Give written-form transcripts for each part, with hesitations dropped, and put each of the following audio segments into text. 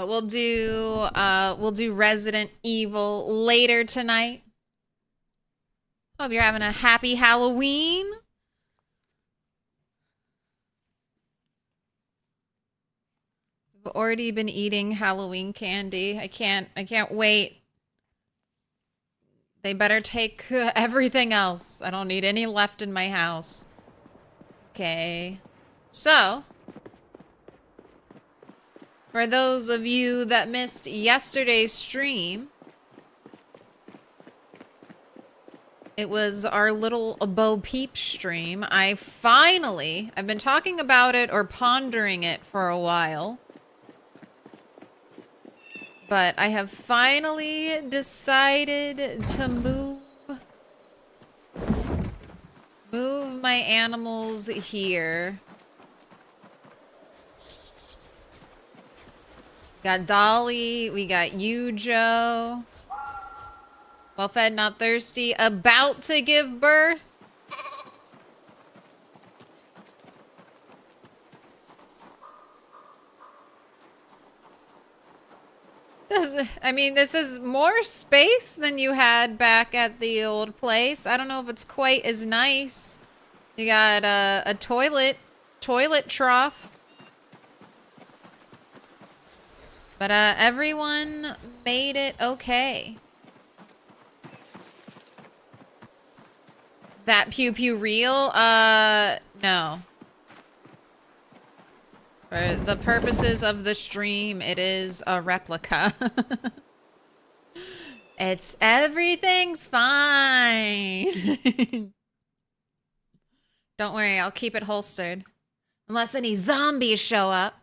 But we'll do Resident Evil later tonight. Hope you're having a happy Halloween. I've already been eating Halloween candy. I can't wait. They better take everything else. I don't need any left in my house. Okay. So, for those of you that missed yesterday's stream, it was our little Bo Peep stream. I've been talking about it or pondering it for a while. But I have finally decided to move my animals here. Got Dolly, we got you, Joe. Well fed, not thirsty. About to give birth. I mean, this is more space than you had back at the old place. I don't know if it's quite as nice. You got a toilet trough. But everyone made it okay. That pew pew real? No. For the purposes of the stream, it is a replica. Everything's fine. Don't worry, I'll keep it holstered. Unless any zombies show up.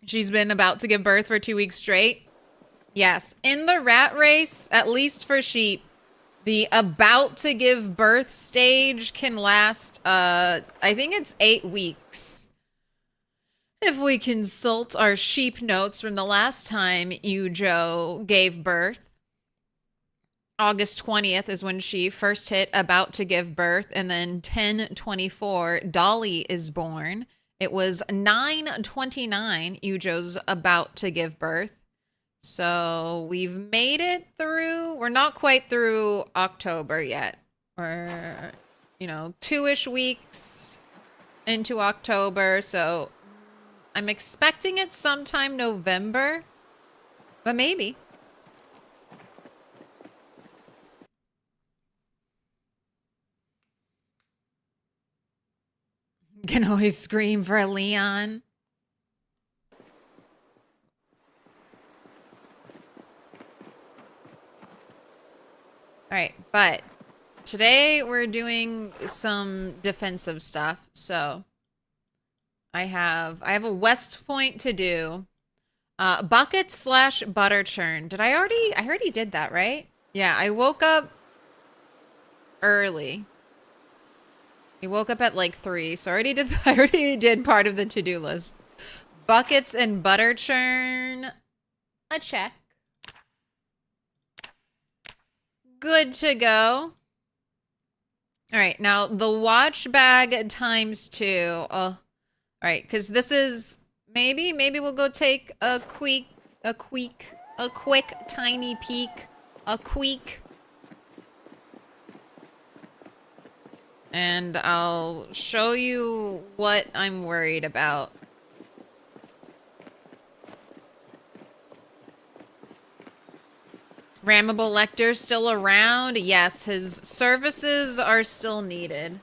She's been about to give birth for 2 weeks straight. Yes, in the rat race, at least for sheep, the about to give birth stage can last, I think it's 8 weeks. If we consult our sheep notes from the last time you, Joe, gave birth. August 20th is when she first hit about to give birth, and then 10/24, Dolly is born. It was 9/29, Ujo's about to give birth. So we've made it through. We're not quite through October yet. We're, 2-ish weeks into October. So I'm expecting it sometime November, but maybe. Can always scream for Leon. All right, but today we're doing some defensive stuff. So I have a West Point to do. Bucket / butter churn. I already did that, right? Yeah, I woke up early. I woke up at like 3, so I already did part of the to-do list. Buckets and butter churn. A check. Good to go. All right, now the watch bag ×2. All right, because this is maybe we'll go take a quick tiny peek, and I'll show you what I'm worried about. Rammable Lecter still around? Yes, his services are still needed.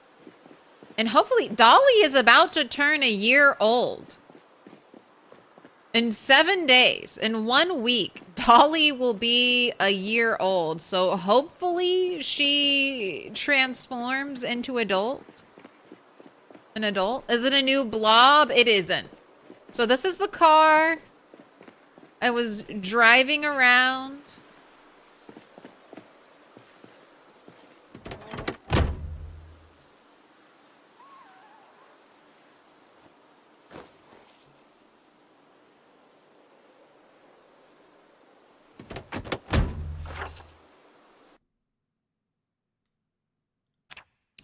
And hopefully, Dolly is about to turn a year old. In 7 days, in 1 week, Dolly will be a year old. So hopefully she transforms into adult. An adult? Is it a new blob? It isn't. So this is the car I was driving around.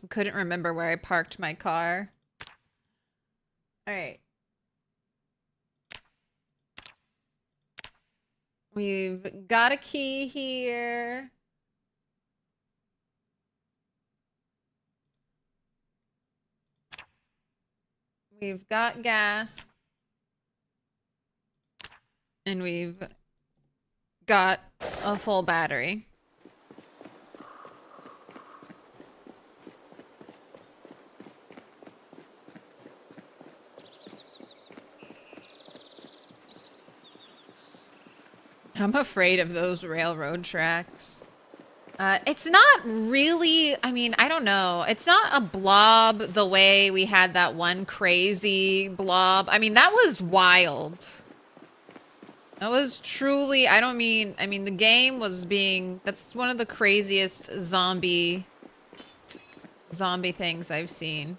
Couldn't remember where I parked my car. All right. We've got a key here. We've got gas. And we've got a full battery. I'm afraid of those railroad tracks. It's not really, I mean, I don't know. It's not a blob the way we had that one crazy blob. I mean, that was wild. That was truly, I mean, the game was that's one of the craziest zombie things I've seen.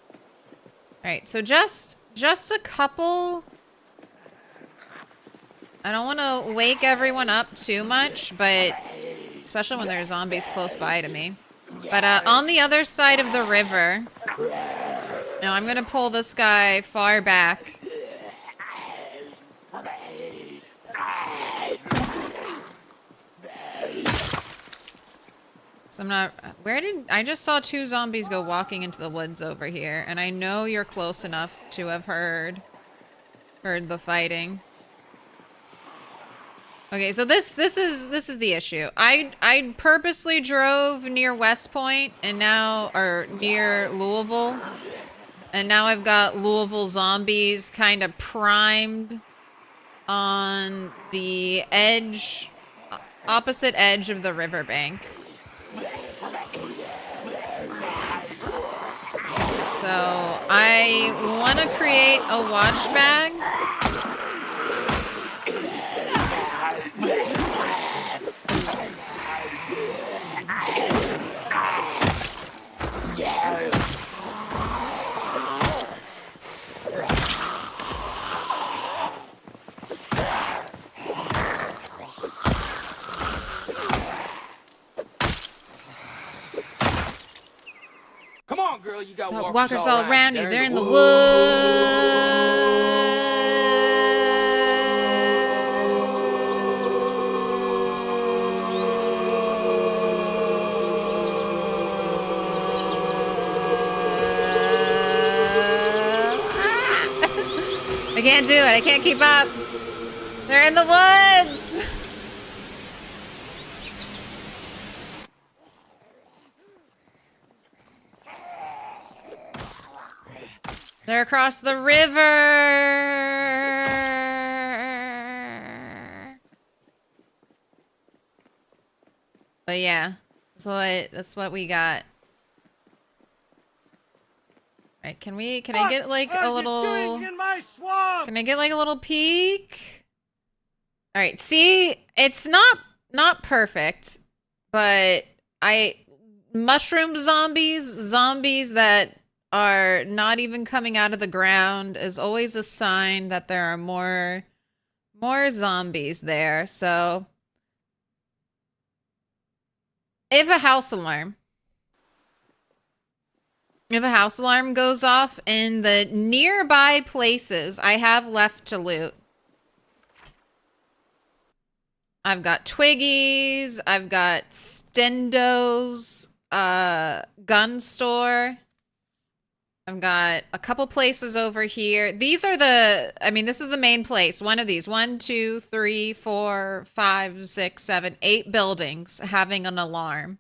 All right, so just a couple. I don't want to wake everyone up too much, but especially when there are zombies close by to me. But on the other side of the river, now I'm gonna pull this guy far back. So I'm not, I just saw 2 zombies go walking into the woods over here, and I know you're close enough to have heard the fighting. Okay, so this is the issue. I purposely drove near West Point and now, or near Louisville, and now I've got Louisville zombies kind of primed on the edge, opposite edge of the riverbank. So I want to create a watch bag. Come on, girl, you got Walkers all around you. They're in the woods. I can't do it. I can't keep up. They're in the woods. They're across the river. But yeah, that's what we got. All right, can I get like a little? Can I get like a little peek? All right, see, it's not perfect, but mushroom zombies that are not even coming out of the ground is always a sign that there are more zombies there. So if a house alarm goes off in the nearby places I have left to loot, I've got Twiggies, I've got Stendo's, gun store. I've got a couple places over here. These are this is the main place. One of these. 1, 2, 3, 4, 5, 6, 7, 8 buildings having an alarm.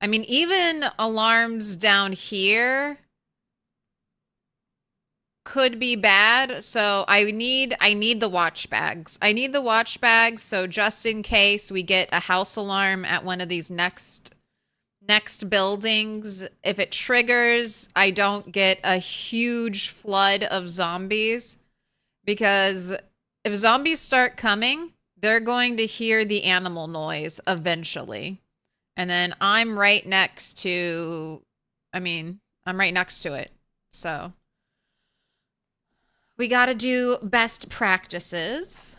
I mean, even alarms down here could be bad. So I need the watch bags. I need the watch bags. So just in case we get a house alarm at one of these next buildings, if it triggers, I don't get a huge flood of zombies, because if zombies start coming, they're going to hear the animal noise eventually. And then I'm right next to it. So we got to do best practices.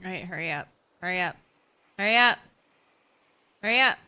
All right, hurry up. Hurry up. Hurry up. Hurry up.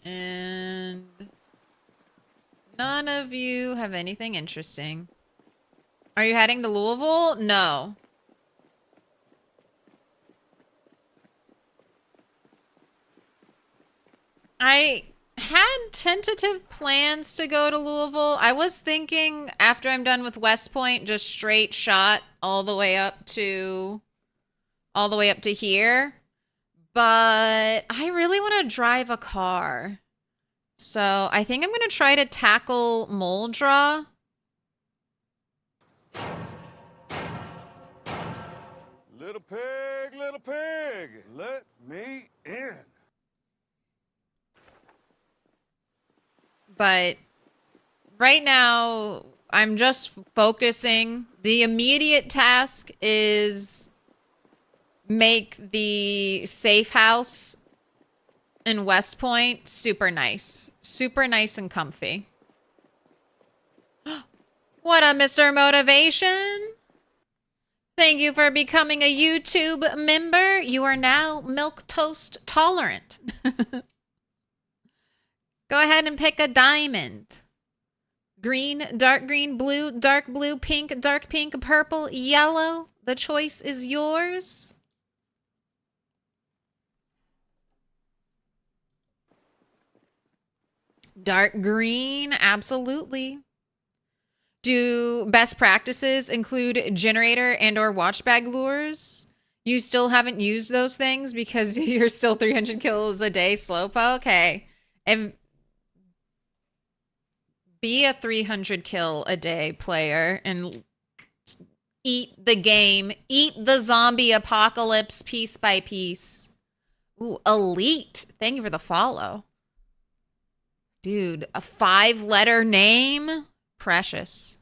And none of you have anything interesting. Are you heading to Louisville? No. I had tentative plans to go to Louisville. I was thinking after I'm done with West Point, just straight shot all the way up to here. But I really want to drive a car. So I think I'm going to try to tackle Moldra. Little pig, let me in. But right now, I'm just focusing. The immediate task is make the safe house in West Point super nice. Super nice and comfy. What up, Mr. Motivation? Thank you for becoming a YouTube member. You are now Milquetoast tolerant. Go ahead and pick a diamond. Green, dark green, blue, dark blue, pink, dark pink, purple, yellow. The choice is yours. Dark green, absolutely. Do best practices include generator and or watch bag lures? You still haven't used those things because you're still 300 kills a day slowpoke? Okay. Be a 300 kill a day player and eat the game. Eat the zombie apocalypse piece by piece. Ooh, elite. Thank you for the follow. Dude, a 5-letter name? Precious.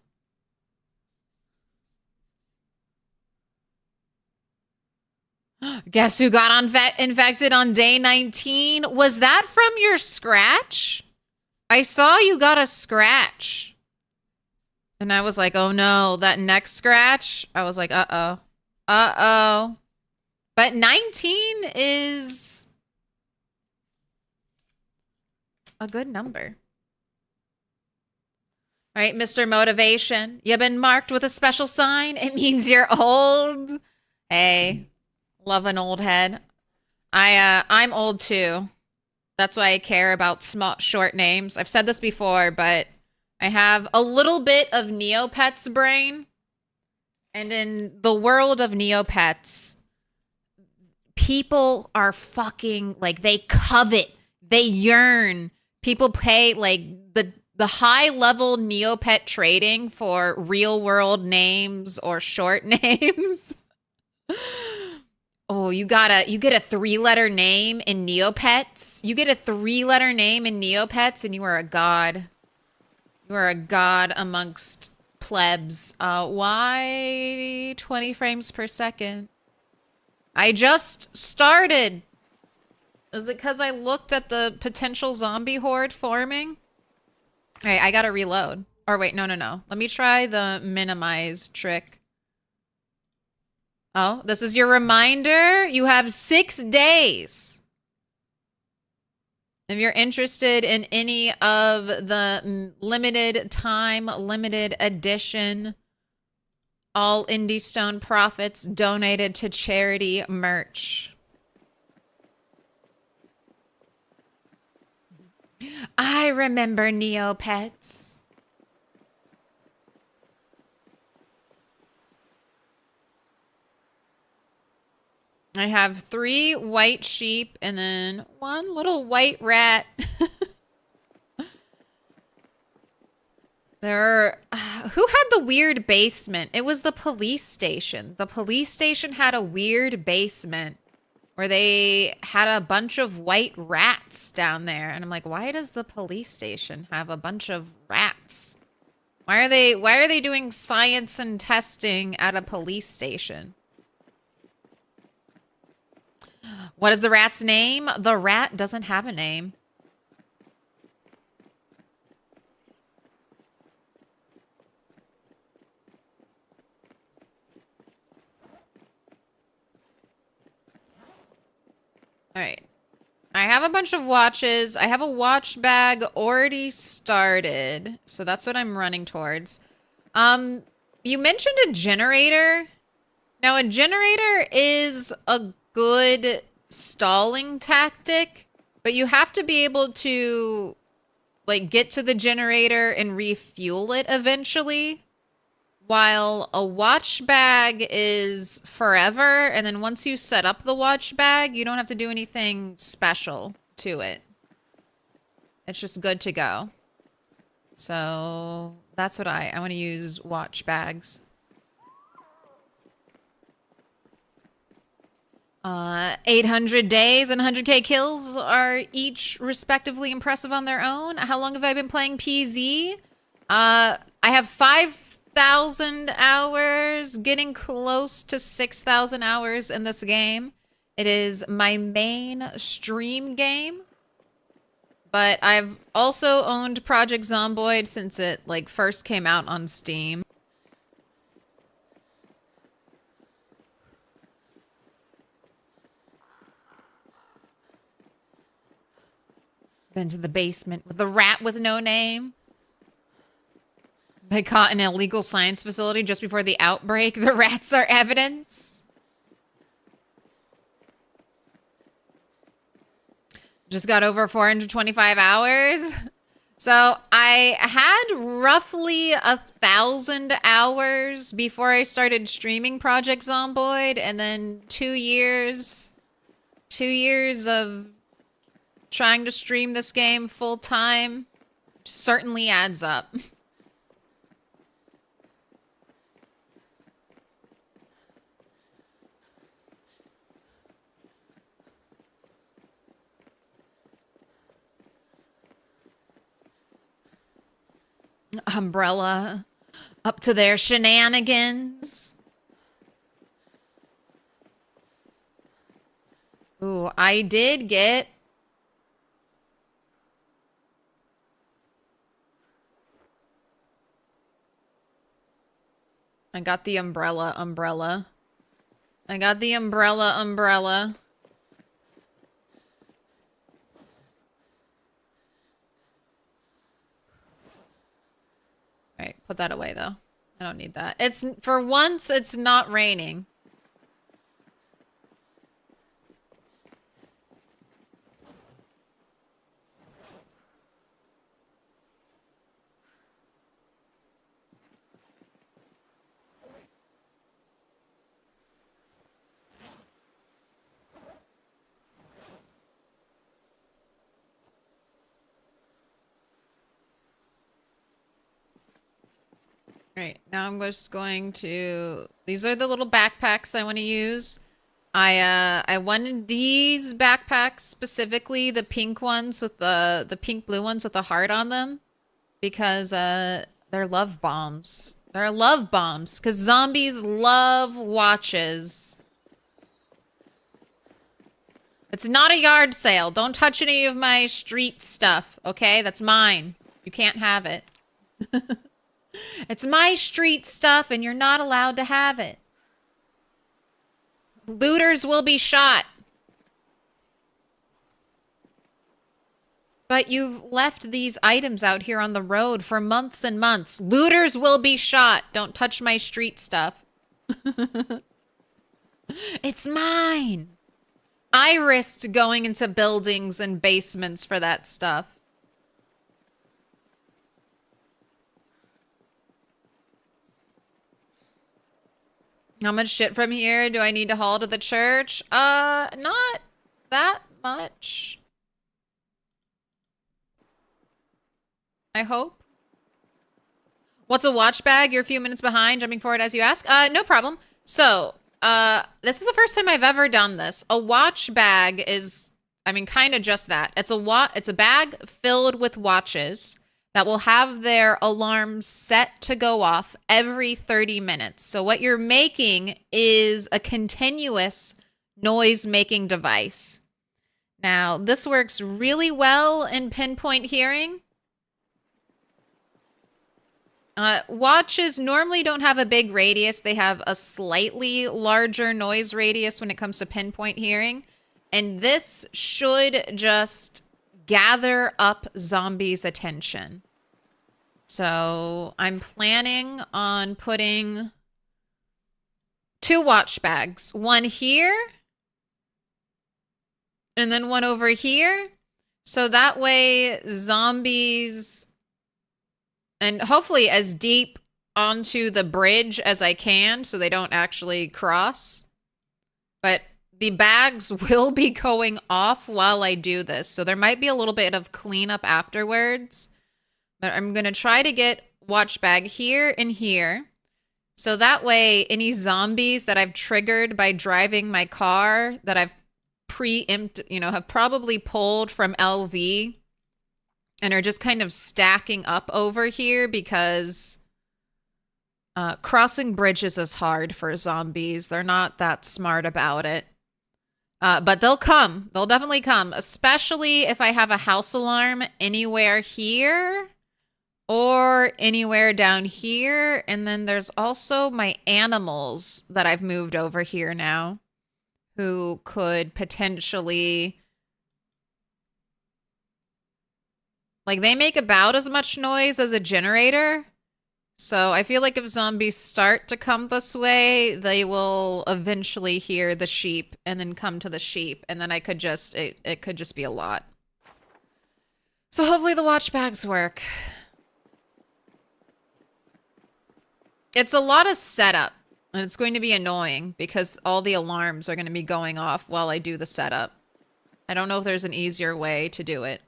Guess who got infected on day 19? Was that from your scratch? I saw you got a scratch. And I was like, oh no, that next scratch. I was like, uh-oh. Uh-oh. But 19 is a good number. All right, Mr. Motivation. You've been marked with a special sign. It means you're old. Hey, love an old head. I'm old too. That's why I care about small, short names. I've said this before, but I have a little bit of Neopets brain. And in the world of Neopets, people are fucking, like, they covet, they yearn. People pay, like, the high-level Neopet trading for real-world names or short names. Oh, you get a 3-letter name in Neopets. You get a 3-letter name in Neopets, and you are a god. You are a god amongst plebs. Why 20 frames per second? I just started. Is it because I looked at the potential zombie horde forming? All right, I gotta reload. Or wait, no. Let me try the minimize trick. Oh, this is your reminder. You have 6 days. If you're interested in any of the limited time, limited edition, all Indie Stone profits donated to charity merch. I remember Neopets. I have 3 white sheep and then 1 little white rat. Who had the weird basement? It was the police station. The police station had a weird basement. where they had a bunch of white rats down there. And I'm like, why does the police station have a bunch of rats? Why are they doing science and testing at a police station? What is the rat's name? The rat doesn't have a name. All right. I have a bunch of watches. I have a watch bag already started. So that's what I'm running towards. You mentioned a generator. Now, a generator is a good stalling tactic, but you have to be able to, like, get to the generator and refuel it eventually. While a watch bag is forever, and then once you set up the watch bag, you don't have to do anything special to it. It's just good to go. So that's what I want to use watch bags. 800 days and 100k kills are each respectively impressive on their own. How long have I been playing PZ? I have 5,000 hours, getting close to 6,000 hours in this game. It is my main stream game. But I've also owned Project Zomboid since it, like, first came out on Steam. Been to the basement with the rat with no name. They caught an illegal science facility just before the outbreak. The rats are evidence. Just got over 425 hours. So I had roughly 1,000 hours before I started streaming Project Zomboid, and then 2 years of trying to stream this game full time certainly adds up. Umbrella up to their shenanigans. Ooh, I did get I got the umbrella. I got the umbrella. All right, put that away though. I don't need that. It's for once it's not raining. Right, now I'm just going to... These are the little backpacks I want to use. I wanted these backpacks specifically, the pink ones with the pink blue ones with the heart on them, because they're love bombs. They're love bombs, because zombies love watches. It's not a yard sale. Don't touch any of my street stuff, okay? That's mine. You can't have it. It's my street stuff, and you're not allowed to have it. Looters will be shot. But you've left these items out here on the road for months and months. Looters will be shot. Don't touch my street stuff. It's mine. I risked going into buildings and basements for that stuff. How much shit from here do I need to haul to the church? Not that much. I hope. What's a watch bag? You're a few minutes behind. Jumping forward as you ask. No problem. So, this is the first time I've ever done this. A watch bag is, I mean, kind of just that. It's a bag filled with watches that will have their alarms set to go off every 30 minutes. So what you're making is a continuous noise-making device. Now, this works really well in pinpoint hearing. Watches normally don't have a big radius. They have a slightly larger noise radius when it comes to pinpoint hearing. And this should just gather up zombies' attention. So I'm planning on putting 2 watch bags. One here. And then one over here. So that way zombies... And hopefully as deep onto the bridge as I can so they don't actually cross. But the bags will be going off while I do this. So there might be a little bit of cleanup afterwards. But I'm going to try to get watch bag here and here. So that way any zombies that I've triggered by driving my car that I've preempted, you know, have probably pulled from LV and are just kind of stacking up over here because crossing bridges is hard for zombies. They're not that smart about it. But they'll come. They'll definitely come, especially if I have a house alarm anywhere here or anywhere down here. And then there's also my animals that I've moved over here now who could potentially... Like, they make about as much noise as a generator. So I feel like if zombies start to come this way, they will eventually hear the sheep and then come to the sheep. And then I could just, it could just be a lot. So hopefully the watch bags work. It's a lot of setup. And it's going to be annoying because all the alarms are going to be going off while I do the setup. I don't know if there's an easier way to do it.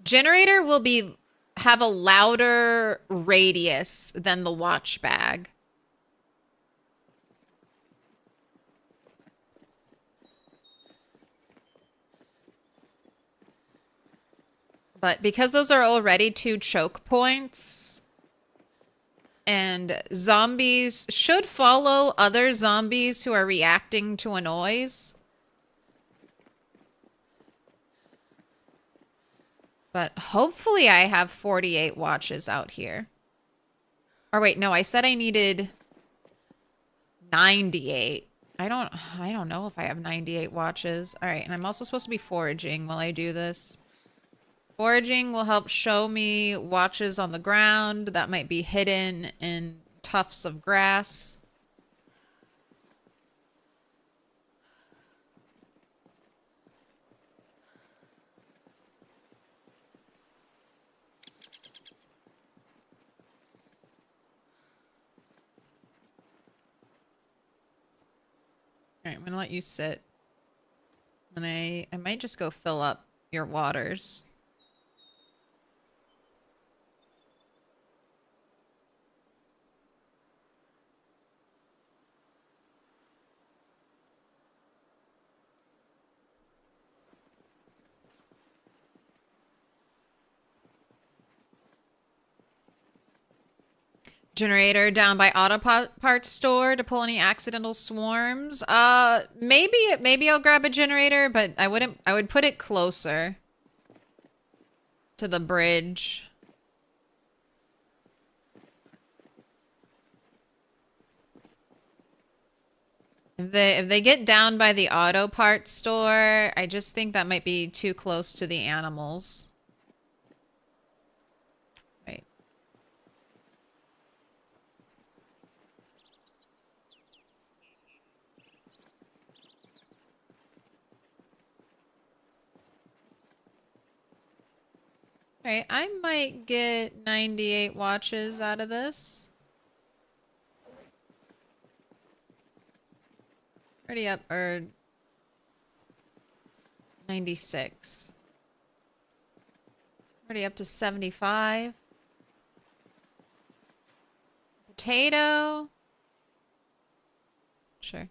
Generator will have a louder radius than the watch bag. But because those are already 2 choke points, and zombies should follow other zombies who are reacting to a noise. But hopefully I have 48 watches out here. Or wait, no, I said I needed 98. I don't know if I have 98 watches. All right, and I'm also supposed to be foraging while I do this. Foraging will help show me watches on the ground that might be hidden in tufts of grass. All right, I'm gonna let you sit. And I might just go fill up your waters. Generator down by auto parts store to pull any accidental swarms. Maybe I'll grab a generator, but I would put it closer to the bridge. If they get down by the auto parts store, I just think that might be too close to the animals. Right. Alright, I might get 98 watches out of this. Already up, or... 96. Already up to 75. Potato. Sure.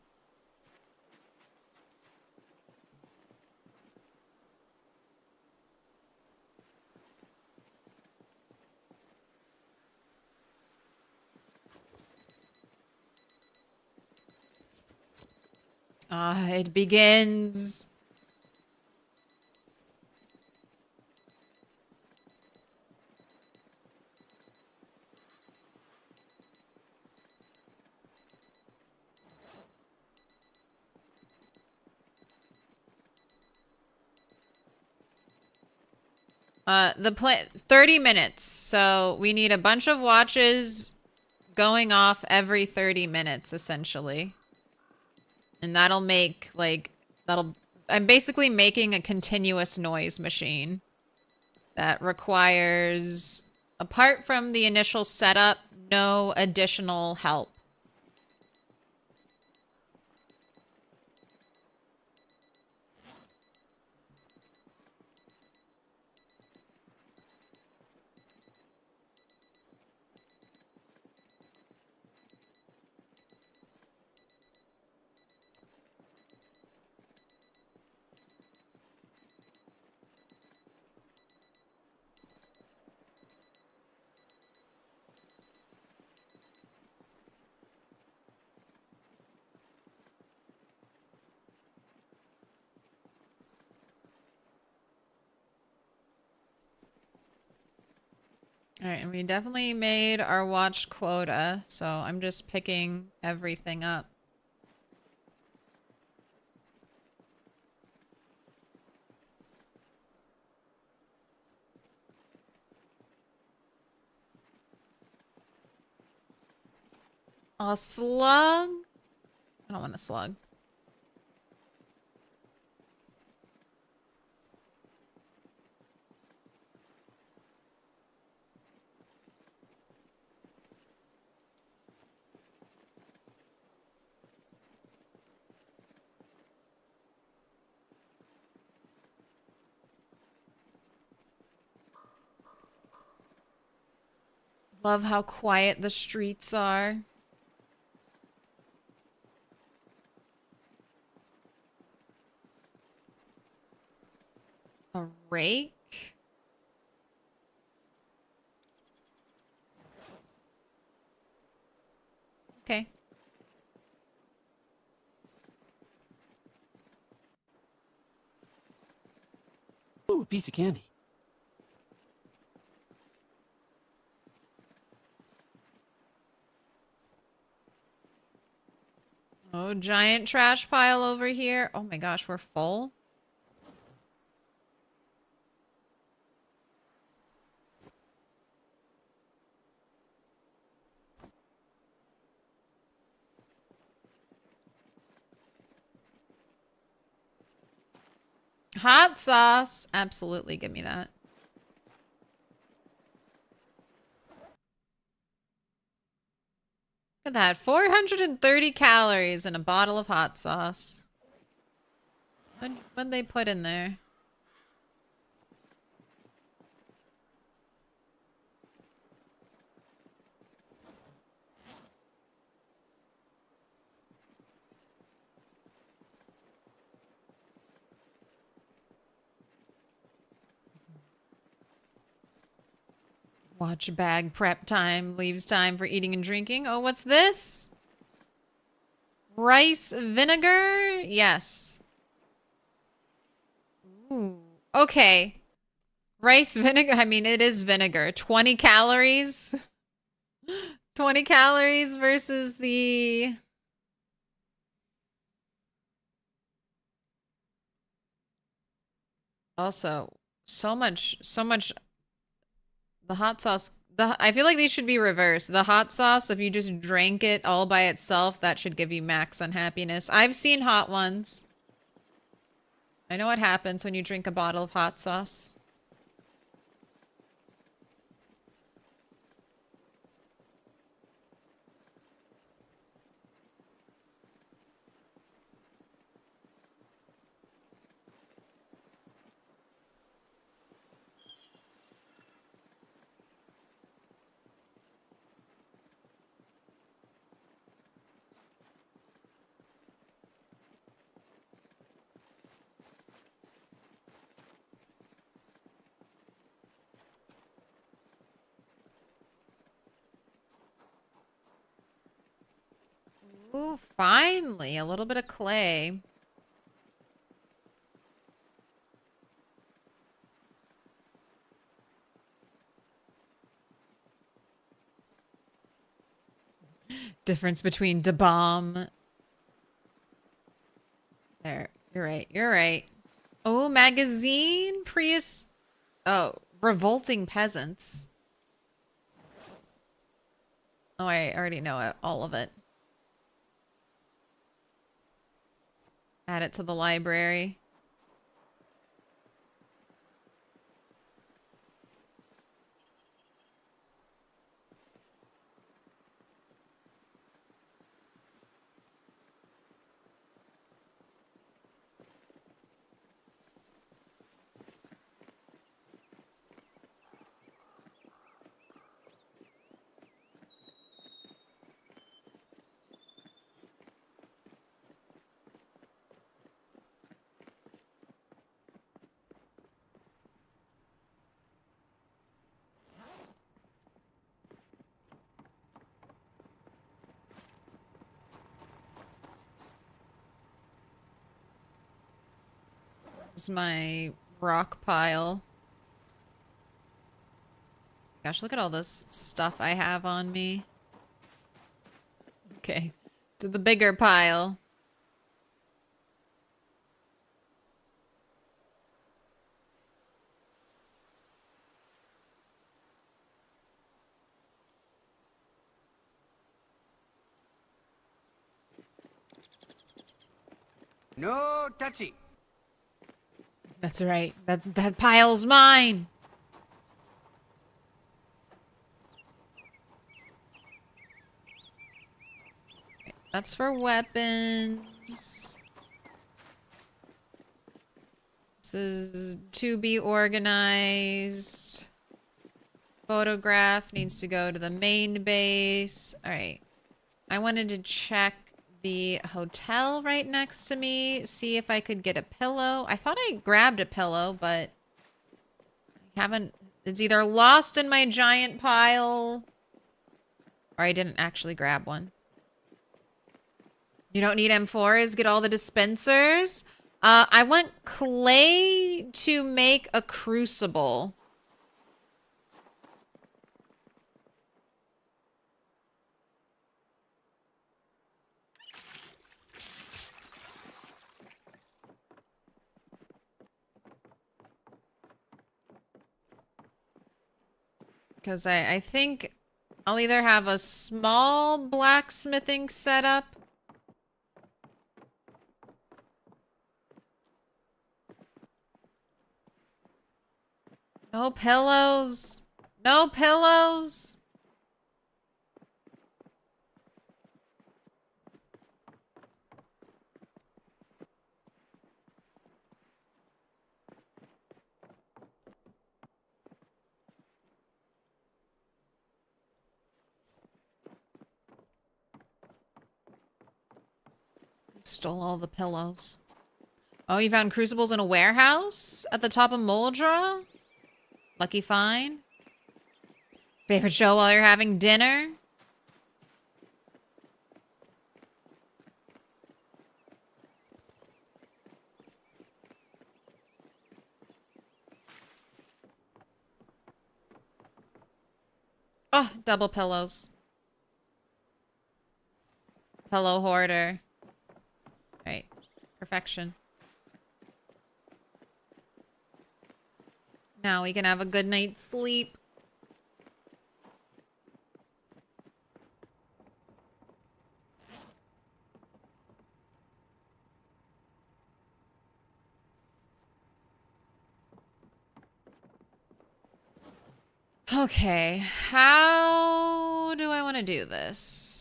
Ah, it begins. The 30 minutes. So we need a bunch of watches going off every 30 minutes, essentially. And that'll make, like, I'm basically making a continuous noise machine that requires, apart from the initial setup, no additional help. All right, and we definitely made our watch quota, so I'm just picking everything up. A slug? I don't want a slug. Love how quiet the streets are. A rake? Okay. Ooh, a piece of candy. Oh, giant trash pile over here. Oh my gosh, we're full. Hot sauce. Absolutely, give me that. Look at that. 430 calories in a bottle of hot sauce. What'd they put in there? Watch bag prep time. Leaves time for eating and drinking. Oh, what's this? Rice vinegar? Yes. Ooh. Okay. Rice vinegar. I mean, it is vinegar. 20 calories. 20 calories versus the... Also, so much... The hot sauce... I feel like these should be reversed. The hot sauce, if you just drank it all by itself, that should give you max unhappiness. I've seen hot ones. I know what happens when you drink a bottle of hot sauce. Ooh, finally, a little bit of clay. Difference between da bomb. There, you're right. You're right. Oh, magazine Prius. Oh, revolting peasants. Oh, I already know it, all of it. Add it to the library. This is my rock pile. Gosh, look at all this stuff I have on me. Okay, to the bigger pile. No touchy. That's right. That pile's mine. That's for weapons. This is to be organized. Photograph needs to go to the main base. All right. I wanted to check the hotel right next to me, see if I could get a pillow. I thought I grabbed a pillow, but I haven't. It's either lost in my giant pile or I didn't actually grab one. You don't need M4s, get all the dispensers. I want clay to make a crucible. Because I think I'll either have a small blacksmithing setup. No pillows. No pillows. Stole all the pillows. Oh, you found crucibles in a warehouse at the top of Moldra? Lucky find. Favorite show while you're having dinner? Oh, double pillows. Pillow hoarder. Right. Perfection. Now we can have a good night's sleep. Okay, how do I want to do this?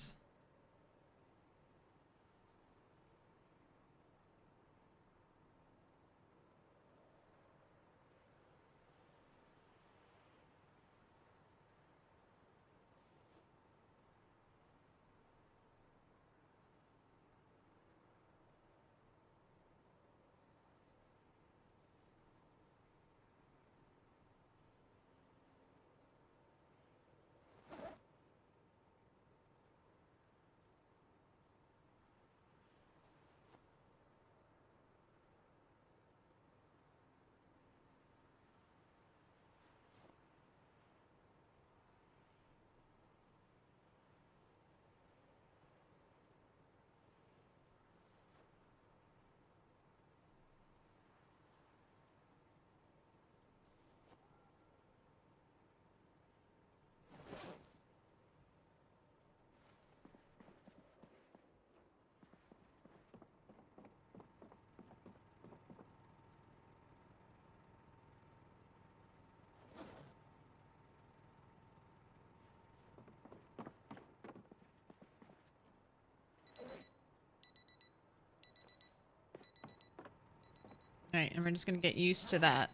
Alright, and we're just gonna get used to that.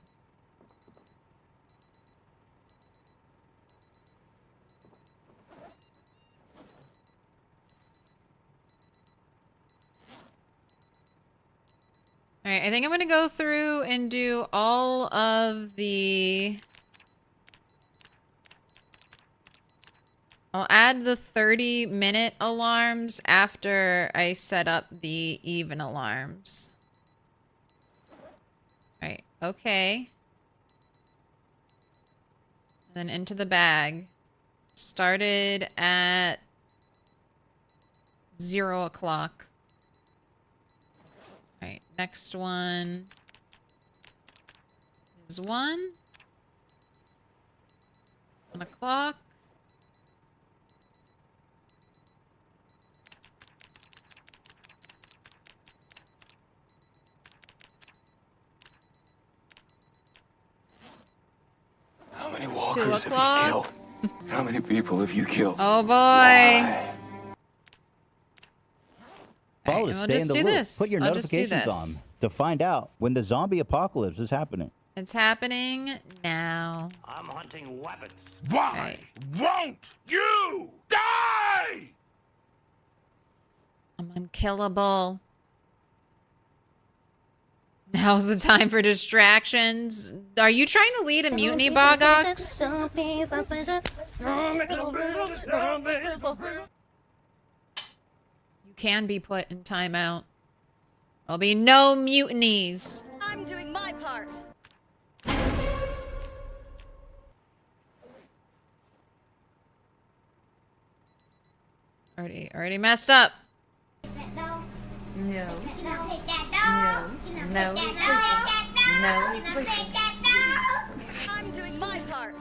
Alright, I think I'm gonna go through and do all of the... I'll add the 30-minute alarms after I set up the even alarms. Alright, okay. Then into the bag. Started at 0 o'clock. Alright, next one is 1 o'clock. How many walkers 2 have you o'clock. killed? How many people have you killed? Oh boy. Why? Follow Alright, to and we'll stay in just the do loop. this. Put your I'll just do notifications on this. to find out when the zombie apocalypse is happening. It's happening now. I'm hunting weapons. Why won't you die? I'm unkillable. Now's the time for distractions. Are you trying to lead a mutiny, Bogox? You can be put in timeout. There'll be no mutinies. I'm doing my part. Already messed up. No. No. No. No. No, he's sleeping. I'm doing my part.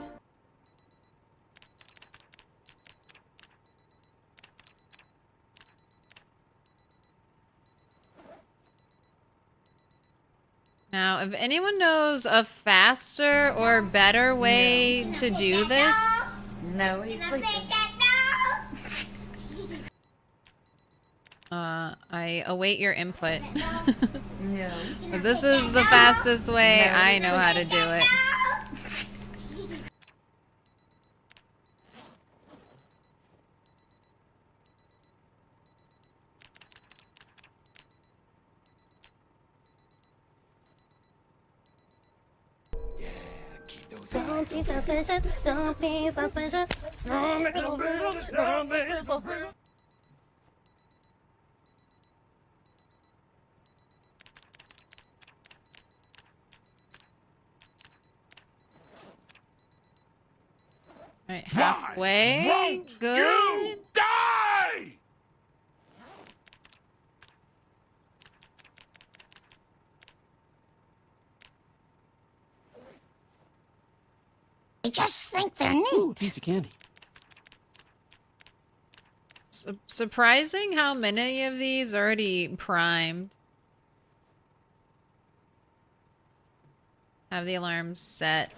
Now, if anyone knows a faster or better way to do this, No, he's sleeping. I await your input. No. But this is the fastest way I know how to do it. Don't be suspicious. Don't be suspicious. Right, halfway. Won't Good. you die? I just think they're neat. Ooh, piece of candy. Surprising how many of these already primed. Have the alarms set.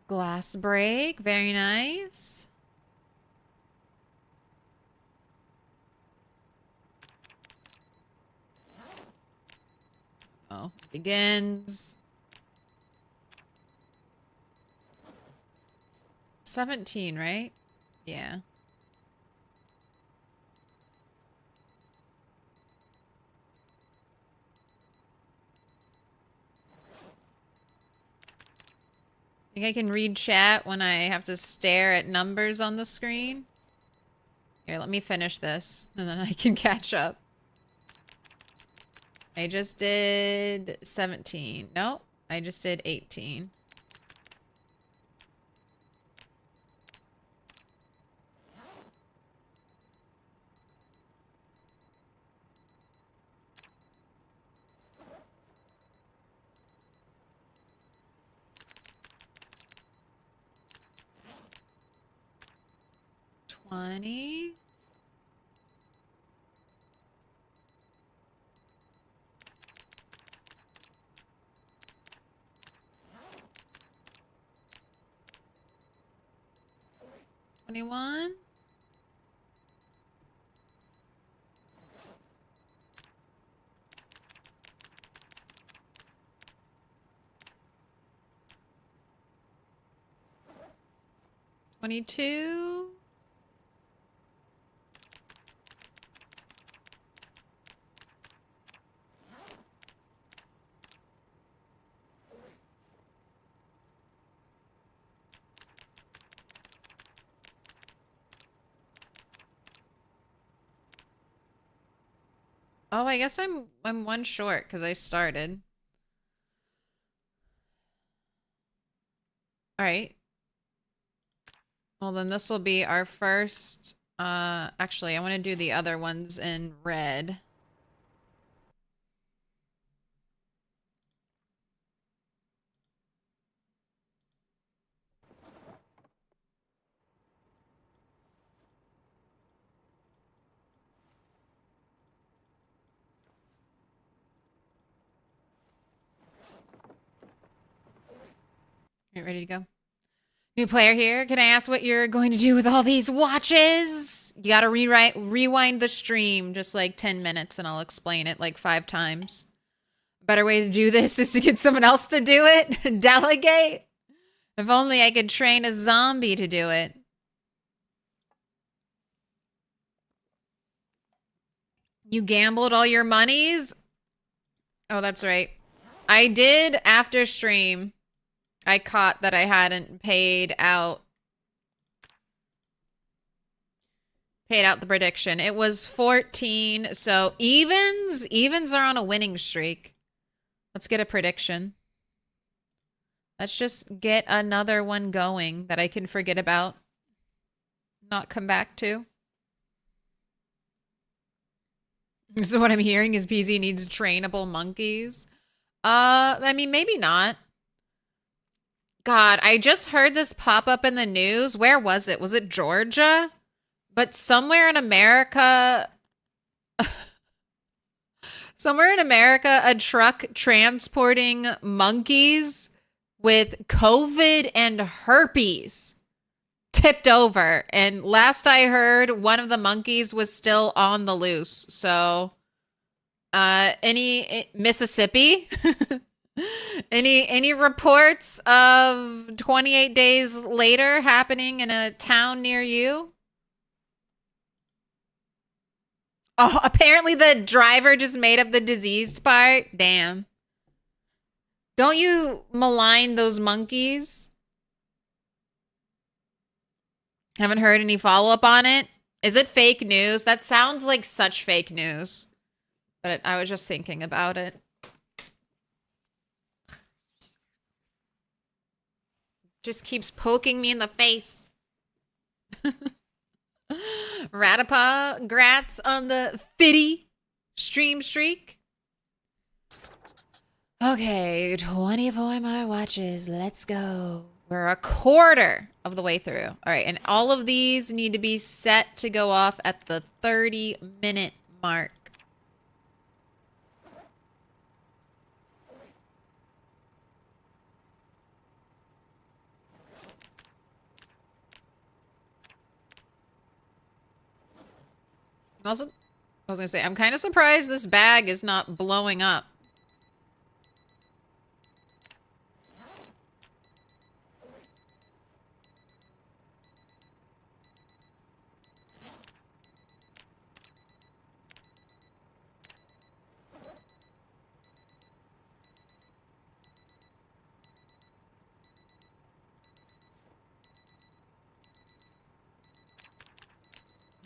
Glass break, very nice. Oh, begins. 17, right? Yeah. Think I can read chat when I have to stare at numbers on the screen? Here, let me finish this, and then I can catch up. I just did 17. Nope, I just did 18. $20. 21. $22. Oh, I guess I'm one short because I started. All right. Well, then this will be our first. Actually, I want to do the other ones in red. All right, ready to go? New player here. Can I ask what you're going to do with all these watches? You gotta rewind the stream just like 10 minutes and I'll explain it like 5 times. Better way to do this is to get someone else to do it. Delegate. If only I could train a zombie to do it. You gambled all your monies? Oh, that's right. I did after stream. I caught that I hadn't paid out the prediction. It was 14, so evens are on a winning streak. Let's get a prediction. Let's just get another one going that I can forget about, not come back to. So what I'm hearing is PZ needs trainable monkeys. I mean, maybe not. God, I just heard this pop up in the news. Where was it? Was it Georgia? But somewhere in America, a truck transporting monkeys with COVID and herpes tipped over. And last I heard, one of the monkeys was still on the loose. So, Mississippi? Any reports of 28 days later happening in a town near you? Oh, apparently the driver just made up the diseased part. Damn. Don't you malign those monkeys? Haven't heard any follow-up on it? Is it fake news? That sounds like such fake news. But I was just thinking about it. Just keeps poking me in the face. Ratapa, grats on the fitty stream streak. Okay, 24 more watches. Let's go. We're a quarter of the way through. All right, and all of these need to be set to go off at the 30-minute mark. Also, I was gonna say, I'm kind of surprised this bag is not blowing up.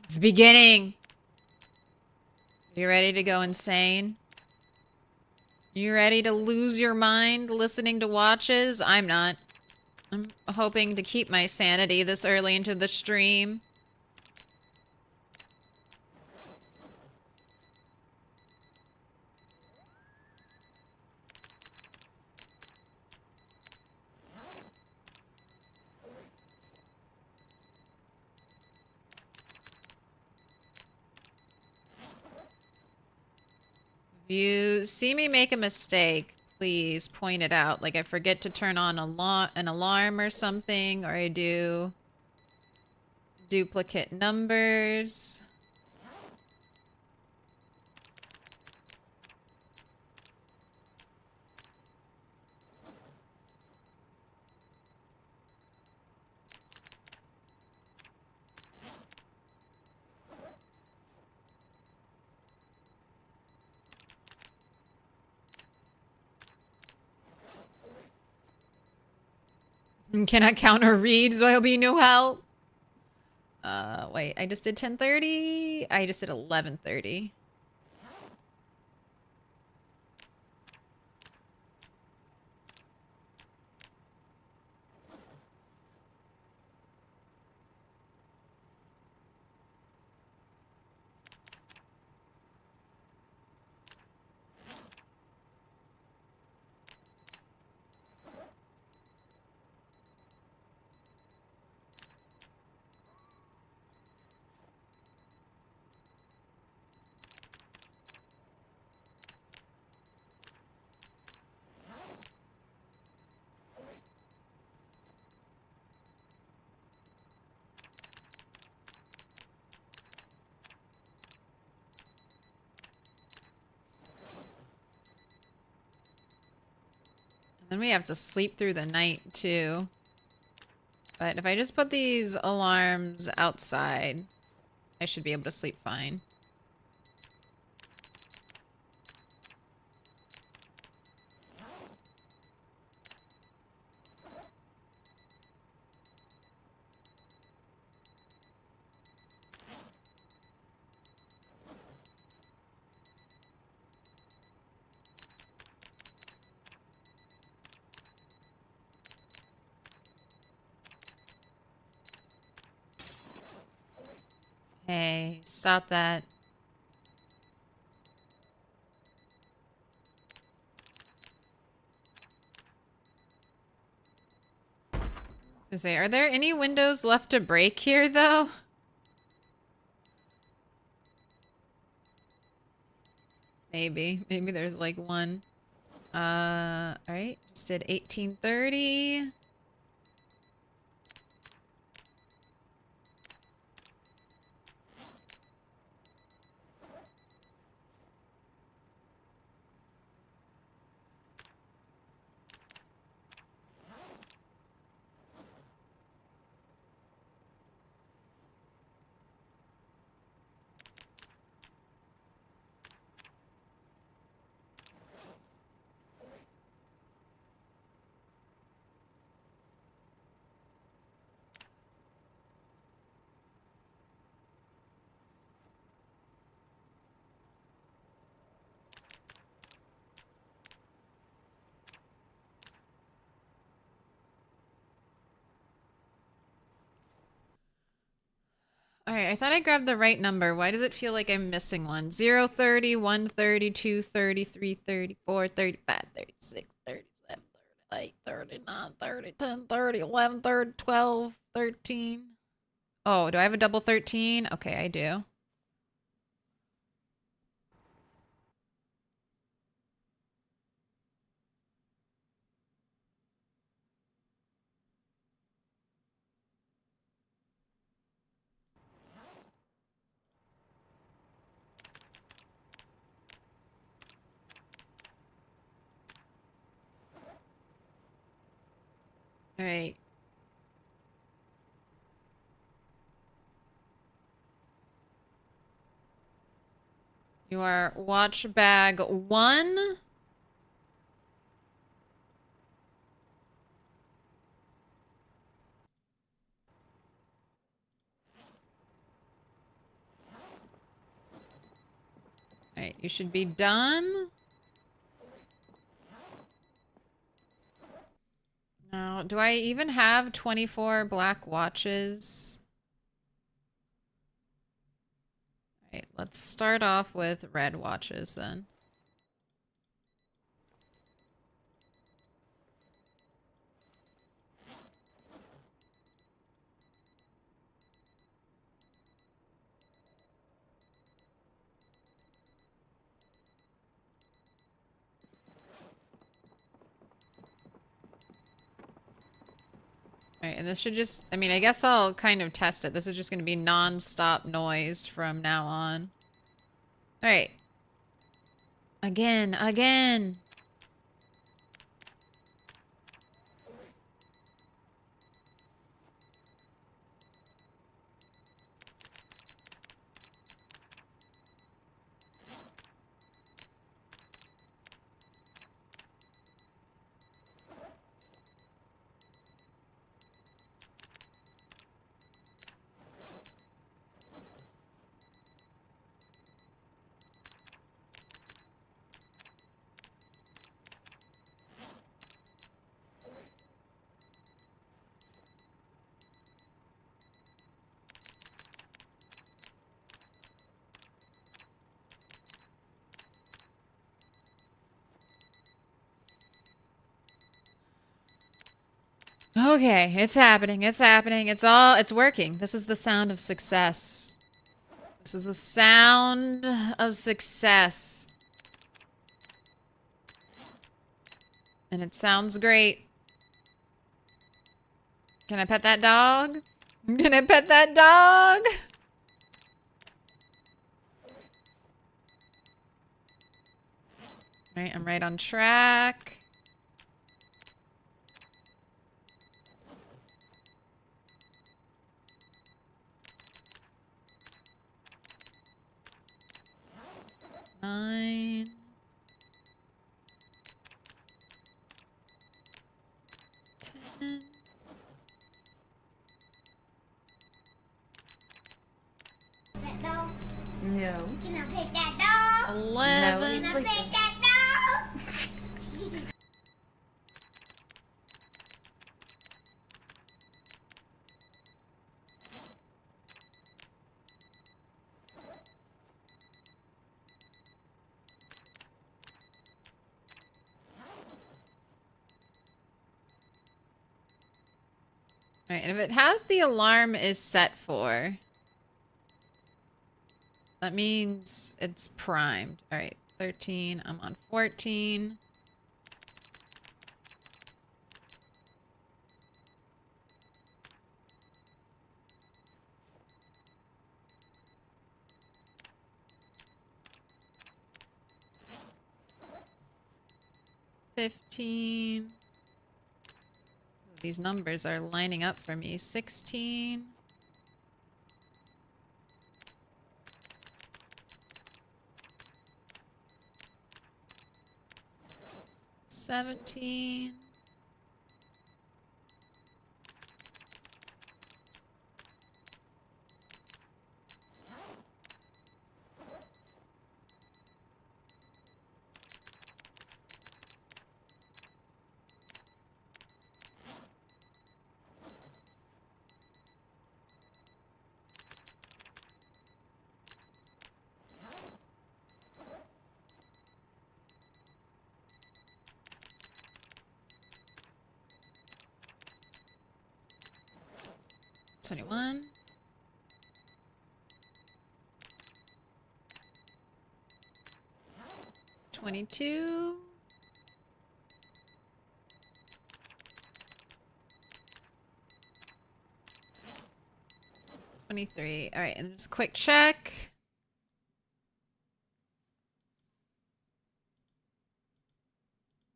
It's beginning. You ready to go insane? You ready to lose your mind listening to watches? I'm not. I'm hoping to keep my sanity this early into the stream. If you see me make a mistake, please point it out. Like I forget to turn on an alarm or something, or I do duplicate numbers. Cannot count or read, so I'll be no help. Wait, I just did 10:30. I just did 11:30. Then we have to sleep through the night too. But if I just put these alarms outside, I should be able to sleep fine. Hey, stop that. I was gonna say, are there any windows left to break here, though? Maybe. Maybe there's like one. Alright. Just did 18:30. Alright, I thought I grabbed the right number. Why does it feel like I'm missing one? 0, 30, 1, 30, 2, 30, 3, 30, 4, 35, 36, 37, 38, 39, 30, 10, 30, 11, 30, 12, 13. Oh, do I have a double 13? Okay, I do. Alright. You are watch bag 1. Alright, you should be done. Now, do I even have 24 black watches? Alright, let's start off with red watches then. Alright, and this should just... I mean, I guess I'll kind of test it. This is just going to be non-stop noise from now on. Alright. Again. Okay, it's happening. It's working. This is the sound of success. This is the sound of success. And it sounds great. Can I pet that dog? Can I pet that dog? Right, I'm right on track. Nine. 10. No. Can I pet that dog? 11. No, Can I pet that dog? Alright, and if it has the alarm is set for, that means it's primed. Alright, 13. I'm on 14. $15. These numbers are lining up for me. 16. $17. $21. $22. $23. All right, and just a quick check.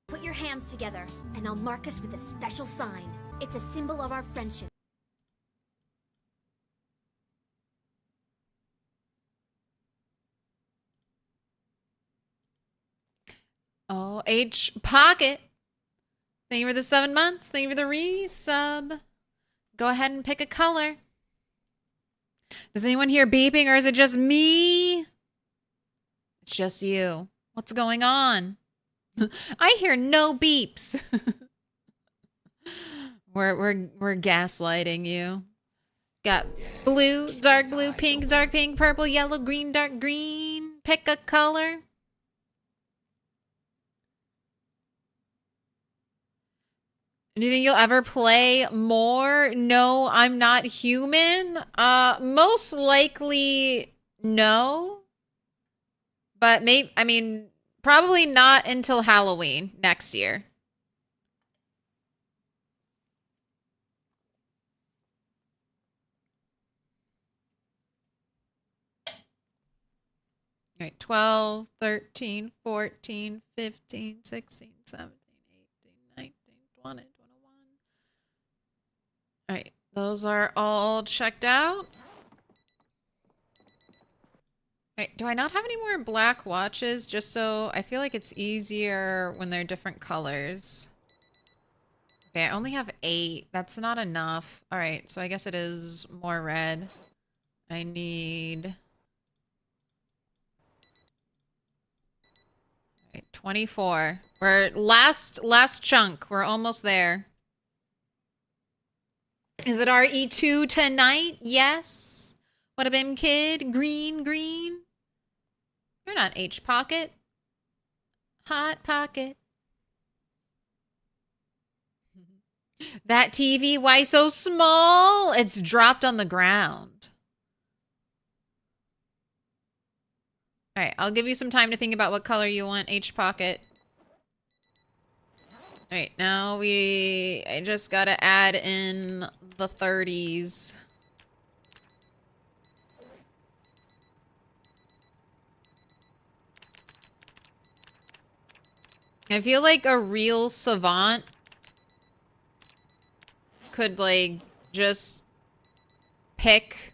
Put your hands together, and I'll mark us with a special sign. It's a symbol of our friendship. Oh, H Pocket. Thank you for the 7 months. Thank you for the resub. Go ahead and pick a color. Does anyone hear beeping or is it just me? It's just you. What's going on? I hear no beeps. We're gaslighting you. Got blue, dark blue, pink, purple, yellow, green, dark green. Pick a color. Do you think you'll ever play more? No, I'm not human. Most likely no. But maybe, I mean, probably not until Halloween next year. All right, 12, 13, 14, 15, 16, 17, 18, 19, 20, 21. All right, those are all checked out. All right, do I not have any more black watches? Just so I feel like it's easier when they're different colors. Okay, I only have 8. That's not enough. All right, so I guess it is more red. I need... 24. We're last chunk. We're almost there. Is it RE2 tonight? Yes. What a bim kid. Green. You're not H pocket. Hot pocket. That TV, why so small? It's dropped on the ground. All right, I'll give you some time to think about what color you want, H pocket. All right, now I just gotta add in the 30s. I feel like a real savant could, like, just pick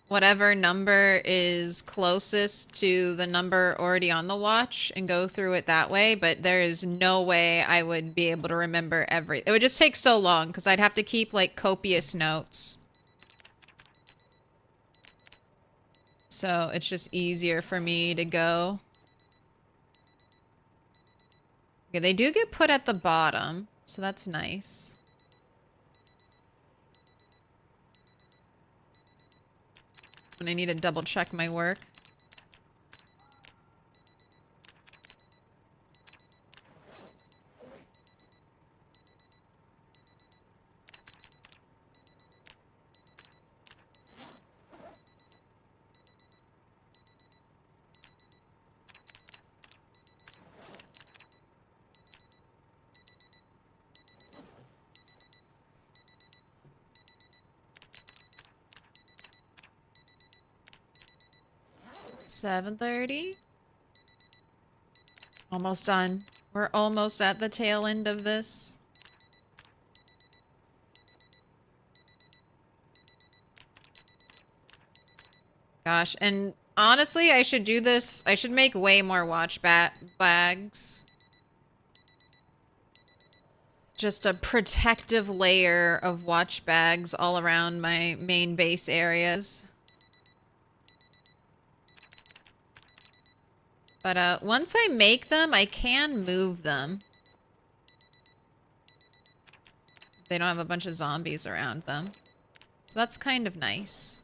whatever number is closest to the number already on the watch and go through it that way, but there is no way I would be able to remember it would just take so long because I'd have to keep, like, copious notes. So it's just easier for me to go. Okay, they do get put at the bottom, so that's nice. When I need to double check my work. $7:30. Almost done. We're almost at the tail end of this. Gosh, and honestly, I should do this. I should make way more watch bags. Just a protective layer of watch bags all around my main base areas. But once I make them, I can move them. They don't have a bunch of zombies around them. So that's kind of nice.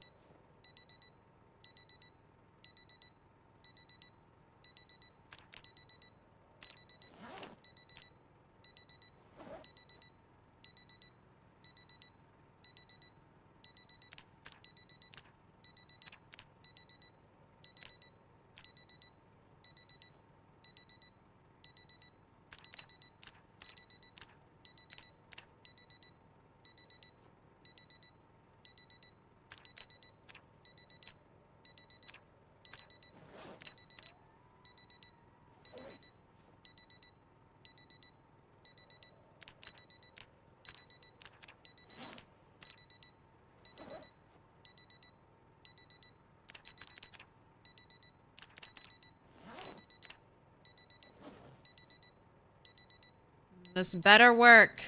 This better work.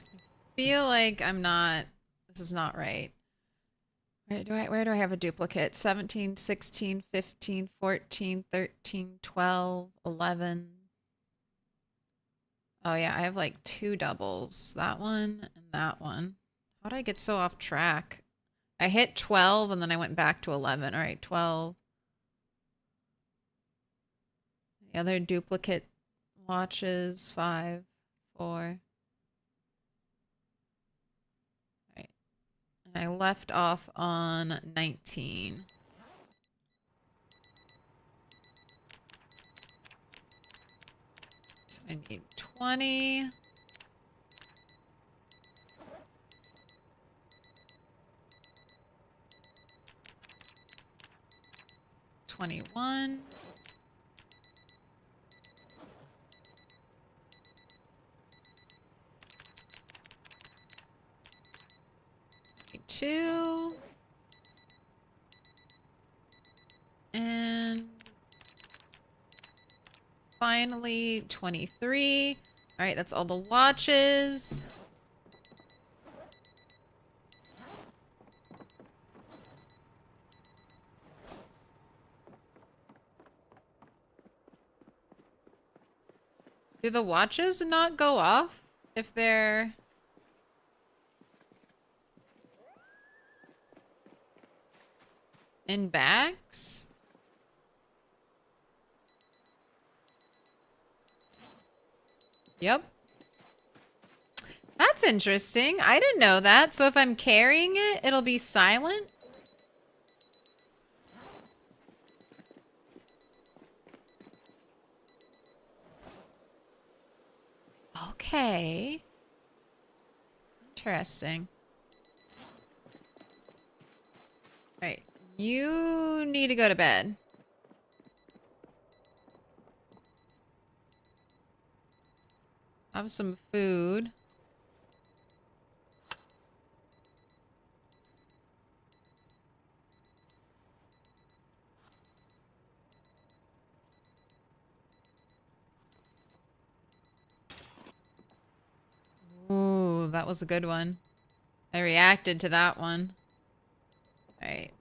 I feel like this is not right. Where do I have a duplicate? 17, 16, 15, 14, 13, 12, 11. Oh yeah, I have like 2 doubles. That one and that one. How did I get so off track? I hit 12 and then I went back to 11. All right, 12. The other duplicate watches, 5, 4. And I left off on 19. So I need 20. 21. 22. And finally 23. All right, that's all the watches. Do the watches not go off if they're... in bags? Yep. That's interesting. I didn't know that. So if I'm carrying it, it'll be silent? Okay. Interesting. Right. You need to go to bed. Have some food. Ooh, that was a good one. I reacted to that one. Alright.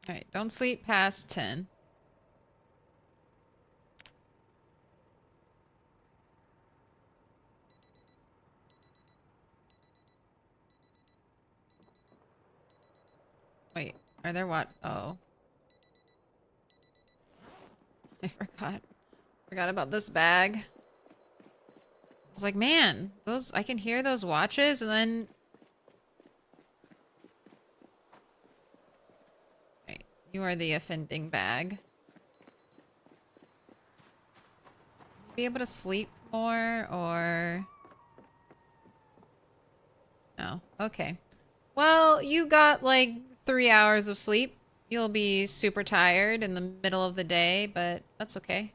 Alright, don't sleep past 10. Wait, are there what? Oh. I forgot. Forgot about this bag. I was like, man, those I can hear those watches and then... Right, you are the offending bag. Be able to sleep more or... No, okay. Well, you got like 3 hours of sleep. You'll be super tired in the middle of the day, but that's okay.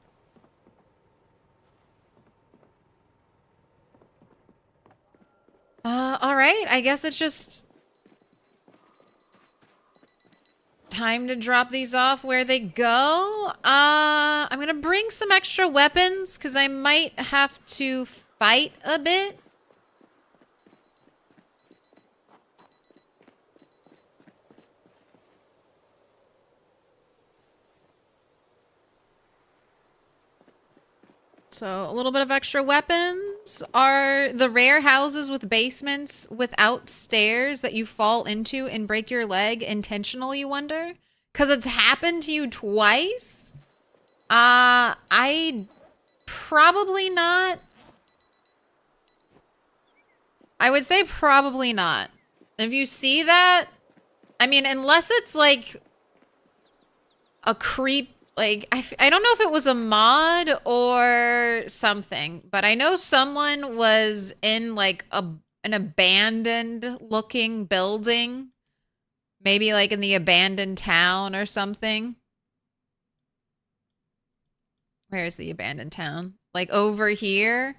All right. I guess it's just time to drop these off where they go. I'm gonna bring some extra weapons because I might have to fight a bit. So a little bit of extra weapons are the rare houses with basements without stairs that you fall into and break your leg intentional, you wonder? Because it's happened to you twice? I probably not. I would say probably not. If you see that, I mean, unless it's like a creep. Like, I don't know if it was a mod or something, but I know someone was in like an abandoned looking building. Maybe like in the abandoned town or something. Where is the abandoned town? Like over here.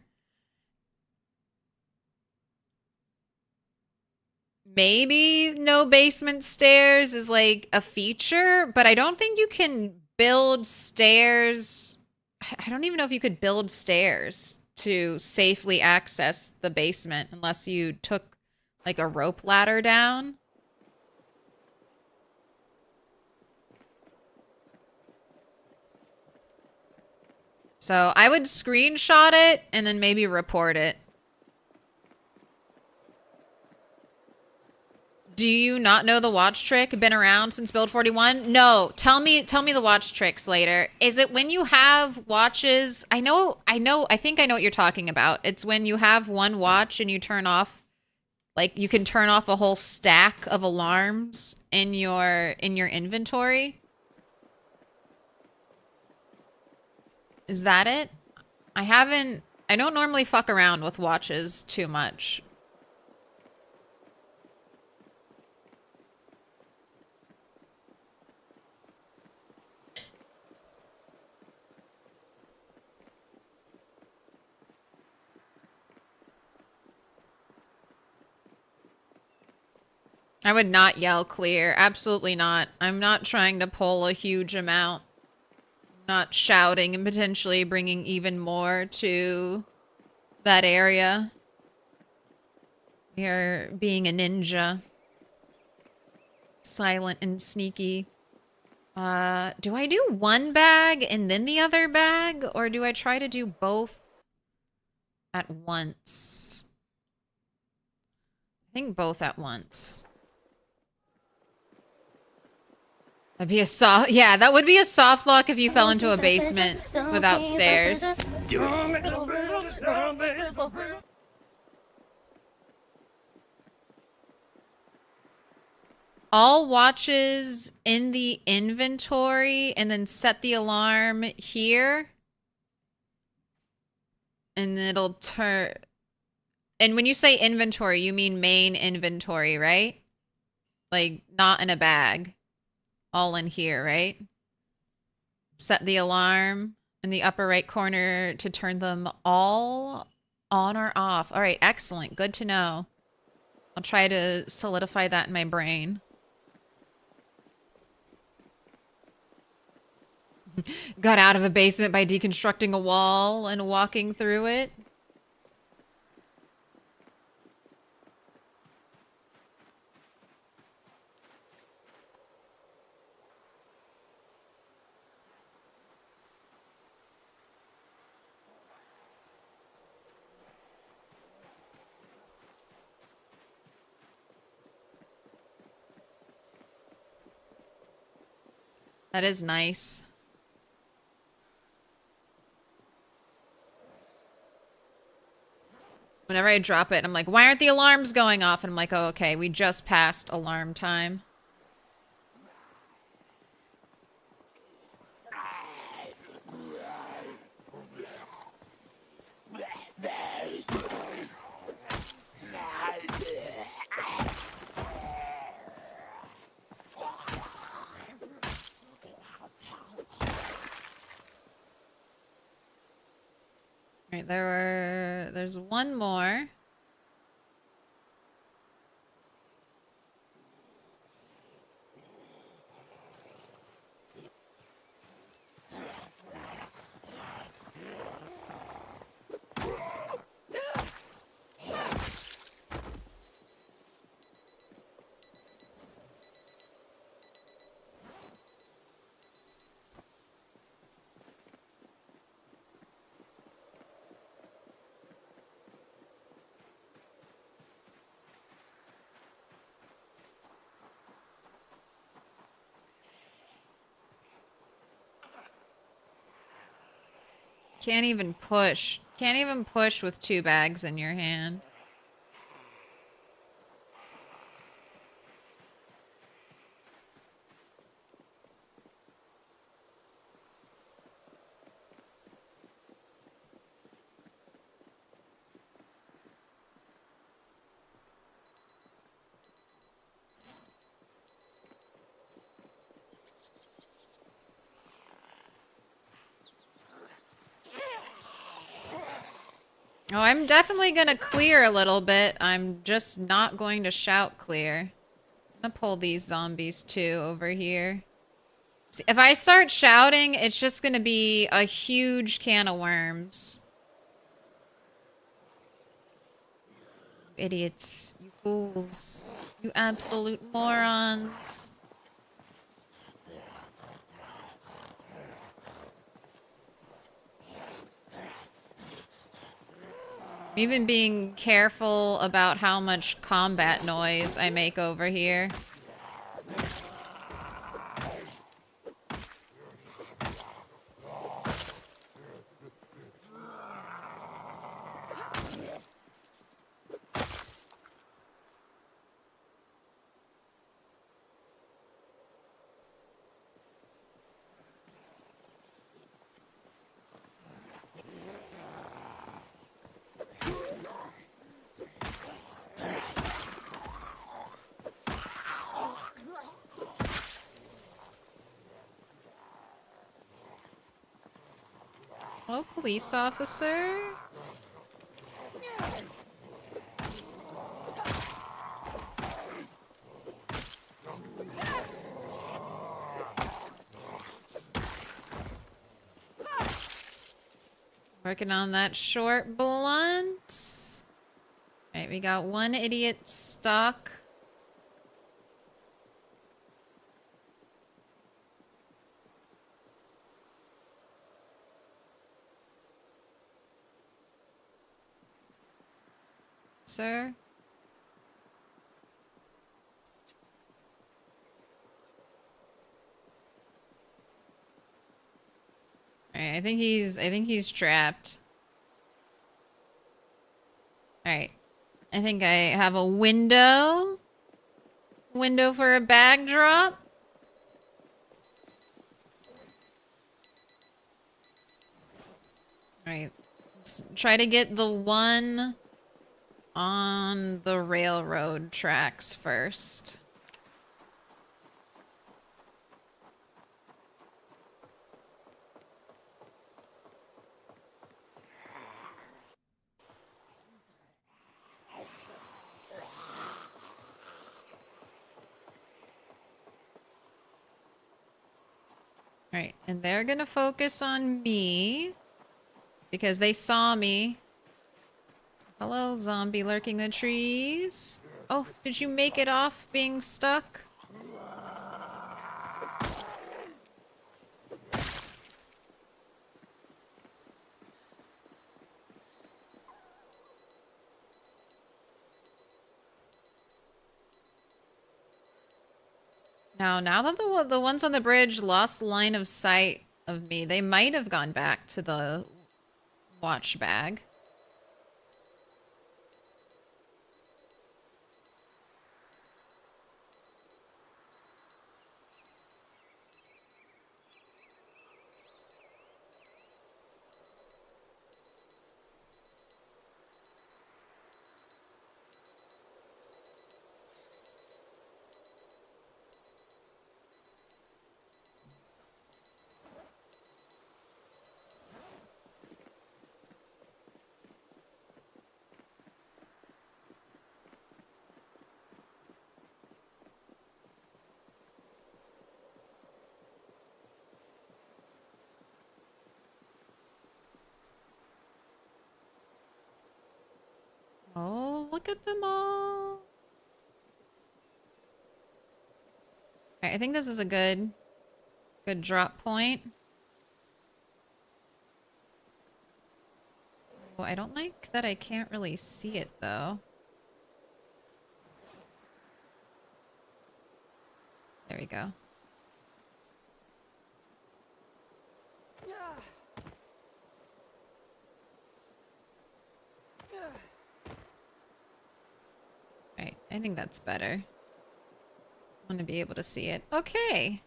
Maybe no basement stairs is like a feature, but I don't think you can build stairs. I don't even know if you could build stairs to safely access the basement unless you took like a rope ladder down. So I would screenshot it and then maybe report it. Do you not know the watch trick? Been around since build 41? No. Tell me the watch tricks later. Is it when you have watches? I think I know what you're talking about. It's when you have one watch and you turn off, like, you can turn off a whole stack of alarms in your inventory. Is that it? I don't normally fuck around with watches too much. I would not yell clear. Absolutely not. I'm not trying to pull a huge amount. I'm not shouting and potentially bringing even more to that area. We are being a ninja. Silent and sneaky. Do I do one bag and then the other bag? Or do I try to do both at once? I think both at once. That'd be a soft, yeah, that would be a soft lock if you fell into a basement without stairs. All watches in the inventory and then set the alarm here. And it'll turn. And when you say inventory, you mean main inventory, right? Like, not in a bag. All in here, right? Set the alarm in the upper right corner to turn them all on or off. All right, excellent. Good to know. I'll try to solidify that in my brain. Got out of a basement by deconstructing a wall and walking through it. That is nice. Whenever I drop it, I'm like, why aren't the alarms going off? And I'm like, oh, okay, we just passed alarm time. Right, there's one more. Can't even push. Can't even push with 2 bags in your hand. Oh, I'm definitely gonna clear a little bit. I'm just not going to shout clear. I'm gonna pull these zombies too over here. See, if I start shouting, it's just gonna be a huge can of worms. Idiots. You fools. You absolute morons. Even being careful about how much combat noise I make over here. Hello, police officer. Working on that short blunt. Alright, we got one idiot stuck. Sir? Alright, I think he's trapped. Alright. I think I have a window. Window for a bag drop. Alright. Let's try to get the one on the railroad tracks first. Alright, and they're gonna focus on me because they saw me. Hello, zombie lurking the trees. Oh, did you make it off being stuck? Now that the ones on the bridge lost line of sight of me, they might have gone back to the watch bag. Oh, look at them all. Alright, I think this is a good drop point. Oh, I don't like that I can't really see it though. There we go. Right, I think that's better. I want to be able to see it. Okay.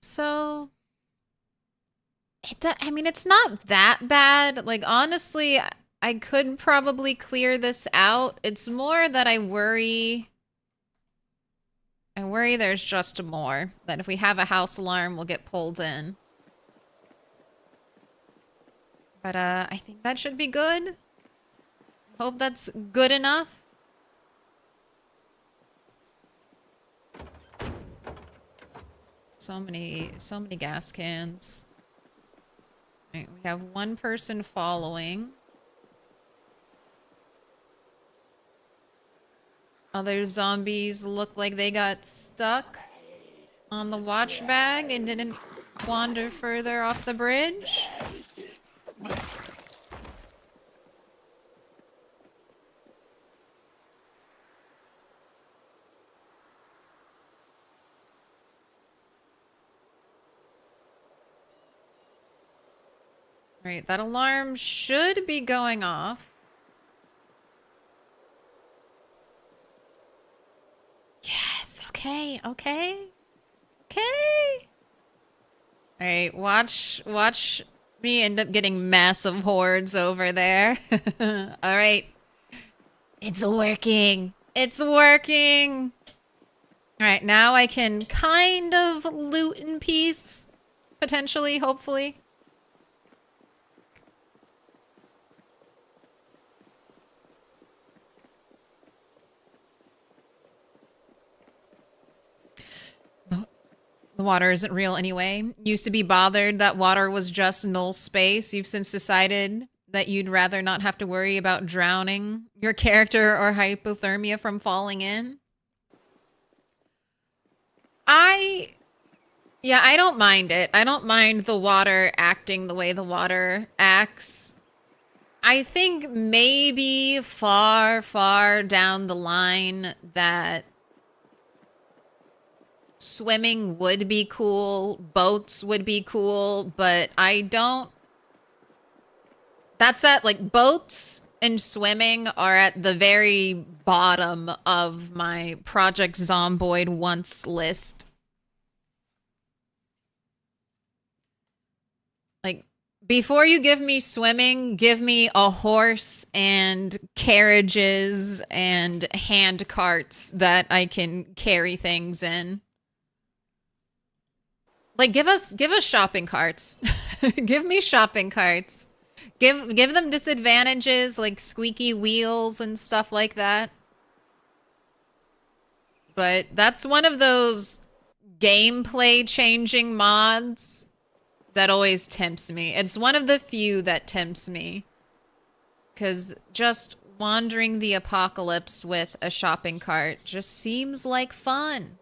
So, I mean, it's not that bad. Like, honestly, I could probably clear this out. It's more that I worry there's just more. That if we have a house alarm, we'll get pulled in. But, I think that should be good. Hope that's good enough. So many gas cans. Right, we have one person following. Other zombies look like they got stuck on the watch bag and didn't wander further off the bridge. Right, that alarm should be going off. Yes, okay, okay. Okay. Alright, watch me end up getting massive hordes over there. Alright. It's working. It's working. Alright, now I can kind of loot in peace. Potentially, hopefully. The water isn't real anyway. Used to be bothered that water was just null space. You've since decided that you'd rather not have to worry about drowning your character or hypothermia from falling in. Yeah, I don't mind it. I don't mind the water acting the way the water acts. I think maybe far, far down the line that swimming would be cool, boats would be cool, but I don't... That's at, like, boats and swimming are at the very bottom of my Project Zomboid wants list. Like, before you give me swimming, give me a horse and carriages and hand carts that I can carry things in. Like, give us shopping carts. Give me shopping carts. Give them disadvantages like squeaky wheels and stuff like that. But that's one of those gameplay changing mods that always tempts me. It's one of the few that tempts me. 'Cause just wandering the apocalypse with a shopping cart just seems like fun.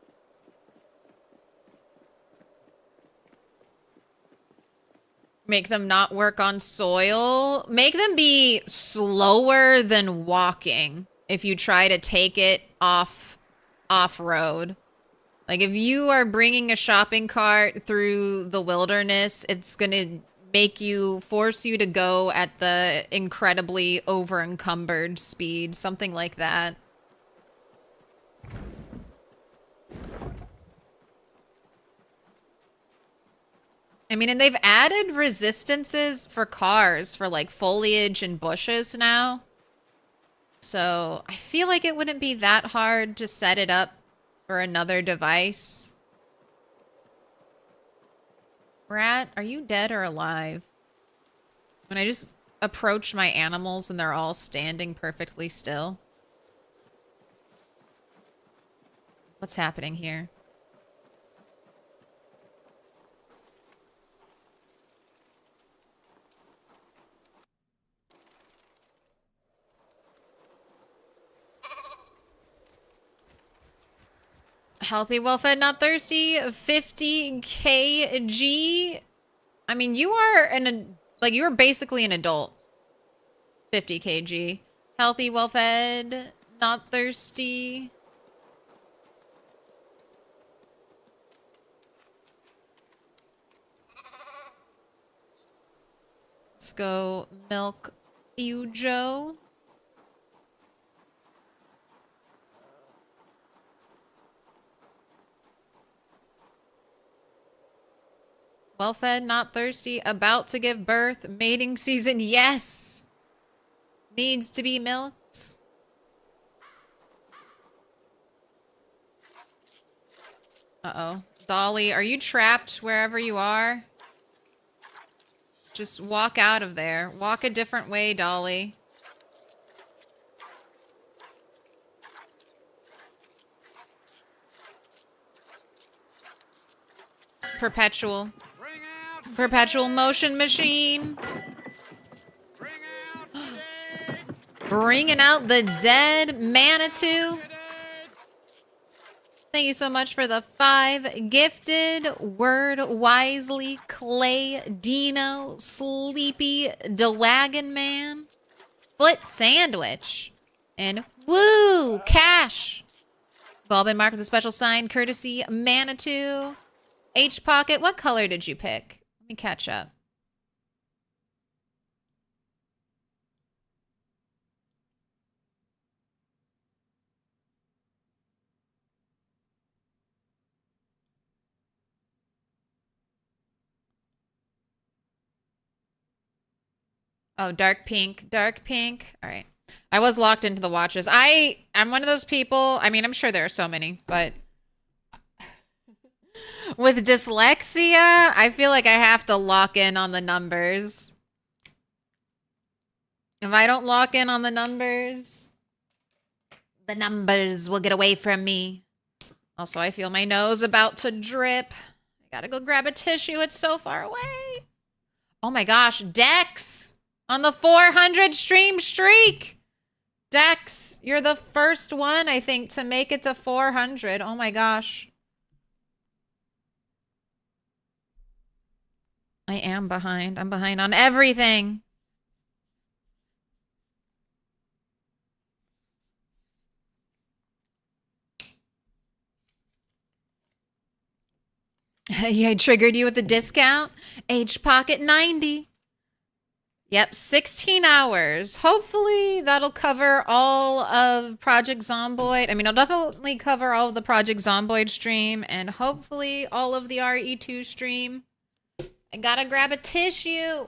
Make them not work on soil. Make them be slower than walking if you try to take it off-road. Like, if you are bringing a shopping cart through the wilderness, it's gonna force you to go at the incredibly over-encumbered speed. Something like that. I mean, and they've added resistances for cars for, like, foliage and bushes now. So, I feel like it wouldn't be that hard to set it up for another device. Rat, are you dead or alive? When I just approach my animals and they're all standing perfectly still. What's happening here? Healthy, well-fed, not thirsty. 50 kg. I mean, you are you're basically an adult. 50 kg. Healthy, well-fed, not thirsty. Let's go milk you, Joe. Well-fed, not thirsty, about to give birth, mating season, yes! Needs to be milked. Uh-oh. Dolly, are you trapped wherever you are? Just walk out of there. Walk a different way, Dolly. It's perpetual. Perpetual motion machine. Bringing out the dead Manitou. Thank you so much for the 5 gifted. Word wisely, Clay, Dino, Sleepy, DeWagon Man, Foot Sandwich, and Woo, Cash. You've all been marked with a special sign, courtesy Manitou. H Pocket, what color did you pick? Let me catch up. Oh, dark pink, dark pink. All right. I was locked into the watches. I'm one of those people. I mean, I'm sure there are so many, but with dyslexia, I feel like I have to lock in on the numbers. If I don't lock in on the numbers will get away from me. Also, I feel my nose about to drip. I gotta go grab a tissue. It's so far away. Oh my gosh, Dex on the 400 stream streak. Dex, you're the first one, I think, to make it to 400. Oh my gosh. I am behind. I'm behind on everything. Yeah, I triggered you with the discount. H Pocket 90. Yep, 16 hours. Hopefully that'll cover all of Project Zomboid. I mean, I'll definitely cover all of the Project Zomboid stream and hopefully all of the RE2 stream. I gotta grab a tissue.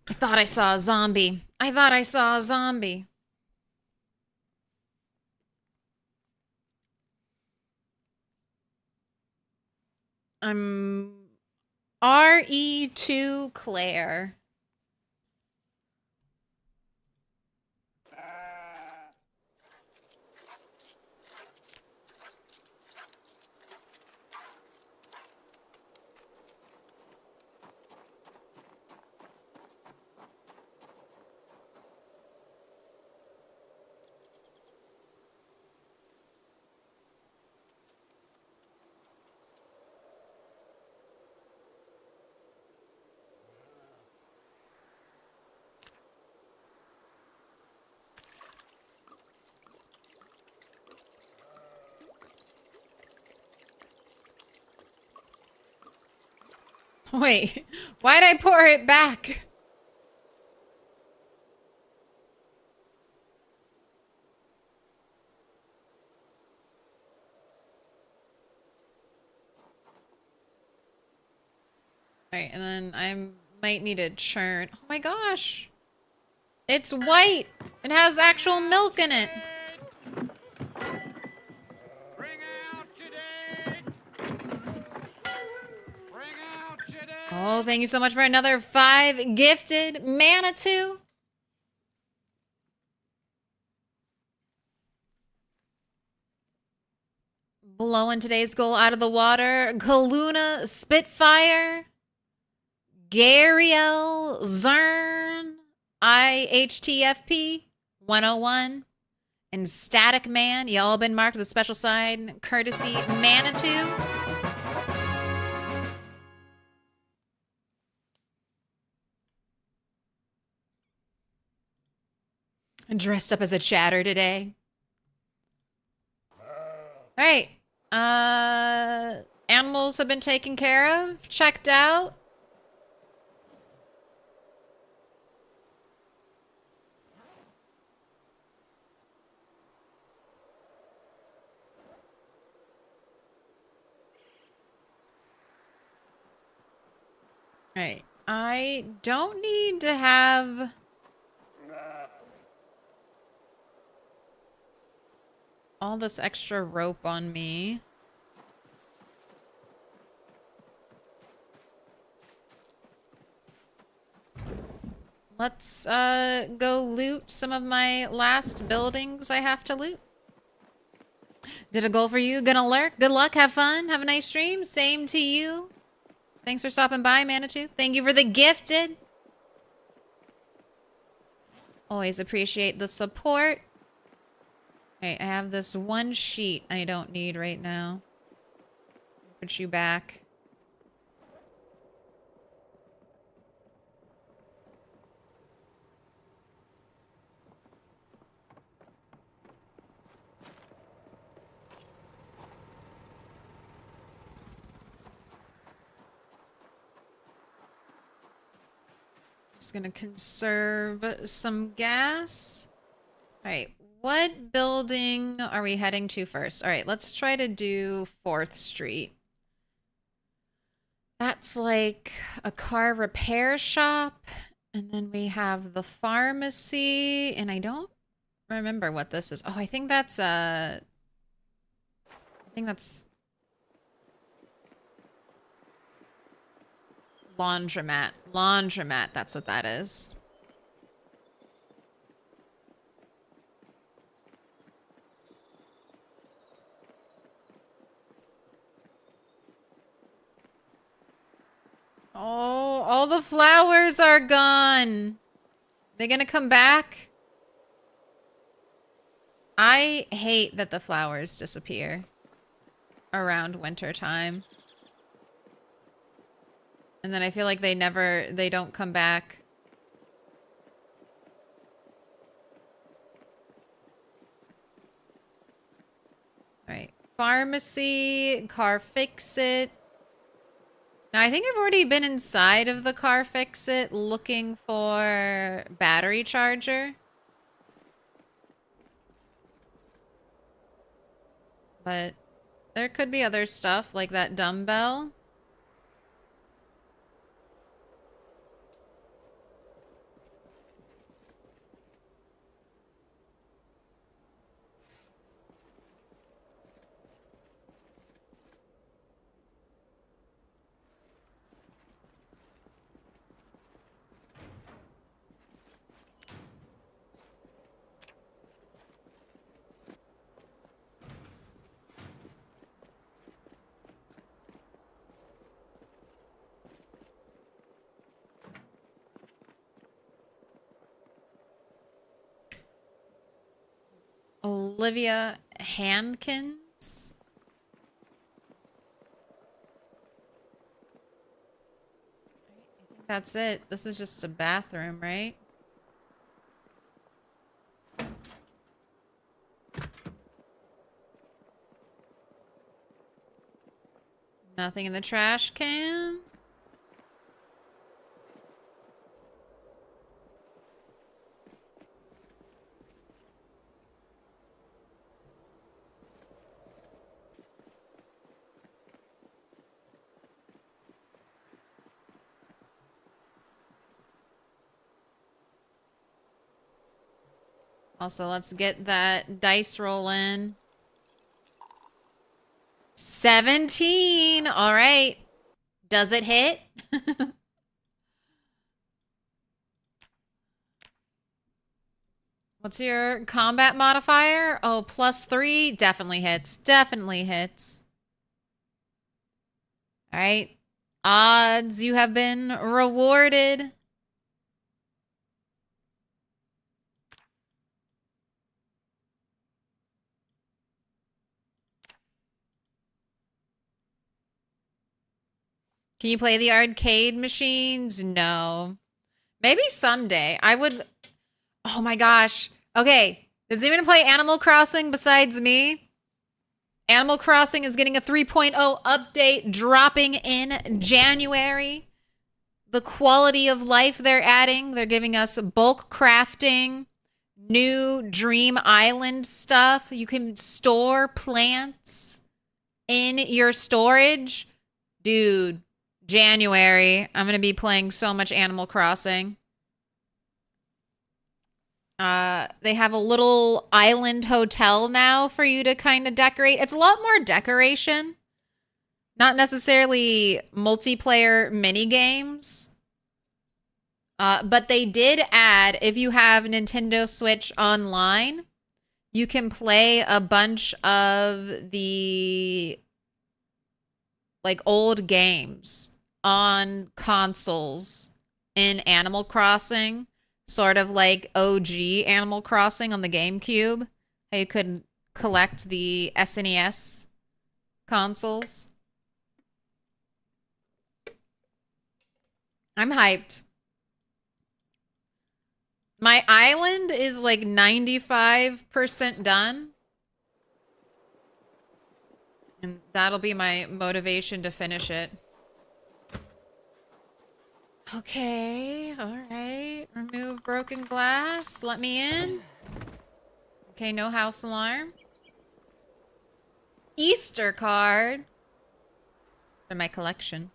I thought I saw a zombie. I thought I saw a zombie. I'm RE2 Claire. Wait, why'd I pour it back? Alright, and then I might need a churn. Oh my gosh! It's white! It has actual milk in it! Oh, thank you so much for another 5 gifted Manitou. Blowing today's goal out of the water. Kaluna Spitfire. Gariel Zern. IHTFP 101. And Static Man. Y'all been marked with a special sign. Courtesy Manitou. I'm dressed up as a chatter today. All right. Animals have been taken care of, checked out. All right. I don't need to have all this extra rope on me. let's go loot some of my last buildings I have to loot. Did a goal for you. Gonna lurk. Good luck. Have fun. Have a nice stream. Same to you. Thanks for stopping by, Manitou. Thank you for the gifted. Always appreciate the support. Alright, I have this one sheet I don't need right now. Put you back. Just gonna conserve some gas. Alright, what building are we heading to first? Alright, let's try to do 4th Street. That's like a car repair shop. And then we have the pharmacy. And I don't remember what this is. Oh, I think that's laundromat. Laundromat, that's what that is. Oh, all the flowers are gone. They gonna come back? I hate that the flowers disappear around winter time. And then I feel like they don't come back. All right, pharmacy, car fix it. Now I think I've already been inside of the car fix it looking for battery charger. But there could be other stuff like that dumbbell. Olivia Hankins. I think that's it. This is just a bathroom, right? Nothing in the trash can. Also, let's get that dice roll in. 17. All right. Does it hit? What's your combat modifier? Oh, +3. Definitely hits. Definitely hits. All right. Odds, you have been rewarded. Can you play the arcade machines? No. Maybe someday. I would... Oh my gosh. Okay. Does anyone play Animal Crossing besides me? Animal Crossing is getting a 3.0 update dropping in January. The quality of life they're adding. They're giving us bulk crafting, new Dream Island stuff. You can store plants in your storage. Dude, January. I'm going to be playing so much Animal Crossing. They have a little island hotel now for you to kind of decorate. It's a lot more decoration. Not necessarily multiplayer mini games. But they did add, if you have Nintendo Switch Online, you can play a bunch of the like old games on consoles in Animal Crossing, sort of like OG Animal Crossing on the GameCube. How you could collect the SNES consoles. I'm hyped. My island is like 95% done. And that'll be my motivation to finish it. Okay, alright. Remove broken glass. Let me in. Okay, no house alarm. Easter card. For my collection.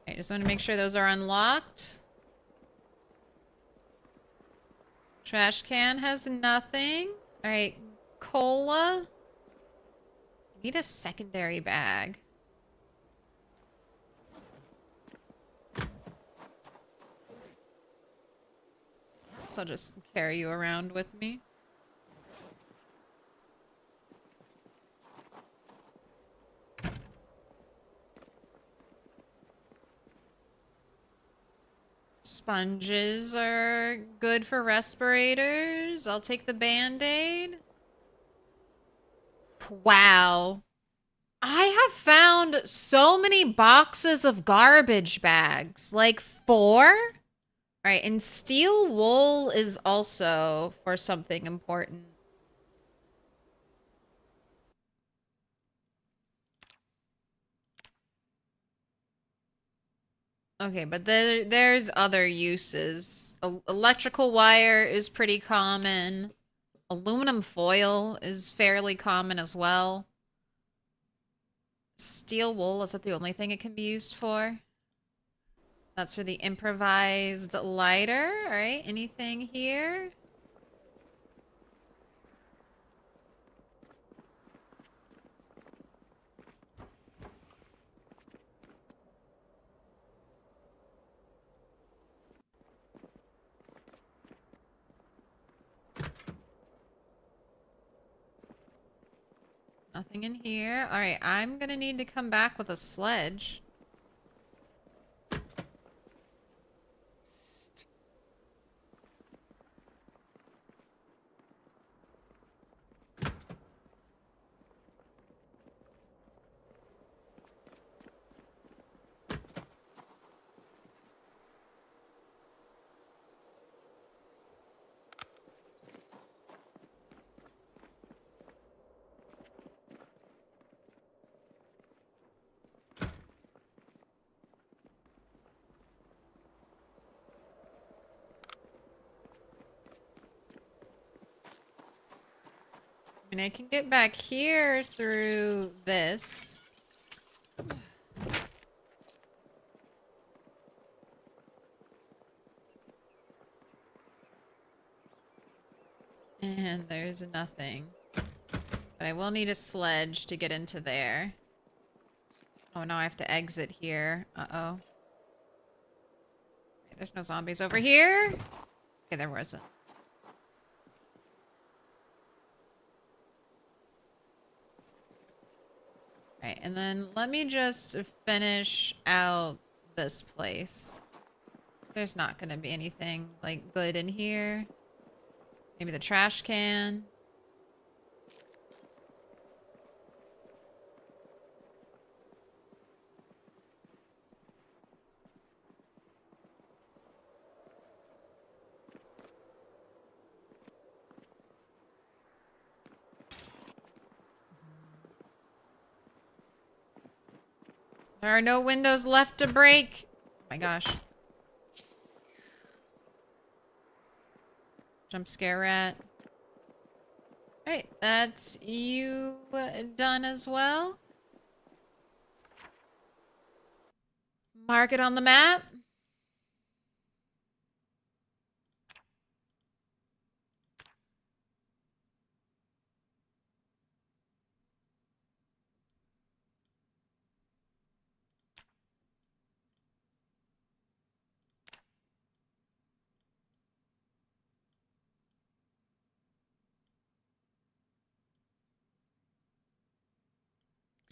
I just want to make sure those are unlocked. Trash can has nothing. Alright, cola. I need a secondary bag. So I'll just carry you around with me. Sponges are good for respirators. I'll take the Band-Aid. Wow. I have found so many boxes of garbage bags. Like 4? All right, and steel wool is also for something important. Okay, but there's other uses. Electrical wire is pretty common. Aluminum foil is fairly common as well. Steel wool, is that the only thing it can be used for? That's for the improvised lighter. All right, anything here? Nothing in here. All right, I'm gonna need to come back with a sledge. I mean, I can get back here through this. And there's nothing. But I will need a sledge to get into there. Oh, no, I have to exit here. Uh-oh. Okay, there's no zombies over here. Okay, there wasn't. Right, and then let me just finish out this place. There's not gonna be anything, like, good in here. Maybe the trash can. There are no windows left to break. Oh my gosh. Jump scare rat. Alright, that's you done as well. Mark it on the map.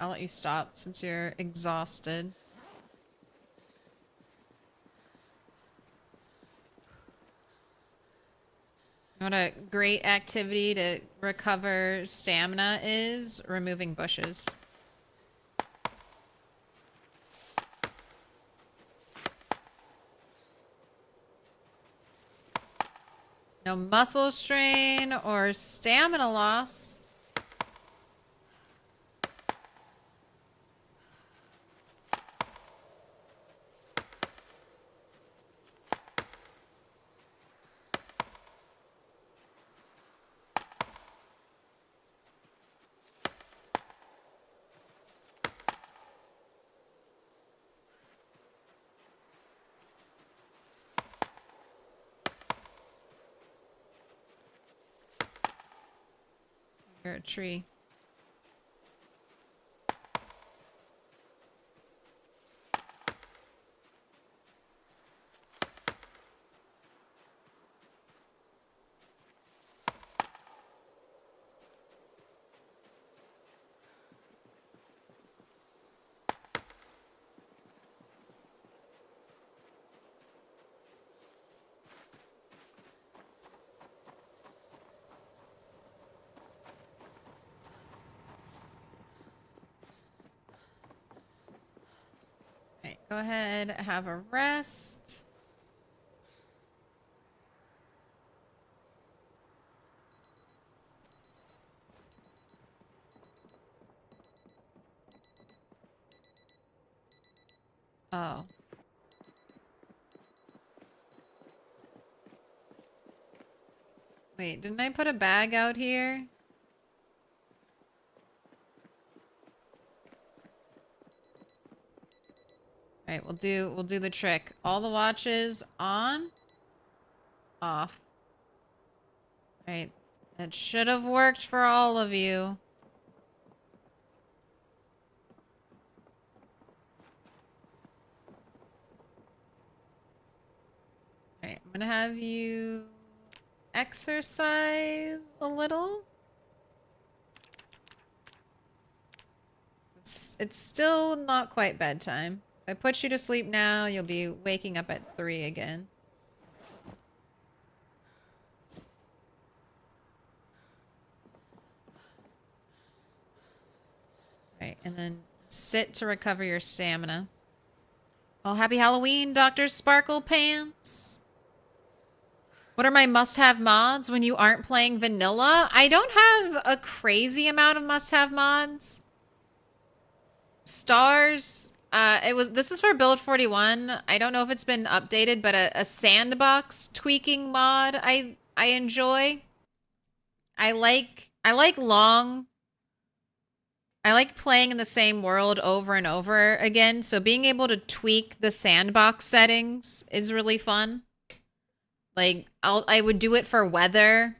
I'll let you stop since you're exhausted. What a great activity to recover stamina is removing bushes. No muscle strain or stamina loss. You're a tree. Alright, go ahead, have a rest. Oh. Wait, didn't I put a bag out here? Alright, we'll do the trick. All the watches on, off. Right. That should have worked for all of you. Alright, I'm gonna have you exercise a little. It's still not quite bedtime. If I put you to sleep now, you'll be waking up at 3 again. Right, and then sit to recover your stamina. Oh, happy Halloween, Dr. Sparkle Pants. What are my must-have mods when you aren't playing vanilla? I don't have a crazy amount of must-have mods. Stars, this is for build 41. I don't know if it's been updated, but a sandbox tweaking mod I enjoy. I like playing in the same world over and over again, so being able to tweak the sandbox settings is really fun. Like, I would do it for weather.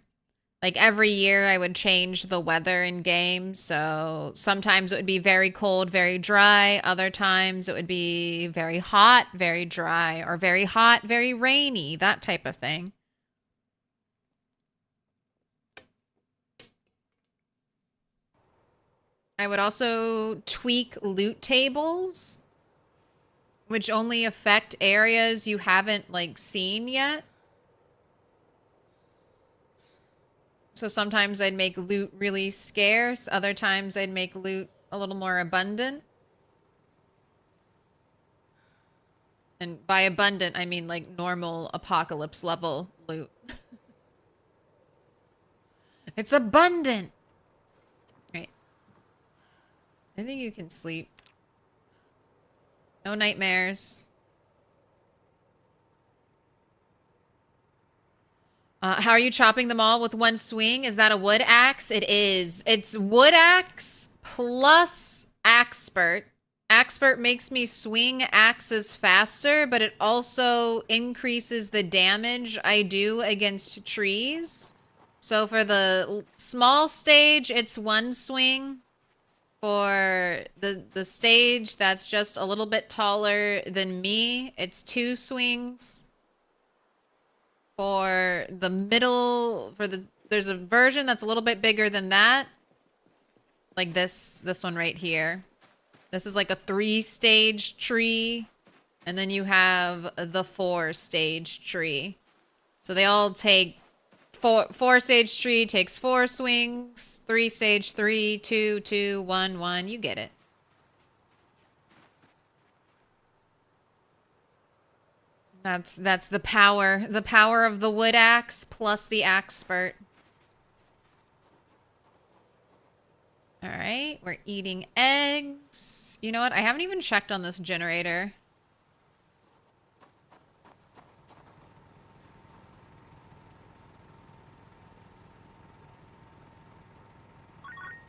Like, every year I would change the weather in game, so sometimes it would be very cold, very dry. Other times it would be very hot, very dry, or very hot, very rainy, that type of thing. I would also tweak loot tables, which only affect areas you haven't, like, seen yet. So sometimes I'd make loot really scarce. Other times I'd make loot a little more abundant. And by abundant, I mean like normal apocalypse level loot. It's abundant! Right. I think you can sleep. No nightmares. How are you chopping them all with one swing? Is that a wood axe? It is. It's wood axe plus Axpert. Axpert makes me swing axes faster, but it also increases the damage I do against trees. So for the small stage, it's one swing. For the stage that's just a little bit taller than me, it's 2 swings. For the middle, there's a version that's a little bit bigger than that. Like this one right here. This is like a 3-stage tree. And then you have the 4-stage tree. So they all take 4-stage tree takes 4 swings, 3-stage 3, 2, 2, 1, 1. You get it. That's the power of the wood axe plus the axpert. All right, we're eating eggs. You know what? I haven't even checked on this generator.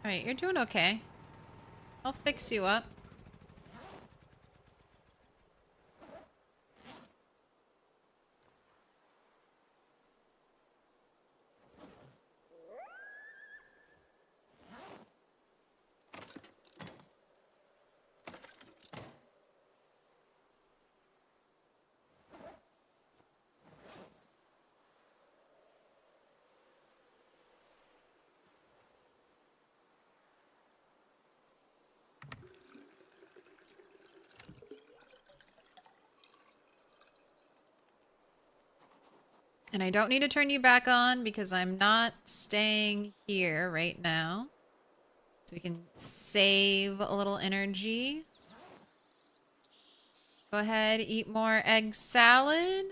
All right, you're doing okay. I'll fix you up. And I don't need to turn you back on because I'm not staying here right now. So we can save a little energy. Go ahead, eat more egg salad.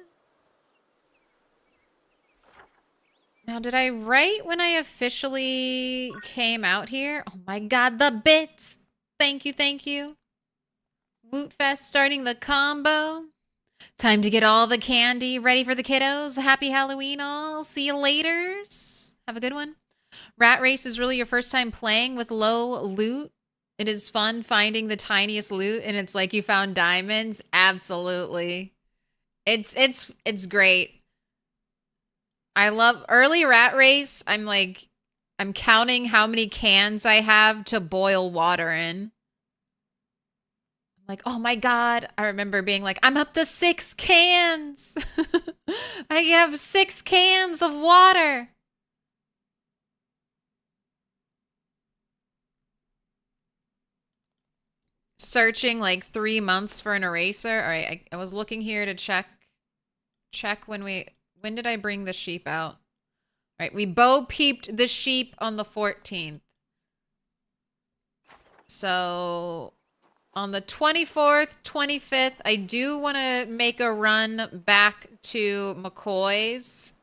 Now, did I write when I officially came out here? Oh my god, the bits! Thank you, thank you. Wootfest starting the combo. Time to get all the candy ready for the kiddos. Happy Halloween all. See you laters. Have a good one. Rat Race is really your first time playing with low loot. It is fun finding the tiniest loot and it's like you found diamonds. Absolutely. It's great. I love early Rat Race. I'm counting how many cans I have to boil water in. Like, oh my god. I remember being like, I'm up to 6 cans. I have 6 cans of water. Searching like 3 months for an eraser. All right, I was looking here to check when did I bring the sheep out? All right, we bow peeped the sheep on the 14th. So on the 24th, 25th, I do want to make a run back to McCoy's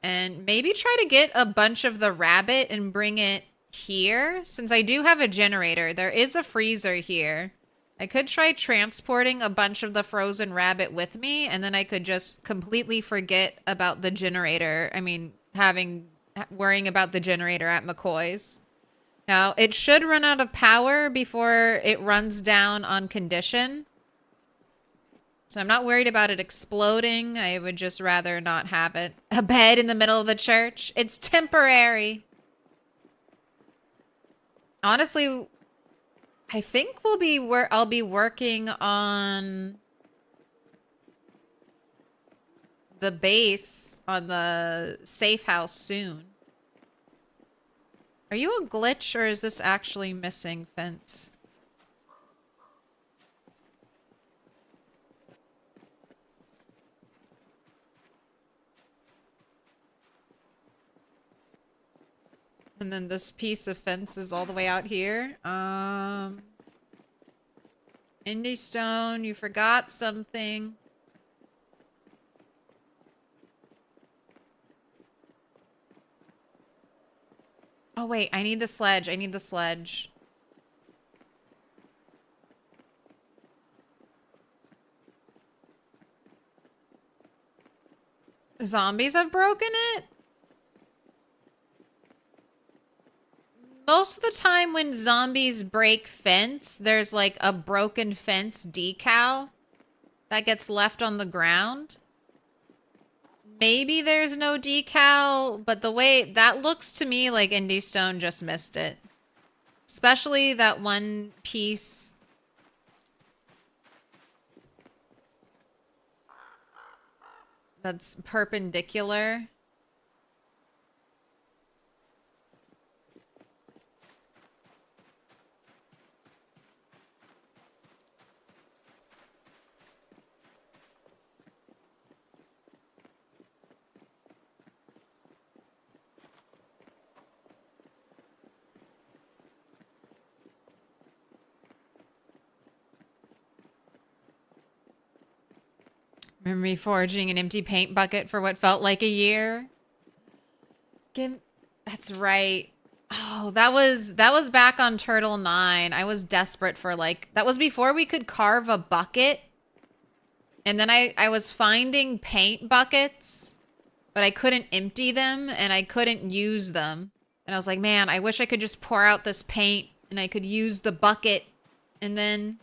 and maybe try to get a bunch of the rabbit and bring it here. Since I do have a generator, there is a freezer here. I could try transporting a bunch of the frozen rabbit with me, and then I could just completely forget about the generator. I mean, worrying about the generator at McCoy's. Now, it should run out of power before it runs down on condition. So I'm not worried about it exploding. I would just rather not have it. A bed in the middle of the church. It's temporary. Honestly, I think I'll be working on the base on the safe house soon. Are you a glitch or is this actually missing fence? And then this piece of fence is all the way out here. Indie Stone, you forgot something. Oh wait, I need the sledge. I need the sledge. Zombies have broken it? Most of the time when zombies break fence, there's like a broken fence decal that gets left on the ground. Maybe there's no decal, but the way that looks to me like Indie Stone just missed it. Especially that one piece. That's perpendicular. Remember me foraging an empty paint bucket for what felt like a year? That's right. Oh, that was back on Turtle 9. I was desperate for like, that was before we could carve a bucket. And then I was finding paint buckets, but I couldn't empty them and I couldn't use them. And I was like, man, I wish I could just pour out this paint and I could use the bucket and then...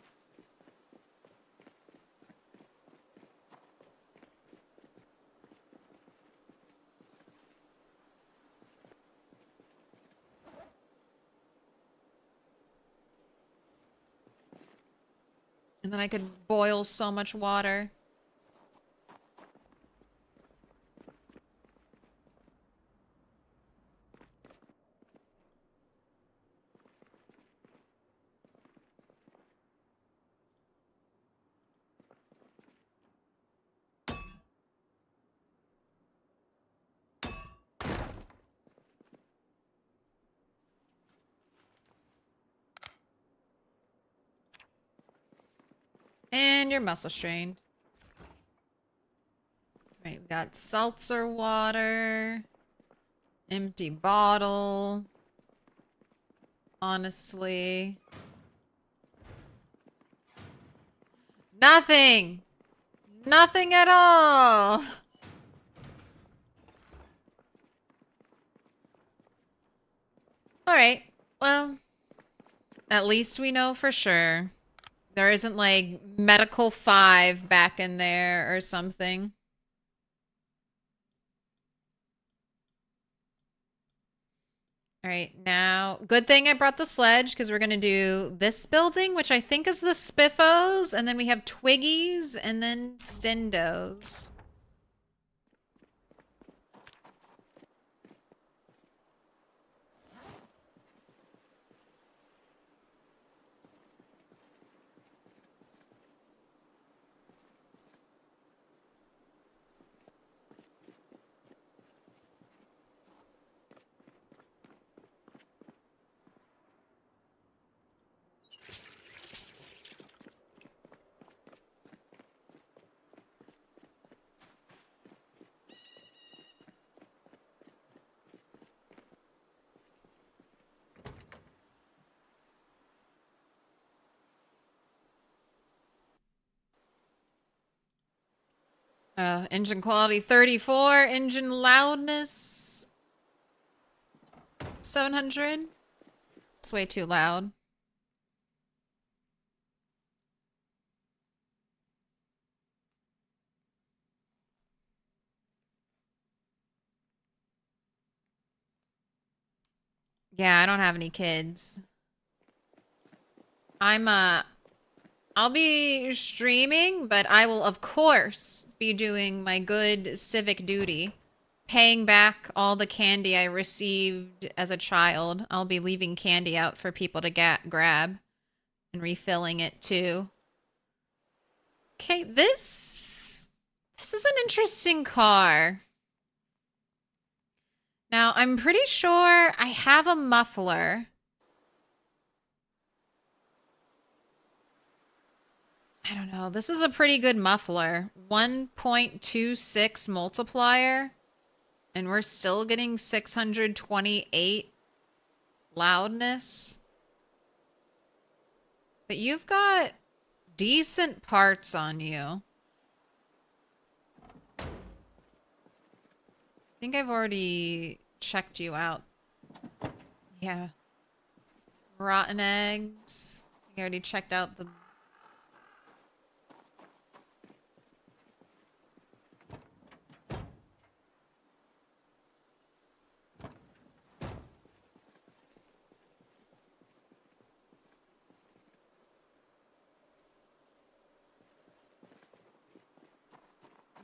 And then I could boil so much water. And you're muscle strained. Right, we got seltzer water. Empty bottle. Honestly. Nothing! Nothing at all! Alright, well, at least we know for sure. There isn't like medical 5 back in there or something. All right, now, good thing I brought the sledge because we're going to do this building, which I think is the Spiffos, and then we have Twiggies, and then Stendos. Engine quality 34, engine loudness 700. It's way too loud. Yeah, I don't have any kids. I'll be streaming, but I will, of course, be doing my good civic duty. Paying back all the candy I received as a child. I'll be leaving candy out for people to grab. And refilling it, too. Okay, this is an interesting car. Now, I'm pretty sure I have a muffler. I don't know. This is a pretty good muffler. 1.26 multiplier. And we're still getting 628 loudness. But you've got decent parts on you. I think I've already checked you out. Yeah. Rotten eggs. I already checked out the...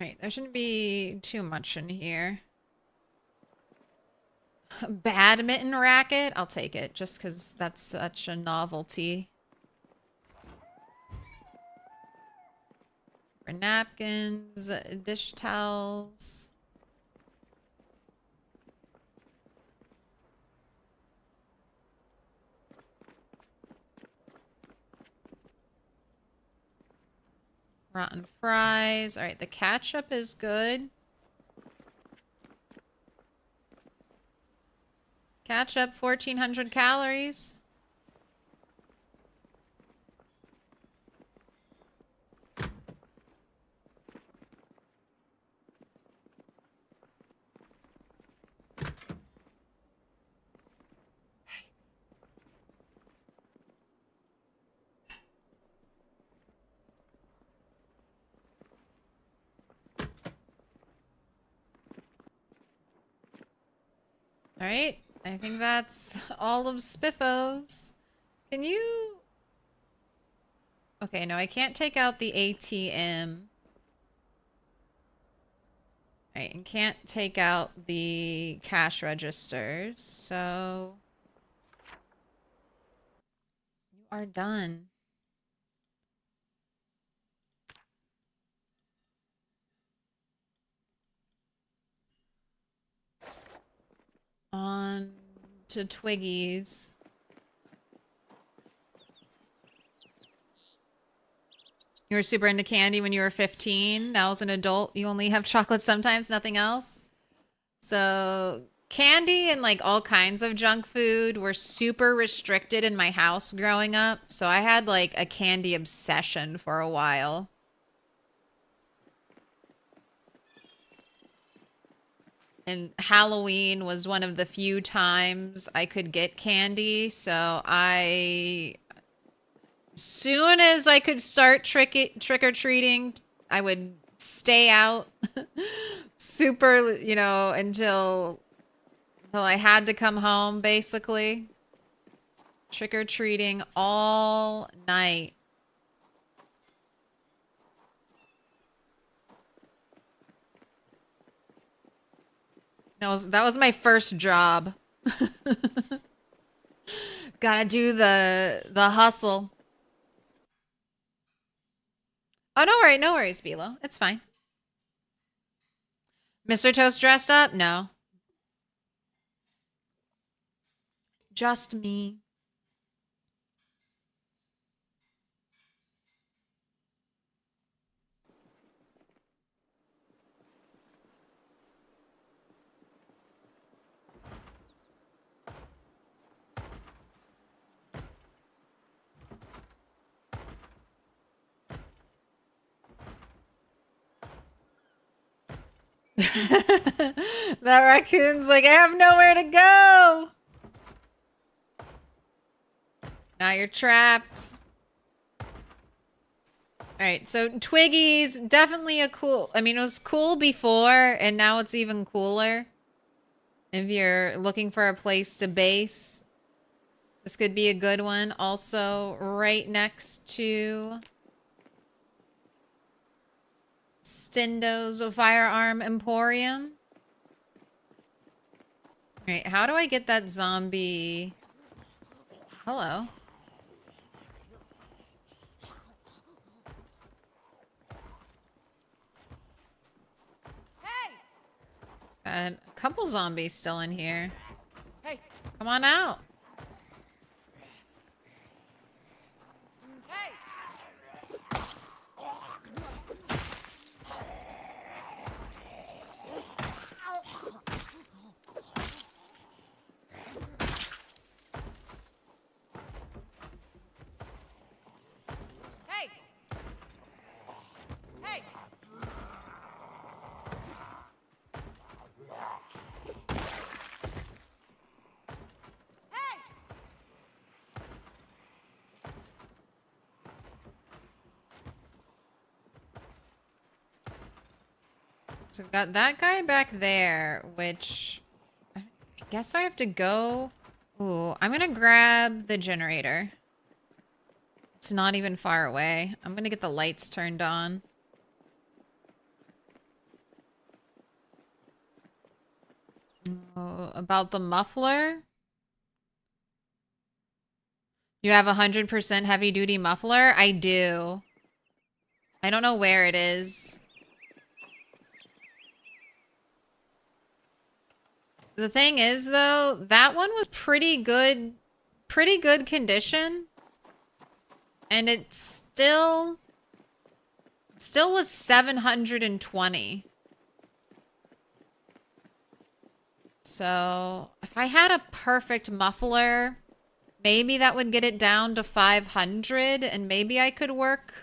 Right, there shouldn't be too much in here. Badminton racket? I'll take it, just because that's such a novelty. For napkins, dish towels. Rotten fries. All right, the ketchup is good. Ketchup, 1,400 calories. All right, I think that's all of Spiffos. Can you... Okay, no, I can't take out the ATM. All right, and can't take out the cash registers, so... You are done. On to Twiggies. You were super into candy when you were 15. Now as an adult, you only have chocolate sometimes, nothing else. So candy and like all kinds of junk food were super restricted in my house growing up. So I had like a candy obsession for a while. And Halloween was one of the few times I could get candy. So soon as I could start trick-or-treating, I would stay out super, you know, until I had to come home, basically. Trick-or-treating all night. That was my first job. Gotta do the hustle. Oh, no worries, Bilo. It's fine. Mr. Toast dressed up? No. Just me. That raccoon's like, I have nowhere to go. Now you're trapped. All right, so Twiggy's definitely a cool... I mean, it was cool before, and now it's even cooler. If you're looking for a place to base, this could be a good one. Also, right next to Stindo's Firearm Emporium. All right, how do I get that zombie? Hello. Hey! Got a couple zombies still in here. Hey! Come on out. Hey! Hey! Hey! Hey! So we've got that guy back there, which I guess I have to go. Ooh, I'm gonna grab the generator. It's not even far away. I'm gonna get the lights turned on. Oh, about the muffler? You have 100% heavy duty muffler? I do. I don't know where it is. The thing is, though, that one was pretty good condition. And it still Still was 720. So if I had a perfect muffler, maybe that would get it down to 500, and maybe I could work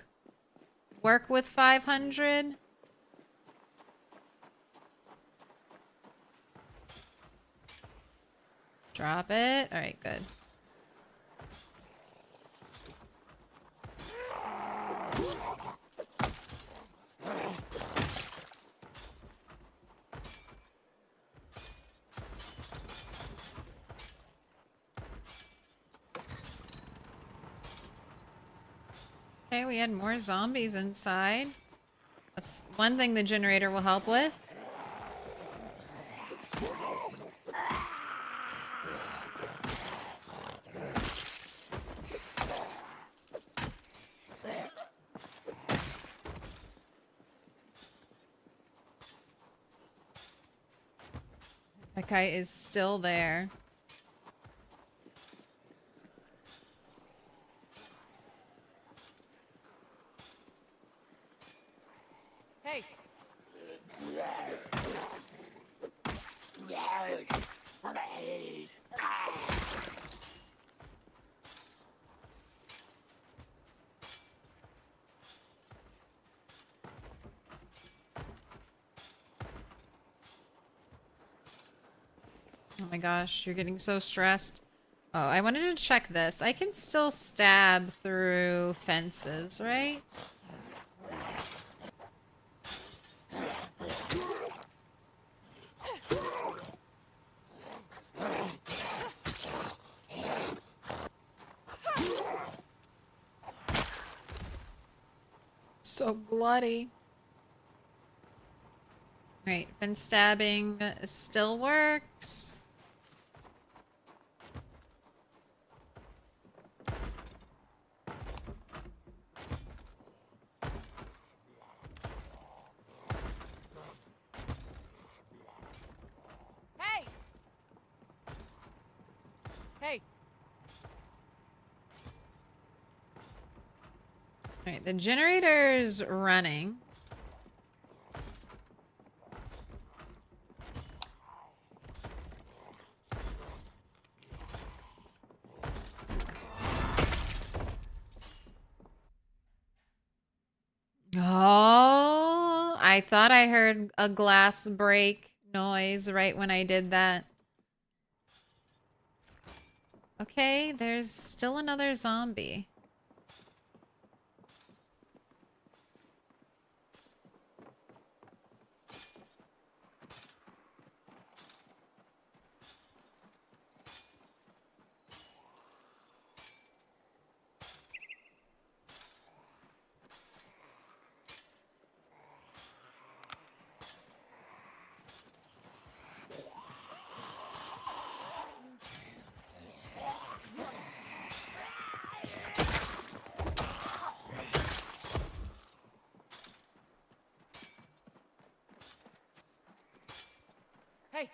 with 500. Drop it. All right, good. Okay, we had more zombies inside. That's one thing the generator will help with. That guy is still there. Hey. Oh my gosh, you're getting so stressed. Oh, I wanted to check this. I can still stab through fences, right? So bloody. Right, fence stabbing still works. Hey. Hey. Alright, the generator's running. Oh, I thought I heard a glass break noise right when I did that. Okay, there's still another zombie. Hey.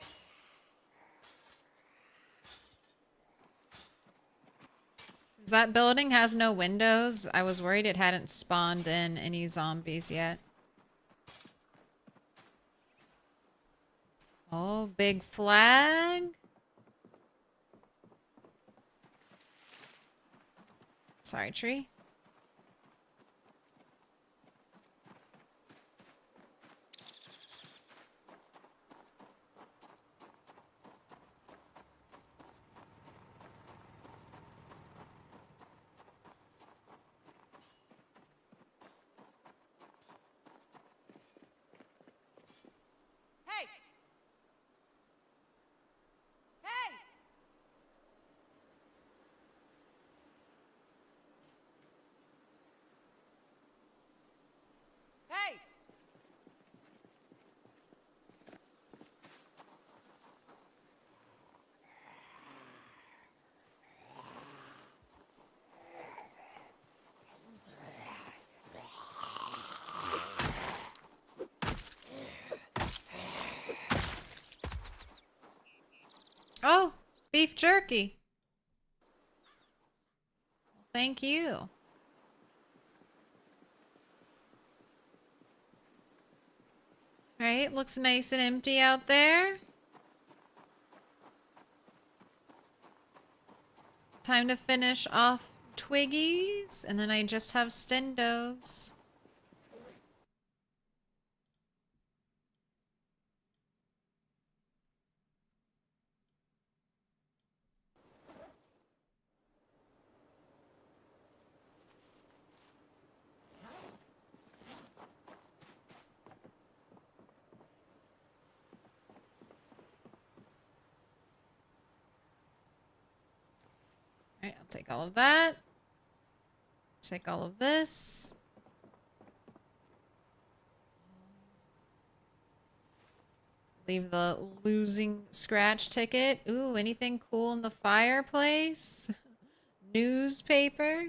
That building has no windows. I was worried it hadn't spawned in any zombies yet. Oh, big flag. Sorry, tree. Hey. Hey. Hey. Oh, beef jerky. Thank you. Alright, looks nice and empty out there. Time to finish off Twiggies, and then I just have Stendos. Alright, I'll take all of that. Take all of this. Leave the losing scratch ticket. Ooh, anything cool in the fireplace? Newspaper?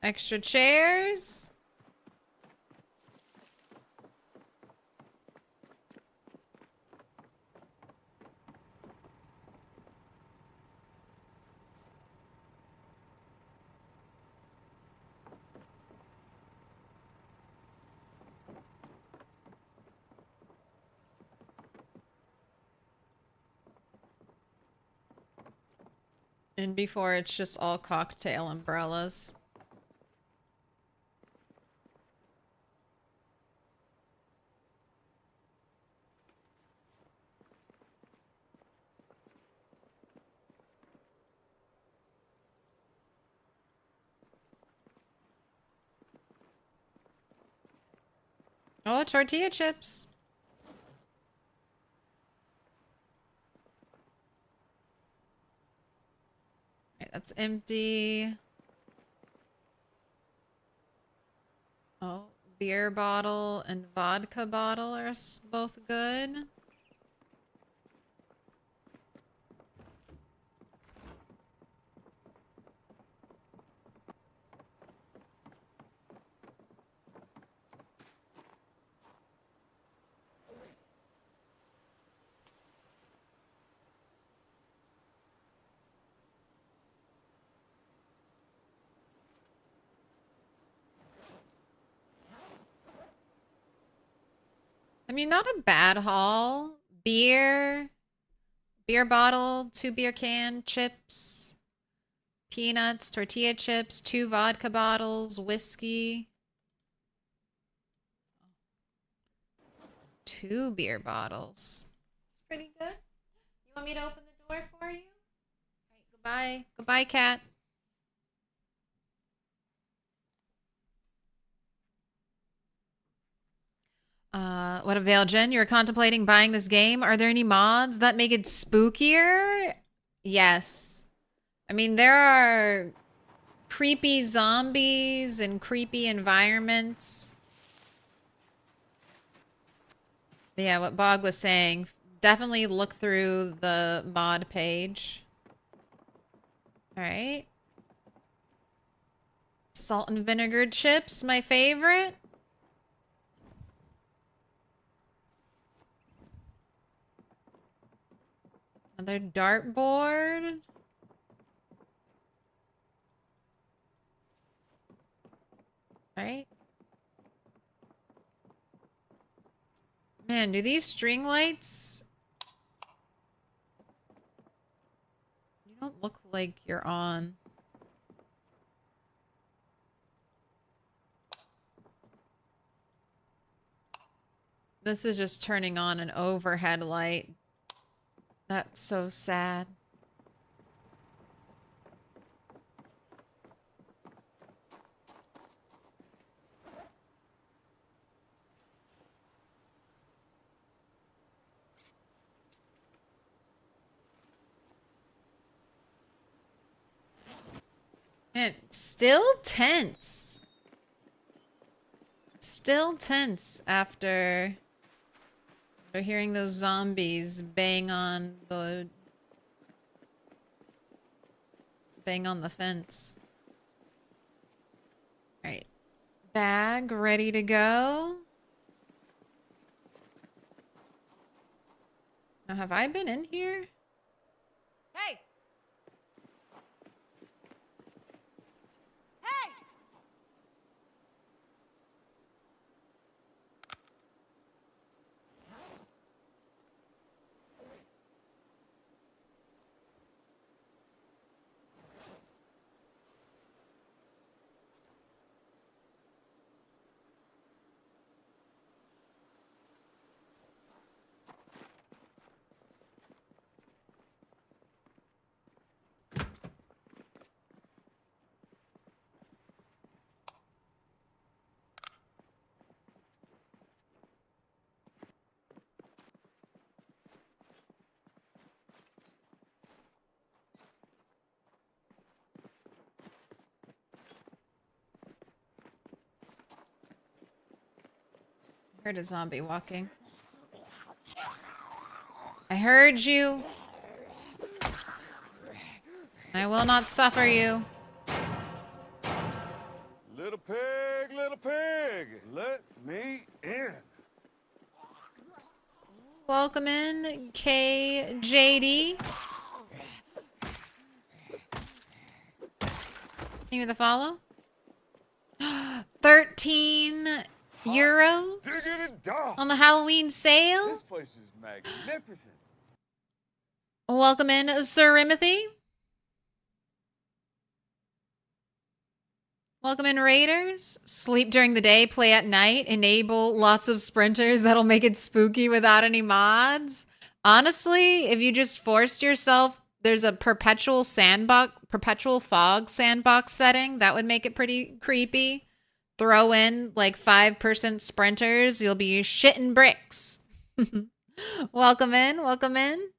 Extra chairs? And before it's just all cocktail umbrellas. Oh, tortilla chips. Right, that's empty. Oh, beer bottle and vodka bottle are both good. I mean, not a bad haul. Beer bottle, 2 beer can, chips, peanuts, tortilla chips, 2 vodka bottles, whiskey. 2 beer bottles. It's pretty good. You want me to open the door for you? All right, goodbye. Goodbye, cat. What a Veil Jen, you're contemplating buying this game. Are there any mods that make it spookier? Yes. I mean, there are creepy zombies and creepy environments. But yeah, what Bog was saying, definitely look through the mod page. All right. Salt and vinegar chips, my favorite. Another dartboard. All right. Man, do these string lights... You don't look like you're on. This is just turning on an overhead light. That's so sad. Man, still tense. Still tense after hearing those zombies bang on the fence. All right. Bag ready to go. Now, have I been in here? Hey! Hey! I heard a zombie walking. I heard you. I will not suffer you. Little pig, let me in. Welcome in, KJD. Name of the follow? 13 euros Diggity dog. on the Halloween sale. This place is magnificent. Welcome in, Sir Rimothy. Welcome in, Raiders. Sleep during the day, play at night, enable lots of sprinters. That'll make it spooky without any mods. Honestly, if you just forced yourself, there's a perpetual fog sandbox setting. That would make it pretty creepy. Throw in like 5% sprinters. You'll be shitting bricks. Welcome in. Welcome in.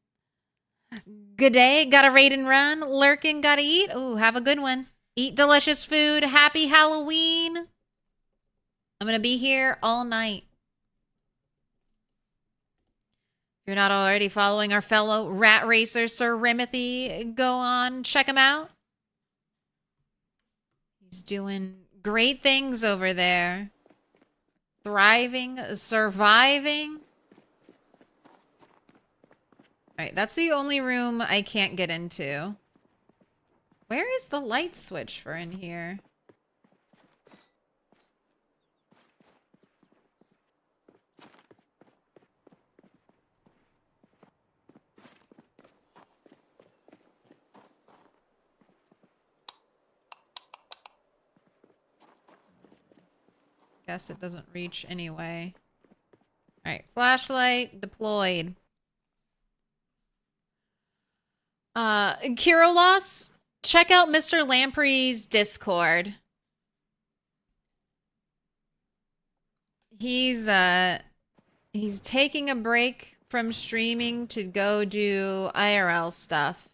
Good day. Gotta raid and run. Lurking. Gotta eat. Ooh, have a good one. Eat delicious food. Happy Halloween. I'm going to be here all night. If you're not already following our fellow rat racer, Sir Rimothy, go on, check him out. He's doing great things over there. Thriving, surviving. All right, that's the only room I can't get into. Where is the light switch for in here? Guess it doesn't reach anyway. All right, flashlight deployed. Kirilos, check out Mr. Lamprey's Discord. He's taking a break from streaming to go do IRL stuff.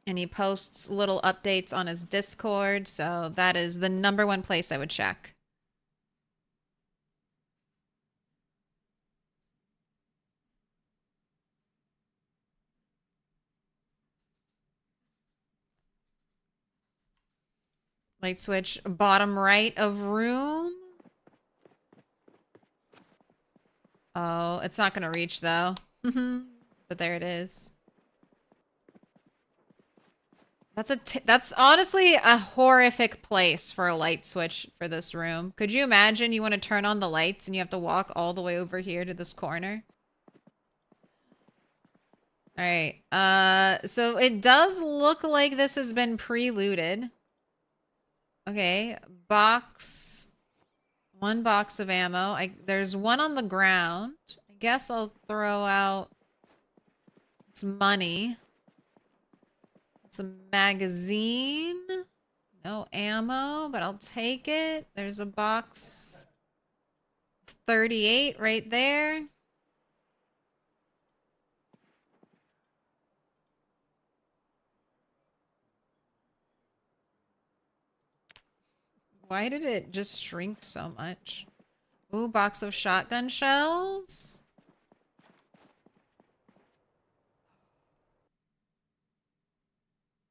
And he posts little updates on his Discord, so that is the #1 place I would check. Light switch, bottom right of room. Oh, it's not going to reach, though. But there it is. That's honestly a horrific place for a light switch for this room. Could you imagine you want to turn on the lights and you have to walk all the way over here to this corner? All right. So it does look like this has been pre-looted. Okay, box. 1 box of ammo. There's one on the ground. I guess I'll throw out some money. It's a magazine. No ammo, but I'll take it. There's a box. 38 right there. Why did it just shrink so much? Ooh, box of shotgun shells.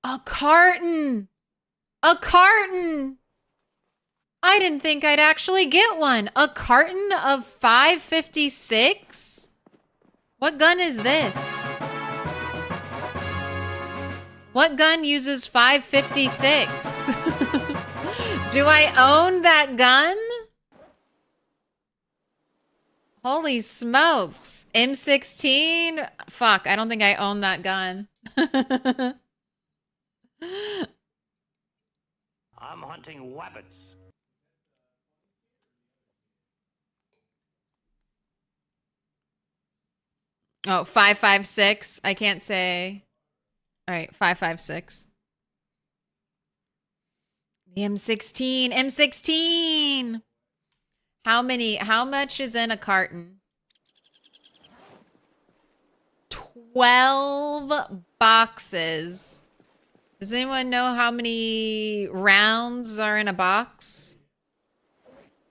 A carton! A carton! I didn't think I'd actually get one. A carton of 556? What gun is this? What gun uses 556? Do I own that gun? Holy smokes. M16? Fuck, I don't think I own that gun. I'm hunting wabbits. Oh, 556. I can't say. All right, 556. The M16. M16. How much is in a carton? 12 boxes. Does anyone know how many rounds are in a box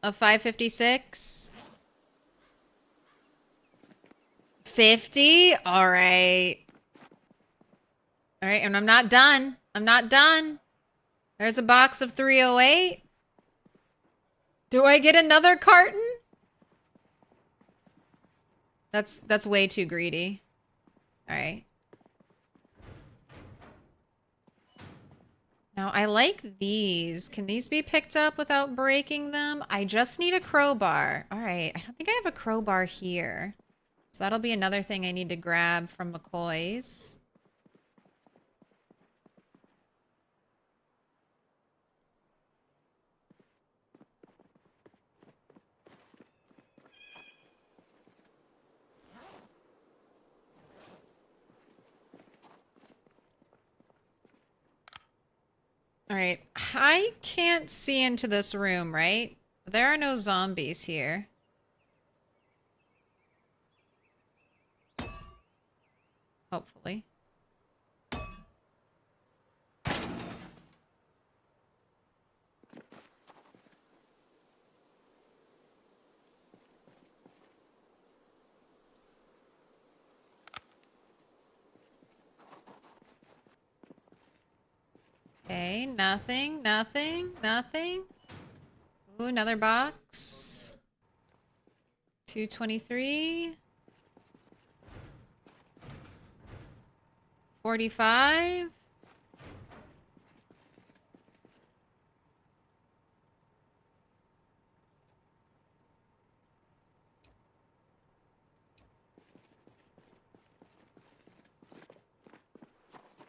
of 556? 50? All right. All right, and I'm not done. I'm not done. There's a box of 308. Do I get another carton? That's way too greedy. All right. Now, I like these. Can these be picked up without breaking them? I just need a crowbar. All right. I don't think I have a crowbar here. So that'll be another thing I need to grab from McCoy's. All right, I can't see into this room, right? There are no zombies here. Hopefully. Okay, nothing, nothing, nothing. Ooh, another box. 223. 45.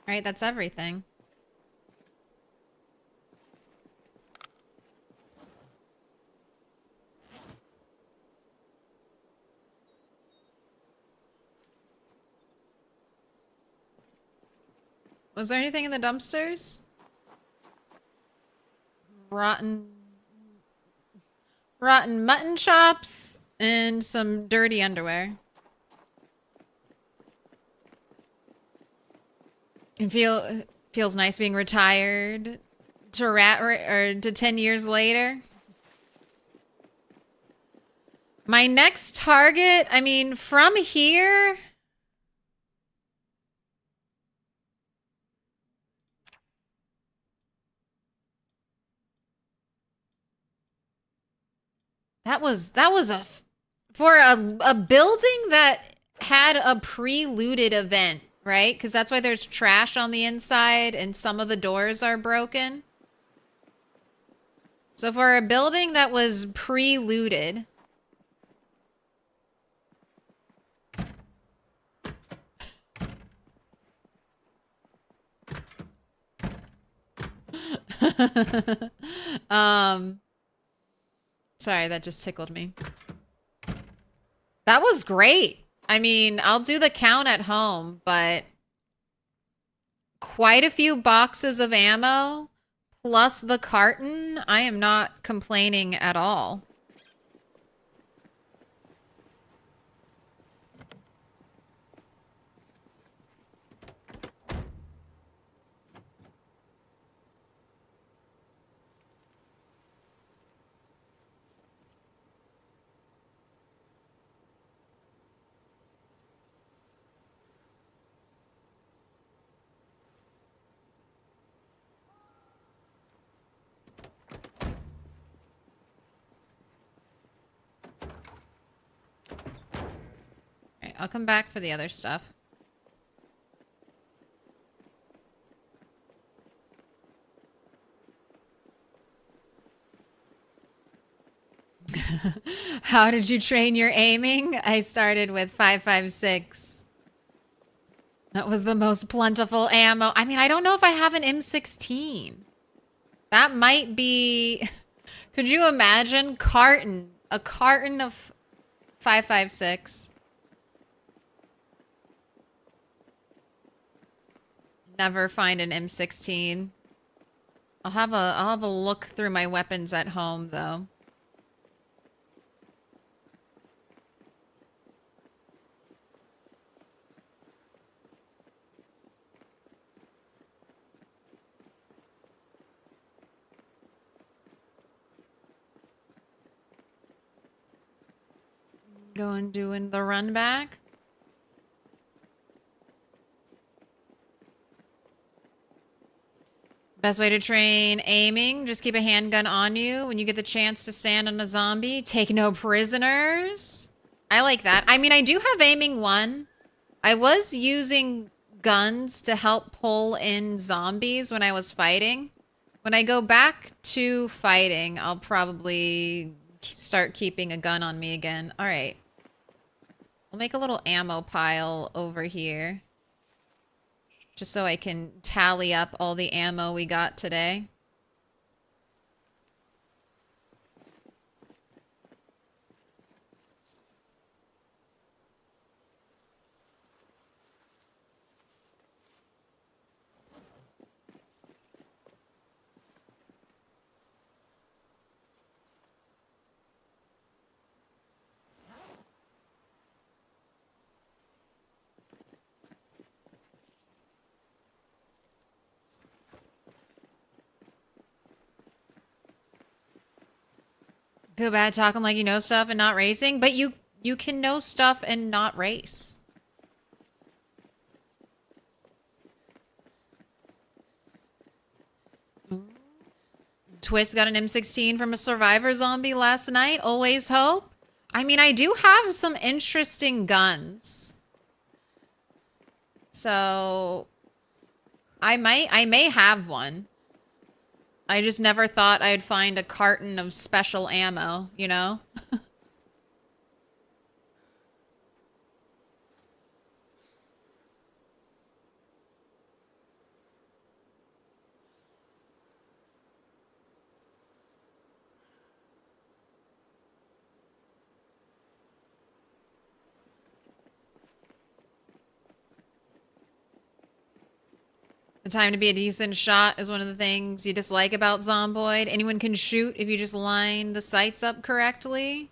All right, that's everything. Was there anything in the dumpsters? Rotten mutton chops and some dirty underwear. It feels nice being retired to or to 10 years later. My next target, I mean, from here. That was for a building that had a pre-looted event, right? Because that's why there's trash on the inside and some of the doors are broken. So for a building that was pre-looted. Sorry, that just tickled me. That was great. I mean, I'll do the count at home, but quite a few boxes of ammo plus the carton. I am not complaining at all. I'll come back for the other stuff. How did you train your aiming? I started with 5.56. That was the most plentiful ammo. I mean, I don't know if I have an M16. That might be... Could you imagine a carton of 5.56? Never find an M16. I'll have a look through my weapons at home though. Going doing the run back. Best way to train aiming, just keep a handgun on you when you get the chance to stand on a zombie. Take no prisoners. I like that. I mean, I do have aiming 1. I was using guns to help pull in zombies when I was fighting. When I go back to fighting, I'll probably start keeping a gun on me again. All right. I'll make a little ammo pile over here. Just so I can tally up all the ammo we got today. Feel bad talking like you know stuff and not racing, but you can know stuff and not race. Twist got an M16 from a survivor zombie last night. Always hope. I mean, I do have some interesting guns. So I may have one. I just never thought I'd find a carton of special ammo, you know? The time to be a decent shot is one of the things you dislike about Zomboid. Anyone can shoot if you just line the sights up correctly.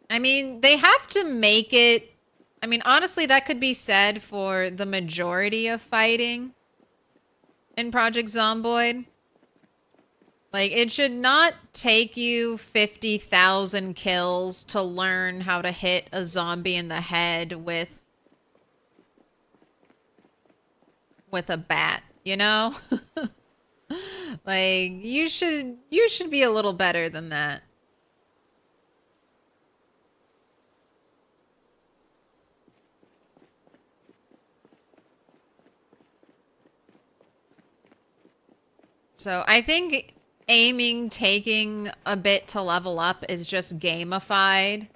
I mean, they have to make it... I mean, honestly, that could be said for the majority of fighting in Project Zomboid. Like, it should not take you 50,000 kills to learn how to hit a zombie in the head with a bat, you know? Like, you should be a little better than that. So, I think aiming taking a bit to level up is just gamified.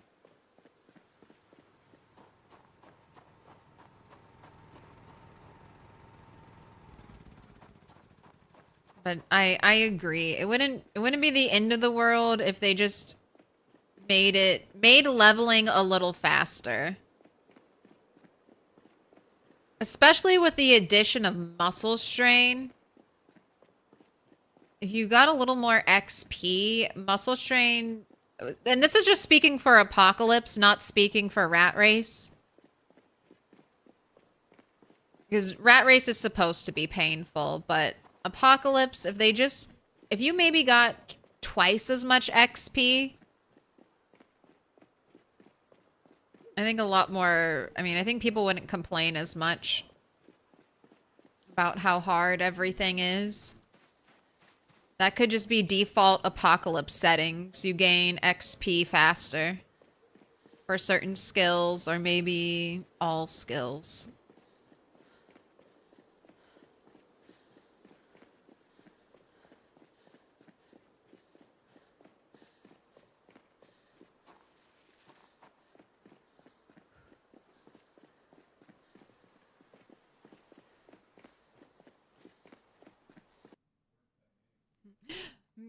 But I agree. It wouldn't be the end of the world if they just made leveling a little faster. Especially with the addition of muscle strain. If you got a little more XP, muscle strain, and this is just speaking for Apocalypse, not speaking for Rat Race. Because Rat Race is supposed to be painful, but Apocalypse, if you maybe got twice as much XP, I think a lot more, I mean, I think people wouldn't complain as much. about how hard everything is. That could just be default apocalypse settings. You gain XP faster for certain skills, or maybe all skills.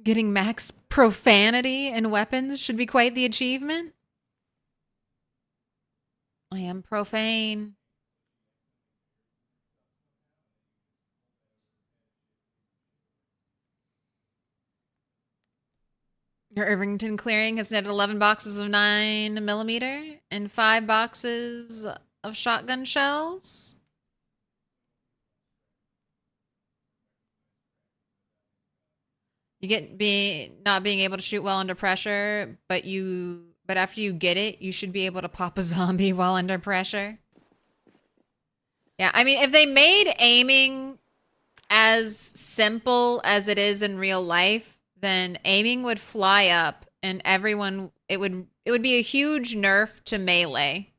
Getting max profanity and weapons should be quite the achievement. I am profane. Your Irvington clearing has netted 11 boxes of 9mm and 5 boxes of shotgun shells. You get not being able to shoot well under pressure, but after you get it, you should be able to pop a zombie while under pressure. Yeah, I mean, if they made aiming as simple as it is in real life, then aiming would fly up and everyone it would be a huge nerf to melee.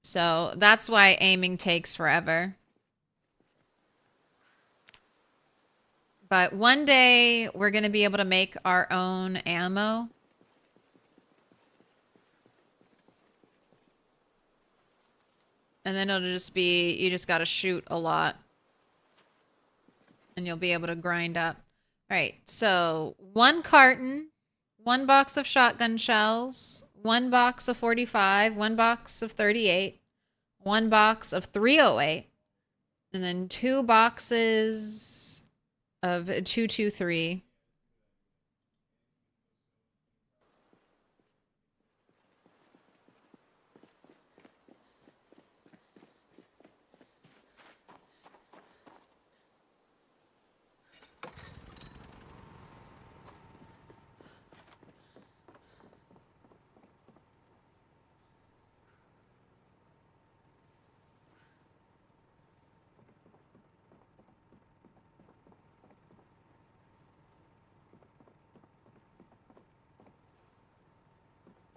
So that's why aiming takes forever. But one day we're going to be able to make our own ammo. And then it'll just be, you just got to shoot a lot. And you'll be able to grind up. All right, so 1 carton, 1 box of shotgun shells, 1 box of 45, 1 box of 38, 1 box of 308, and then 2 boxes of 223.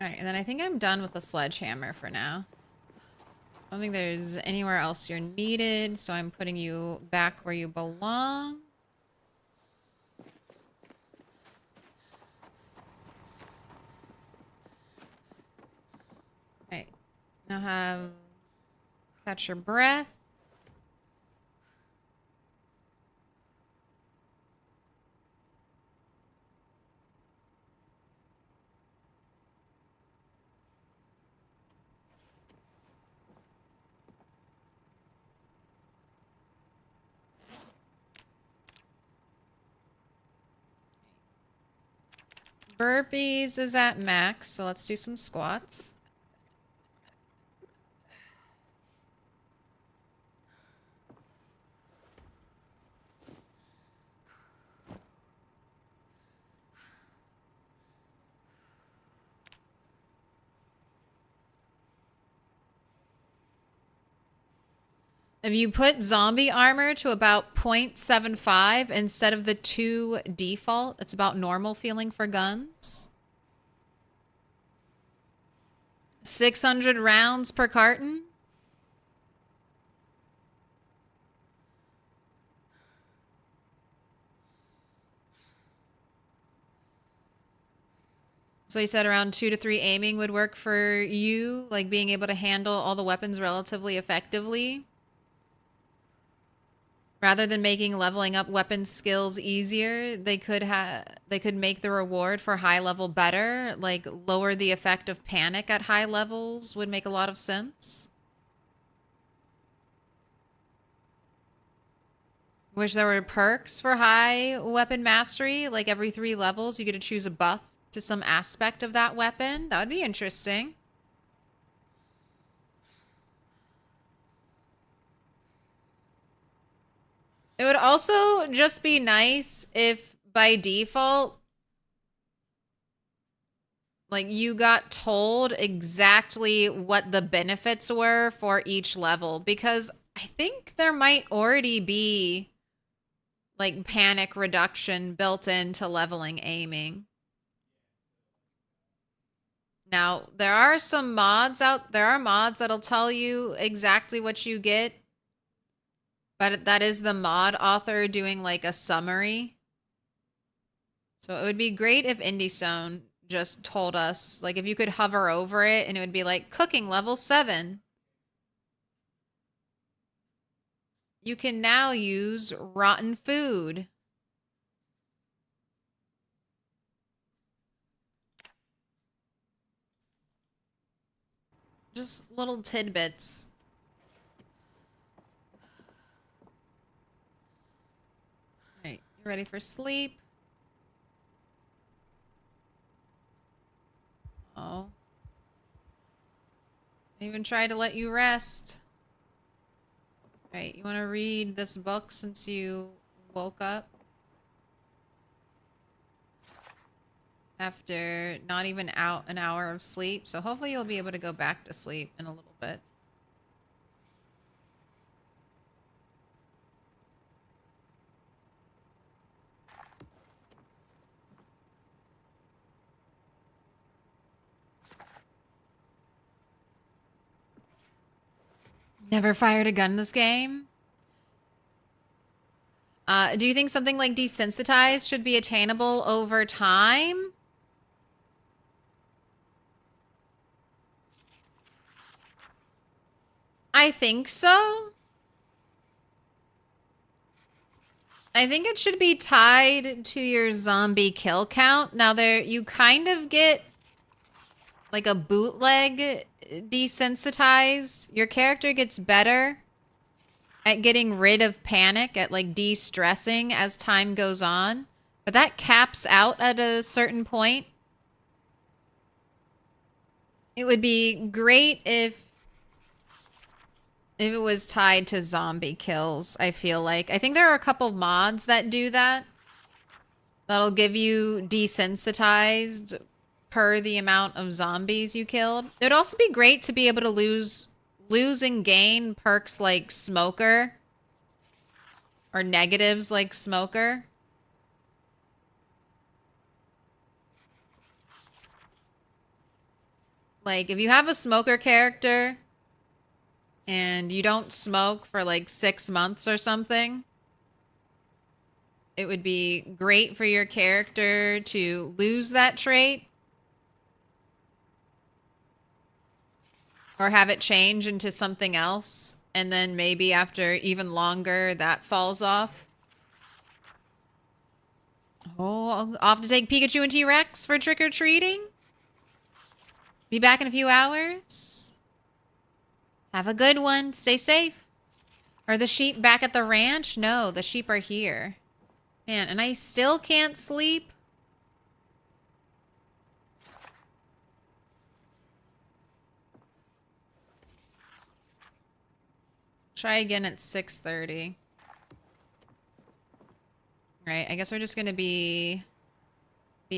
All right, and then I think I'm done with the sledgehammer for now. I don't think there's anywhere else you're needed, so I'm putting you back where you belong. All right, now catch your breath. Burpees is at max, so let's do some squats. If you put zombie armor to about 0.75 instead of the 2 default, it's about normal feeling for guns. 600 rounds per carton. So you said around 2 to 3 aiming would work for you, like being able to handle all the weapons relatively effectively. Rather than making leveling up weapon skills easier, they could make the reward for high level better, like lower the effect of panic at high levels would make a lot of sense. Wish there were perks for high weapon mastery, like every 3 levels you get to choose a buff to some aspect of that weapon. That would be interesting. It would also just be nice if by default, like you got told exactly what the benefits were for each level, because I think there might already be like panic reduction built into leveling aiming. Now, there are mods that'll tell you exactly what you get. But that is the mod author doing like a summary. So it would be great if IndieStone just told us, like if you could hover over it and it would be like cooking level 7. You can now use rotten food. Just little tidbits. Alright, you ready for sleep? Oh. I even tried to let you rest. Alright, you want to read this book since you woke up? After not even out an hour of sleep, so hopefully you'll be able to go back to sleep in a little bit. Never fired a gun in this game? Do you think something like desensitized should be attainable over time? I think so. I think it should be tied to your zombie kill count. Now you kind of get like a bootleg desensitized. Your character gets better at getting rid of panic, at like de-stressing as time goes on. But that caps out at a certain point. It would be great if it was tied to zombie kills, I feel like. I think there are a couple mods that do that. That'll give you desensitized per the amount of zombies you killed. It would also be great to be able to lose and gain perks like Smoker. Or negatives like Smoker. Like, if you have a Smoker character and you don't smoke for like 6 months or something, it would be great for your character to lose that trait. Or have it change into something else. And then maybe after even longer, that falls off. Oh, off to take Pikachu and T-Rex for trick-or-treating? Be back in a few hours. Have a good one. Stay safe. Are the sheep back at the ranch? No, the sheep are here. Man, and I still can't sleep. Try again at 6:30. Right, I guess we're just gonna be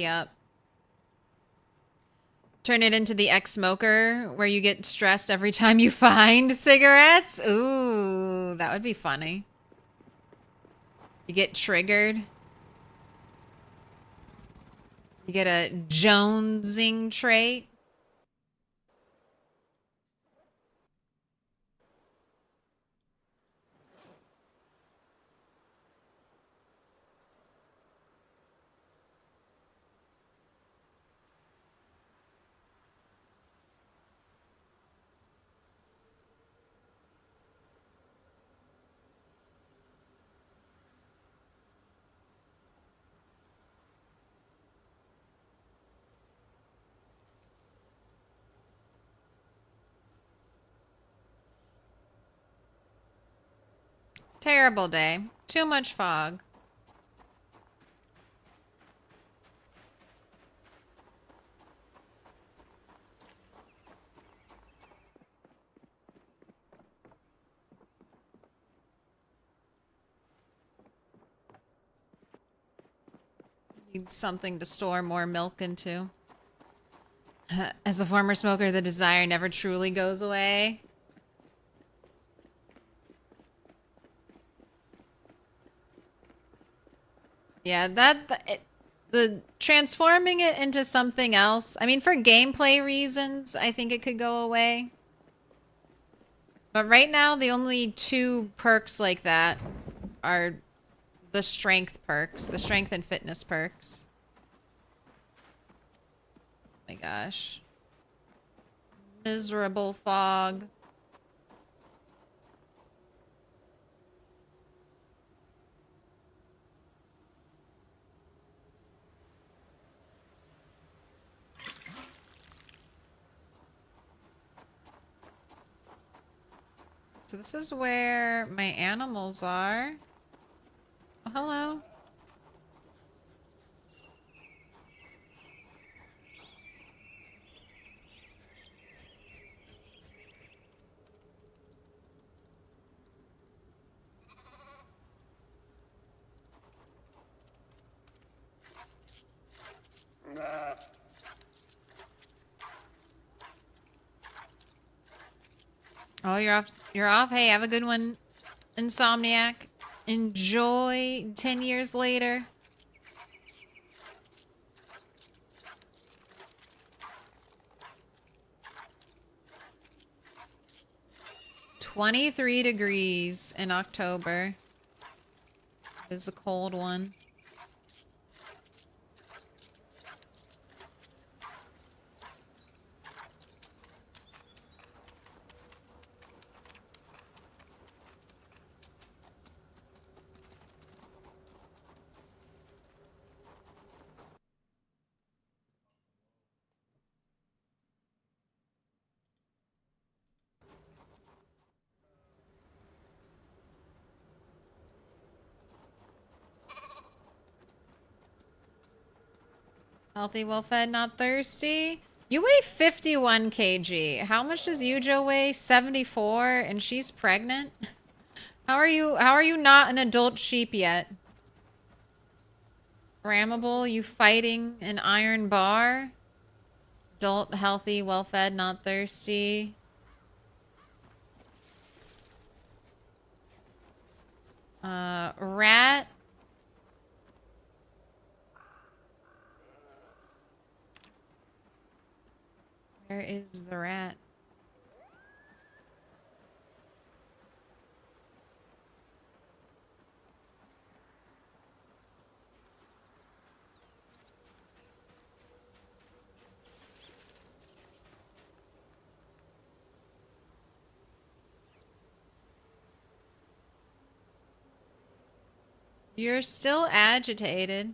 up. Turn it into the ex-smoker where you get stressed every time you find cigarettes. Ooh, that would be funny. You get triggered. You get a jonesing trait. Terrible day. Too much fog. Need something to store more milk into. As a former smoker, the desire never truly goes away. Yeah, the transforming it into something else. I mean, for gameplay reasons, I think it could go away. But right now, the only two perks like that are the strength perks, the strength and fitness perks. Oh my gosh. Miserable fog. So this is where my animals are. Oh, hello. Oh, you're off. You're off. Hey, have a good one, Insomniac. Enjoy 10 years later. $23 in October. It's a cold one. Healthy, well-fed, not thirsty. You weigh 51 kg. How much does Yujo weigh? 74, and she's pregnant? How are you not an adult sheep yet? Rammable, you fighting an iron bar? Adult, healthy, well-fed, not thirsty. Rat. Where is the rat? You're still agitated.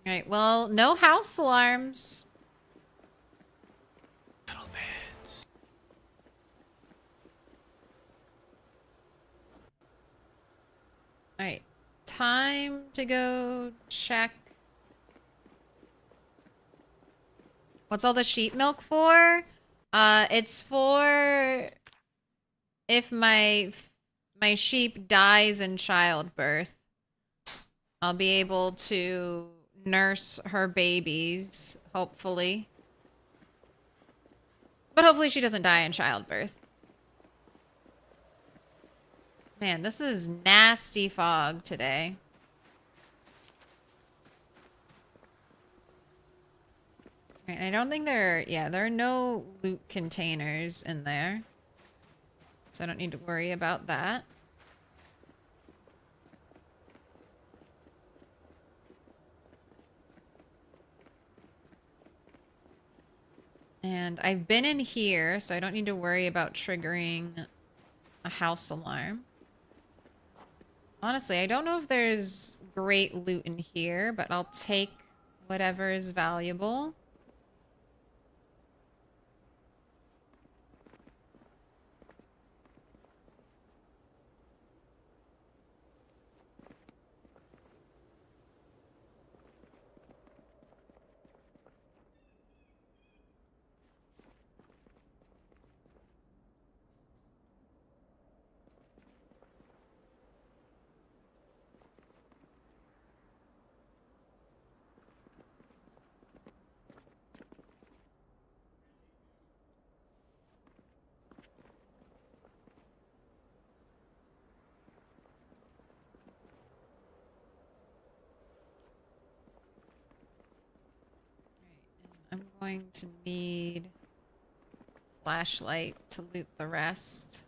Alright, well, no house alarms. Little bits. Alright, time to go check. What's all the sheep milk for? It's for if my sheep dies in childbirth. I'll be able to nurse her babies, hopefully. But hopefully she doesn't die in childbirth. Man, this is nasty fog today. I don't think there are no loot containers in there. So I don't need to worry about that. And I've been in here, so I don't need to worry about triggering a house alarm. Honestly, I don't know if there's great loot in here, but I'll take whatever is valuable. going to need flashlight to loot the rest.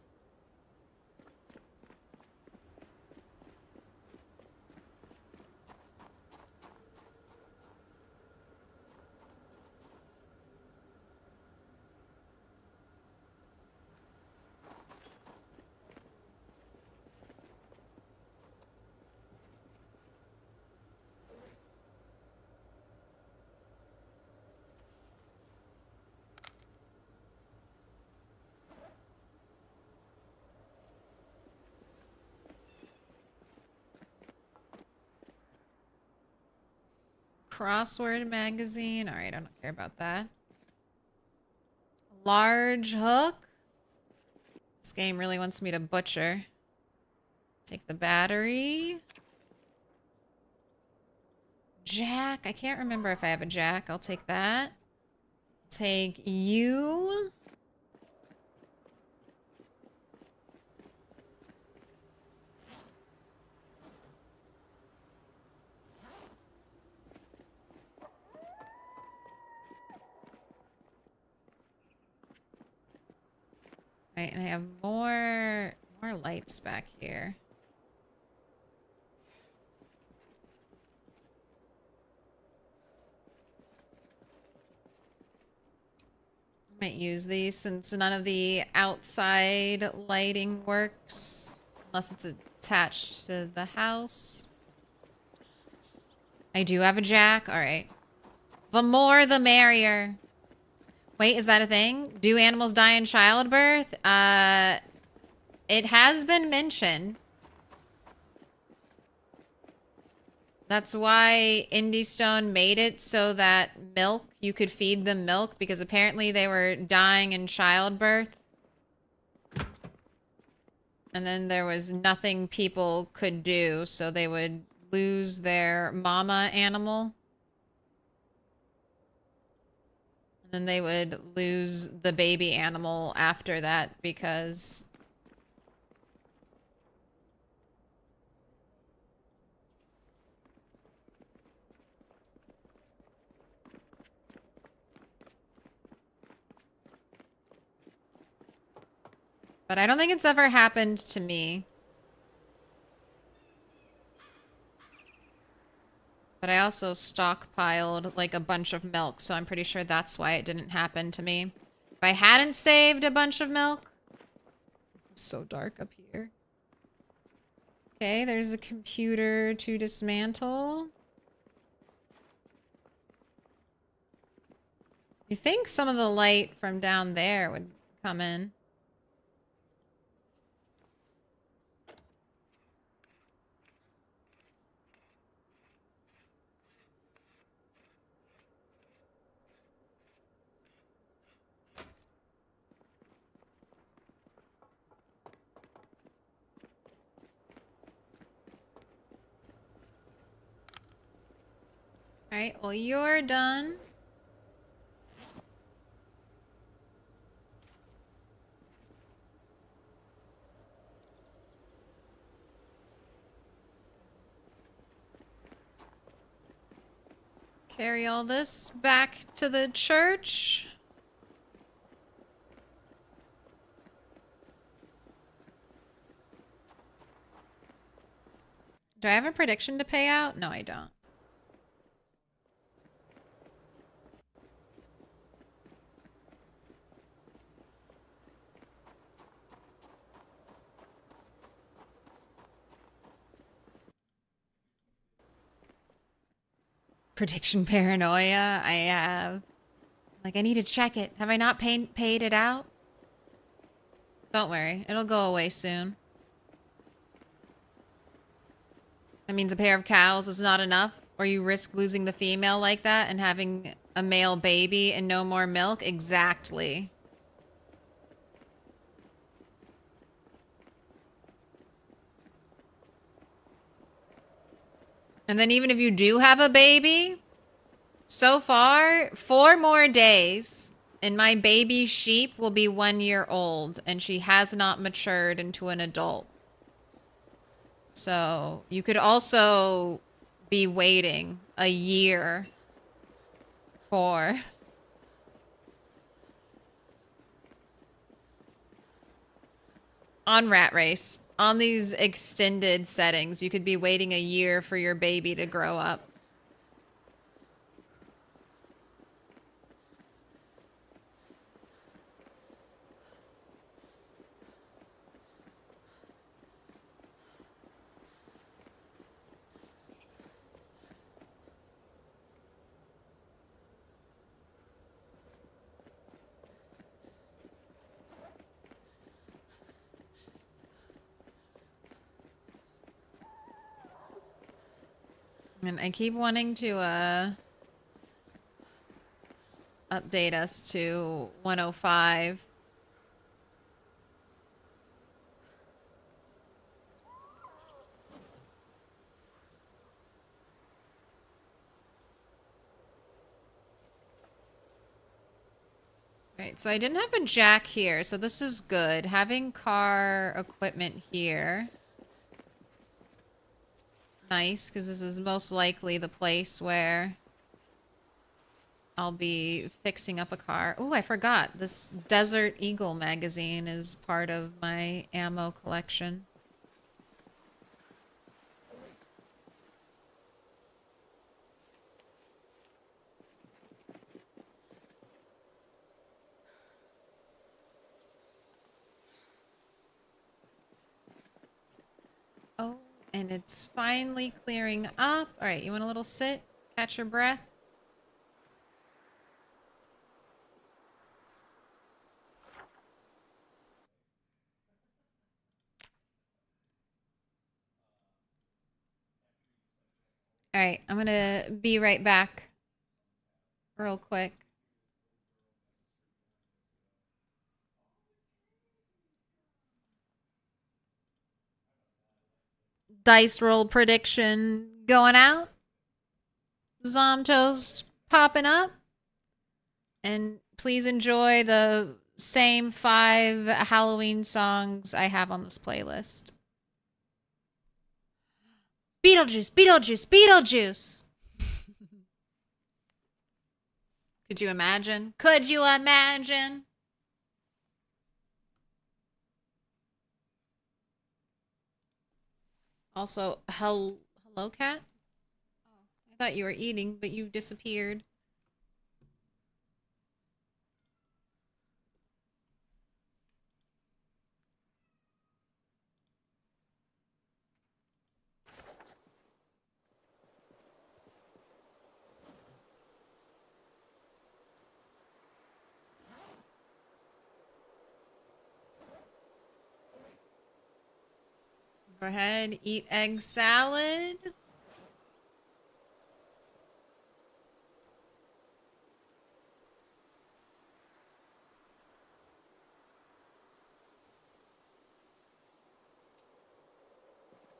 Crossword magazine. All right, I don't care about that. Large hook. This game really wants me to butcher. Take the battery. Jack. I can't remember if I have a jack. I'll take that. Take you. Right, and I have more lights back here. I might use these since none of the outside lighting works unless it's attached to the house. I do have a jack. All right. The more the merrier. Wait, is that a thing? Do animals die in childbirth? It has been mentioned. That's why Indie Stone made it so that milk, you could feed them milk, because apparently they were dying in childbirth. And then there was nothing people could do, so they would lose their mama animal. And then they would lose the baby animal after that because... But I don't think it's ever happened to me. But I also stockpiled like a bunch of milk, so I'm pretty sure that's why it didn't happen to me. If I hadn't saved a bunch of milk... It's so dark up here. Okay, there's a computer to dismantle. You think some of the light from down there would come in. Alright, well, you're done. Carry all this back to the church. Do I have a prediction to pay out? No, I don't. Prediction paranoia. I have. Like, I need to check it. Have I not paid it out? Don't worry. It'll go away soon. That means a pair of cows is not enough? Or you risk losing the female like that and having a male baby and no more milk? Exactly. And then even if you do have a baby, so far, 4 more days, and my baby sheep will be 1 year old, and she has not matured into an adult. So you could also be waiting a year for on Rat Race, on these extended settings, you could be waiting a year for your baby to grow up. And I keep wanting to update us to 105. Right, so I didn't have a jack here, so this is good. Having car equipment here. Nice, because this is most likely the place where I'll be fixing up a car. Oh, I forgot. This Desert Eagle magazine is part of my ammo collection. Oh, and it's finally clearing up. All right, you want a little sit? Catch your breath? All right, I'm gonna be right back real quick. Dice roll prediction going out. Zomtoast popping up. And please enjoy the same 5 Halloween songs I have on this playlist. Beetlejuice, Beetlejuice, Beetlejuice. Could you imagine? Could you imagine? Also, hello, cat? Oh, I thought you were eating, but you disappeared. Go ahead, eat egg salad.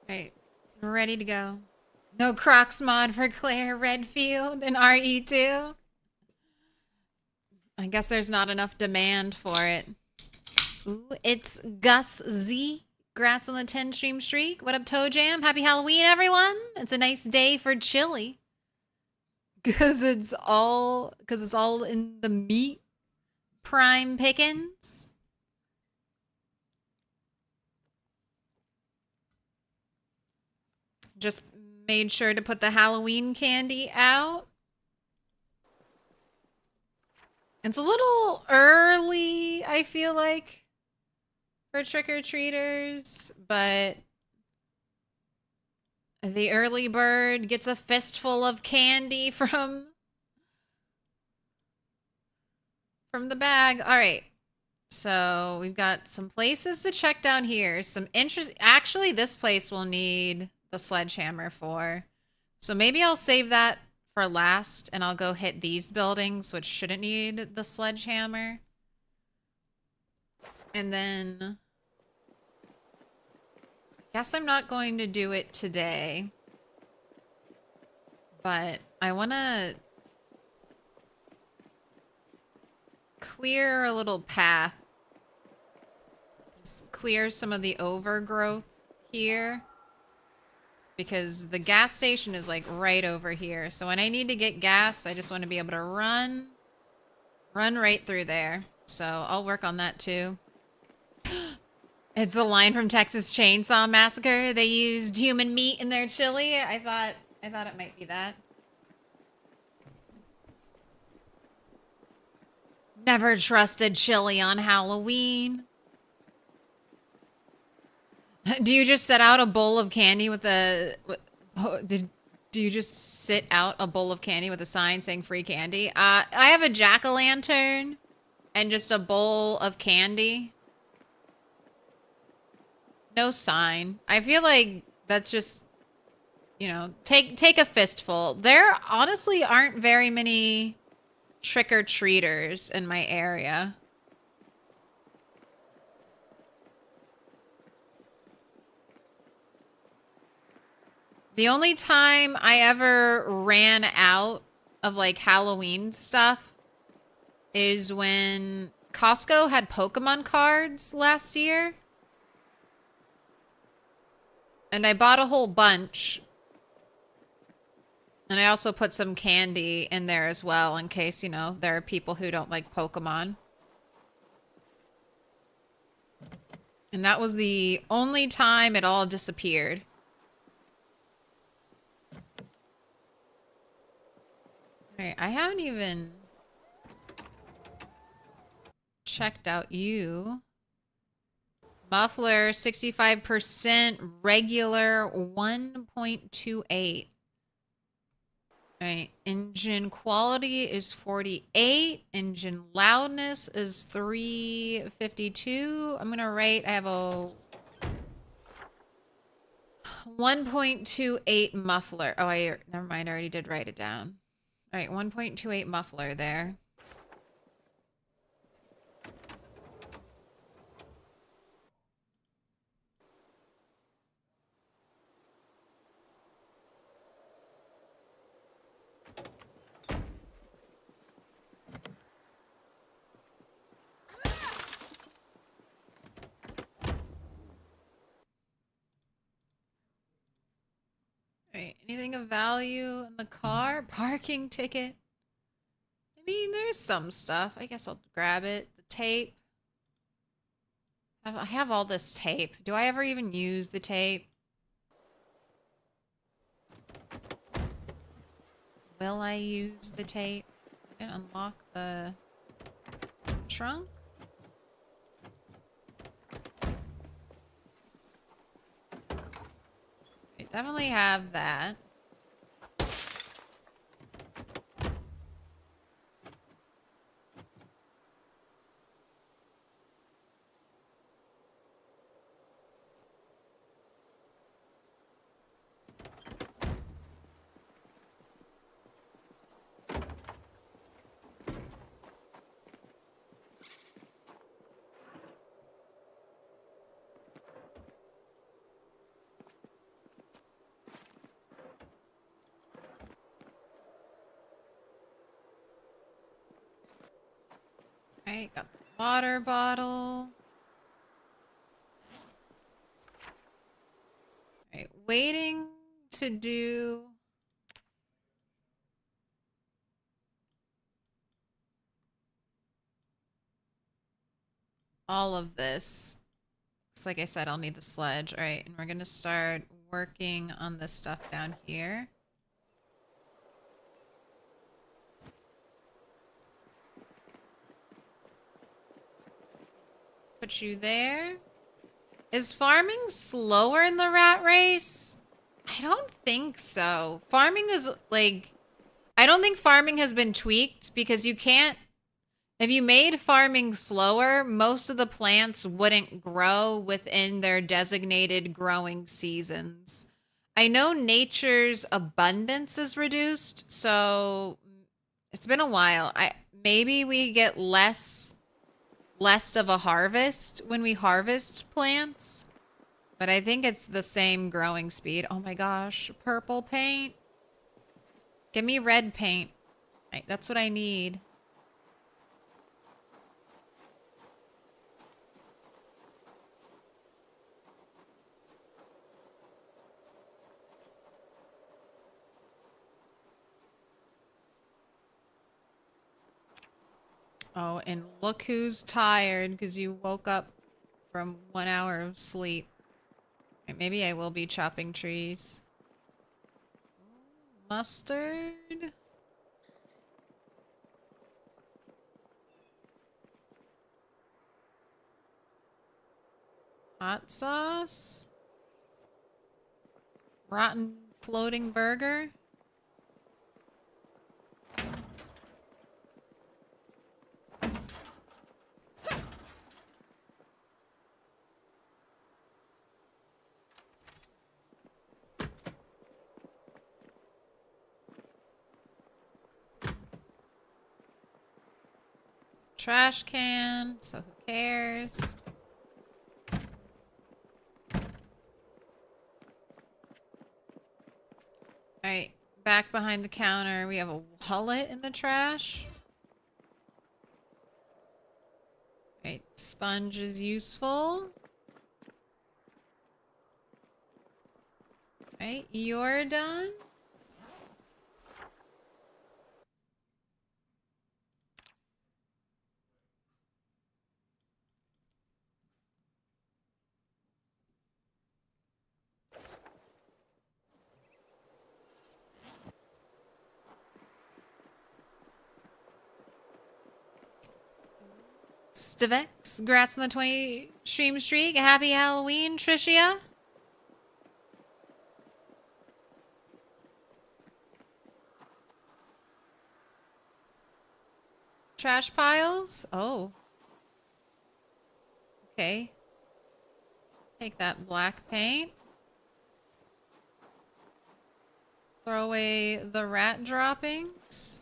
Right, we're ready to go. No Crocs mod for Claire Redfield and RE2. I guess there's not enough demand for it. Ooh, it's Gus Z. Grats on the 10 stream streak. What up, Toe Jam? Happy Halloween, everyone. It's a nice day for chili. Cause it's all in the meat. Prime pickings. Just made sure to put the Halloween candy out. It's a little early, I feel like, for trick-or-treaters, but the early bird gets a fistful of candy from the bag. All right. So we've got some places to check down here. Some interest. Actually, this place will need the sledgehammer for. So maybe I'll save that for last and I'll go hit these buildings, which shouldn't need the sledgehammer. And then I guess I'm not going to do it today, but I want to clear a little path. Just clear some of the overgrowth here. Because the gas station is like right over here. So when I need to get gas, I just want to be able to run right through there. So I'll work on that too. It's a line from Texas Chainsaw Massacre. They used human meat in their chili. I thought it might be that. Never trusted chili on Halloween. Do you just set out a bowl of candy with a... Do you just sit out a bowl of candy with a sign saying free candy? I have a jack-o'-lantern and just a bowl of candy. No sign. I feel like that's just, you know, take a fistful. There honestly aren't very many trick-or-treaters in my area. The only time I ever ran out of like Halloween stuff is when Costco had Pokemon cards last year. And I bought a whole bunch. And I also put some candy in there as well in case, you know, there are people who don't like Pokemon. And that was the only time it all disappeared. Alright, I haven't even checked out you. Muffler, 65%, regular, 1.28. Alright, engine quality is 48. Engine loudness is 352. I'm gonna rate, I have a 1.28 muffler. Oh, never mind, I already did write it down. Alright, 1.28 muffler there. Alright, anything of value in the car? Parking ticket. I mean, there's some stuff. I guess I'll grab it. The tape. I have all this tape. Do I ever even use the tape? Will I use the tape? I didn't unlock the trunk? I definitely have that. Alright, got the water bottle. Alright, waiting to do... all of this. Because like I said, I'll need the sledge. Alright, and we're gonna start working on this stuff down here. Put you there. Is farming slower in the rat race? I don't think so. Farming is like... I don't think farming has been tweaked because you can't... If you made farming slower, most of the plants wouldn't grow within their designated growing seasons. I know nature's abundance is reduced, so it's been a while. Maybe we get less of a harvest when we harvest plants, but I think it's the same growing speed. Oh my gosh, purple paint. Give me red paint. Right, that's what I need. Oh, and look who's tired because you woke up from 1 hour of sleep. Right, maybe I will be chopping trees. Mustard. Hot sauce. Rotten floating burger. Trash can, so who cares? Alright, back behind the counter, we have a wallet in the trash. Alright, sponge is useful. Alright, you're done. Stivex, congrats on the 20 stream streak. Happy Halloween, Tricia. Trash piles? Oh. Okay. Take that black paint. Throw away the rat droppings.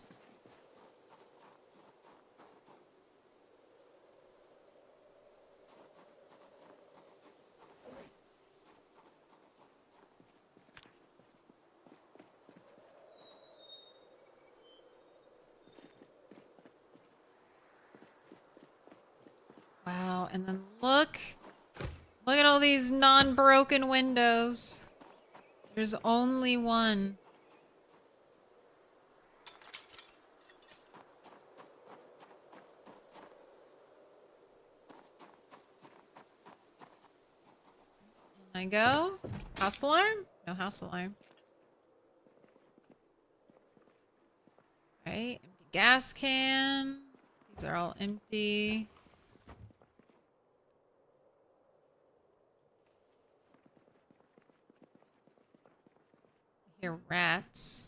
Wow, and then look at all these non-broken windows. There's only one. I go. House alarm? No house alarm. Right, empty gas can. These are all empty. I hear rats.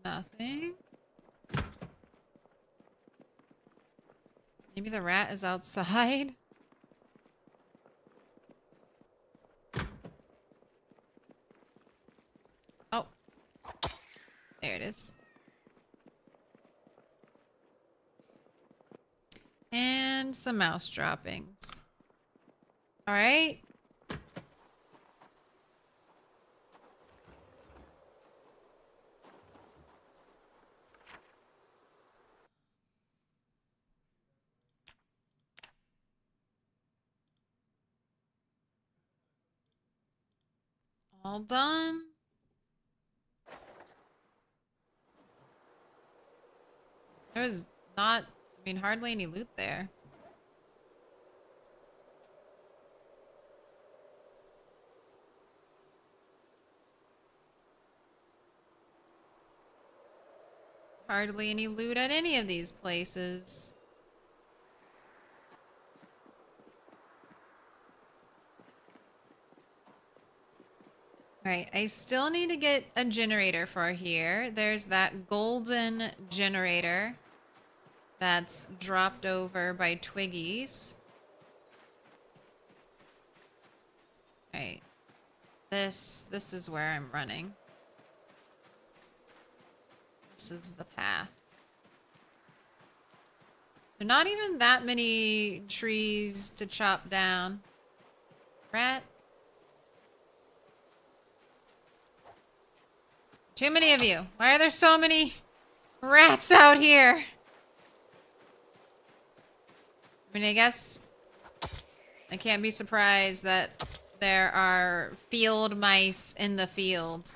Nothing. Maybe the rat is outside. Oh. There it is. And some mouse droppings. Alright. All done. There's not, I mean, hardly any loot there. Hardly any loot at any of these places. Alright, I still need to get a generator for here. There's that golden generator that's dropped over by Twiggies. Alright. This is where I'm running. This is the path. So not even that many trees to chop down. Rat. Too many of you. Why are there so many rats out here? I mean, I guess I can't be surprised that there are field mice in the field.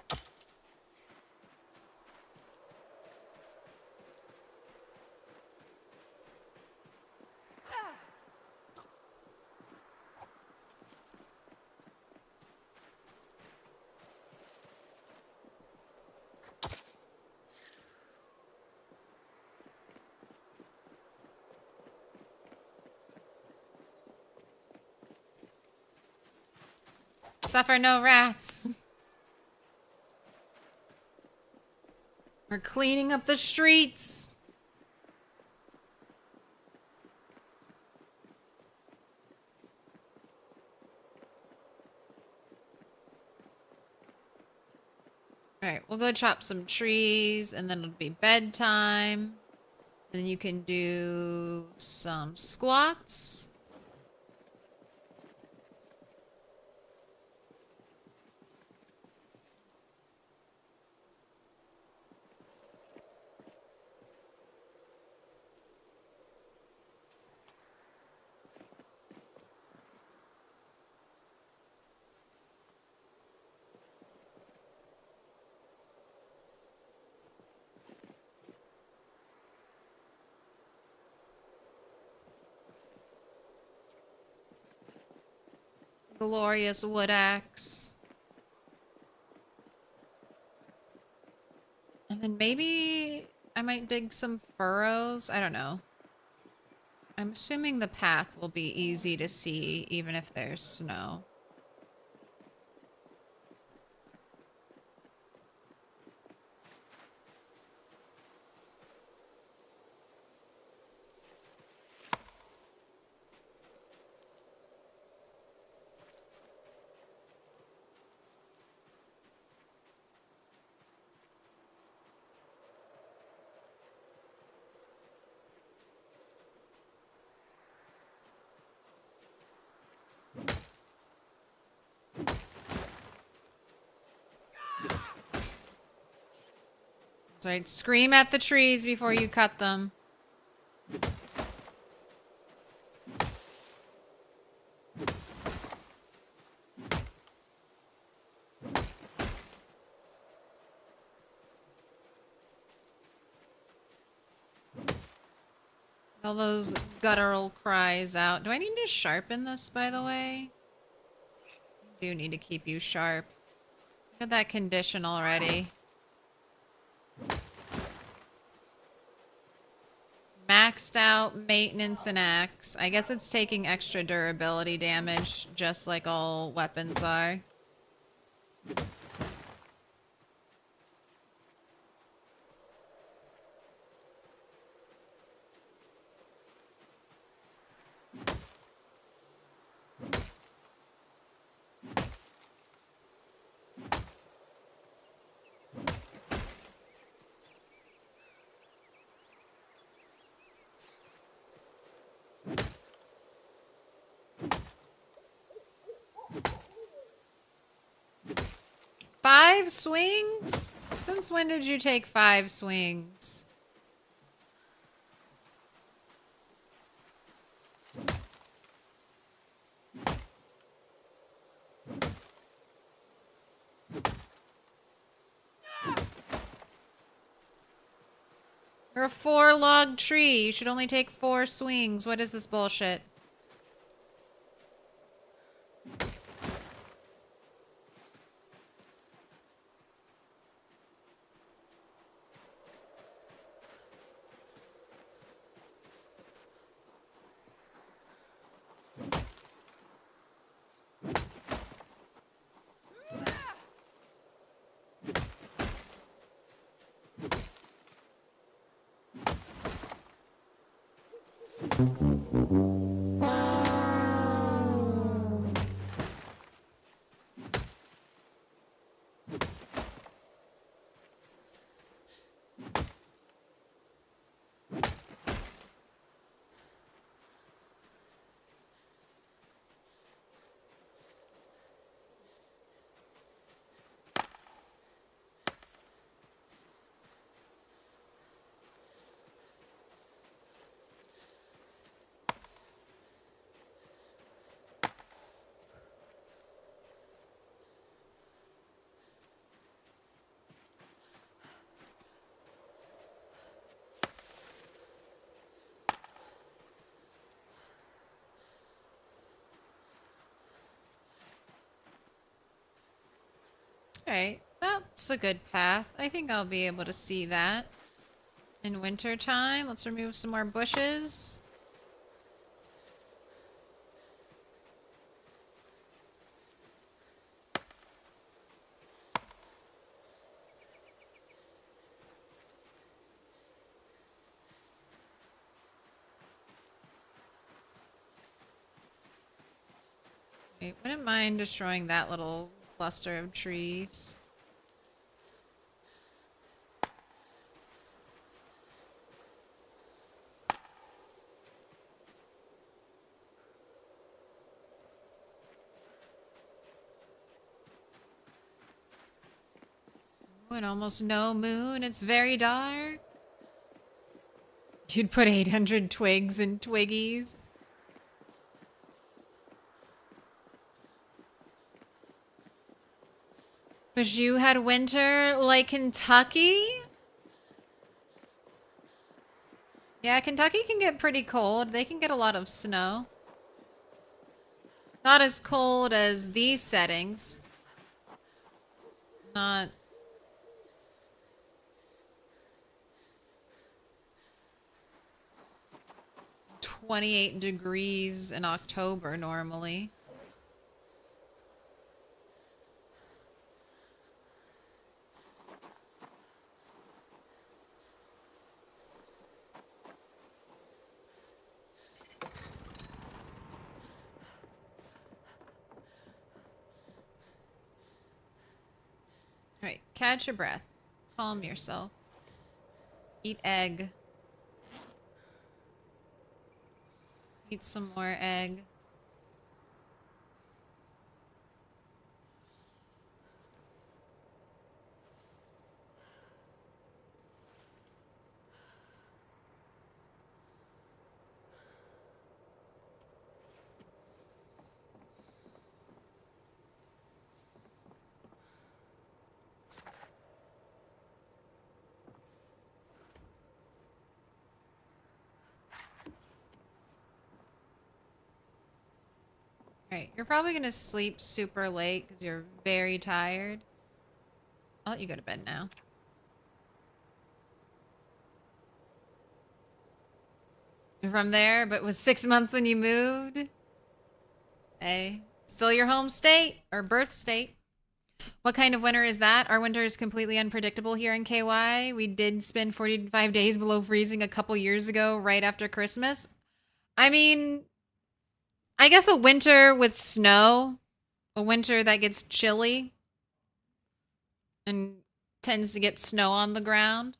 Suffer no rats. We're cleaning up the streets. Alright, we'll go chop some trees and then it'll be bedtime. Then you can do some squats. Glorious wood axe. And then maybe I might dig some furrows. I don't know. I'm assuming the path will be easy to see even if there's snow. That's right. Scream at the trees before you cut them. All those guttural cries out. Do I need to sharpen this, by the way? I do need to keep you sharp. Look at that condition already. Maxed out maintenance and axe. I guess it's taking extra durability damage, just like all weapons are. Five swings? Since when did you take 5 swings? You're a 4-log tree. You should only take 4 swings. What is this bullshit? Alright, that's a good path. I think I'll be able to see that. In winter time, let's remove some more bushes. I wouldn't mind destroying that little cluster of trees. Oh, and almost no moon. It's very dark. You'd put 800 twigs in Twiggies. Wish you had winter like Kentucky? Yeah, Kentucky can get pretty cold. They can get a lot of snow. Not as cold as these settings. Not... ...28 degrees in October normally. Alright, catch your breath. Calm yourself. Eat egg. Eat some more egg. Alright, you're probably gonna sleep super late because you're very tired. I'll let you go to bed now. You're from there, but was 6 months when you moved? Hey, still your home state or birth state. What kind of winter is that? Our winter is completely unpredictable here in KY. We did spend 45 days below freezing a couple years ago, right after Christmas. I mean, I guess a winter with snow, a winter that gets chilly and tends to get snow on the ground.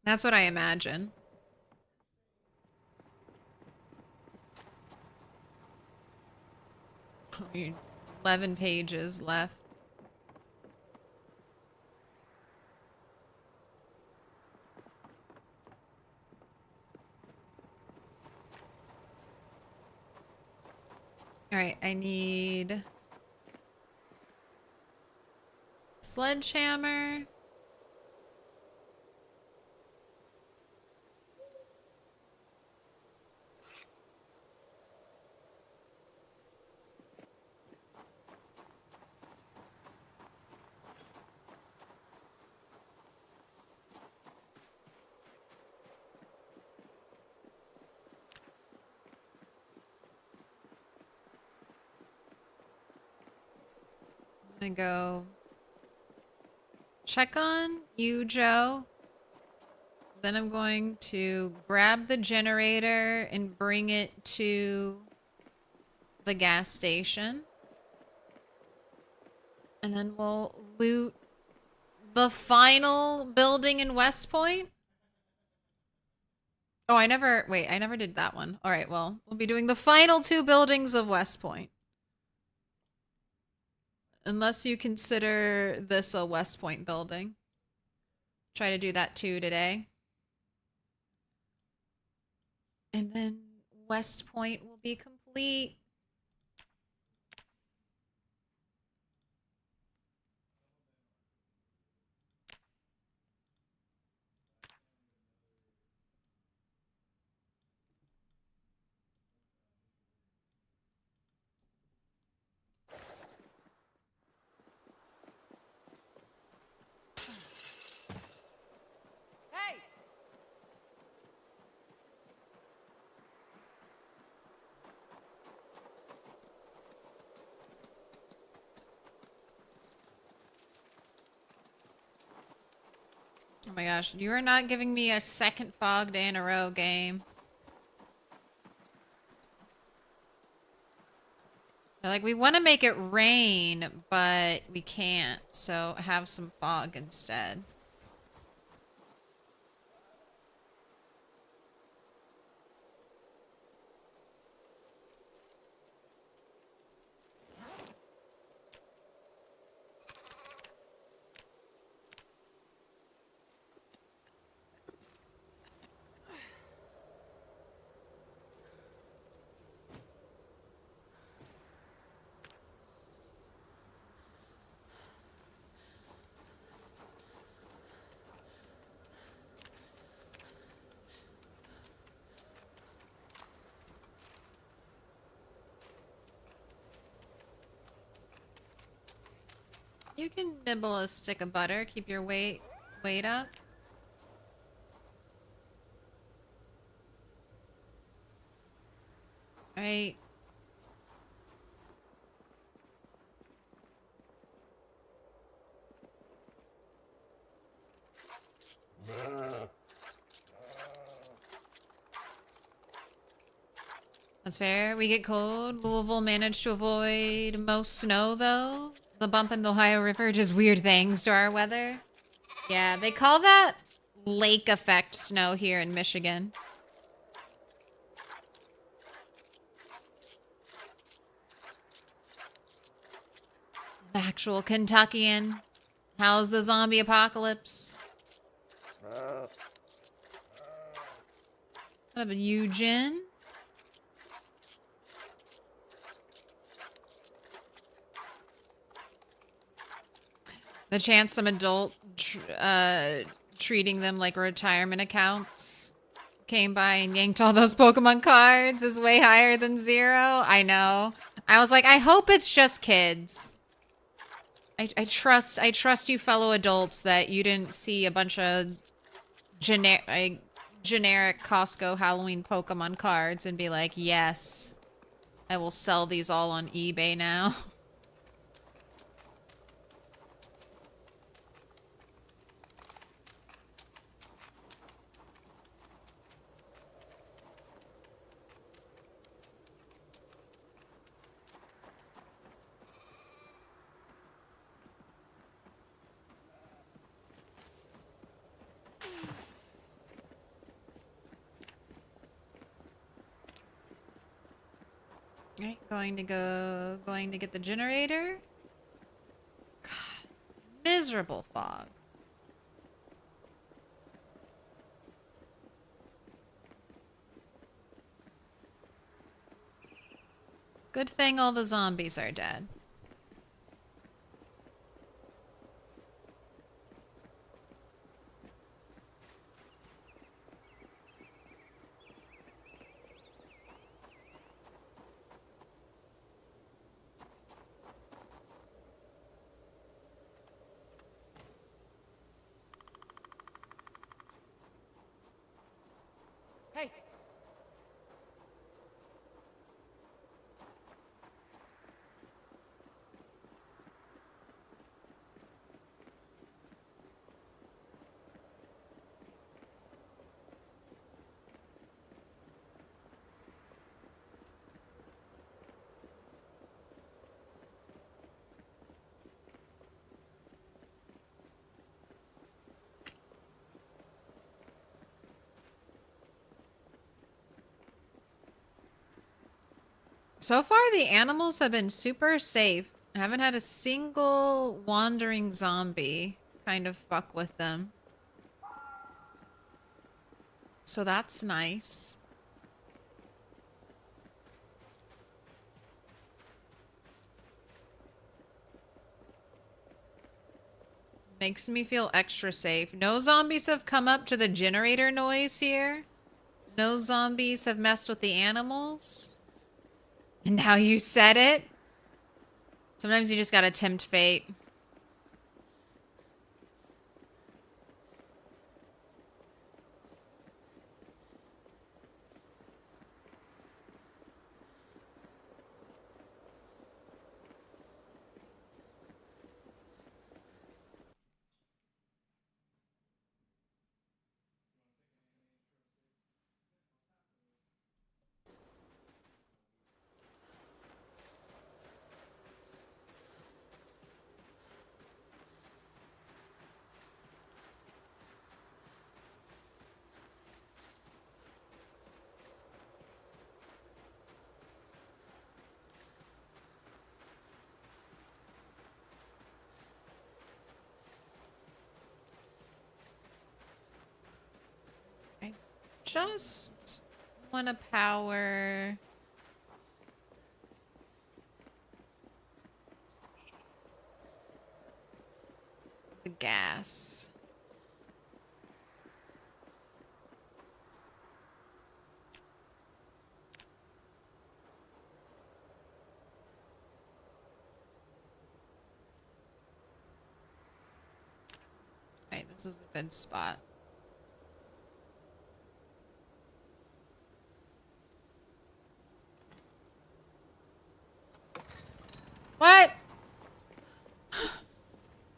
That's what I imagine. 11 pages left. All right, I need sledgehammer. I'm gonna go check on you, Joe. Then I'm going to grab the generator and bring it to the gas station. And then we'll loot the final building in West Point. Oh, I never did that one. All right, well, we'll be doing the final 2 buildings of West Point. Unless you consider this a West Point building. Try to do that too today. And then West Point will be complete. Oh my gosh, you are not giving me a second fog day in a row, game. They're like, we want to make it rain, but we can't, so have some fog instead. You can nibble a stick of butter, keep your weight up. Right. That's fair. We get cold. Louisville managed to avoid most snow, though. The bump in the Ohio River just weird things to our weather. Yeah, they call that lake effect snow here in Michigan. Actual Kentuckian. How's the zombie apocalypse? What about you, Jen? The chance some adult treating them like retirement accounts came by and yanked all those Pokemon cards is way higher than 0. I know. I was like, I hope it's just kids. I trust you fellow adults that you didn't see a bunch of generic Costco Halloween Pokemon cards and be like, yes, I will sell these all on eBay now. Right, going to get the generator. God, miserable fog. Good thing all the zombies are dead. Hey! So far, the animals have been super safe. I haven't had a single wandering zombie kind of fuck with them. So that's nice. Makes me feel extra safe. No zombies have come up to the generator noise here. No zombies have messed with the animals. And now you said it. Sometimes you just gotta tempt fate. just want to power the gas. Right, this is a good spot. What?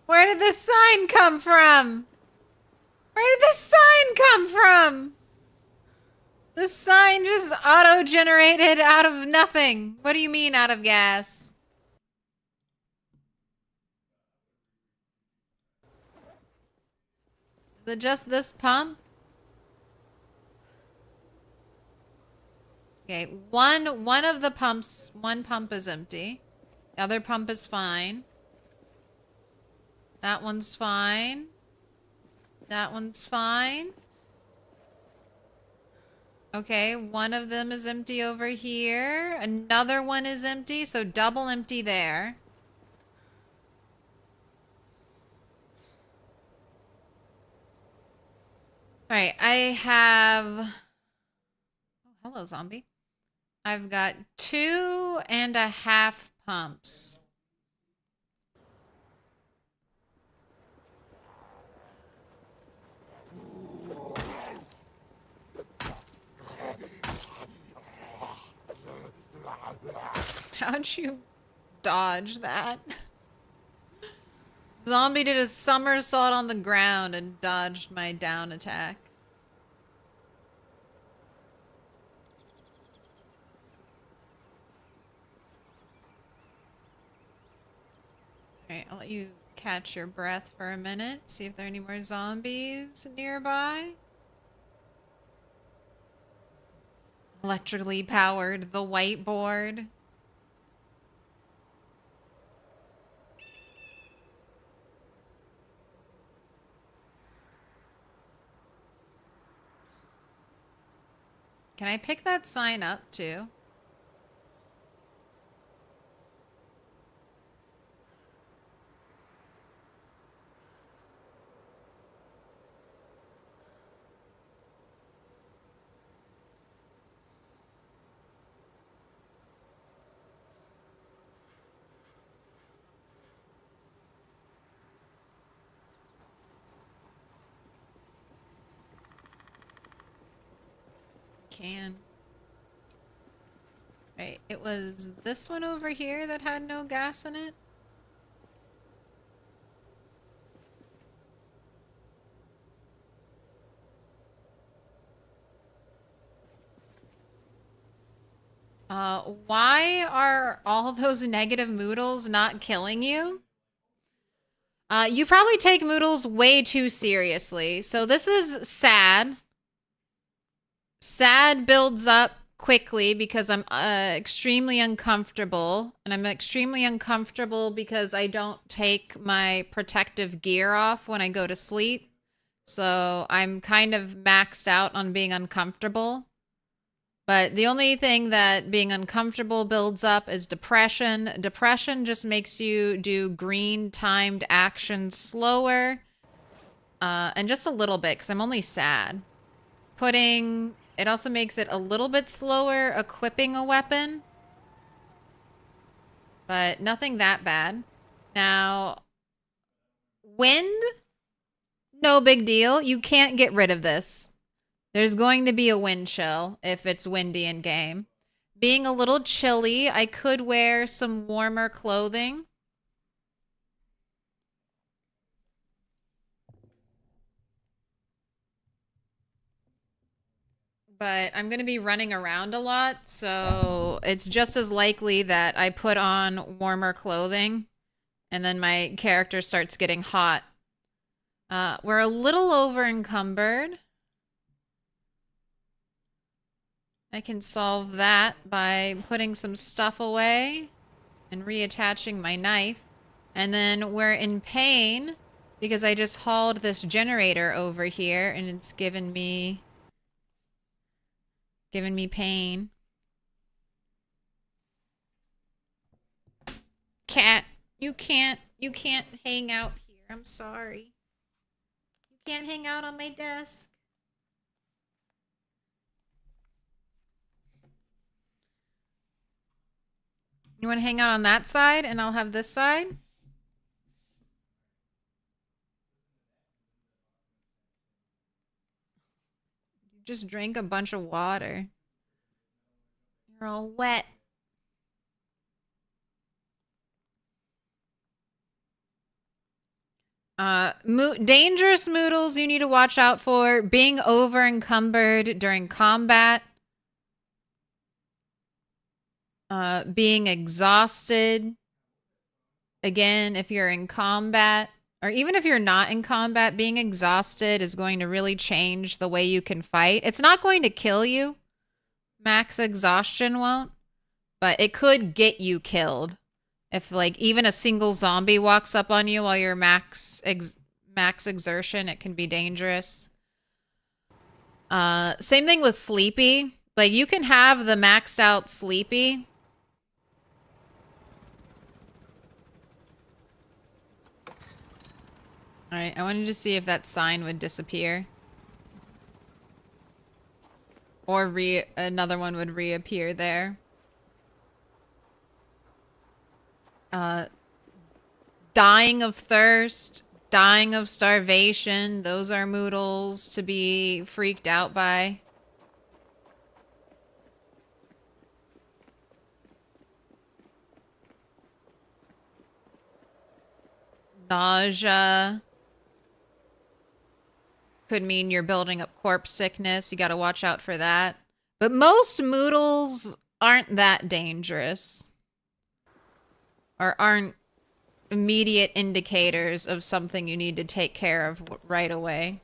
Where did this sign come from? Where did this sign come from? The sign just auto-generated out of nothing. What do you mean out of gas? Is it just this pump? Okay, one of the pumps, one pump is empty. The other pump is fine. That one's fine. That one's fine. Okay, one of them is empty over here. Another one is empty, so double empty there. Alright, I have... Oh, hello, zombie. I've got 2.5 pumps. How'd you dodge that? Zombie did a somersault on the ground and dodged my down attack. Alright, I'll let you catch your breath for a minute. See if there are any more zombies nearby. Electrically powered the whiteboard. Can I pick that sign up too? Can. Right, it was this one over here that had no gas in it. Why are all those negative moodles not killing you? You probably take moodles way too seriously. So this is sad. Sad builds up quickly because I'm extremely uncomfortable. And I'm extremely uncomfortable because I don't take my protective gear off when I go to sleep. So I'm kind of maxed out on being uncomfortable. But the only thing that being uncomfortable builds up is depression. Depression just makes you do green timed action slower. And just a little bit, because I'm only sad. It also makes it a little bit slower equipping a weapon. But nothing that bad. Now, wind? No big deal. You can't get rid of this. There's going to be a wind chill if it's windy in game. Being a little chilly, I could wear some warmer clothing. But I'm going to be running around a lot, so it's just as likely that I put on warmer clothing and then my character starts getting hot. We're a little over encumbered. I can solve that by putting some stuff away and reattaching my knife. And then we're in pain because I just hauled this generator over here and it's given me Giving me pain. Cat, you can't hang out here. I'm sorry. You can't hang out on my desk. You want to hang out on that side and I'll have this side? You just drank a bunch of water. You're all wet. Dangerous moodles you need to watch out for. Being over encumbered during combat. Being exhausted. Again, if you're in combat, or even if you're not in combat, being exhausted is going to really change the way you can fight. It's not going to kill you. Max exhaustion won't. But it could get you killed. If, like, even a single zombie walks up on you while you're max exertion, it can be dangerous. Same thing with sleepy. Like, you can have the maxed out sleepy. Alright, I wanted to see if that sign would disappear. Or another one would reappear there. Dying of thirst, dying of starvation, those are moodles to be freaked out by. Nausea. Could mean you're building up corpse sickness. You gotta watch out for that. But most moodles aren't that dangerous. Or aren't immediate indicators of something you need to take care of right away.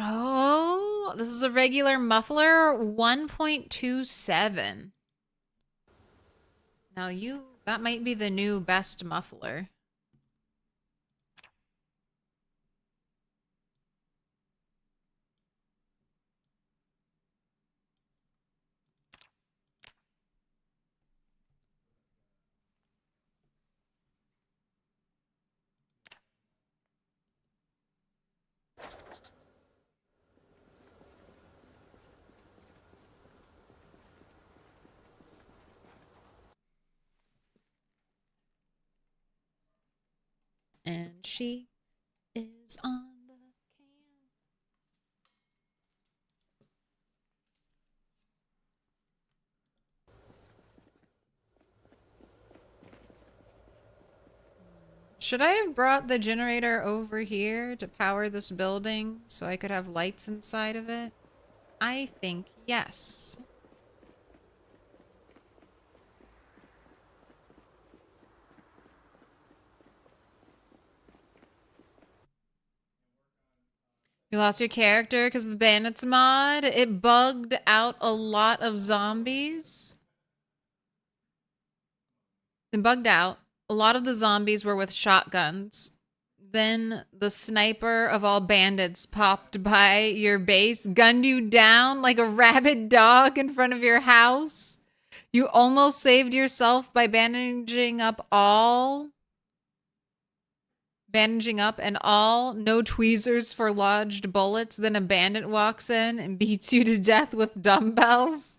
Oh, this is a regular muffler, 1.27. Now that might be the new best muffler. And she is on the cam. Should I have brought the generator over here to power this building so I could have lights inside of it? I think yes. You lost your character because of the bandits mod? It bugged out a lot of zombies. It bugged out. A lot of the zombies were with shotguns. Then the sniper of all bandits popped by your base, gunned you down like a rabid dog in front of your house. You almost saved yourself by bandaging up and all, no tweezers for lodged bullets. Then a bandit walks in and beats you to death with dumbbells.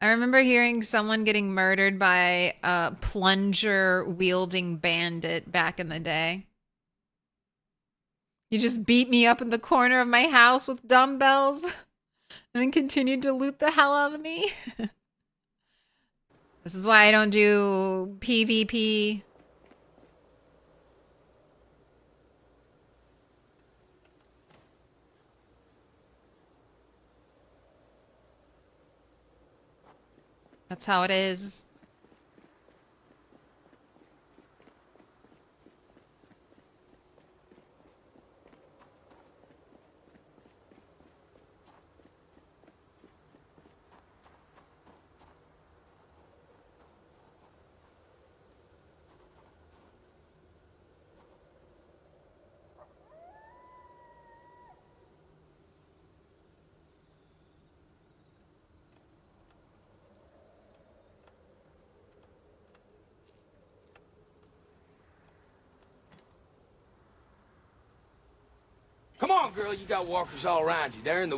I remember hearing someone getting murdered by a plunger-wielding bandit back in the day. You just beat me up in the corner of my house with dumbbells and then continued to loot the hell out of me. This is why I don't do PvP. That's how it is. Come on, girl, you got walkers all around you. They're in the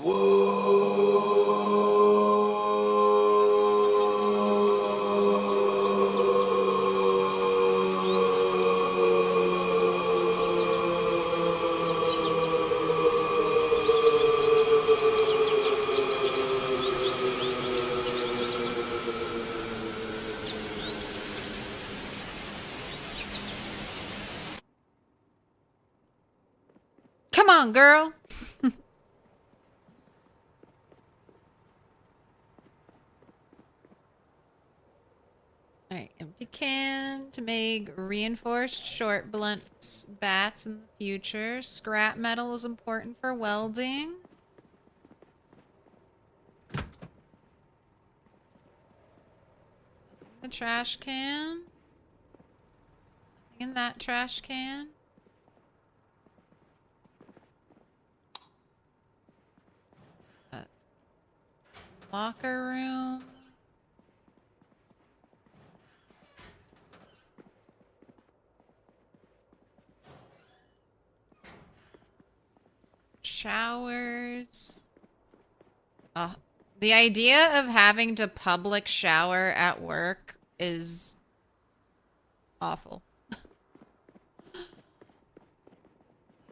Come on, girl. Alright, empty can to make reinforced short blunt bats in the future. Scrap metal is important for welding. The trash can. Nothing in that trash can. Locker room. Showers. The idea of having to public shower at work is awful.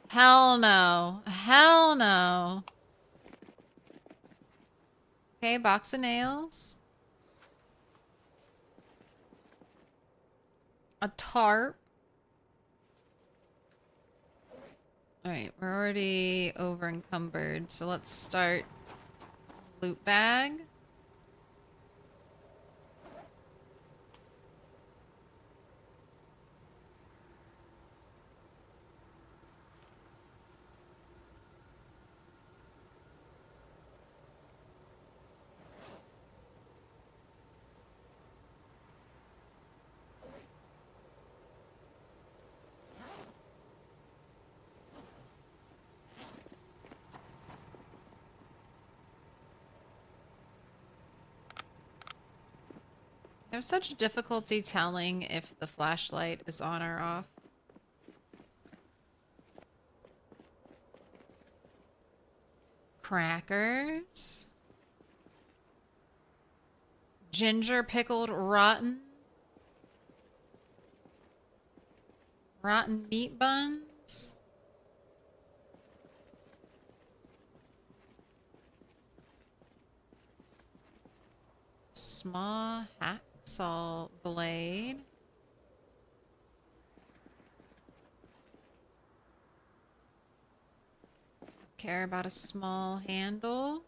Hell no. Hell no. Okay, box of nails. A tarp. Alright, we're already over encumbered, so let's start loot bag. I have such difficulty telling if the flashlight is on or off. Crackers. Ginger pickled rotten. Rotten meat buns. Small hacksaw blade. Care about a small handle.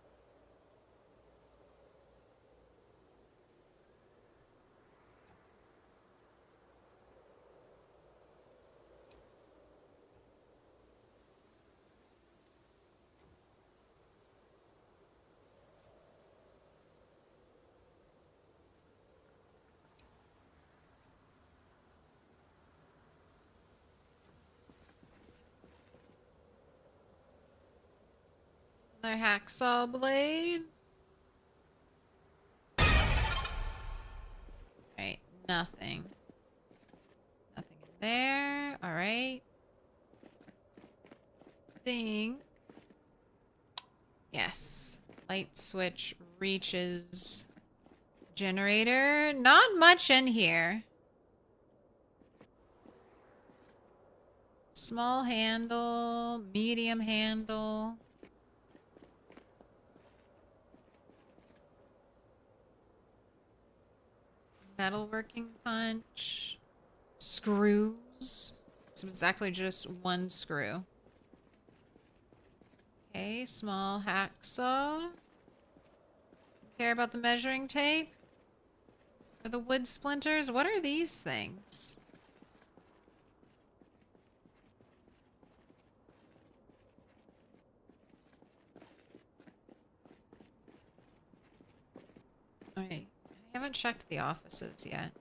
Another hacksaw blade. Right, nothing. Nothing in there. Alright. Think. Yes. Light switch reaches. Generator. Not much in here. Small handle. Medium handle. Metalworking punch. Screws. So it's actually just one screw. Okay, small hacksaw. Care about the measuring tape? For the wood splinters? What are these things? Alright. I haven't checked the offices yet.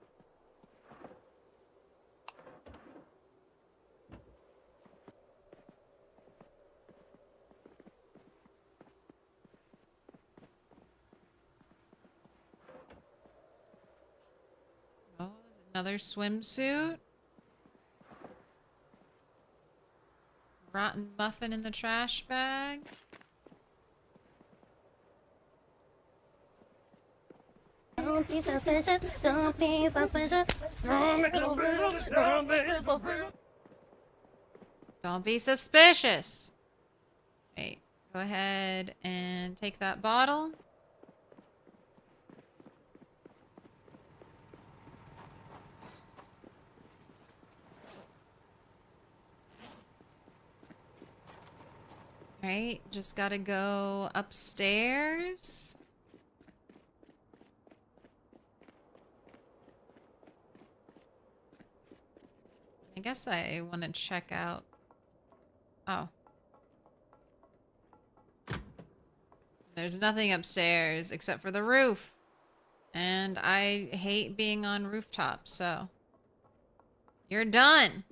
Oh, another swimsuit. Rotten muffin in the trash bag. Don't be suspicious. Don't be suspicious. Don't be suspicious. Wait, go ahead and take that bottle. Alright, just gotta go upstairs. I guess I want to check out... Oh. There's nothing upstairs except for the roof. And I hate being on rooftops, so... You're done!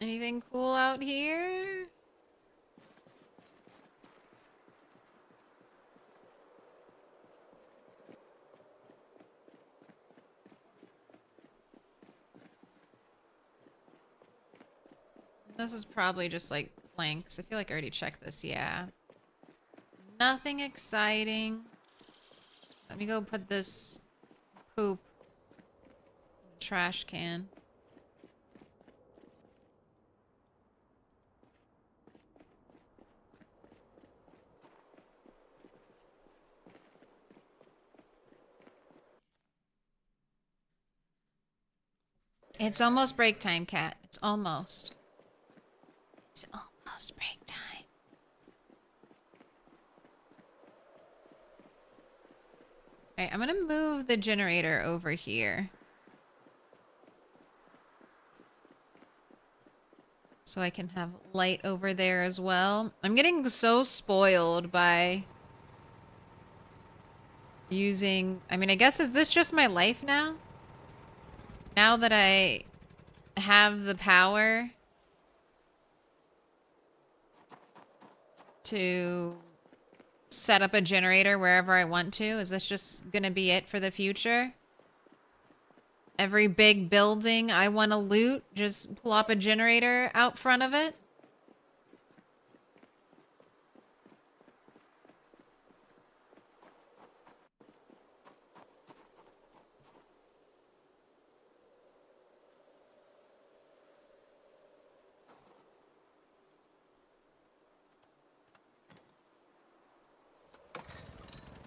Anything cool out here? This is probably just like planks. I feel like I already checked this. Yeah. Nothing exciting. Let me go put this poop in the trash can. It's almost break time, Cat. It's almost. It's almost break time. Alright, I'm gonna move the generator over here. So I can have light over there as well. I'm getting so spoiled by using... I mean, I guess is this just my life now? Now that I have the power to set up a generator wherever I want to, is this just gonna be it for the future? Every big building I want to loot, just plop a generator out front of it?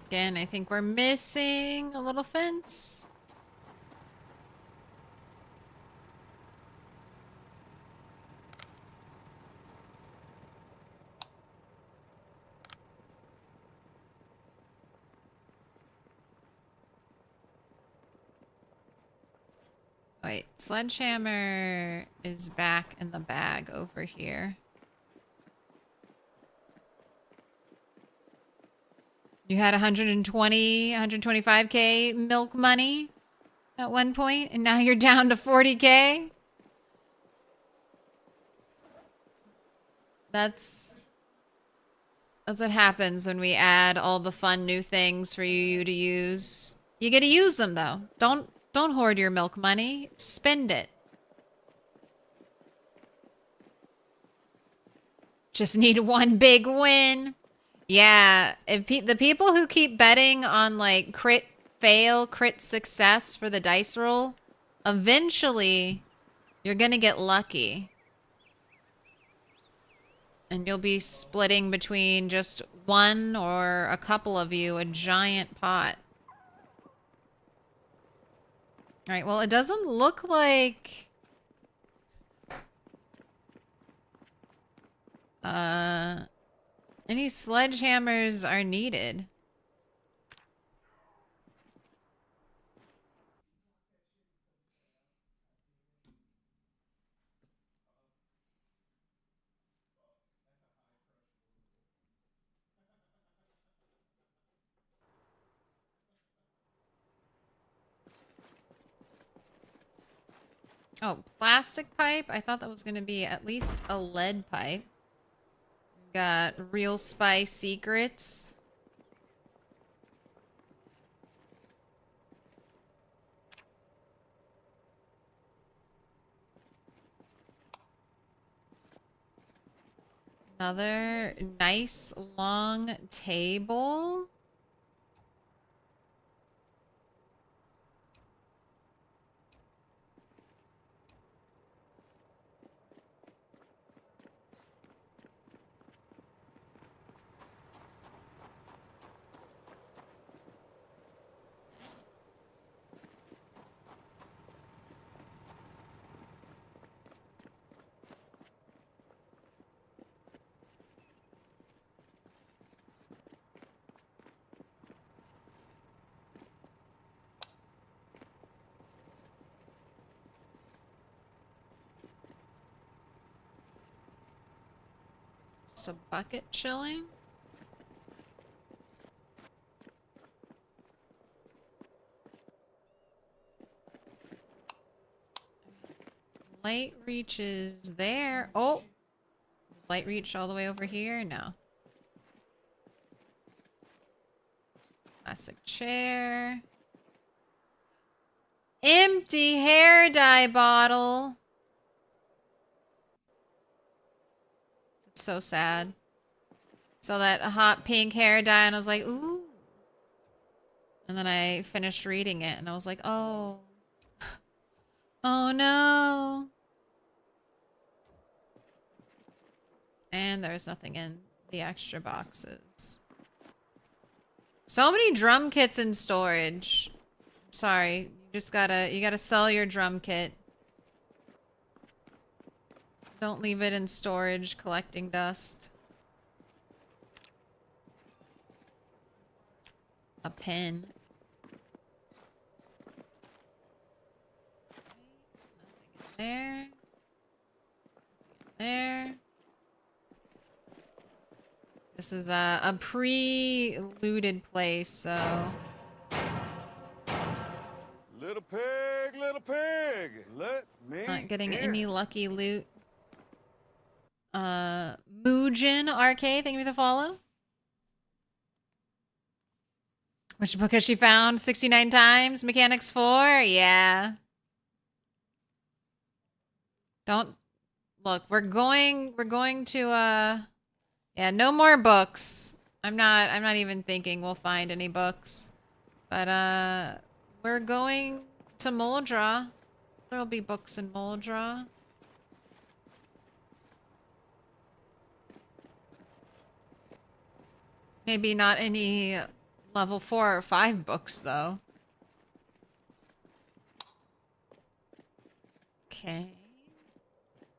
Again, I think we're missing a little fence. Wait, sledgehammer is back in the bag over here. You had 120, 125k milk money at one point, and now you're down to 40k? That's what happens when we add all the fun new things for you to use. You get to use them though. Don't hoard your milk money. Spend it. Just need one big win. Yeah, if the people who keep betting on like crit fail, crit success for the dice roll, eventually you're gonna get lucky. And you'll be splitting between just one or a couple of you a giant pot. Alright, well, it doesn't look like... Any sledgehammers are needed. Oh, plastic pipe? I thought that was going to be at least a lead pipe. We've got Real Spy Secrets. Another nice long table. Just a bucket chilling. Light reaches there. Oh! Light reach all the way over here? No. Classic chair. Empty hair dye bottle. It's so sad. Saw that hot pink hair dye and I was like, ooh. And then I finished reading it and I was like, oh. Oh no. And there's nothing in the extra boxes. So many drum kits in storage. Sorry, you gotta sell your drum kit. Don't leave it in storage collecting dust. A pen. Nothing in there. There. This is a pre-looted place, so... Little pig, let me Not getting in. any lucky loot. Muujin RK, thank you for the follow. Which book has she found 69 times? Mechanics 4? Yeah. Don't... Look, we're going to, yeah, no more books. I'm not even thinking we'll find any books. But, we're going to Moldra. There'll be books in Moldra. Maybe not any level 4 or 5 books, though. Okay.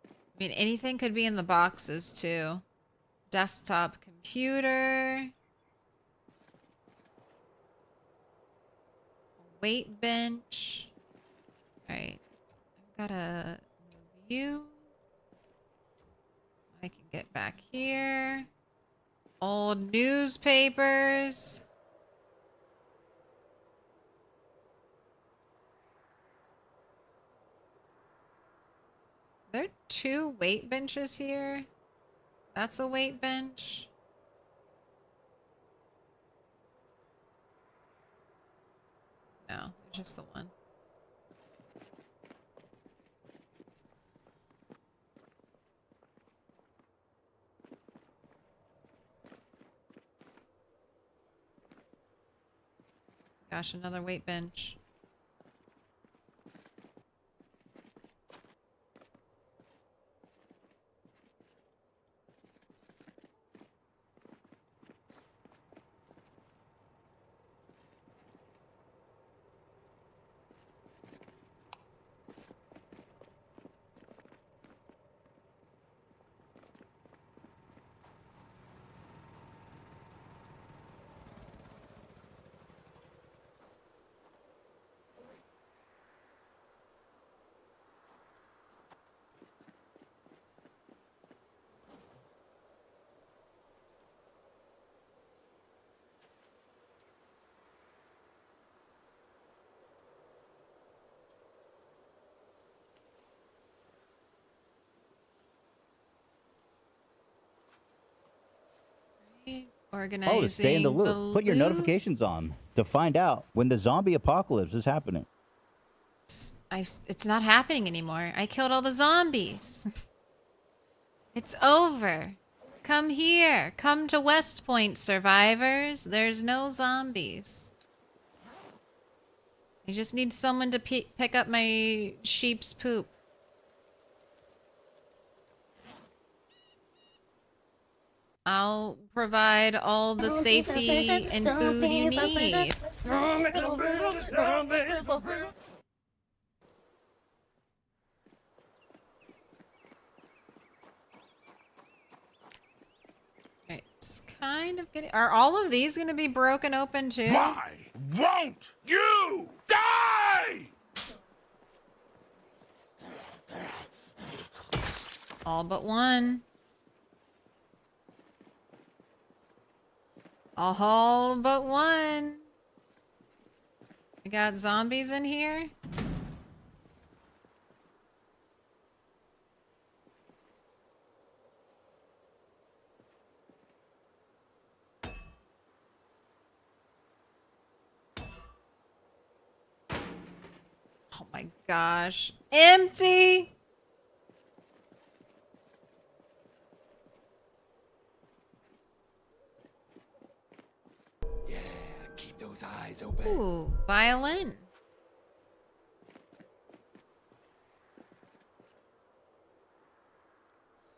I mean, anything could be in the boxes, too. Desktop computer. Weight bench. Alright. I've gotta move you. I can get back here. Old newspapers. There are 2 weight benches here. That's a weight bench. No, just the one. Gosh, another weight bench. Organizing Oh, to stay in the loop. Put your notifications on to find out when the zombie apocalypse is happening. It's not happening anymore. I killed all the zombies. It's over. Come here. Come to West Point, survivors. There's no zombies. I just need someone to pick up my sheep's poop. I'll provide all the safety and food you need. Okay, it's kind of getting... Are all of these going to be broken open too? Why won't you die? All but one. All but one. We got zombies in here. Oh my gosh. Empty! Yeah, keep those eyes open. Ooh, violin.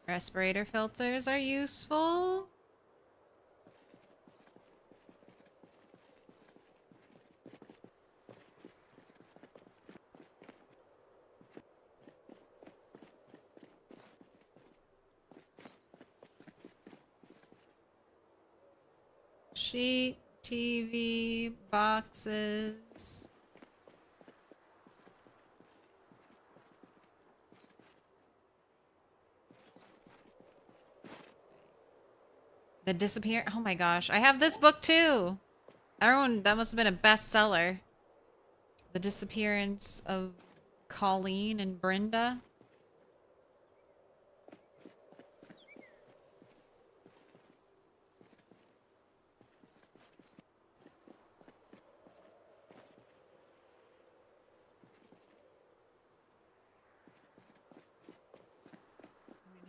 Respirator filters are useful. Sheet, TV, boxes. The disappear. Oh my gosh, I have this book too. Everyone, that must have been a bestseller. The disappearance of Colleen and Brenda.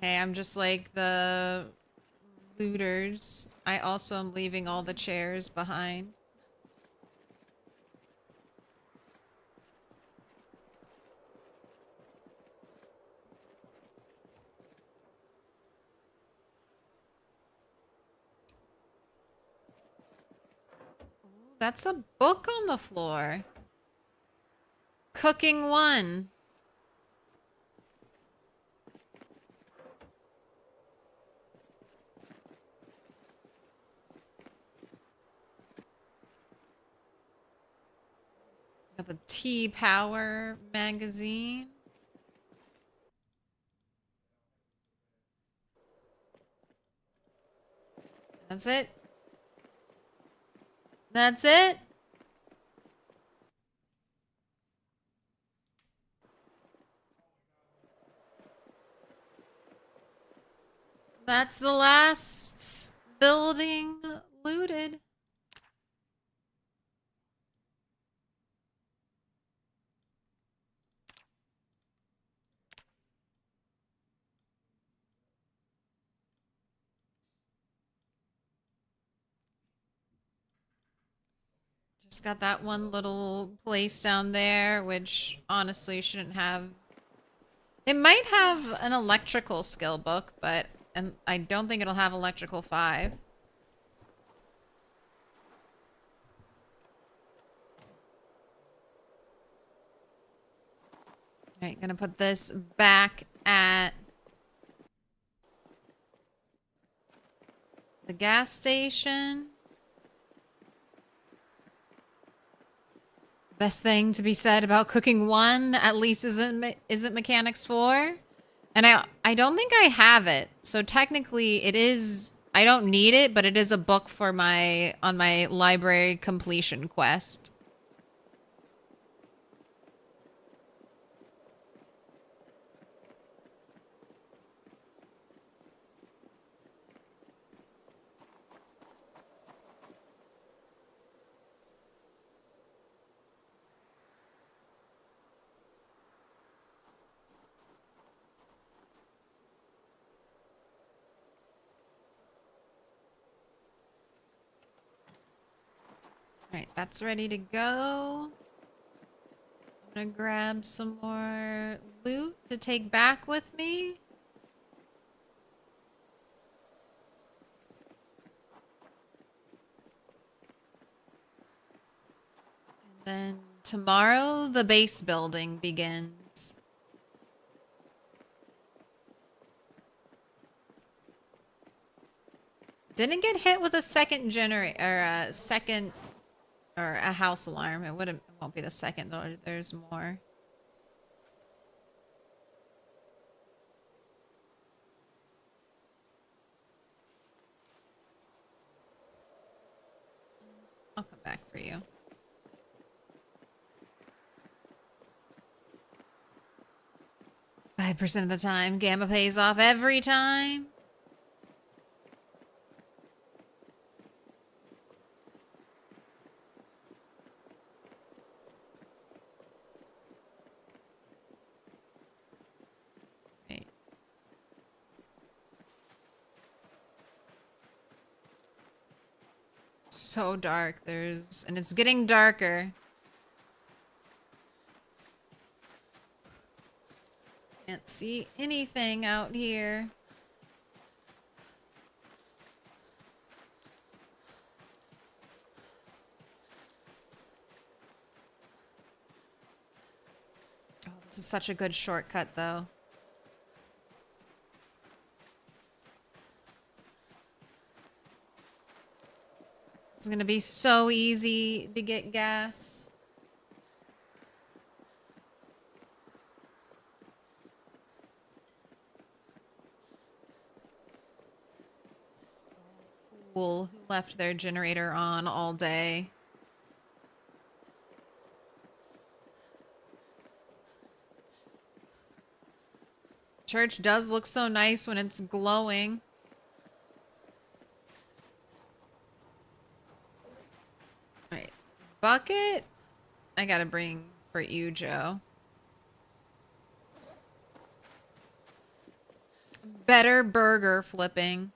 Hey, I'm just like the looters. I also am leaving all the chairs behind. Ooh, that's a book on the floor. Cooking 1. Got the T-Power magazine. That's it. That's it. That's the last building looted. Just got that one little place down there, which honestly shouldn't have... It might have an electrical skill book, but and I don't think it'll have electrical 5. Alright, gonna put this back at the gas station. Best thing to be said about Cooking 1, at least isn't Mechanics 4. And I don't think I have it. So technically it is, I don't need it, but it is a book for on my library completion quest. Alright, that's ready to go. I'm gonna grab some more loot to take back with me. And then tomorrow, the base building begins. Didn't get hit with a second generator, or a second, or a house alarm. It won't be the second though. There's more. I'll come back for you. %5 of the time, Gamma pays off every time. So dark. And it's getting darker. Can't see anything out here. Oh, this is such a good shortcut, though. It's gonna be so easy to get gas. Fool who left their generator on all day. Church does look so nice when it's glowing. Alright. Bucket? I gotta bring for you, Joe. Better burger flipping.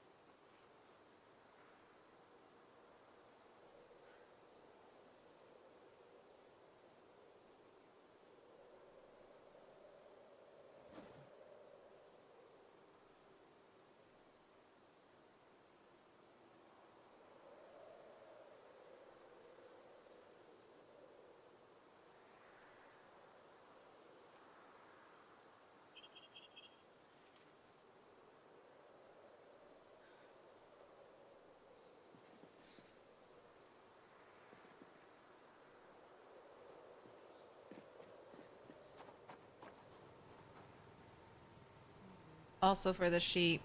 Also for the sheep.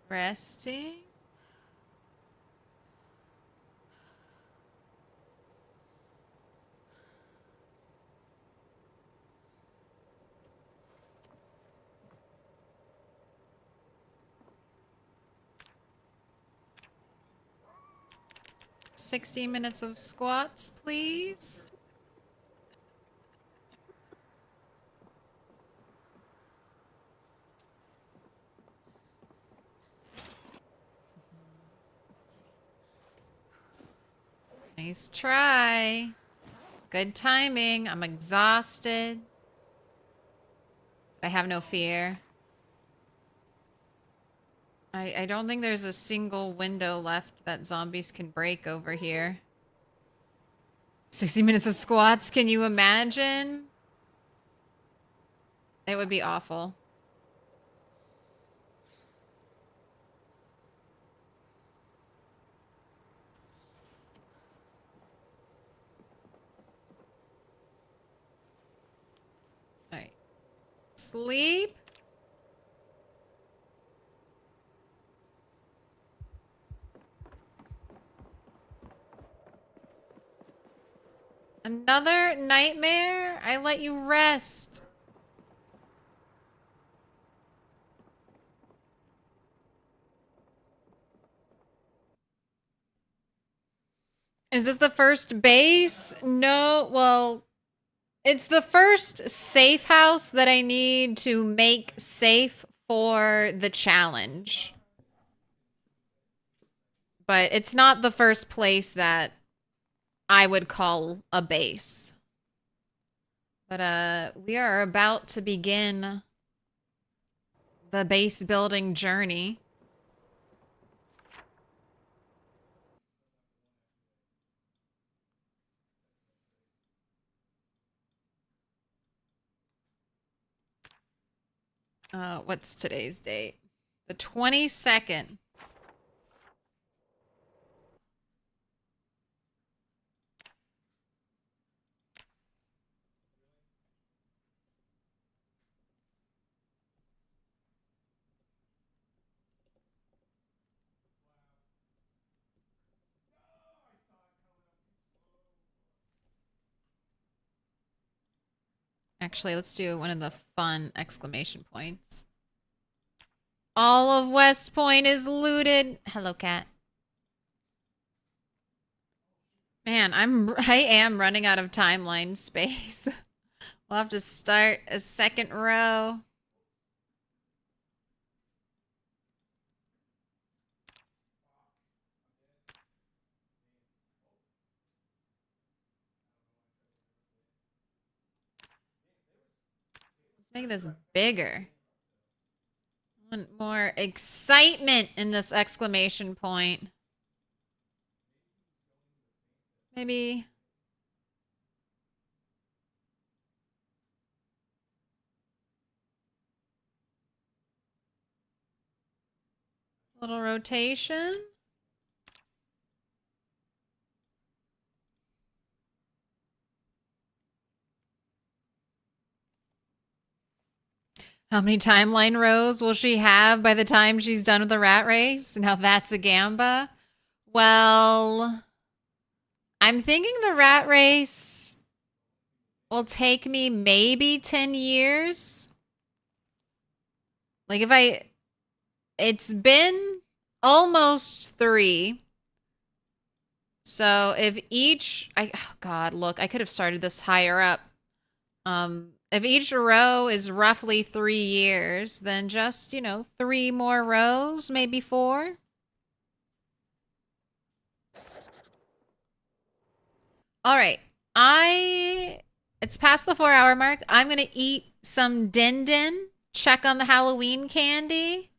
Resting. $60 of squats, please. Nice try. Good timing. I'm exhausted. I have no fear. I don't think there's a single window left that zombies can break over here. 60 minutes of squats, can you imagine? It would be awful. Alright. Sleep. Another nightmare? I let you rest. Is this the first base? No, well, it's the first safe house that I need to make safe for the challenge. But it's not the first place that I would call a base. But we are about to begin the base building journey. What's today's date? The 22nd. Actually, let's do one of the fun exclamation points. All of West Point is looted. Hello, cat. Man, I am running out of timeline space. We'll have to start a second row. Let's make this bigger. I want more excitement in this exclamation point. Maybe. Little rotation. How many timeline rows will she have by the time she's done with the rat race? Now that's a gamba. Well, I'm thinking the rat race will take me maybe 10 years. Like it's been almost 3. So if oh God, look, I could have started this higher up. If each row is roughly 3 years, then just, 3 more rows, maybe 4. All right. It's past the 4-hour mark. I'm going to eat some din din, check on the Halloween candy,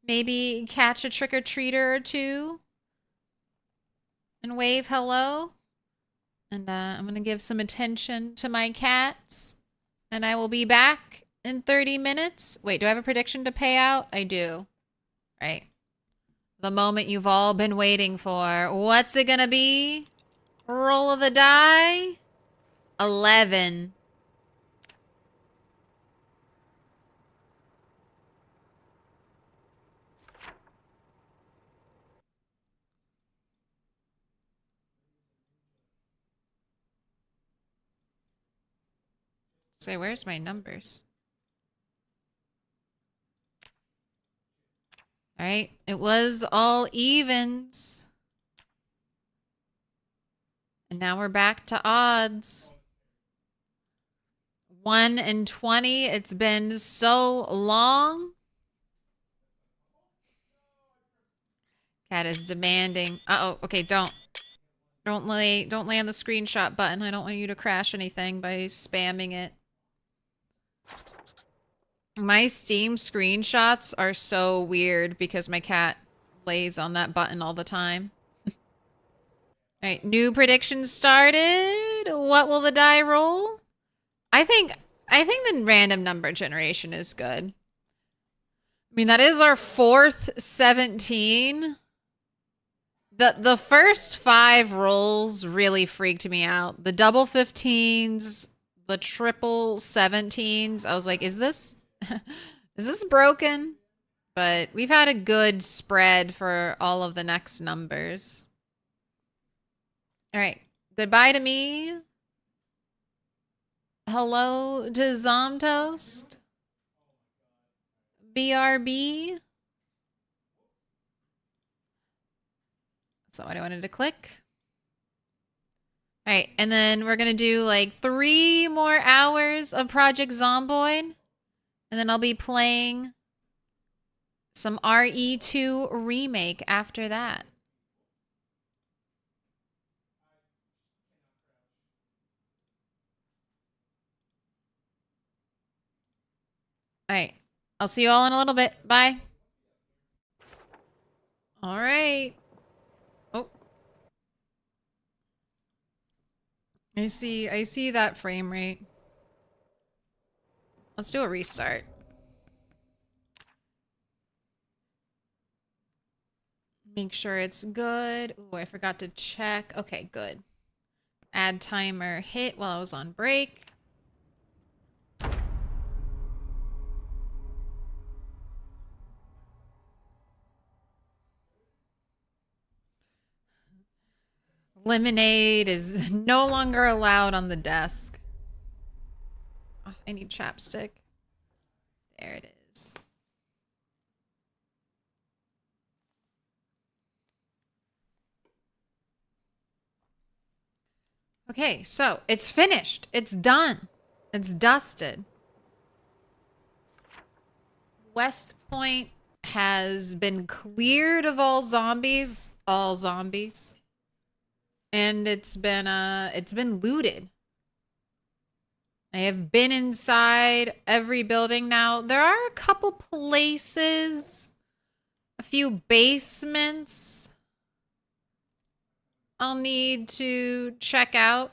maybe catch a trick-or-treater or two, and wave hello. And I'm going to give some attention to my cats. And I will be back in 30 minutes. Wait, do I have a prediction to pay out? I do. Right. The moment you've all been waiting for. What's it gonna be? Roll of the die. 11. Say, where's my numbers? All right, it was all evens. And now we're back to odds. 1 and 20. It's been so long. Cat is demanding. Uh-oh. Okay, don't lay on the screenshot button. I don't want you to crash anything by spamming it. My Steam screenshots are so weird because my cat lays on that button all the time. All right, new predictions started. What will the die roll? I think the random number generation is good. I mean, that is our 4th 17. The first 5 rolls really freaked me out. The double 15s, the triple 17s. I was like, is this is this broken? But we've had a good spread for all of the next numbers. All right. Goodbye to me. Hello to Zomtoast. BRB. That's not what I wanted to click. All right, and then we're gonna do like 3 more hours of Project Zomboid, and then I'll be playing some RE2 remake after that. All right, I'll see you all in a little bit. Bye. All right. Oh, I see that frame rate. Let's do a restart. Make sure it's good. Ooh, I forgot to check. Okay, good. Add timer hit while I was on break. Lemonade is no longer allowed on the desk. Oh, I need chapstick. There it is. Okay, so it's finished. It's done. It's dusted. West Point has been cleared of all zombies. All zombies. And it's been looted. I have been inside every building now. There are a couple places, a few basements I'll need to check out.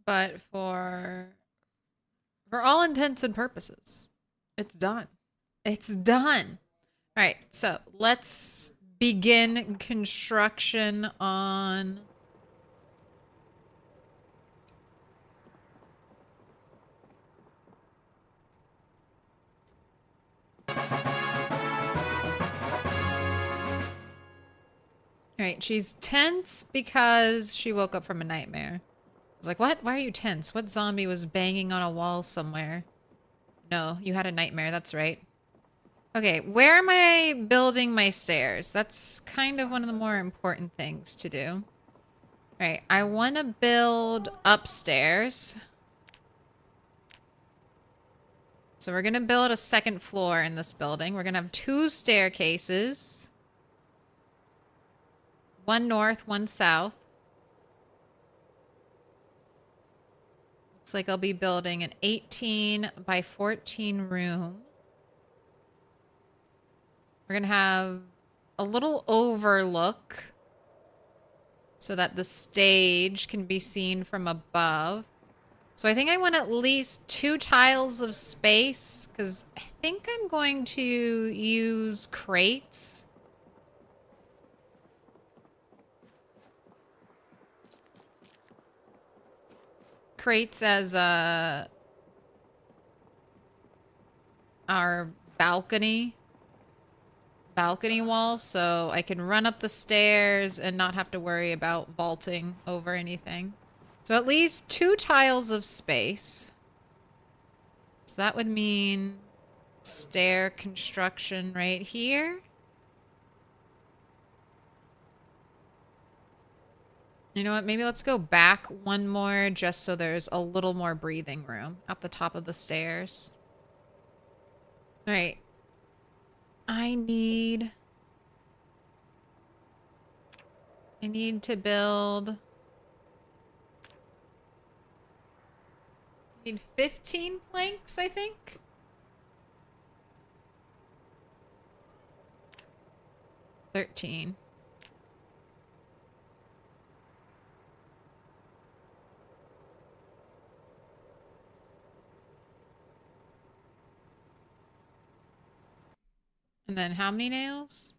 But for all intents and purposes, it's done. It's done. All right, so let's begin construction on... All right, she's tense because she woke up from a nightmare. I was like, what? Why are you tense? What zombie was banging on a wall somewhere? No, you had a nightmare. That's right. Okay, where am I building my stairs? That's kind of one of the more important things to do. All right, I want to build upstairs. So we're going to build a second floor in this building. We're going to have 2 staircases. 1 north, 1 south. Looks like I'll be building an 18 by 14 room. We're going to have a little overlook so that the stage can be seen from above. So I think I want at least 2 tiles of space because I think I'm going to use crates. Crates as our balcony wall, so I can run up the stairs and not have to worry about vaulting over anything. So at least 2 tiles of space. So that would mean stair construction right here. You know what? Maybe let's go back 1 more just so there's a little more breathing room at the top of the stairs. All right. I need to build... I need 15 planks, I think. 13. And then how many nails?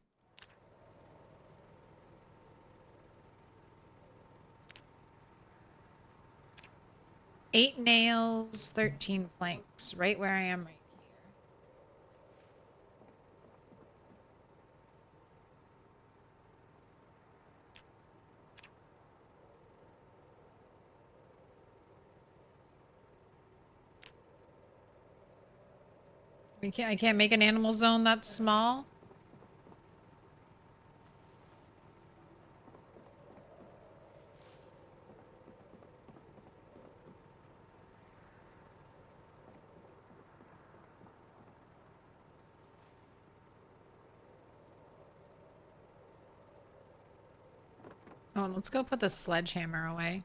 8 nails, 13 planks, right where I am right here. I can't make an animal zone that small. Oh, let's go put the sledgehammer away.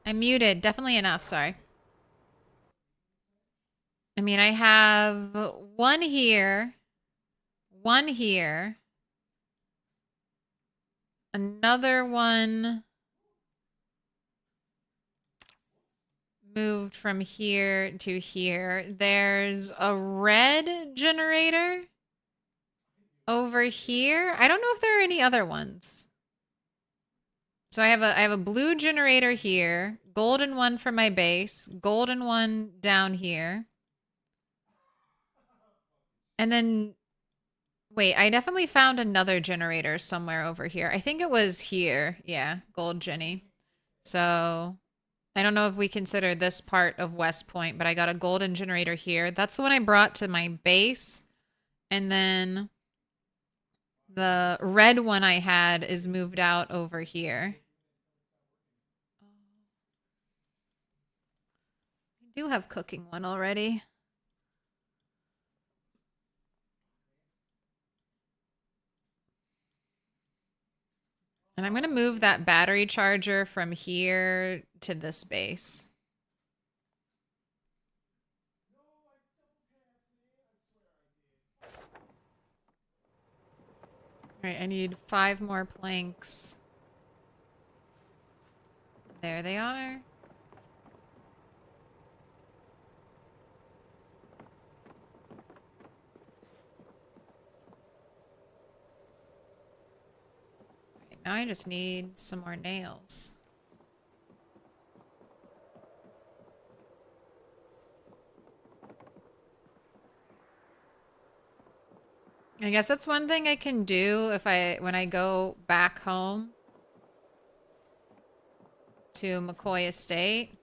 I'm muted. Definitely enough. Sorry. I mean, I have one here, another one moved from here to here. There's a red generator over here. I don't know if there are any other ones. So I have a blue generator here, golden one for my base, golden one down here. And then wait, I definitely found another generator somewhere over here. I think it was here. Yeah, gold Jenny. So I don't know if we consider this part of West Point, but I got a golden generator here. That's the one I brought to my base. And then the red one I had is moved out over here. I do have cooking one already. And I'm going to move that battery charger from here to this base. All right, I need 5 more planks. There they are. Right, now I just need some more nails. I guess that's one thing I can do if when I go back home to McCoy Estate.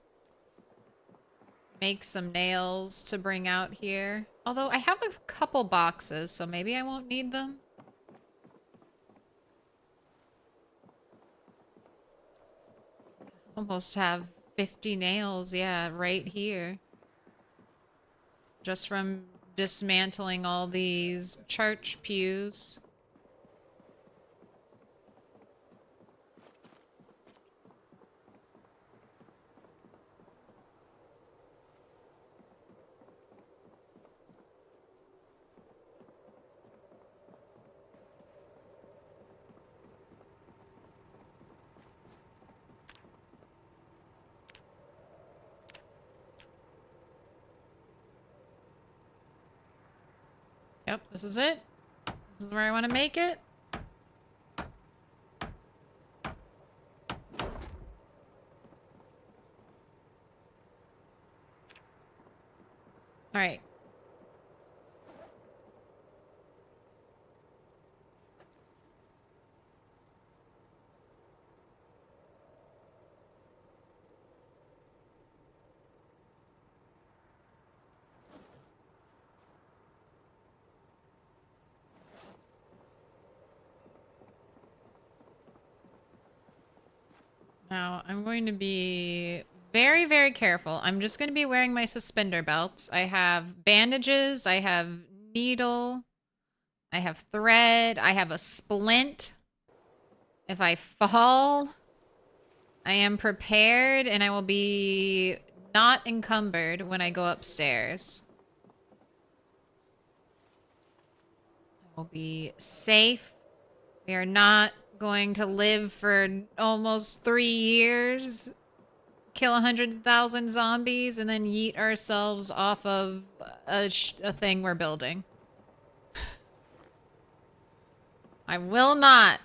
Make some nails to bring out here. Although I have a couple boxes, so maybe I won't need them. Almost have 50 nails, yeah, right here. Just from dismantling all these church pews. Yep, this is it. This is where I want to make it. All right. Now, I'm going to be very, very careful. I'm just going to be wearing my suspender belts. I have bandages. I have needle. I have thread. I have a splint. If I fall, I am prepared and I will be not encumbered when I go upstairs. I will be safe. We are not going to live for almost 3 years kill 100,000 zombies and then yeet ourselves off of a thing we're building. I will not.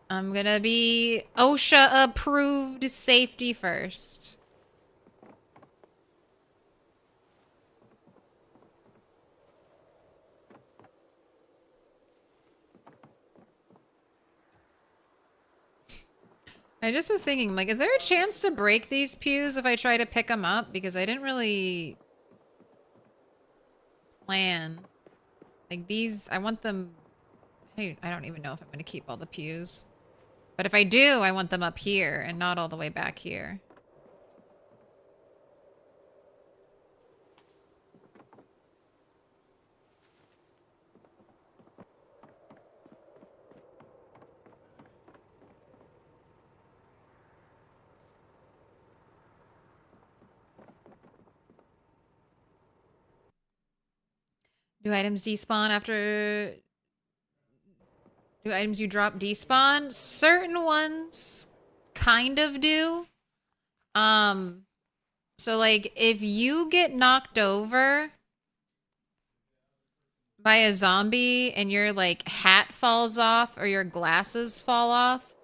I'm gonna be OSHA approved safety first. I just was thinking, like, is there a chance to break these pews if I try to pick them up? Because I didn't really plan. Like, these, I want them... I don't even know if I'm going to keep all the pews. But if I do, I want them up here and not all the way back here. Do items despawn after... Do items you drop despawn? Certain ones kind of do. So like if you get knocked over by a zombie and your like hat falls off or your glasses fall off,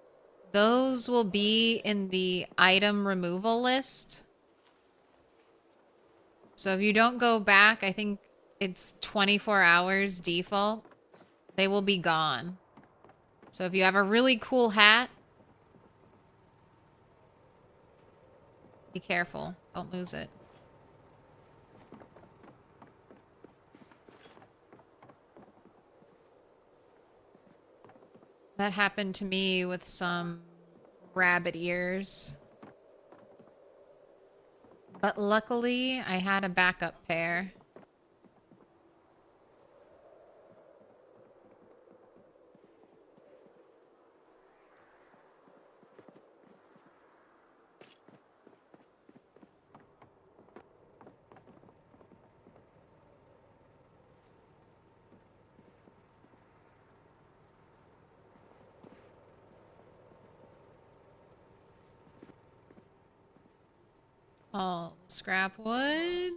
those will be in the item removal list. So if you don't go back, I think it's 24 hours default, they will be gone. So if you have a really cool hat, be careful. Don't lose it. That happened to me with some rabbit ears. But luckily, I had a backup pair. All scrap wood.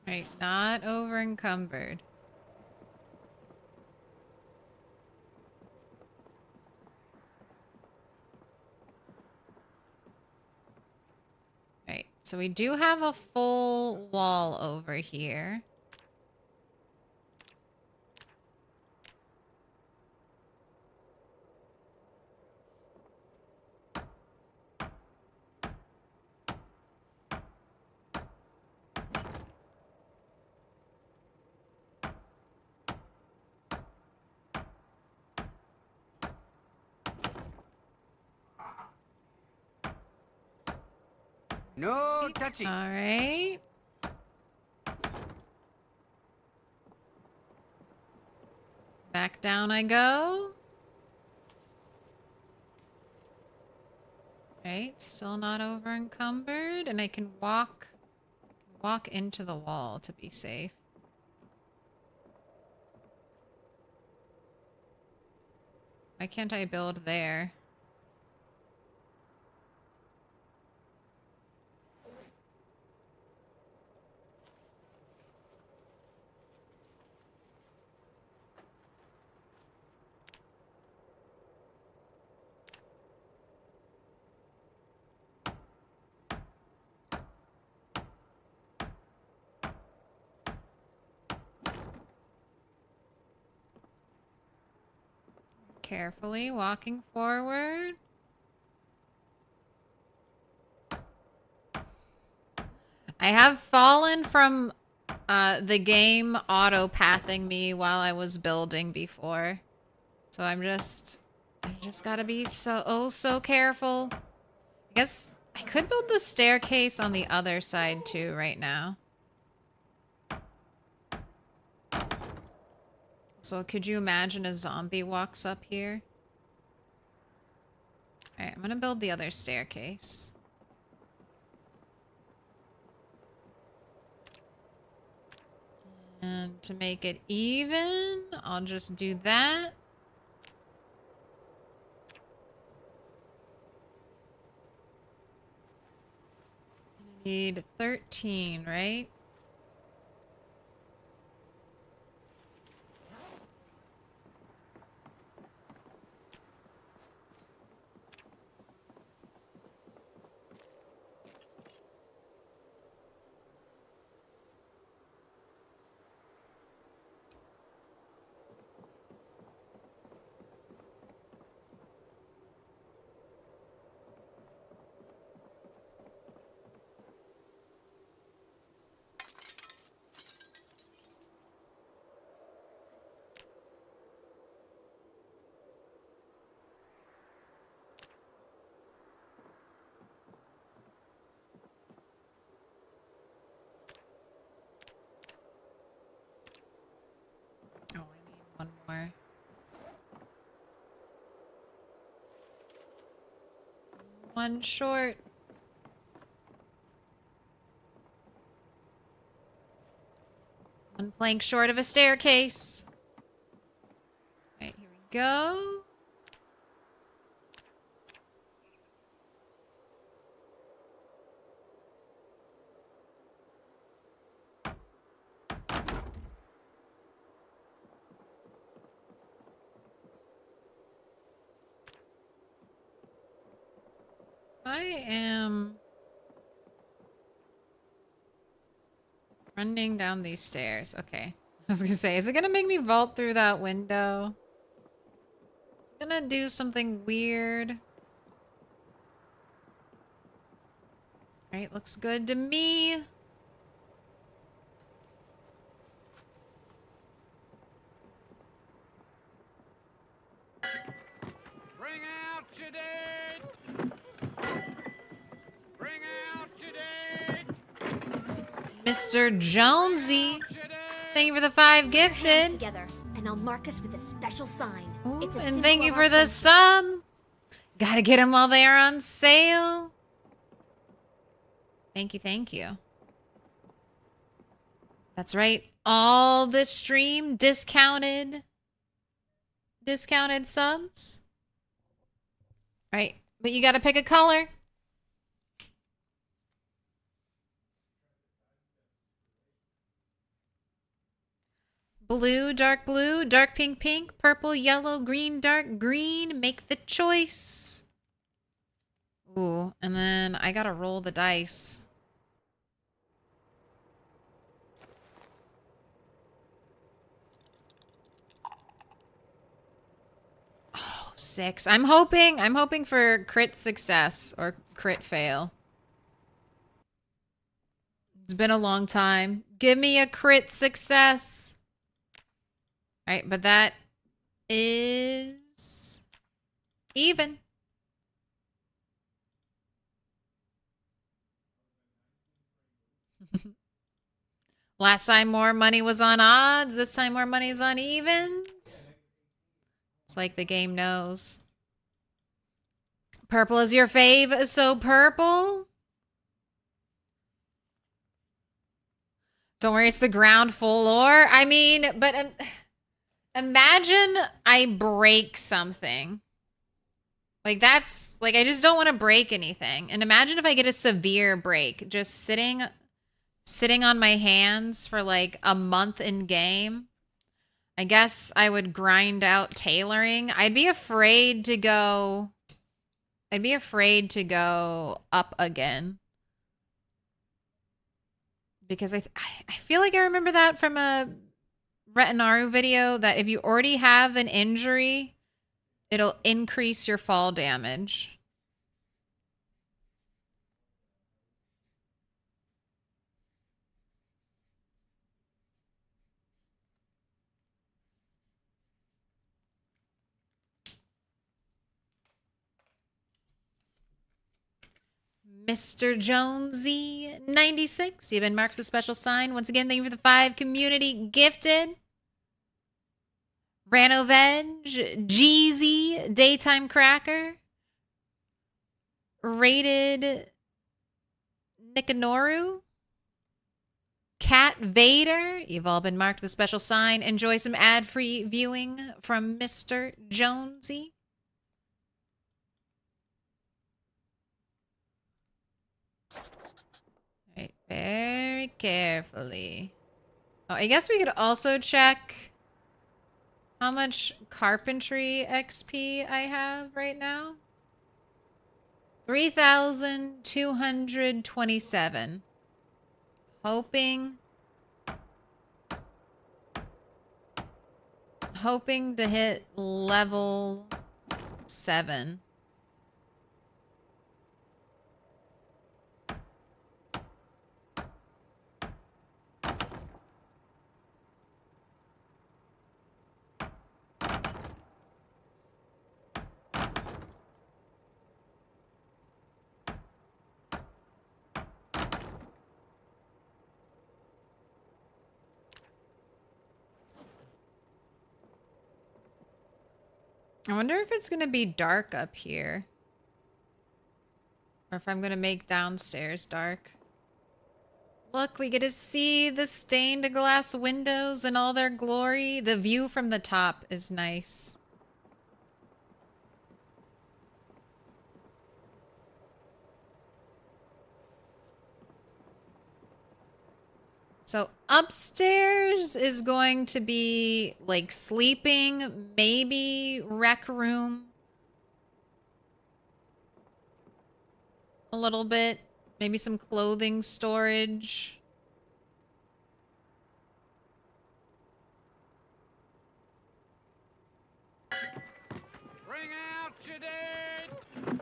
Right, not over encumbered. Right, so we do have a full wall over here. No touching. All right. Back down I go. Right, still not over encumbered, and I can walk into the wall to be safe. Why can't I build there? Carefully walking forward. I have fallen from the game auto-pathing me while I was building before. So I just gotta be so careful. I guess I could build the staircase on the other side too right now. So could you imagine a zombie walks up here? Alright, I'm gonna build the other staircase. And to make it even, I'll just do that. I need 13, right? Oh, I need one more. One short. One plank short of a staircase. Alright, here we go. I am running down these stairs. Okay. I was gonna say, is it gonna make me vault through that window? It's gonna do something weird. Alright, looks good to me. Bring out your dead! Bring out your dead! Mr. Jonesy. Thank you for the 5 Put your hands gifted. together, and I'll mark us with a special sign. Ooh, It's a and symbol thank you of for our the friendship. sub. Gotta get them while they are on sale. Thank you, thank you. That's right. All the stream discounted subs. Right. But you gotta pick a color. Blue, dark pink, pink, purple, yellow, green, dark green. Make the choice. Ooh, and then I gotta roll the dice. Oh, 6. I'm hoping for crit success or crit fail. It's been a long time. Give me a crit success. All right, but that is even. Last time more money was on odds. This time more money is on evens. It's like the game knows. Purple is your fave, so purple. Don't worry, it's the ground floor. I mean, but imagine I break something. Like that's like I just don't want to break anything. And imagine if I get a severe break, just sitting on my hands for like a month in game. I guess I would grind out tailoring. I'd be afraid to go up again. Because I feel like I remember that from a Retinaru video that if you already have an injury, it'll increase your fall damage. Mr. Jonesy 96, you've been marked with a special sign. Once again, thank you for the 5 community gifted. Rano Veg, Jeezy, Daytime Cracker, Rated Nikanoru, Cat Vader, you've all been marked with a special sign. Enjoy some ad-free viewing from Mr. Jonesy. Right, very carefully. Oh, I guess we could also check how much carpentry XP I have right now. 3,227. Hoping to hit level 7. I wonder if it's going to be dark up here. Or if I'm going to make downstairs dark. Look, we get to see the stained glass windows in all their glory. The view from the top is nice. So upstairs is going to be like sleeping, maybe rec room. A little bit. Maybe some clothing storage. Bring out your dead!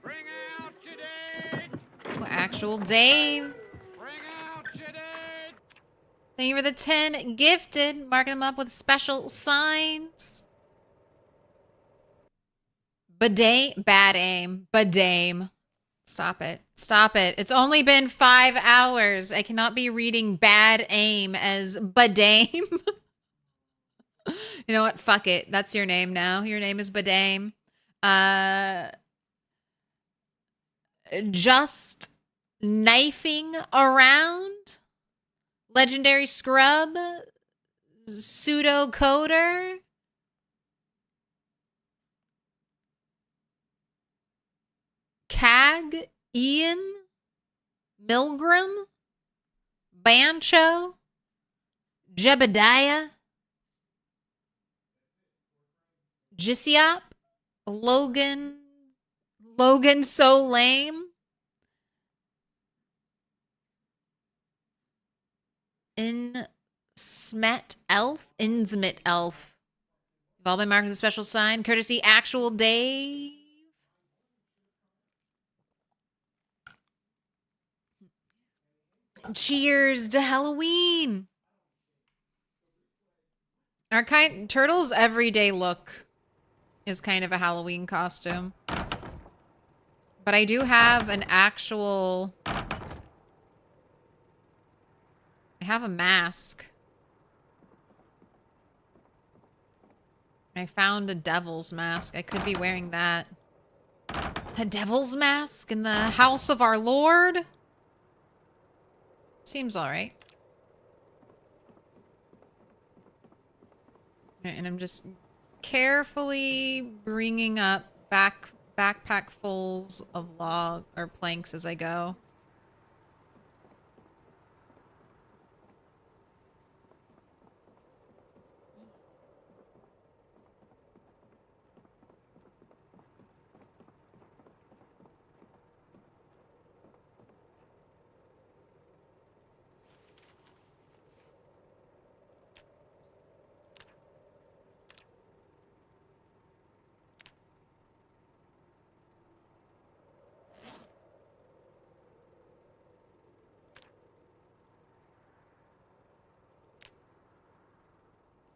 Bring out your dead! Oh, actual Dave. Bring out your dead! Thank you for the 10 gifted. Marking them up with special signs. Badame. Bad aim. Badame. Stop it. Stop it. It's only been 5 hours. I cannot be reading bad aim as Badame. You know what? Fuck it. That's your name now. Your name is Badame. Just knifing around. Legendary Scrub. Pseudo Coder. Cag, Ian, Milgram, Bancho, Jebediah, Jissiop, Logan So Lame, Insmet Elf. You've all been marked with a special sign, courtesy Actual Dave. Cheers to Halloween. Our turtle's everyday look is kind of a Halloween costume. But I do have an actual... I have a mask. I found a devil's mask. I could be wearing that. A devil's mask in the house of our Lord? Seems alright. And I'm just carefully bringing up backpackfuls of log or planks as I go.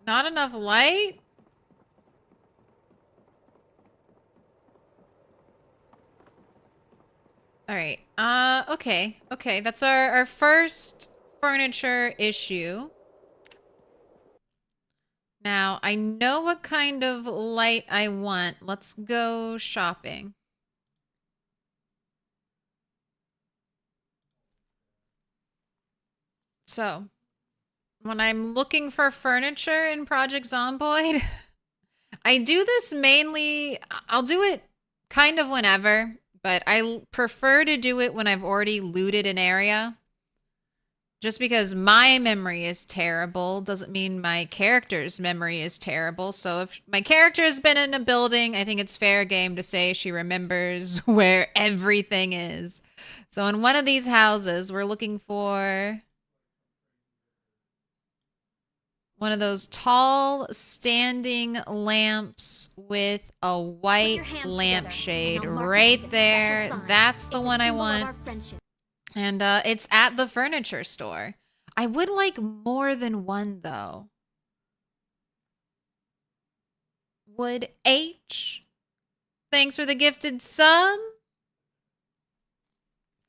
Not enough light? All right. Okay. Okay. That's our first furniture issue. Now, I know what kind of light I want. Let's go shopping. So, when I'm looking for furniture in Project Zomboid, I do this mainly, I'll do it kind of whenever, but I prefer to do it when I've already looted an area. Just because my memory is terrible doesn't mean my character's memory is terrible. So if my character has been in a building, I think it's fair game to say she remembers where everything is. So in one of these houses, we're looking for one of those tall standing lamps with a white lampshade right there. That's the one I want. And it's at the furniture store. I would like more than one, though. Would H? Thanks for the gifted sub.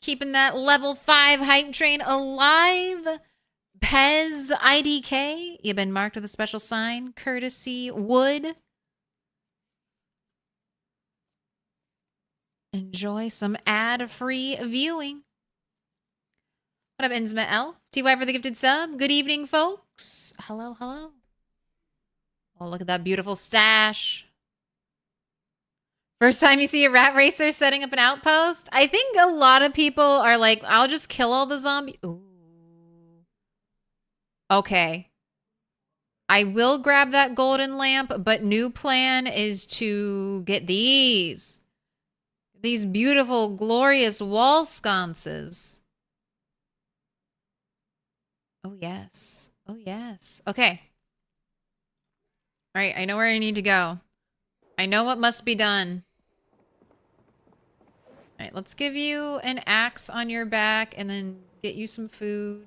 Keeping that level 5 hype train alive. Pez IDK, you've been marked with a special sign. Courtesy Wood. Enjoy some ad-free viewing. What up, Inzma Elf? TY for the gifted sub. Good evening, folks. Hello, hello. Oh, look at that beautiful stash. First time you see a rat racer setting up an outpost? I think a lot of people are like, I'll just kill all the zombies. Ooh. Okay. I will grab that golden lamp, but new plan is to get these. These beautiful, glorious wall sconces. Oh, yes. Oh, yes. Okay. All right, I know where I need to go. I know what must be done. All right, let's give you an axe on your back and then get you some food.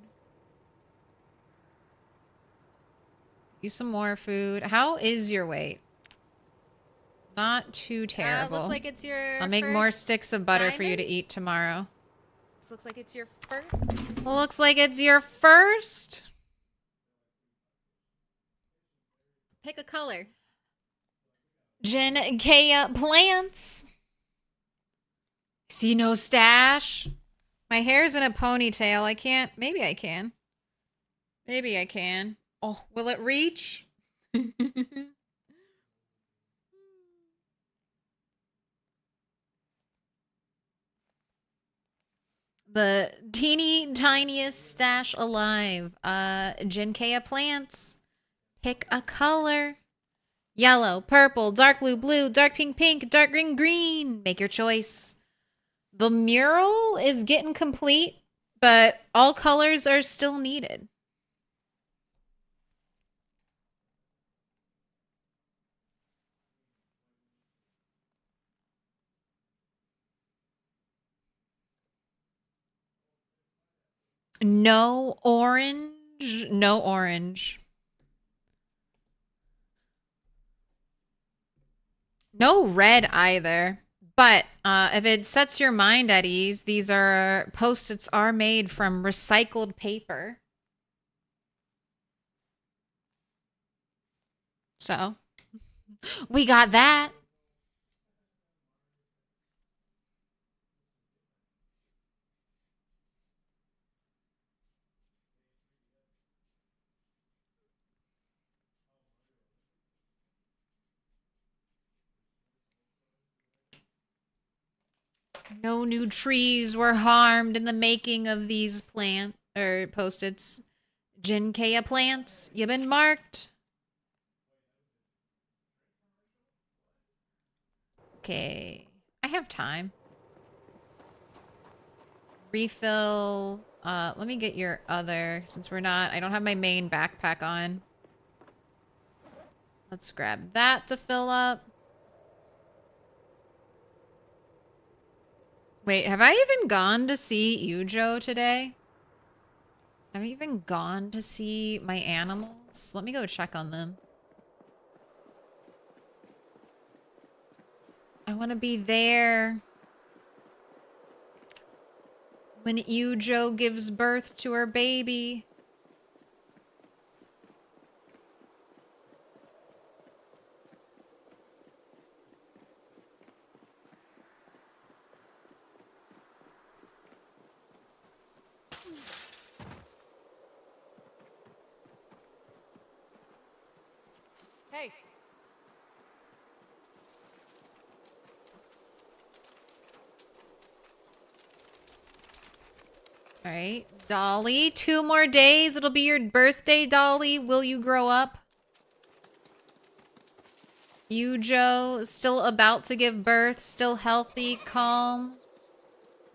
You some more food. How is your weight? Not too terrible. Looks like it's your I'll make more sticks of butter for you to eat tomorrow. This looks like it's your first. Looks like it's your first. Pick a color. Genkea plants. See no stash. My hair's in a ponytail. I can't. Maybe I can. Maybe I can. Oh, will it reach? The teeny tiniest stash alive. Genkea plants. Pick a color. Yellow, purple, dark blue, blue, dark pink, pink, dark green, green. Make your choice. The mural is getting complete, but all colors are still needed. No orange. No orange. No red either. But if it sets your mind at ease, these are post-its are made from recycled paper. So, we got that. No new trees were harmed in the making of these plant or post-its. Genkea plants, you've been marked. Okay, I have time. Refill. Let me get your other, since we're not, I don't have my main backpack on. Let's grab that to fill up. Wait, have I even gone to see Ujo today? Have I even gone to see my animals? Let me go check on them. I want to be there. When Yujo gives birth to her baby. Hey. All right, Dolly, 2 more days. It'll be your birthday, Dolly. Will you grow up? Yujo, still about to give birth, still healthy, calm,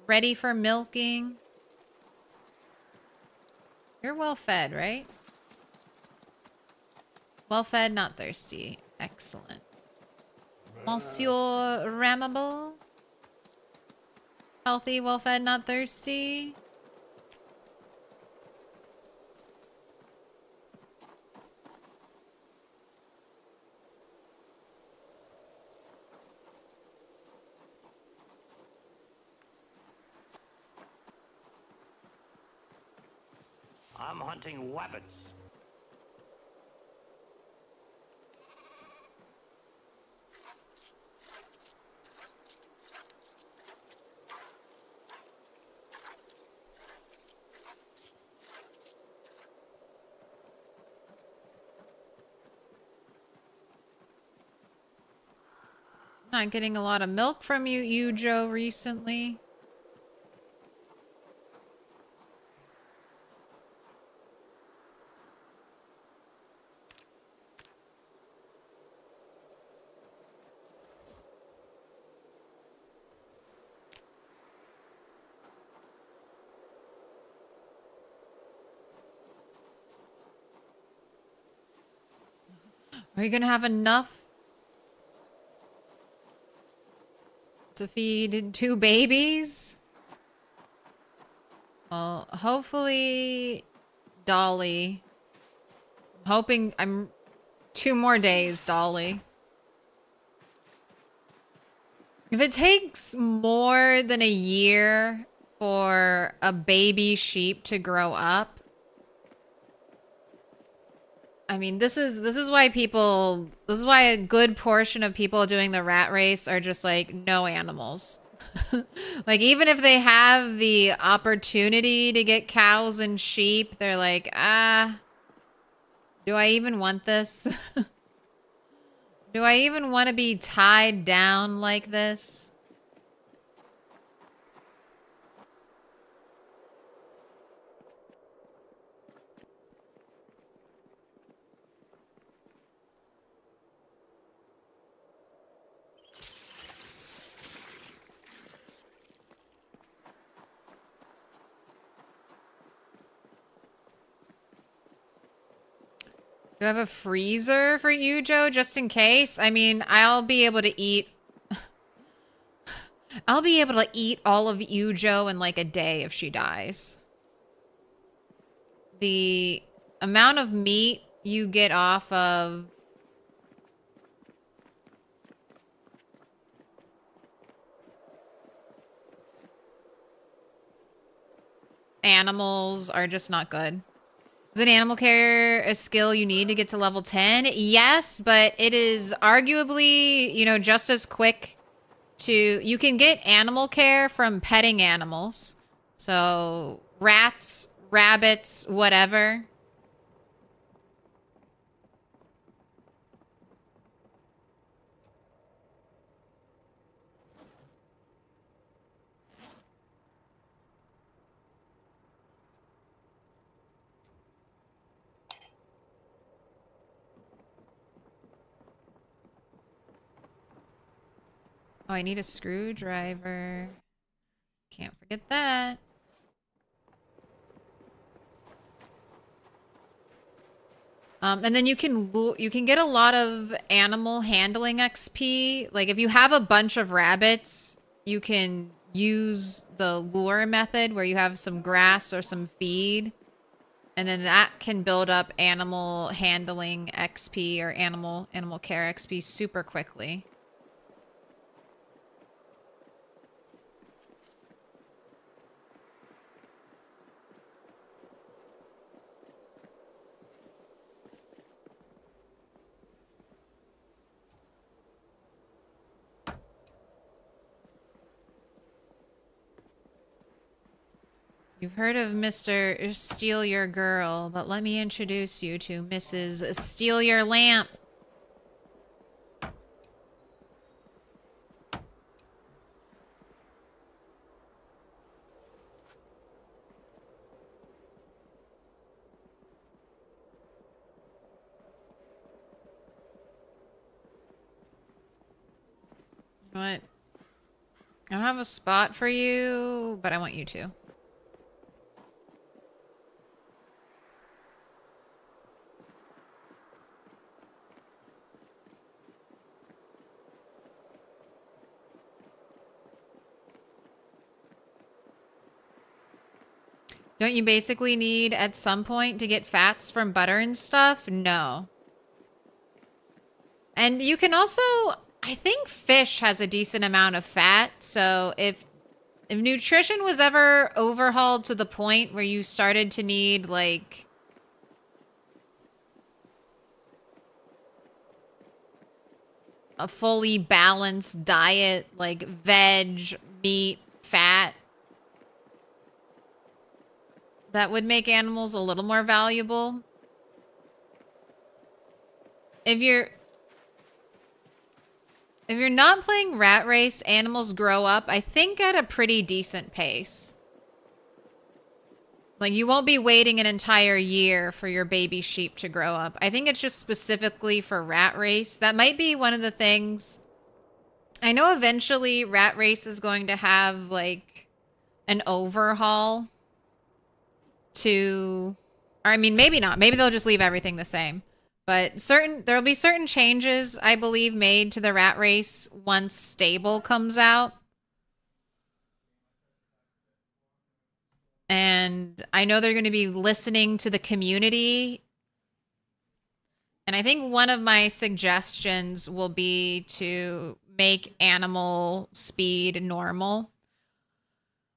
ready for milking. You're well fed, right? Well fed, not thirsty. Excellent. Monsieur Ramable. Healthy, well fed, not thirsty. I'm hunting wabbits. Not getting a lot of milk from you, Yujo, recently. Are you gonna have enough to feed 2 babies? Well, hopefully, Dolly. I'm hoping 2 more days, Dolly. If it takes more than a year for a baby sheep to grow up, I mean, this is why a good portion of people doing the rat race are just like no animals. Like even if they have the opportunity to get cows and sheep, they're like, do I even want this? Do I even want to be tied down like this? Do I have a freezer for you, Joe, just in case? I mean, I'll be able to eat all of Yujo in like a day if she dies. The amount of meat you get off of animals are just not good. Is an animal care a skill you need to get to level 10? Yes, but it is arguably, you know, just as quick to... You can get animal care from petting animals. So, rats, rabbits, whatever. Oh, I need a screwdriver. Can't forget that. And then you can get a lot of animal handling XP. Like if you have a bunch of rabbits, you can use the lure method where you have some grass or some feed. And then that can build up animal handling XP or animal care XP super quickly. You've heard of Mr. Steal Your Girl, but let me introduce you to Mrs. Steal Your Lamp. What? I don't have a spot for you, but I want you to. Don't you basically need at some point to get fats from butter and stuff? No. And you can also, I think fish has a decent amount of fat. So if nutrition was ever overhauled to the point where you started to need like a fully balanced diet, like veg, meat, fat, that would make animals a little more valuable. If you're not playing Rat Race, animals grow up, I think, at a pretty decent pace. Like, you won't be waiting an entire year for your baby sheep to grow up. I think it's just specifically for Rat Race. That might be one of the things. I know eventually Rat Race is going to have, like, an overhaul to... Or, I mean, maybe not. Maybe they'll just leave everything the same. But there'll be certain changes, I believe, made to the Rat Race once Stable comes out. And I know they're going to be listening to the community. And I think one of my suggestions will be to make animal speed normal.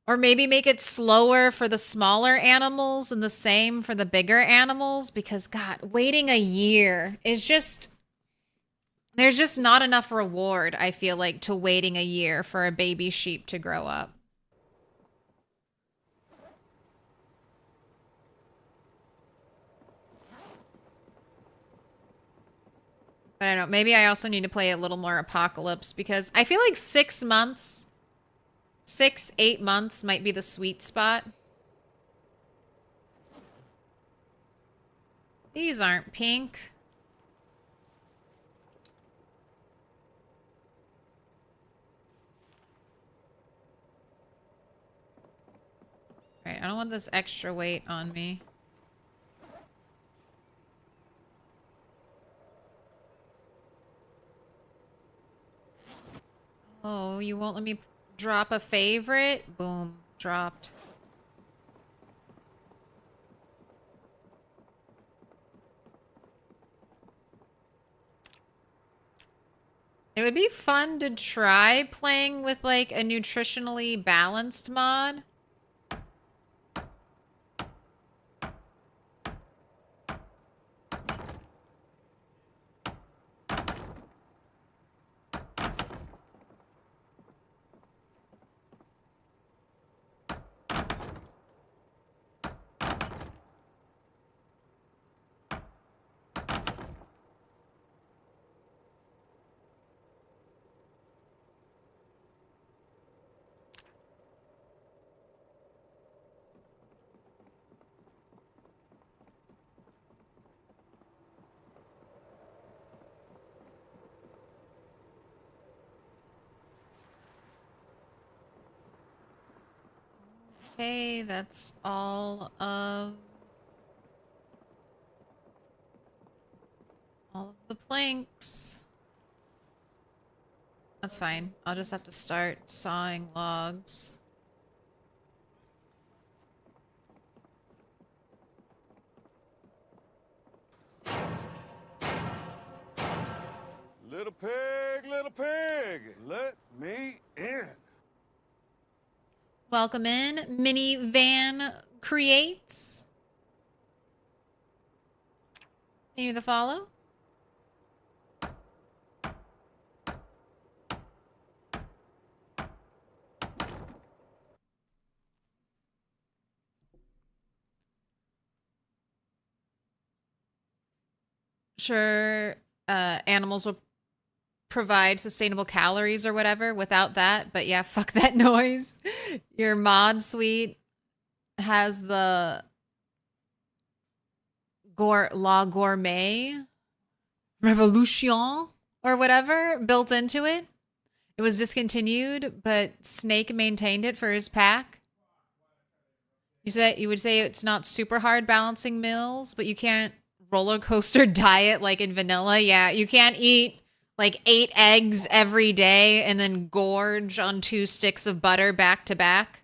Or maybe make it slower for the smaller animals and the same for the bigger animals. Because, God, waiting a year is just... There's just not enough reward, I feel like, to waiting a year for a baby sheep to grow up. But I don't know. Maybe I also need to play a little more Apocalypse. Because I feel like 6 months... 6-8 months might be the sweet spot. These aren't pink. Alright, I don't want this extra weight on me. Oh, you won't let me drop a favorite? Boom, dropped. It would be fun to try playing with like a nutritionally balanced mod. Okay, that's all of the planks. That's fine. I'll just have to start sawing logs. Little pig, let me in. Welcome in, Minivan Creates. Continue the follow. sure animals will provide sustainable calories or whatever without that. But yeah, fuck that noise. Your mod suite has the La Gourmet Revolution or whatever built into it. It was discontinued, but Snake maintained it for his pack. You would say it's not super hard balancing meals, but you can't roller coaster diet like in vanilla. Yeah, you can't eat like 8 eggs every day and then gorge on 2 sticks of butter back to back.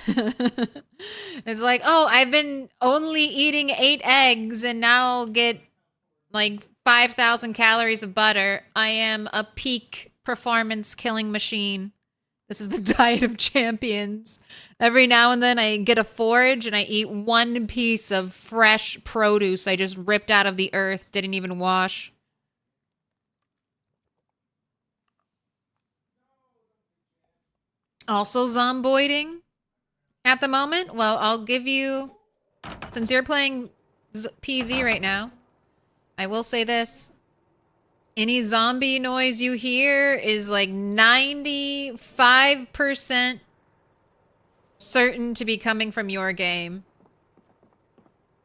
It's like, oh, I've been only eating 8 eggs and now I'll get like 5,000 calories of butter. I am a peak performance killing machine. This is the diet of champions. Every now and then I get a forage and I eat 1 piece of fresh produce I just ripped out of the earth, didn't even wash. Also zomboiding at the moment. Well, I'll give you, since you're playing PZ right now, I will say this. Any zombie noise you hear is like 95% certain to be coming from your game.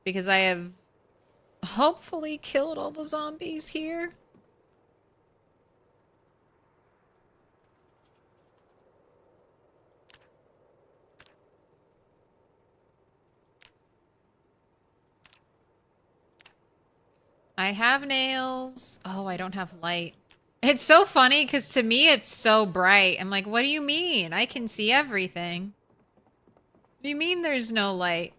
Because I have hopefully killed all the zombies here. I have nails. Oh, I don't have light. It's so funny because to me it's so bright. I'm like, what do you mean? I can see everything. What do you mean there's no light?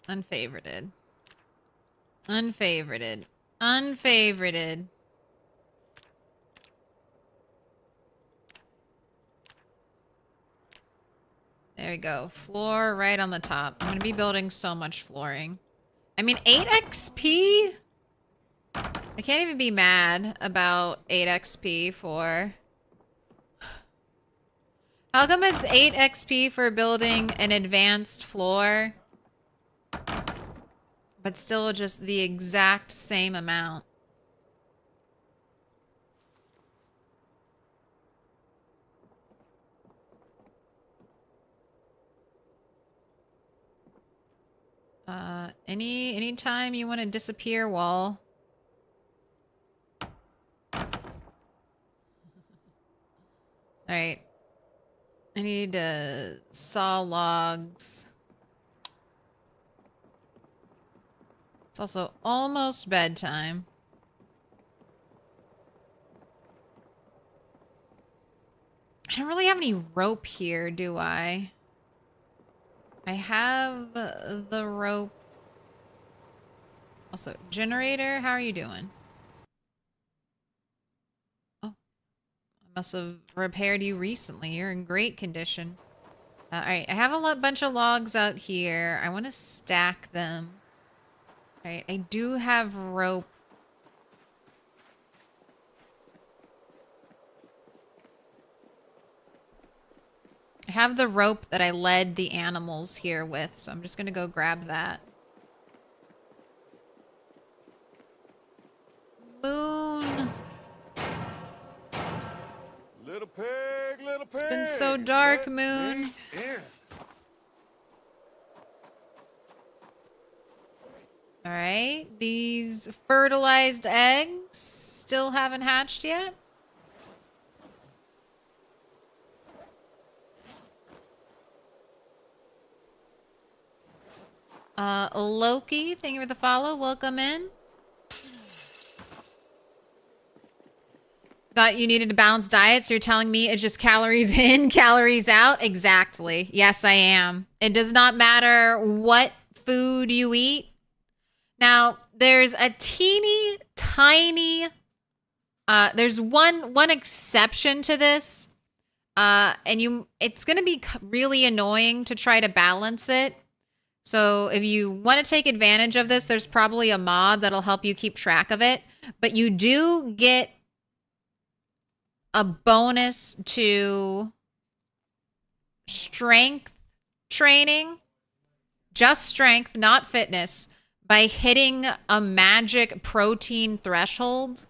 Unfavorited. Unfavorited. Unfavorited. There we go. Floor right on the top. I'm going to be building so much flooring. I mean, 8 XP? I can't even be mad about 8 XP for... How come it's 8 XP for building an advanced floor, but still just the exact same amount? Anytime you want to disappear, wall. Alright. I need to saw logs. It's also almost bedtime. I don't really have any rope here, do I? I have the rope. Also, generator, how are you doing? Oh, I must have repaired you recently. You're in great condition. Alright, I have a bunch of logs out here. I want to stack them. Alright, I do have rope. I have the rope that I led the animals here with, so I'm just going to go grab that. Moon. Little pig, little pig. It's been so dark, Let Moon. me in. All right, these fertilized eggs still haven't hatched yet. Loki, thank you for the follow. Welcome in. Thought you needed a balanced diet, so you're telling me it's just calories in, calories out? Exactly. Yes, I am. It does not matter what food you eat. Now, there's a teeny tiny There's one exception to this. It's going to be really annoying to try to balance it. So if you want to take advantage of this, there's probably a mod that'll help you keep track of it. But you do get a bonus to strength training, just strength, not fitness, by hitting a magic protein threshold.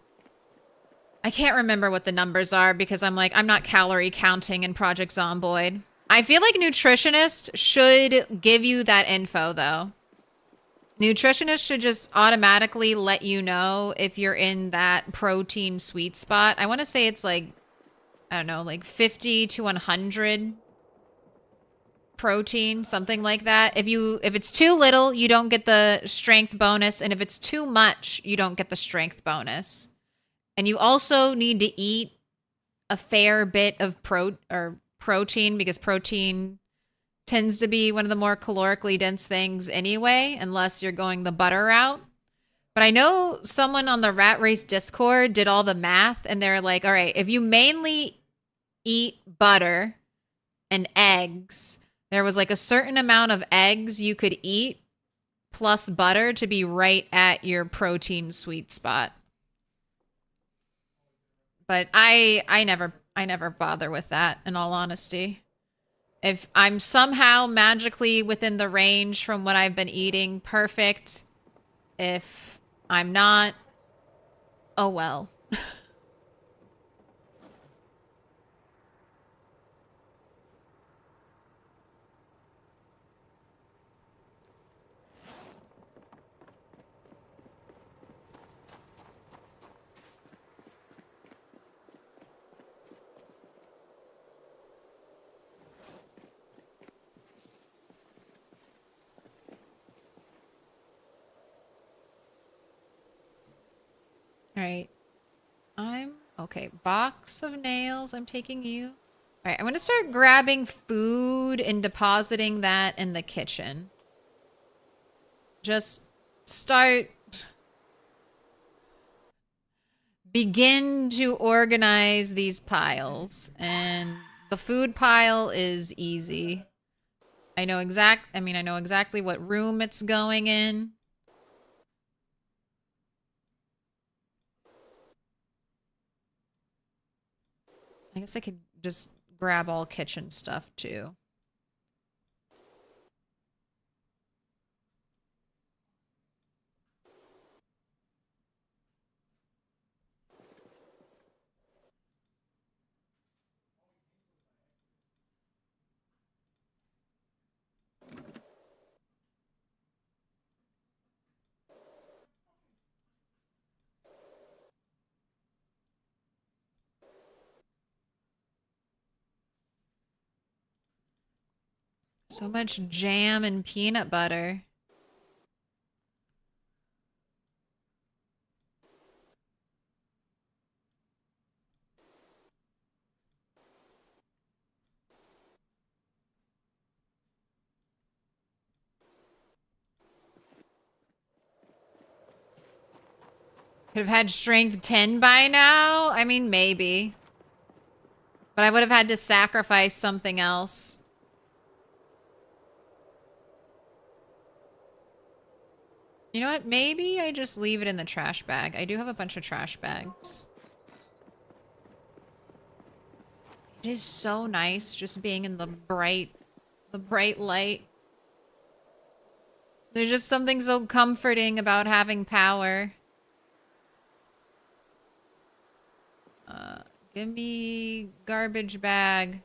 I can't remember what the numbers are because I'm not calorie counting in Project Zomboid. I feel like nutritionists should give you that info though. Nutritionists should just automatically let you know if you're in that protein sweet spot. I want to say it's like, I don't know, like 50 to 100 protein, something like that. If it's too little, you don't get the strength bonus, and if it's too much, you don't get the strength bonus. And you also need to eat a fair bit of protein because protein tends to be one of the more calorically dense things anyway, unless you're going the butter route. But I know someone on the Rat Race Discord did all the math, and they're like, all right, if you mainly eat butter and eggs, there was like a certain amount of eggs you could eat plus butter to be right at your protein sweet spot. But I never bother with that, in all honesty. If I'm somehow magically within the range from what I've been eating, perfect. If I'm not, oh well. All right. Okay. Box of nails. I'm taking you. All right. I'm going to start grabbing food and depositing that in the kitchen. Just start. Begin to organize these piles. And the food pile is easy. I know exactly what room it's going in. I guess I could just grab all kitchen stuff too. So much jam and peanut butter. Could have had strength 10 by now? I mean, maybe. But I would have had to sacrifice something else. You know what? Maybe I just leave it in the trash bag. I do have a bunch of trash bags. It is so nice just being in the bright light. There's just something so comforting about having power. Give me garbage bag.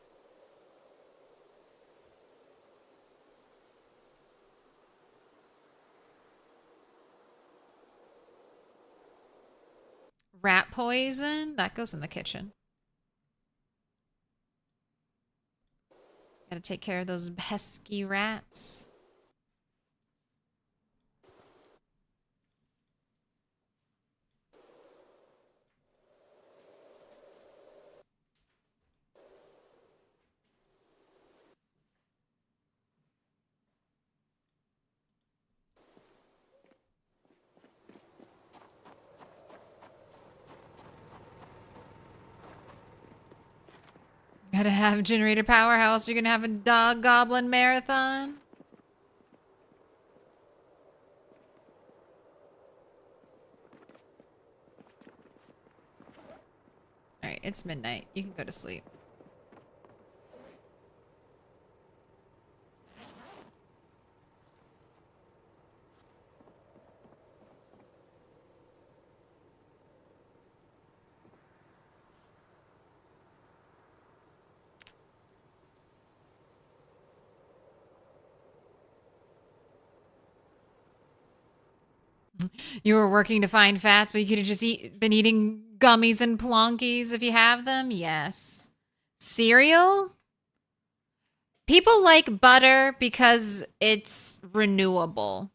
Rat poison? That goes in the kitchen. Gotta take care of those pesky rats. Gotta have generator power. How else are you gonna have a dog goblin marathon? Alright, it's midnight. You can go to sleep. You were working to find fats, but you could have just been eating gummies and plonkies if you have them? Yes. Cereal? People like butter because it's renewable.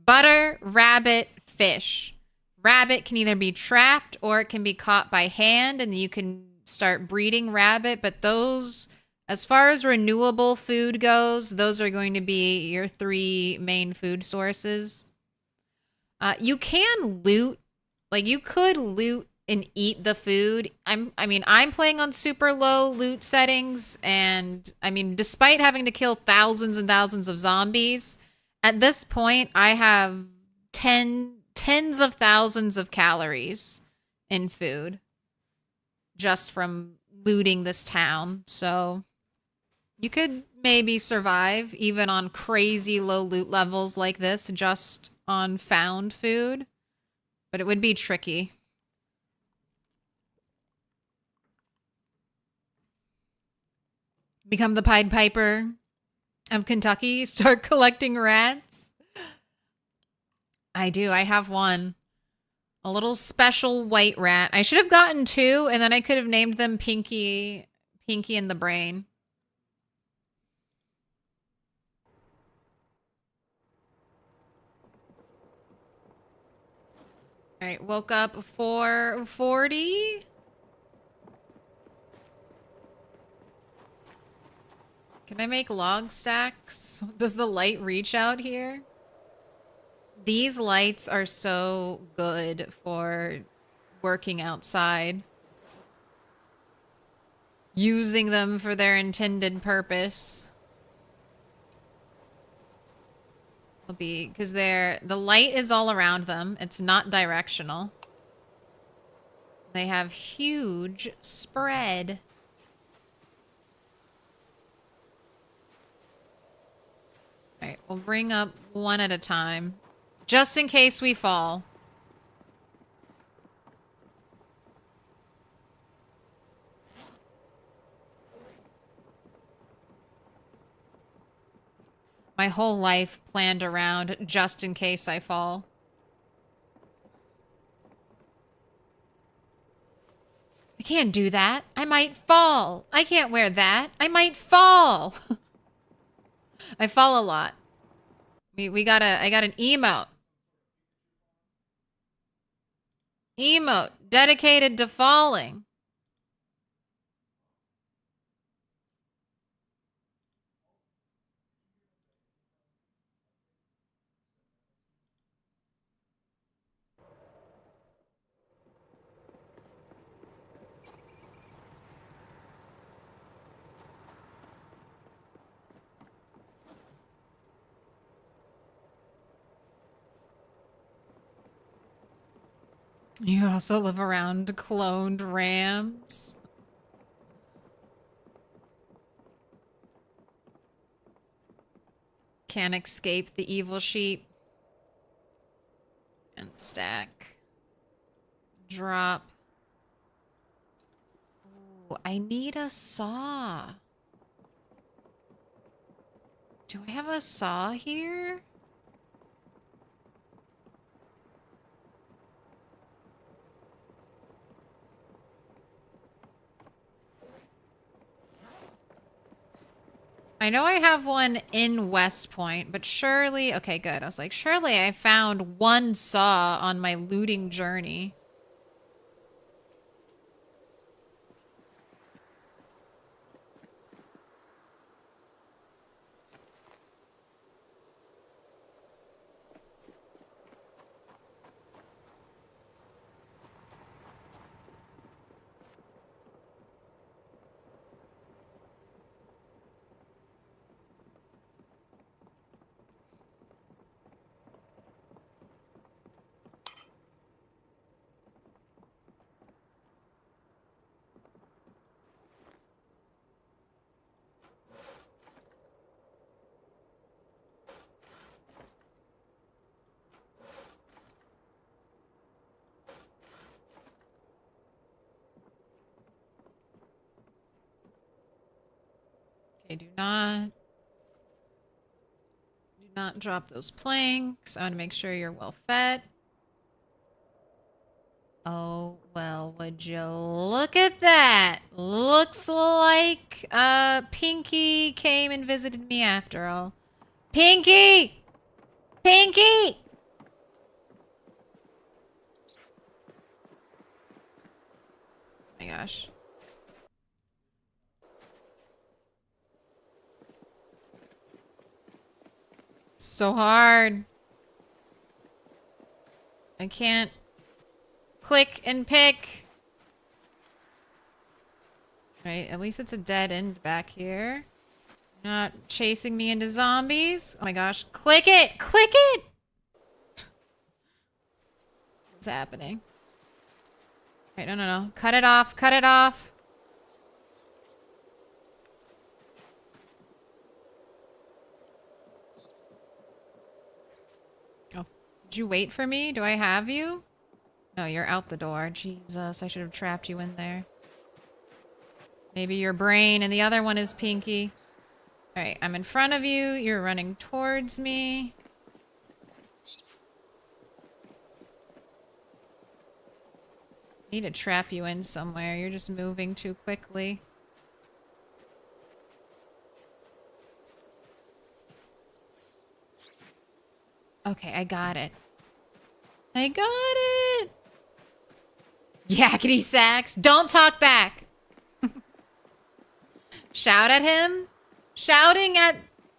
Butter, rabbit, fish. Rabbit can either be trapped or it can be caught by hand and you can start breeding rabbit, but those, as far as renewable food goes, those are going to be your 3 main food sources. You can loot, like you could loot and eat the food. I'm playing on super low loot settings, and I mean, despite having to kill thousands and thousands of zombies, at this point I have tens of thousands of calories in food just from looting this town. So you could maybe survive even on crazy low loot levels like this just on found food, but it would be tricky. Become the Pied Piper of Kentucky, start collecting rats. I do, I have one. A little special white rat. I should have gotten 2, and then I could have named them Pinky and the Brain. All right, woke up 4:40. Can I make log stacks? Does the light reach out here? These lights are so good for working outside. Using them for their intended purpose. Because the light is all around them. It's not directional. They have huge spread. Alright, we'll bring up one at a time. Just in case we fall. My whole life planned around just in case I fall. I can't do that. I might fall. I can't wear that. I might fall. I fall a lot. I got an emote. Emote dedicated to falling. You also live around cloned rams. Can't escape the evil sheep. And stack. Drop. Ooh, I need a saw. Do I have a saw here? I know I have one in West Point, but surely... Okay, good. I was like, surely I found one saw on my looting journey. do not drop those planks. I want to make sure you're well fed. Oh, well, would you look at that? Looks like Pinky came and visited me after all. Pinky! Pinky! Oh my gosh. So hard. I can't click and pick. Right, at least it's a dead end back here. Not chasing me into zombies. Oh my gosh. Click it! Click it! What's happening? Right, no. Cut it off. Cut it off. Oh, did you wait for me? Do I have you? No, you're out the door. Jesus, I should have trapped you in there. Maybe your brain, and the other one is Pinky. Alright, I'm in front of you. You're running towards me. I need to trap you in somewhere. You're just moving too quickly. Okay, I got it. I got it! Yakety sacks. Don't talk back. Shout at him. Shouting at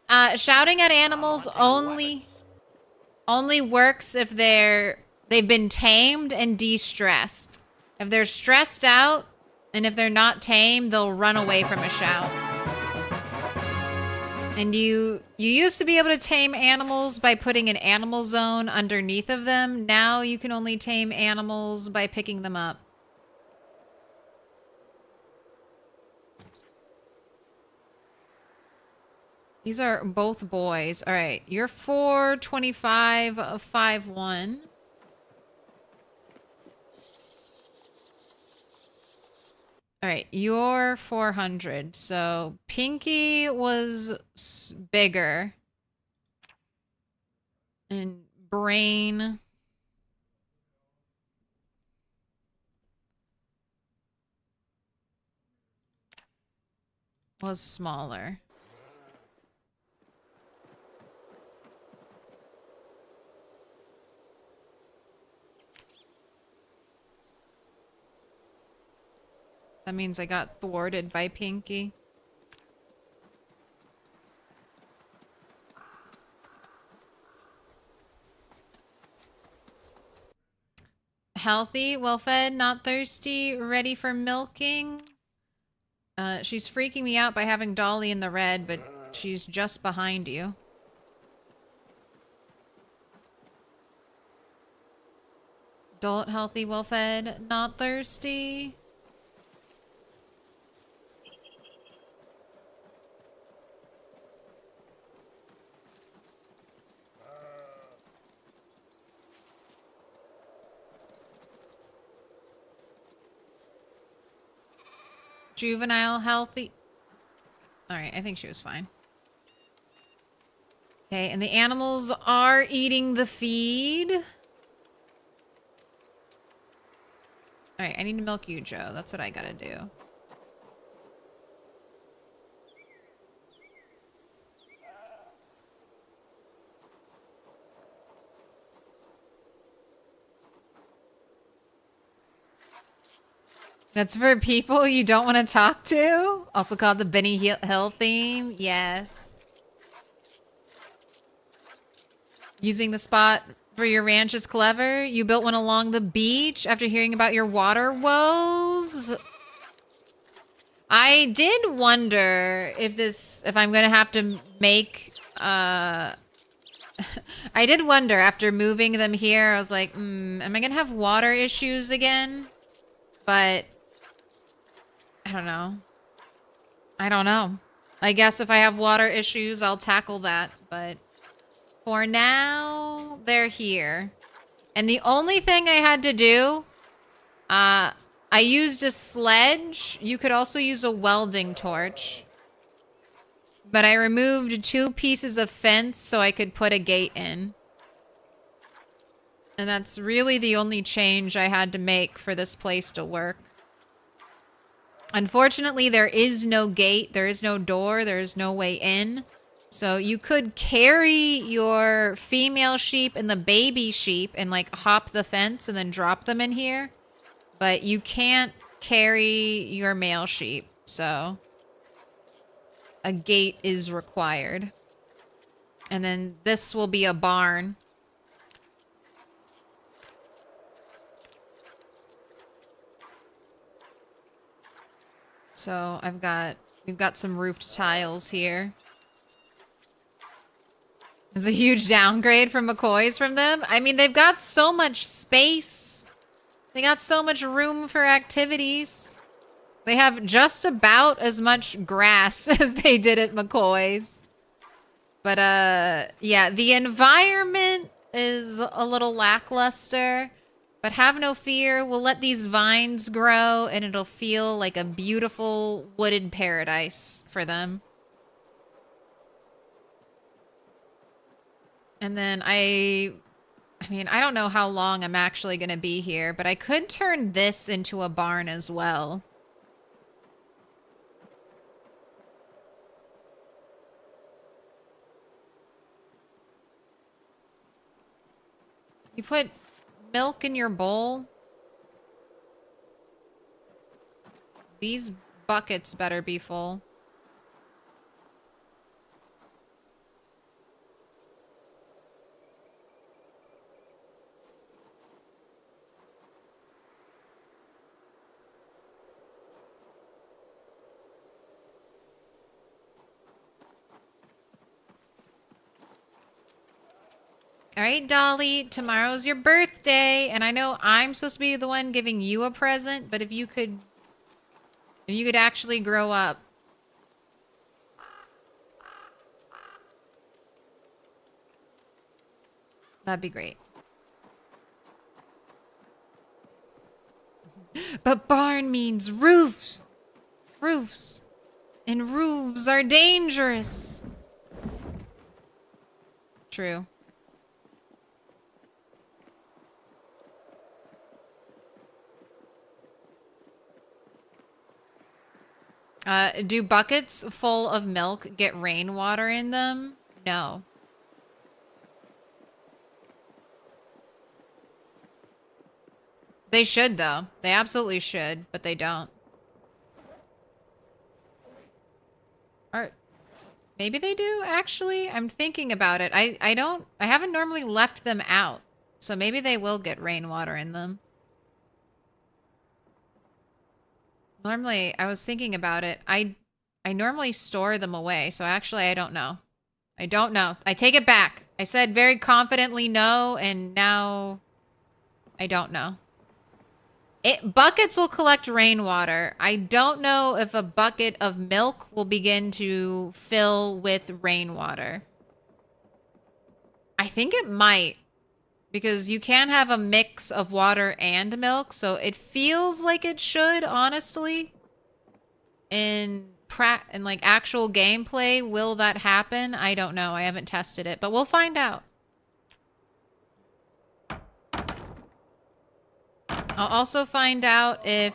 animals only works if they've been tamed and de-stressed. If they're stressed out and if they're not tamed, they'll run away from a shout. And you used to be able to tame animals by putting an animal zone underneath of them. Now you can only tame animals by picking them up. These are both boys. All right, you're 425-5-1. All right, you're 400. So Pinky was bigger. And Brain was smaller. That means I got thwarted by Pinky. Healthy, well-fed, not thirsty, ready for milking. She's freaking me out by having Dolly in the red, but she's just behind you. Adult, healthy, well-fed, not thirsty. Juvenile, healthy. Alright, I think she was fine. Okay, and the animals are eating the feed. Alright, I need to milk you, Joe. That's what I gotta do. That's for people you don't want to talk to? Also called the Benny Hill theme? Yes. Using the spot for your ranch is clever. You built one along the beach after hearing about your water woes. I did wonder if I'm going to have to make, I did wonder after moving them here, I was like, am I going to have water issues again? But I don't know. I don't know. I guess if I have water issues, I'll tackle that. But for now, they're here. And the only thing I had to do, I used a sledge. You could also use a welding torch. But I removed 2 pieces of fence so I could put a gate in. And that's really the only change I had to make for this place to work. Unfortunately, there is no gate, there is no door, there is no way in. So you could carry your female sheep and the baby sheep and like hop the fence and then drop them in here. But you can't carry your male sheep, so a gate is required. And then this will be a barn. So we've got some roofed tiles here. It's a huge downgrade from McCoy's from them. I mean, they've got so much space. They got so much room for activities. They have just about as much grass as they did at McCoy's. But, yeah, the environment is a little lackluster. But have no fear, we'll let these vines grow and it'll feel like a beautiful wooded paradise for them. And then I mean, I don't know how long I'm actually going to be here, but I could turn this into a barn as well. You put milk in your bowl. These buckets better be full. All right, Dolly, tomorrow's your birthday, and I know I'm supposed to be the one giving you a present, but if you could actually grow up. That'd be great. But barn means roofs. Roofs. And roofs are dangerous. True. Do buckets full of milk get rainwater in them? No. They should, though. They absolutely should, but they don't. Or maybe they do, actually. I'm thinking about it. I haven't normally left them out. So maybe they will get rainwater in them. Normally, I was thinking about it. I normally store them away, so actually I don't know. I don't know. I take it back. I said very confidently no, and now I don't know. Buckets will collect rainwater. I don't know if a bucket of milk will begin to fill with rainwater. I think it might. Because you can have a mix of water and milk, so it feels like it should, honestly. In like actual gameplay, will that happen? I don't know. I haven't tested it, but we'll find out. I'll also find out if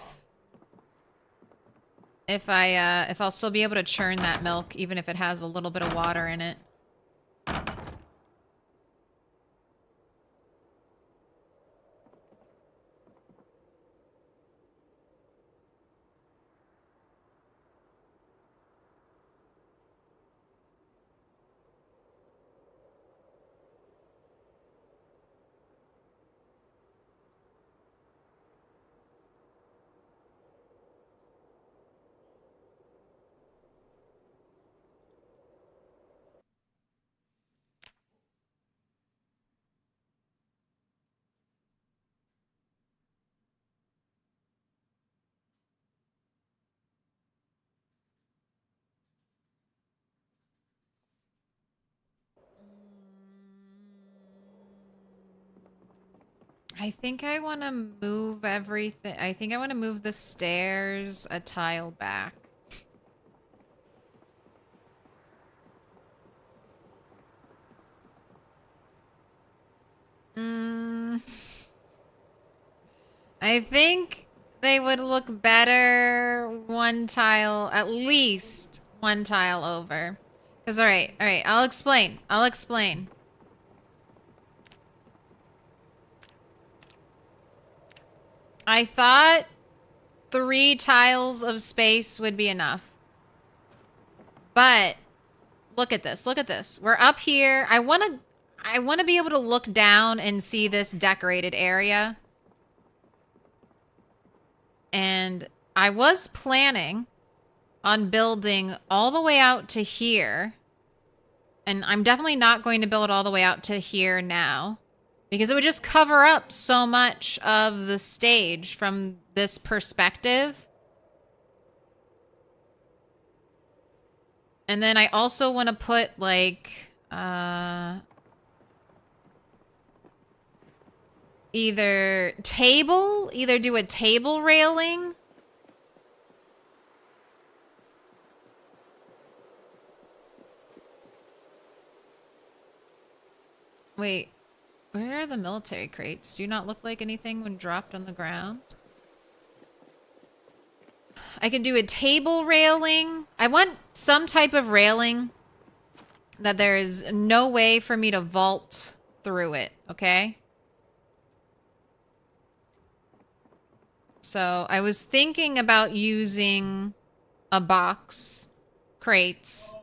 I'll still be able to churn that milk, even if it has a little bit of water in it. I think I want to move everything. I think I want to move the stairs a tile back. I think they would look better one tile, at least one tile over. Because, all right, I'll explain. I thought 3 tiles of space would be enough. But look at this. We're up here. I want to be able to look down and see this decorated area. And I was planning on building all the way out to here. And I'm definitely not going to build all the way out to here now, because it would just cover up so much of the stage from this perspective. And then I also want to put like either do a table railing. Wait, where are the military crates? Do you not look like anything when dropped on the ground? I can do a table railing. I want some type of railing that there is no way for me to vault through it, okay? So I was thinking about using a box, crates.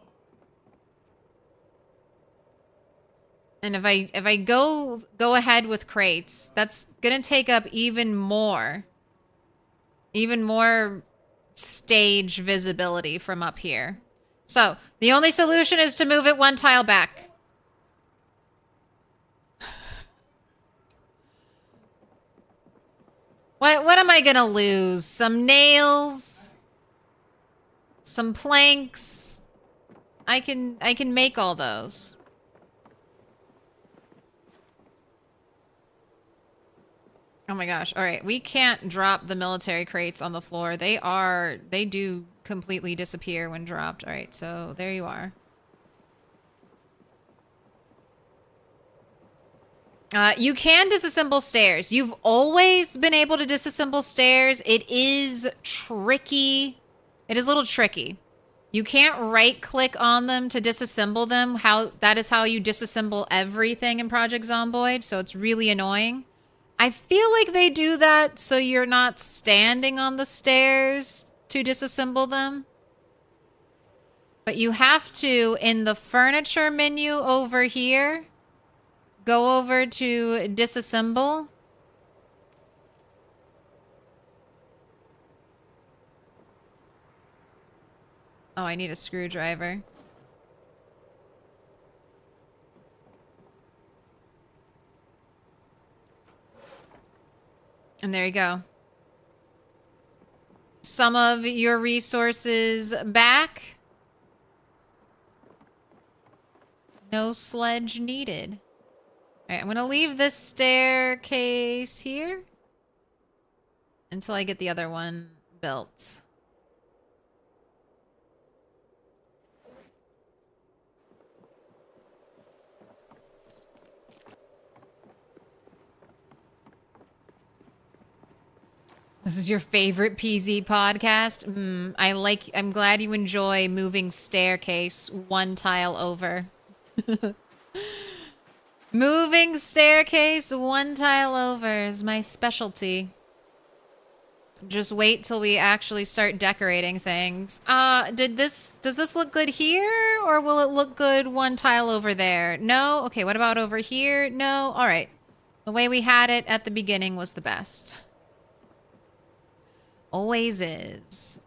And if I go ahead with crates, that's gonna take up even more stage visibility from up here. So the only solution is to move it one tile back. What am I gonna lose? Some nails? Some planks? I can make all those. Oh my gosh. All right. We can't drop the military crates on the floor. They do completely disappear when dropped. All right. So there you are. You can disassemble stairs. You've always been able to disassemble stairs. It is tricky. It is a little tricky. You can't right click on them to disassemble them. That is how you disassemble everything in Project Zomboid. So it's really annoying. I feel like they do that so you're not standing on the stairs to disassemble them. But you have to, in the furniture menu over here, go over to disassemble. Oh, I need a screwdriver. And there you go. Some of your resources back. No sledge needed. All right, I'm going to leave this staircase here until I get the other one built. This is your favorite PZ podcast? I'm glad you enjoy moving staircase one tile over. Moving staircase one tile over is my specialty. Just wait till we actually start decorating things. Does this look good here? Or will it look good one tile over there? No? Okay, what about over here? No? Alright. The way we had it at the beginning was the best. Always is.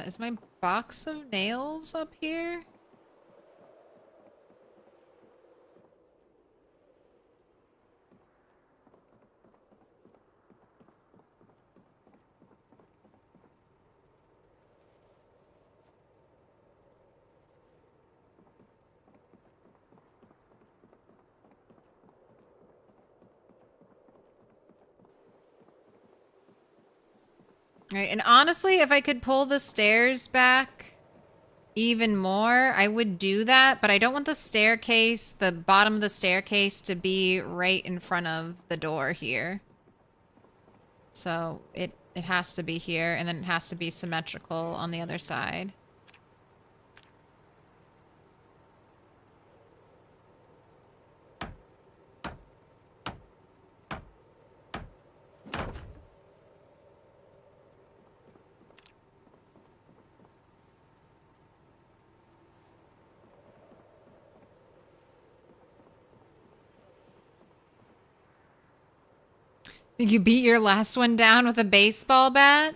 Is my box of nails up here? Right, and honestly, if I could pull the stairs back even more, I would do that, but I don't want the staircase, the bottom of the staircase, to be right in front of the door here. So it has to be here, and then it has to be symmetrical on the other side. You beat your last one down with a baseball bat?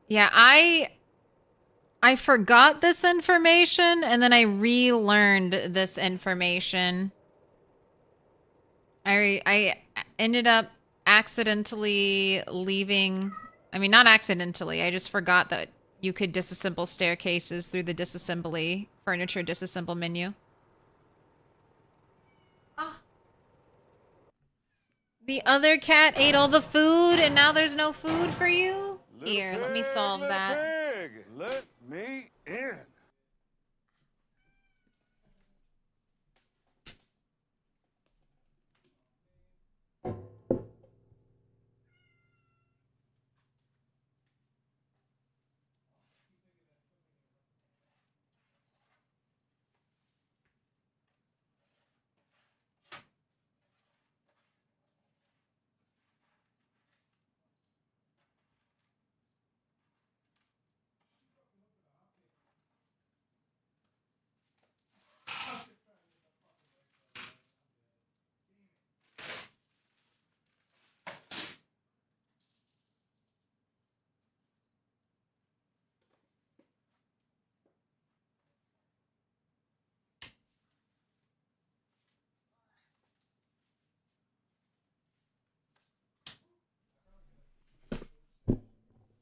Yeah, I forgot this information, and then I relearned this information. I ended up accidentally leaving... I mean, not accidentally. I just forgot that you could disassemble staircases through the disassembly, furniture disassemble menu. The other cat ate all the food, and now there's no food for you? Here, let me solve that. Pig, let me in.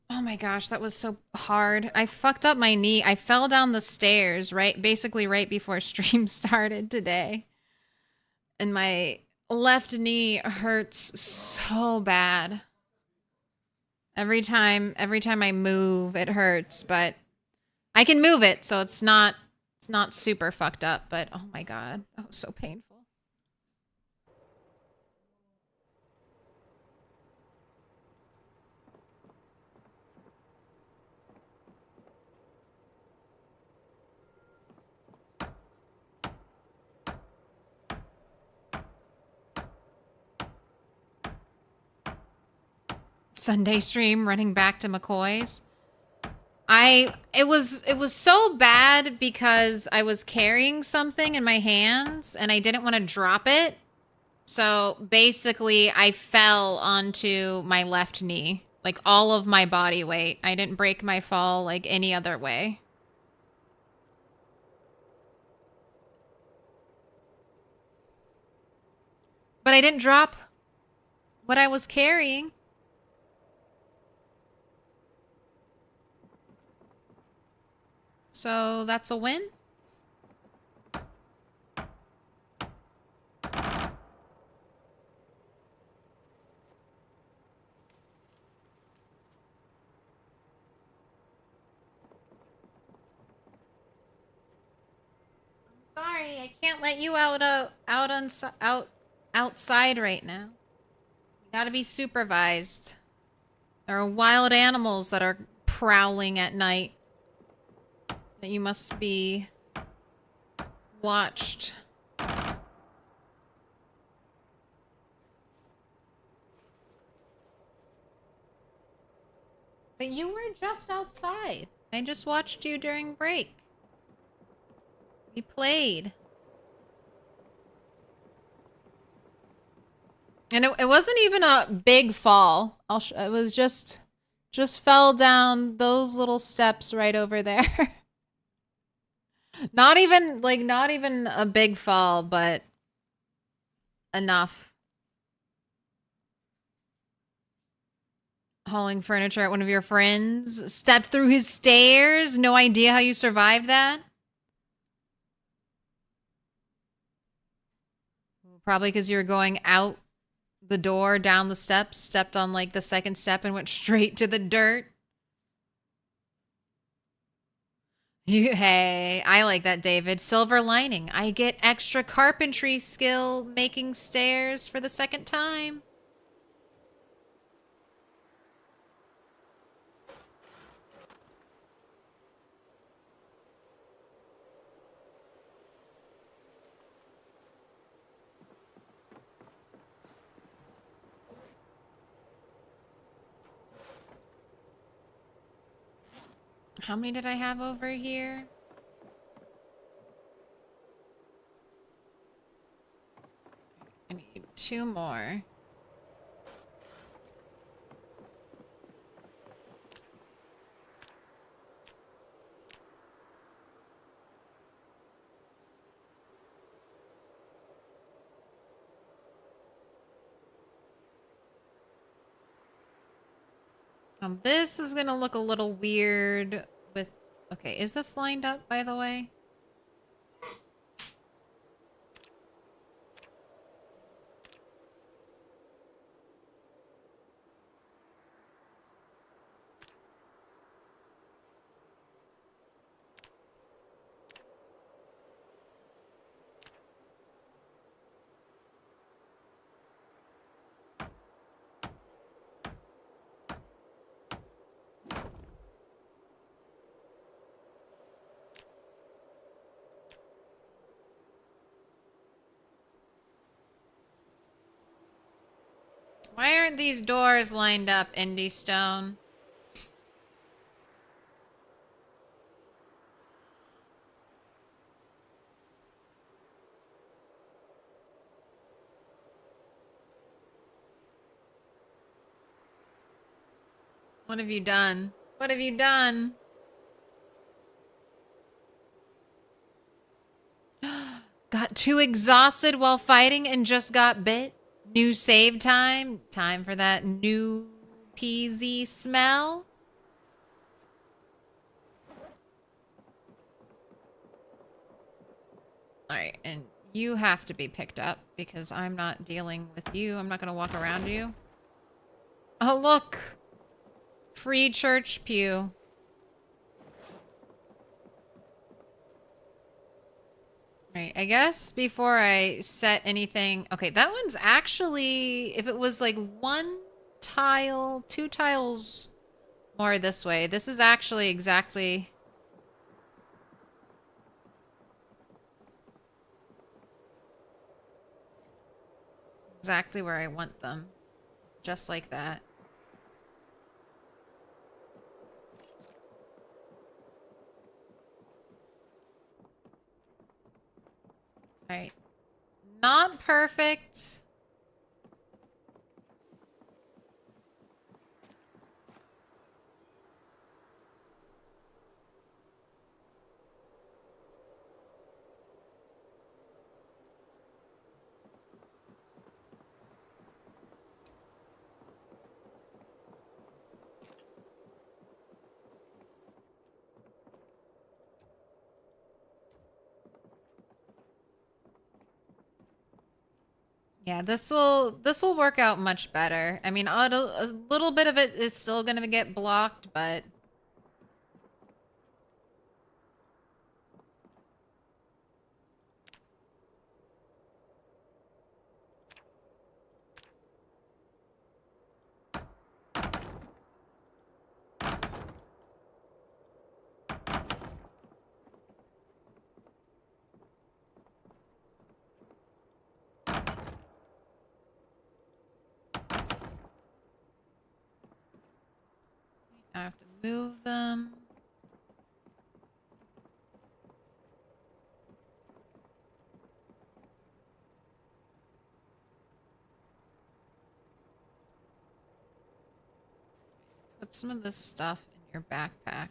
Oh my gosh, that was so hard. I fucked up my knee. I fell down the stairs, basically right before stream started today. And my left knee hurts so bad. Every time I move, it hurts, but I can move it, so it's not super fucked up, but oh my god, that was so painful. Sunday stream running back to McCoy's. It was so bad because I was carrying something in my hands and I didn't want to drop it. So basically I fell onto my left knee, like all of my body weight. I didn't break my fall like any other way. But I didn't drop what I was carrying. So that's a win. Sorry, I can't let you outside right now. You gotta be supervised. There are wild animals that are prowling at night. That you must be watched. But you were just outside. I just watched you during break. We played. And it wasn't even a big fall. It was just fell down those little steps right over there. Not even a big fall, but enough. Hauling furniture at one of your friends. Stepped through his stairs. No idea how you survived that. Probably because you were going out the door down the steps, stepped on like the second step and went straight to the dirt. Hey, I like that, David. Silver lining. I get extra carpentry skill making stairs for the second time. How many did I have over here? I need 2 more. This is gonna look a little weird with... Okay, is this lined up, by the way? Why aren't these doors lined up, Indie Stone? What have you done? What have you done? Got too exhausted while fighting and just got bit? New save time? Time for that new PZ smell? Alright, and you have to be picked up because I'm not dealing with you. I'm not going to walk around you. Oh, look! Free church pew. Alright, I guess before I set anything... Okay, that one's actually... If it was like 1 tile, 2 tiles more this way, this is actually exactly... Exactly where I want them. Just like that. Alright. Not perfect. Yeah, this will work out much better. I mean, a little bit of it is still going to get blocked, but I have to move them. Put some of this stuff in your backpack.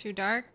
Too dark?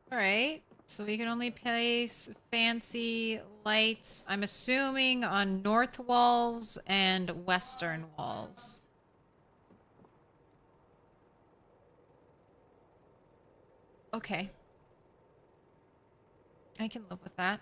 Alright, so we can only place fancy lights, I'm assuming, on north walls and western walls. Okay. I can live with that.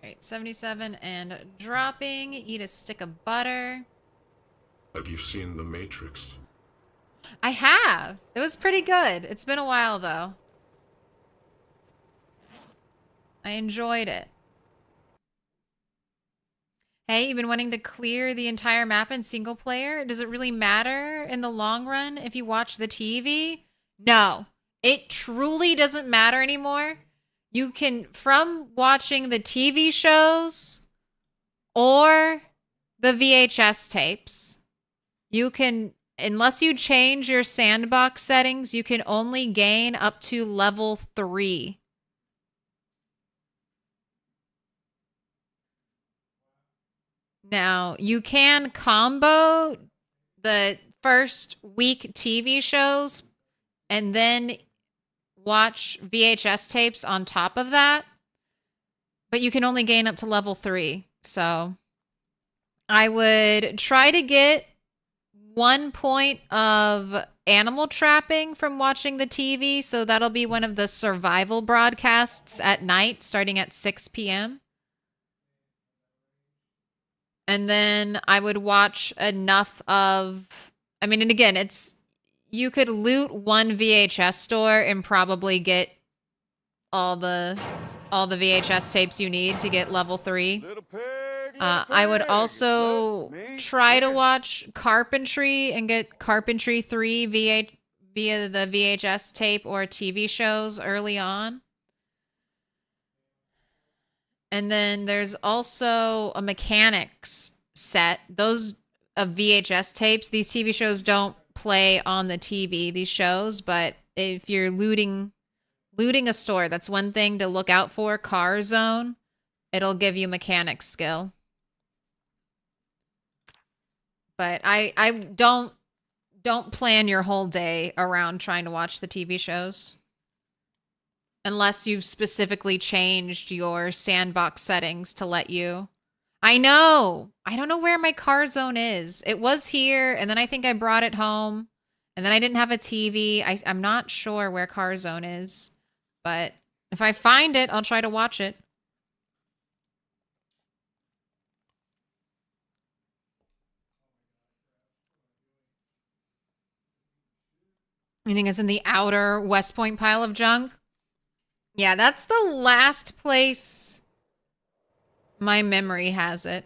Alright, 77 and dropping. Eat a stick of butter. Have you seen The Matrix? I have! It was pretty good. It's been a while, though. I enjoyed it. Hey, you've been wanting to clear the entire map in single player? Does it really matter in the long run if you watch the TV? No. It truly doesn't matter anymore. You can, from watching the TV shows or the VHS tapes, you can, unless you change your sandbox settings, you can only gain up to level 3. Now, you can combo the first week TV shows and then watch VHS tapes on top of that, but you can only gain up to level 3. So I would try to get 1 point of animal trapping from watching the TV. So that'll be one of the survival broadcasts at night starting at 6 p.m. And then I would watch enough of, I mean, and again, it's, you could loot one VHS store and probably get all the VHS tapes you need to get level 3. I would also try to watch Carpentry and get Carpentry 3 via the VHS tape or TV shows early on. And then there's also a mechanics set. Those of VHS tapes, these TV shows don't play on the TV, these shows, but if you're looting a store, that's one thing to look out for. Car zone, it'll give you mechanics skill. But I don't plan your whole day around trying to watch the TV shows. Unless you've specifically changed your sandbox settings to let you. I know. I don't know where my car zone is. It was here, and then I think I brought it home. And then I didn't have a TV. I'm not sure where car zone is. But if I find it, I'll try to watch it. You think it's in the outer West Point pile of junk? Yeah, that's the last place my memory has it.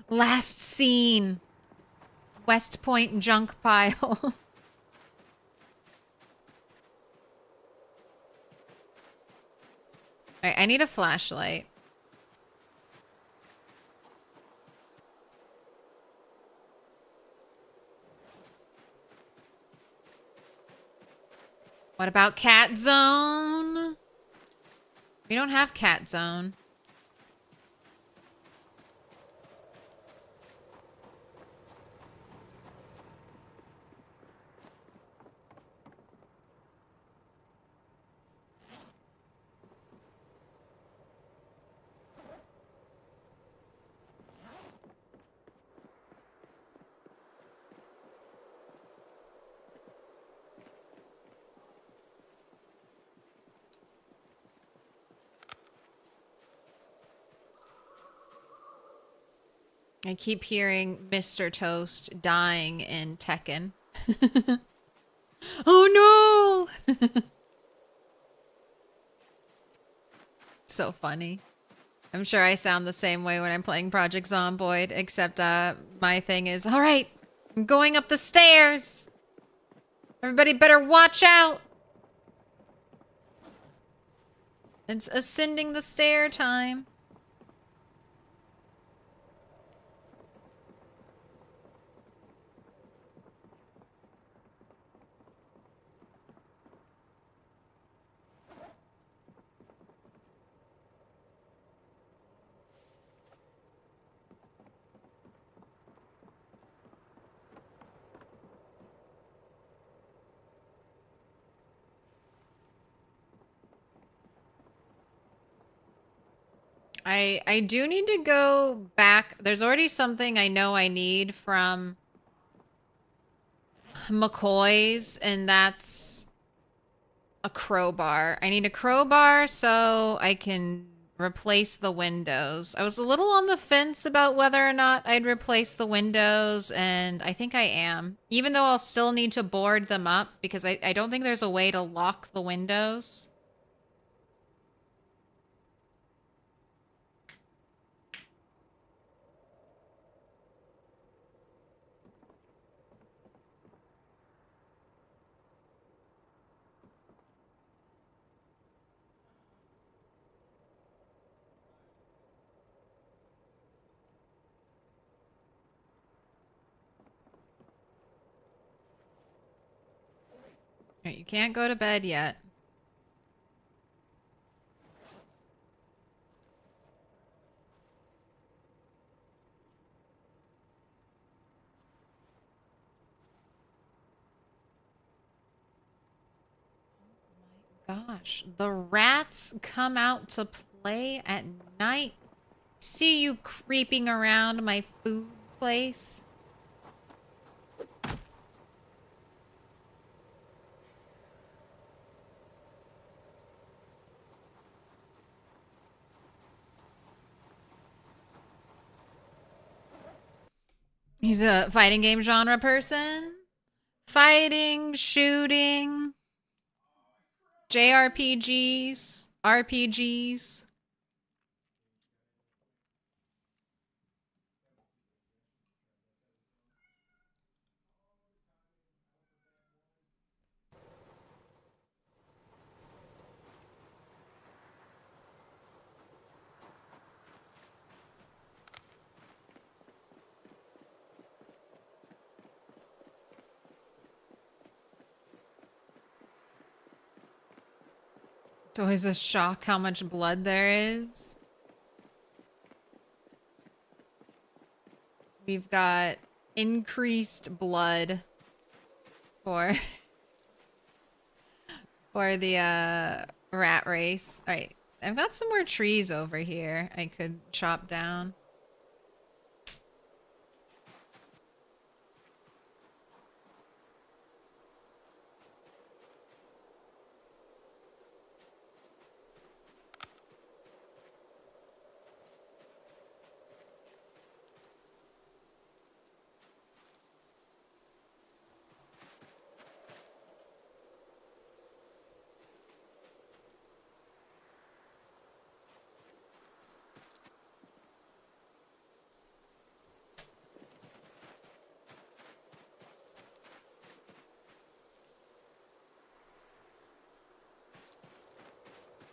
Last seen. West Point junk pile. Alright, I need a flashlight. What about cat zone? We don't have cat zone. I keep hearing Mr. Toast dying in Tekken. Oh no! So funny. I'm sure I sound the same way when I'm playing Project Zomboid, except my thing is, all right, I'm going up the stairs. Everybody better watch out. It's ascending the stair time. I do need to go back. There's already something I know I need from McCoy's, and that's a crowbar. I need a crowbar so I can replace the windows. I was a little on the fence about whether or not I'd replace the windows, and I think I am. Even though I'll still need to board them up, because I don't think there's a way to lock the windows. Right, you can't go to bed yet. Gosh, the rats come out to play at night. See you creeping around my food place. He's a fighting game genre person. Fighting, shooting, JRPGs, RPGs. It's always a shock how much blood there is. We've got increased blood for the rat race. All right, I've got some more trees over here I could chop down.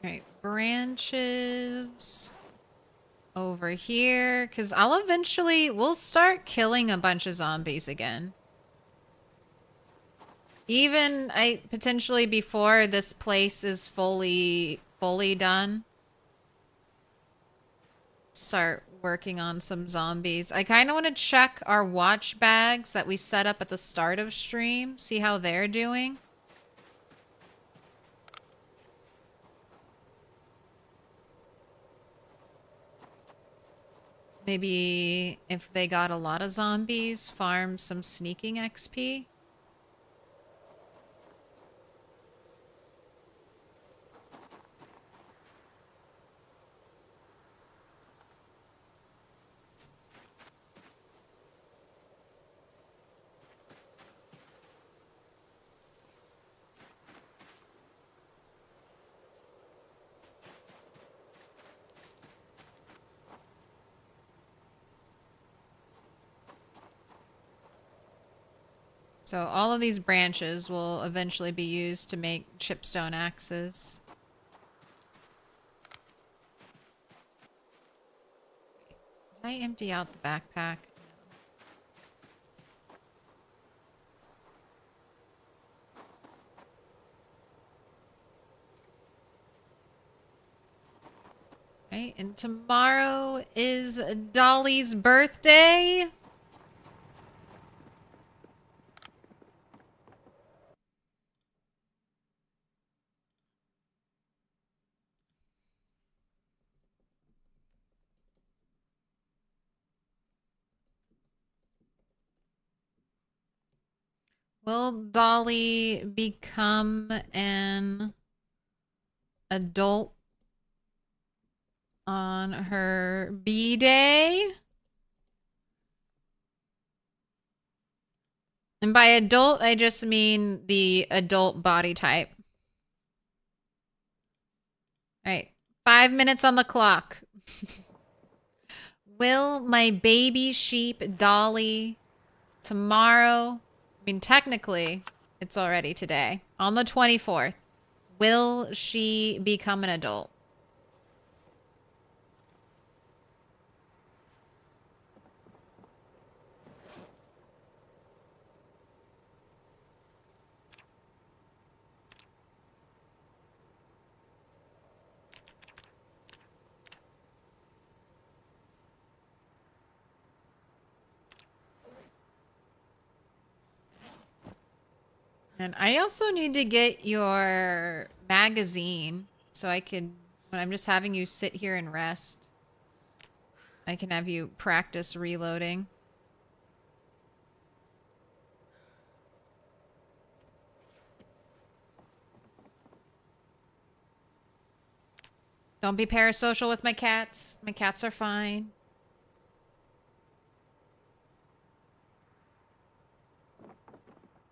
Alright, branches over here, because we'll start killing a bunch of zombies again. Even, potentially before this place is fully done. Start working on some zombies. I kind of want to check our watch bags that we set up at the start of stream, see how they're doing. Maybe if they got a lot of zombies, farm some sneaking XP. So all of these branches will eventually be used to make chipstone axes. Did I empty out the backpack? Right, and tomorrow is Dolly's birthday. Will Dolly become an adult on her B-day? And by adult, I just mean the adult body type. All right, 5 minutes on the clock. Will my baby sheep Dolly tomorrow, I mean, technically, it's already today, on the 24th, will she become an adult? And I also need to get your magazine so I can, when I'm just having you sit here and rest, I can have you practice reloading. Don't be parasocial with my cats. My cats are fine.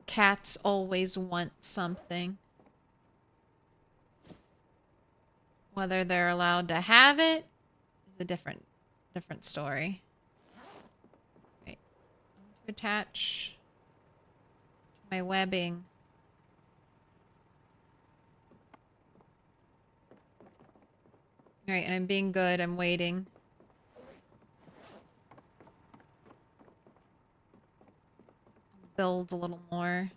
Cats always want something. Whether they're allowed to have it is a different story. Right. Attach my webbing. All right, and I'm being good. I'm waiting. Build a little more.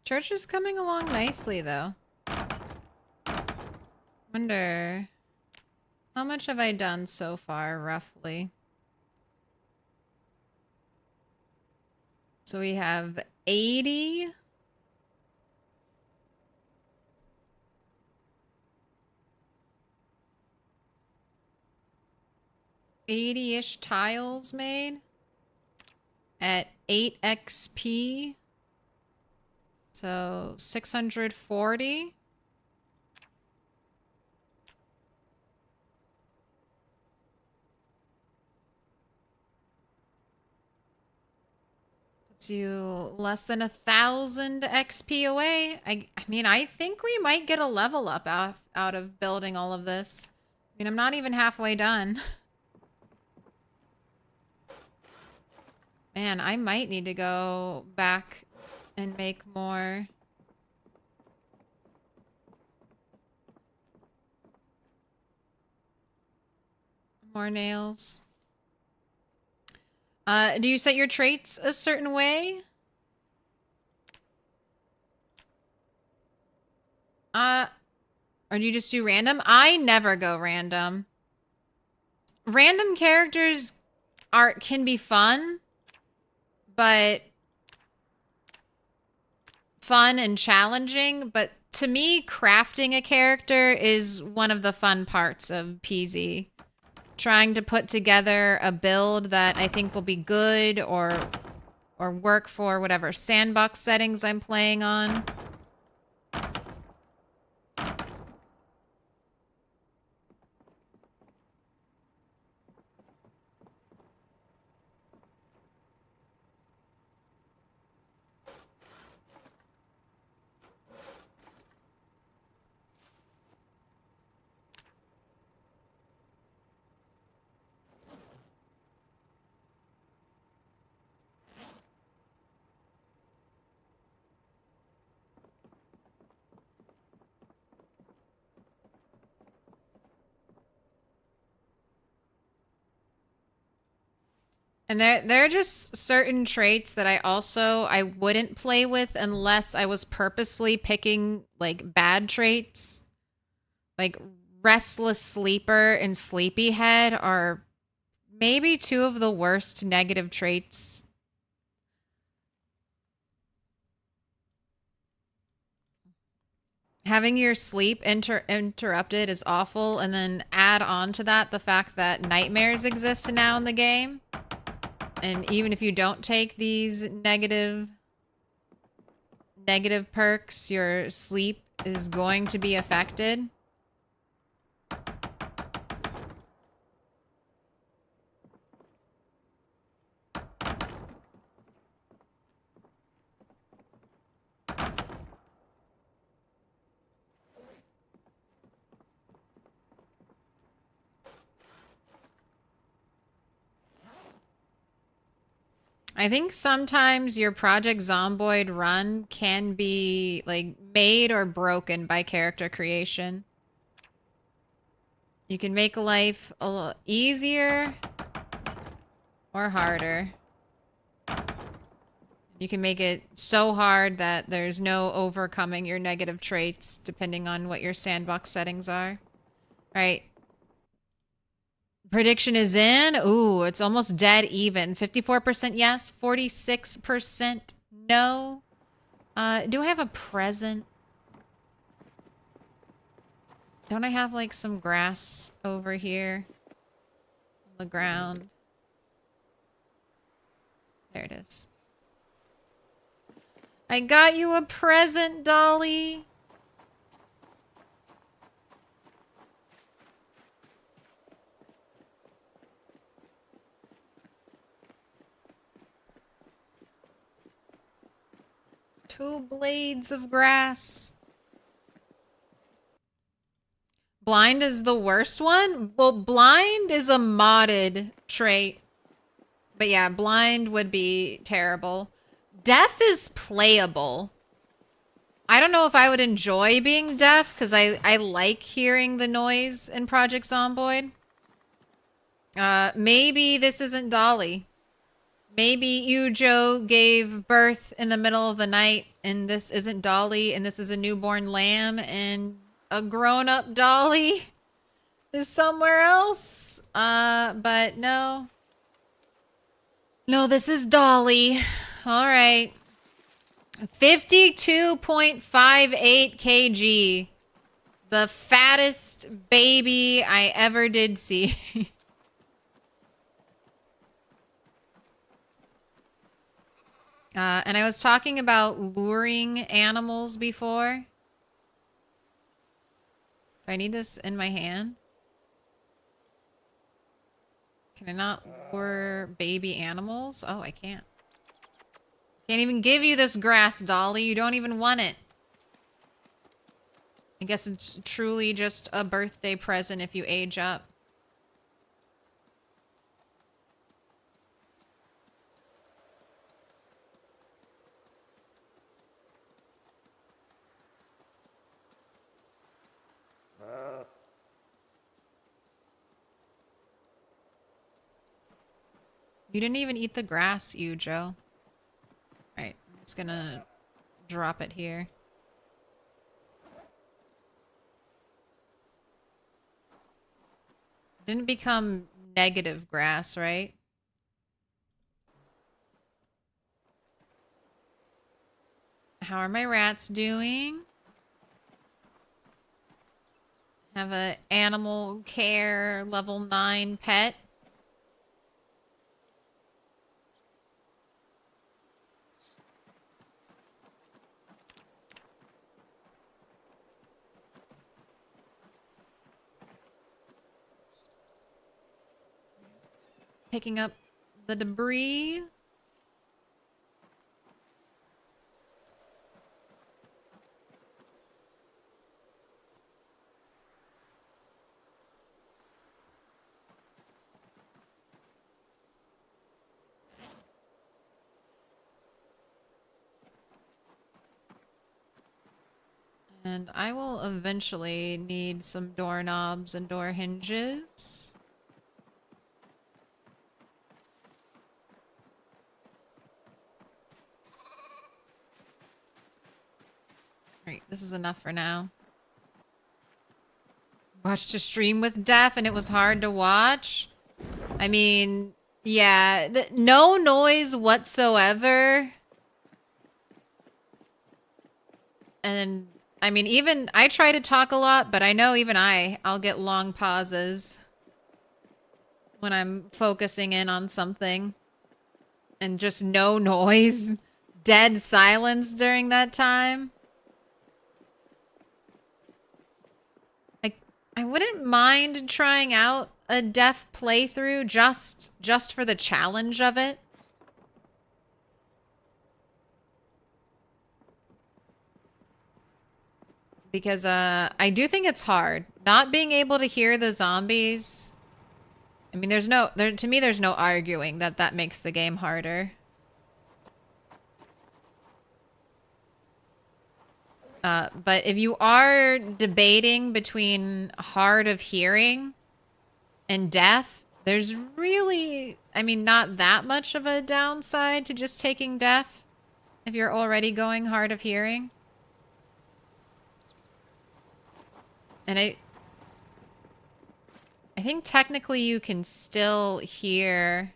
Church is coming along nicely, though. Wonder... How much have I done so far, roughly? So we have 80. $80-ish tiles made at 8 XP. So 640. Puts you less than 1,000 XP away. I mean, I think we might get a level up out of building all of this. I mean, I'm not even halfway done. Man, I might need to go back and make more nails. Do you set your traits a certain way? Or do you just do random? I never go random. Random characters can be fun, but fun and challenging, but to me, crafting a character is one of the fun parts of PZ. Trying to put together a build that I think will be good or work for whatever sandbox settings I'm playing on. And there are just certain traits that I wouldn't play with unless I was purposefully picking like bad traits. Like restless sleeper and sleepyhead are maybe two of the worst negative traits. Having your sleep interrupted is awful, and then add on to that the fact that nightmares exist now in the game. And even if you don't take these negative perks, your sleep is going to be affected. I think sometimes your Project Zomboid run can be like made or broken by character creation. You can make life a little easier or harder. You can make it so hard that there's no overcoming your negative traits depending on what your sandbox settings are. All right. Prediction is in. Ooh, it's almost dead even. 54% yes, 46% no. Do I have a present? Don't I have like some grass over here on the ground? There it is. I got you a present, Dolly. Two blades of grass. Blind is the worst one? Well, blind is a modded trait. But yeah, blind would be terrible. Deaf is playable. I don't know if I would enjoy being deaf because I like hearing the noise in Project Zomboid. Maybe this isn't Dolly. Maybe you, Joe, gave birth in the middle of the night and this isn't Dolly and this is a newborn lamb and a grown-up Dolly. is somewhere else. But no. No, this is Dolly. All right. 52.58 kg. The fattest baby I ever did see. And I was talking about luring animals before. Do I need this in my hand? Can I not lure baby animals? Oh, I can't. Can't even give you this grass, Dolly. You don't even want it. I guess it's truly just a birthday present if you age up. You didn't even eat the grass, you, Joe. Alright, I'm just gonna drop it here. Didn't become negative grass, right? How are my rats doing? Have a animal care level 9 pet. Picking up the debris. And I will eventually need some doorknobs and door hinges. Alright, this is enough for now. Watched a stream with Def and it was hard to watch. I mean, yeah, no noise whatsoever. And I mean, even I try to talk a lot, but I know even I'll get long pauses when I'm focusing in on something. And just no noise, dead silence during that time. I wouldn't mind trying out a Def playthrough just for the challenge of it. Because I do think it's hard. Not being able to hear the zombies. I mean, to me there's no arguing that makes the game harder. But if you are debating between hard of hearing and deaf, there's really, I mean, not that much of a downside to just taking deaf if you're already going hard of hearing. And I think technically you can still hear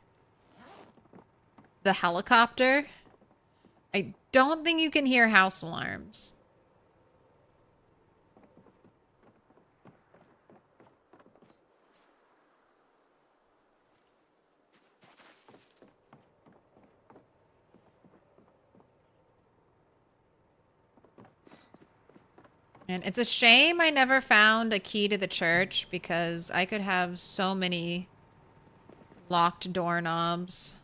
the helicopter. I don't think you can hear house alarms. And it's a shame I never found a key to the church because I could have so many locked doorknobs.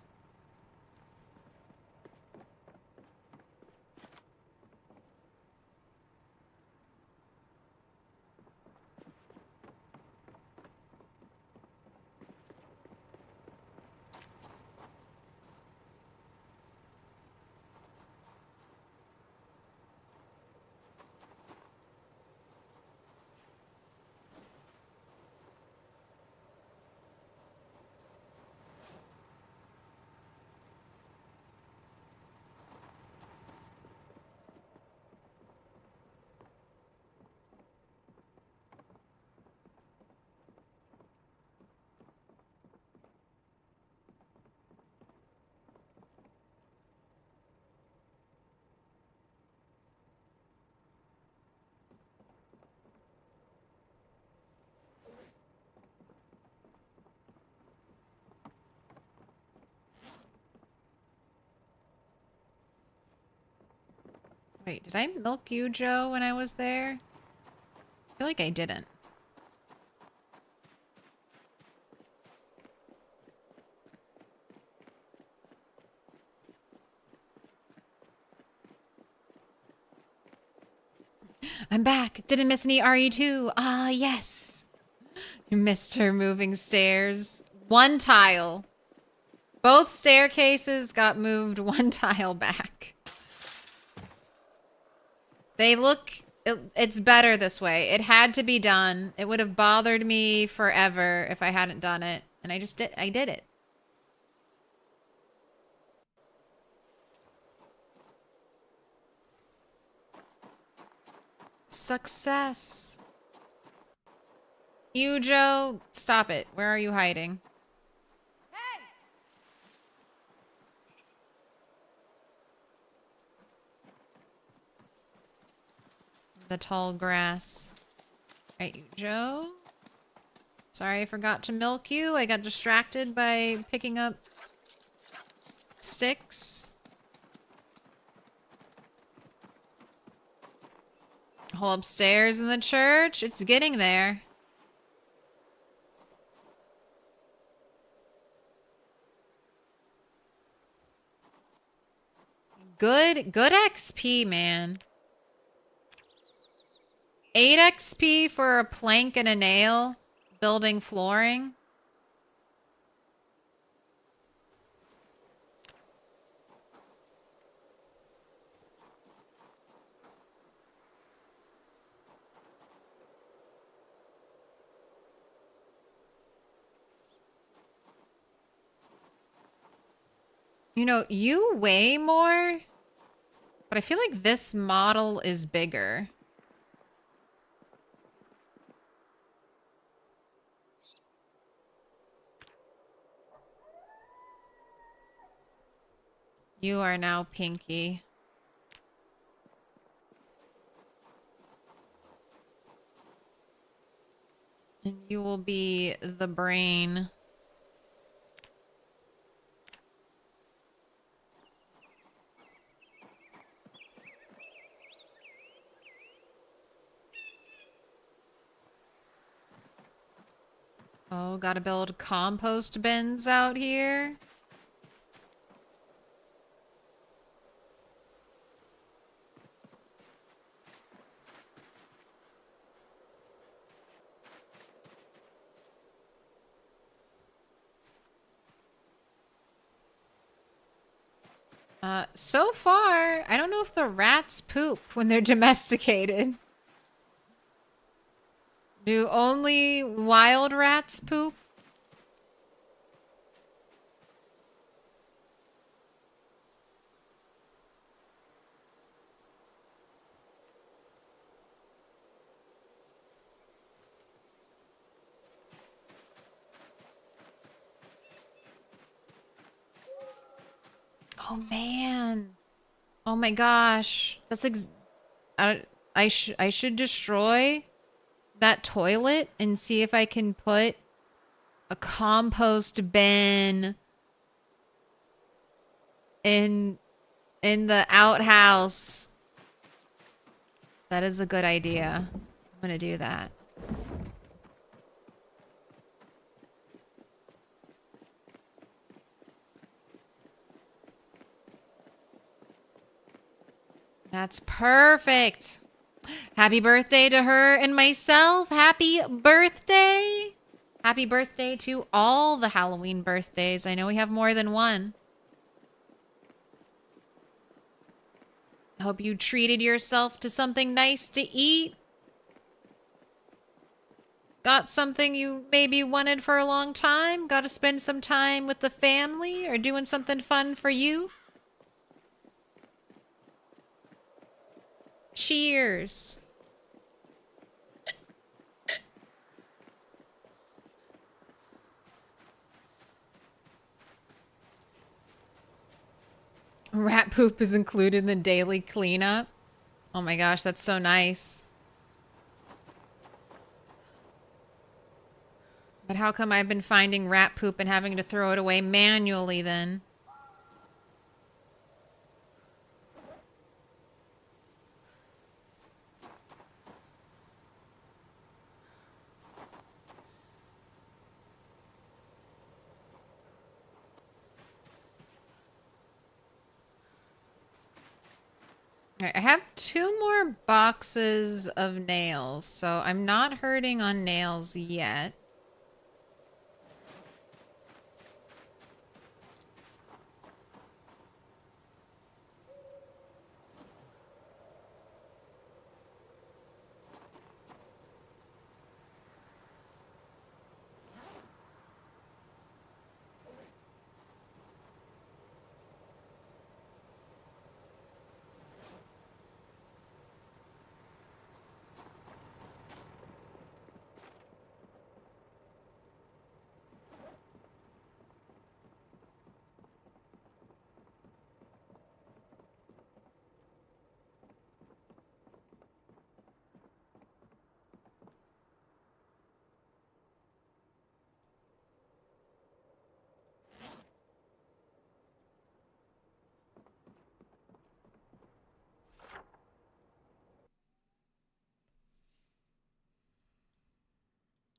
Wait, did I milk you, Joe, when I was there? I feel like I didn't. I'm back. Didn't miss any RE2. Ah, yes. You missed her moving stairs. One tile. Both staircases got moved one tile back. They look... it's better this way. It had to be done. It would have bothered me forever if I hadn't done it. And I just did. I did it. Success. You, Joe, stop it. Where are you hiding? Hey! The tall grass. Right, you, Joe. Sorry I forgot to milk you. I got distracted by picking up sticks. Whole upstairs in the church. It's getting there. Good XP, man. 8 XP for a plank and a nail. Building flooring. You know, you weigh more, but I feel like this model is bigger. You are now Pinky. And you will be the brain. Oh, gotta build compost bins out here. So far, I don't know if the rats poop when they're domesticated. Do only wild rats poop? Oh man. Oh my gosh. That's I should destroy that toilet and see if I can put a compost bin in the outhouse. That is a good idea. I'm gonna do that. That's perfect. Happy birthday to her and myself. Happy birthday. Happy birthday to all the Halloween birthdays. I know we have more than one. I hope you treated yourself to something nice to eat. Got something you maybe wanted for a long time? Got to spend some time with the family or doing something fun for you? Cheers. Rat poop is included in the daily cleanup. Oh my gosh, that's so nice. But how come I've been finding rat poop and having to throw it away manually then? Alright, I have 2 more boxes of nails, so I'm not hurting on nails yet.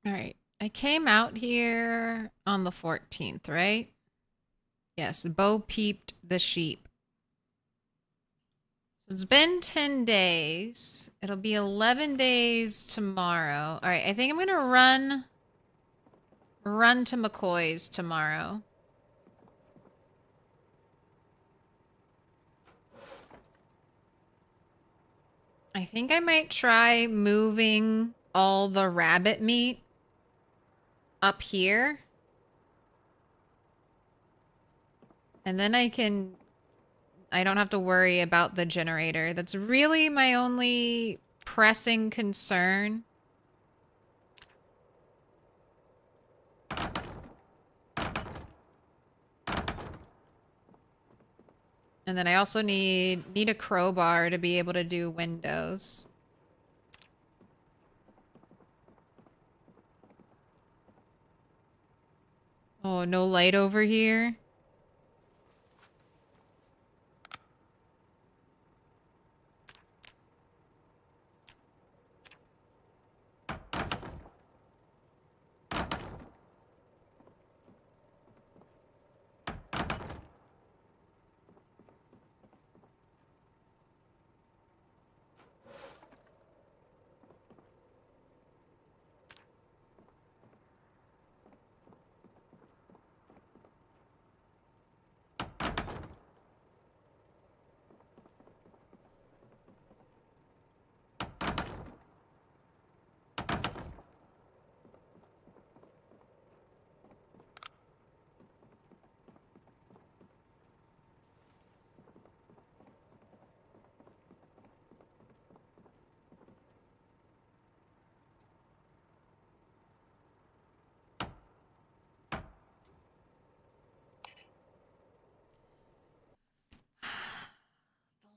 Alright, I came out here on the 14th, right? Yes, Bo peeped the sheep. So it's been 10 days. It'll be 11 days tomorrow. Alright, I think I'm gonna run to McCoy's tomorrow. I think I might try moving all the rabbit meat up here. And then I don't have to worry about the generator. That's really my only pressing concern. And then I also need a crowbar to be able to do windows. Oh, no light over here.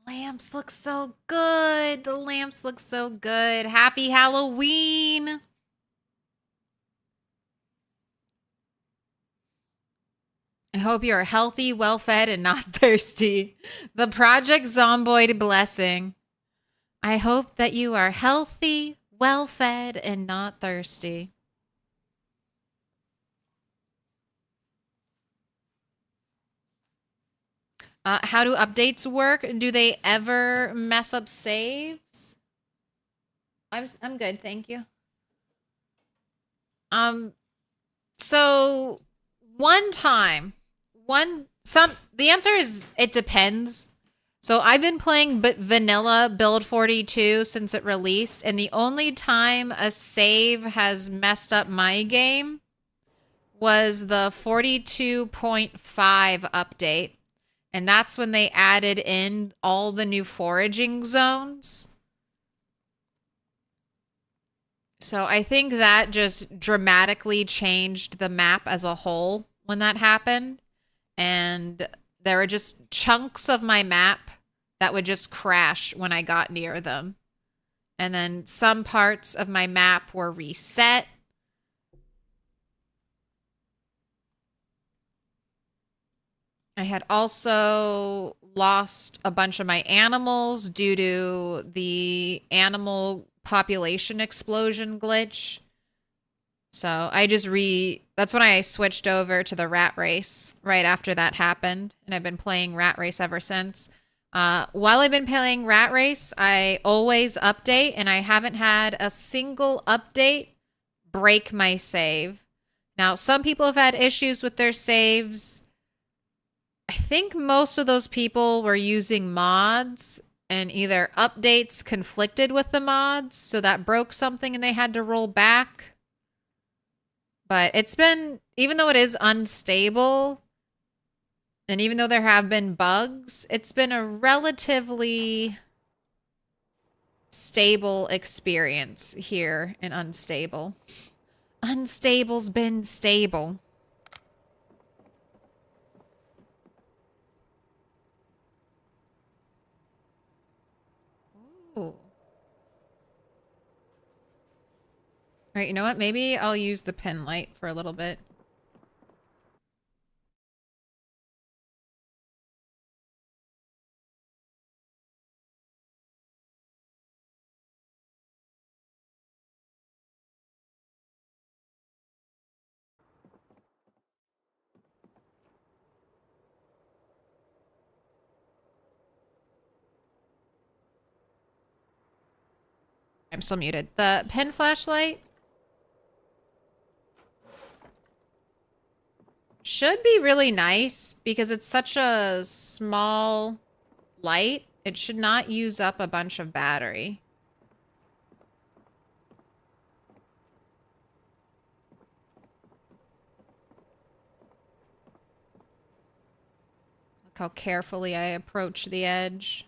Lamps look so good. The lamps look so good. Happy Halloween. I hope you are healthy, well-fed, and not thirsty. The Project Zomboid blessing. I hope that you are healthy, well-fed, and not thirsty. How do updates work? Do they ever mess up saves? I'm good, thank you. So one time, the answer is it depends. So I've been playing vanilla build 42 since it released, and the only time a save has messed up my game was the 42.5 update. And that's when they added in all the new foraging zones. So I think that just dramatically changed the map as a whole when that happened. And there were just chunks of my map that would just crash when I got near them. And then some parts of my map were reset. I had also lost a bunch of my animals due to the animal population explosion glitch. So I just that's when I switched over to the rat race right after that happened. And I've been playing rat race ever since. While I've been playing Rat Race, I always update, and I haven't had a single update break my save. Now, some people have had issues with their saves. I think most of those people were using mods, and either updates conflicted with the mods, so that broke something and they had to roll back. But it's been, even though it is unstable, and even though there have been bugs, it's been a relatively stable experience here in Unstable. Unstable's been stable. Ooh. All right, you know what? Maybe I'll use the pen light for a little bit. I'm still muted. The pen flashlight should be really nice because it's such a small light. It should not use up a bunch of battery. Look how carefully I approach the edge.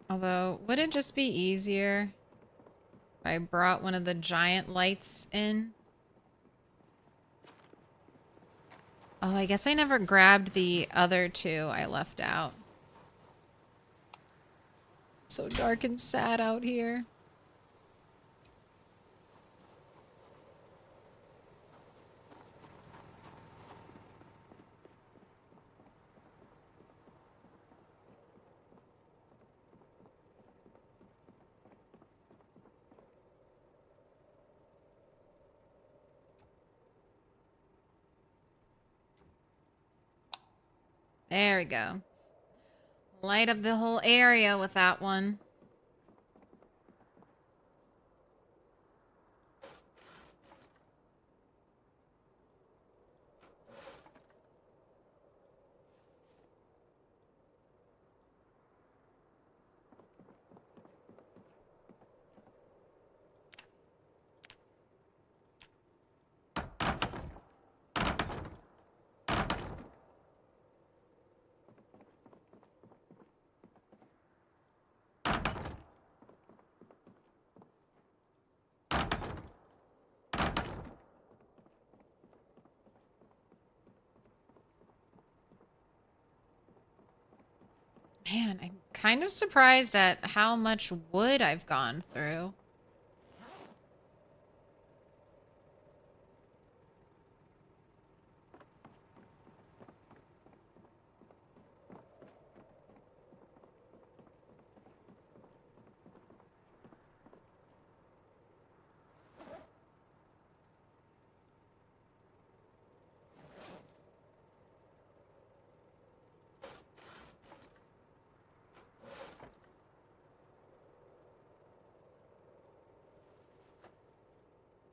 Although, would it just be easier if I brought one of the giant lights in? Oh, I guess I never grabbed the other two I left out. So dark and sad out here. There we go. Light up the whole area with that one. Man, I'm kind of surprised at how much wood I've gone through.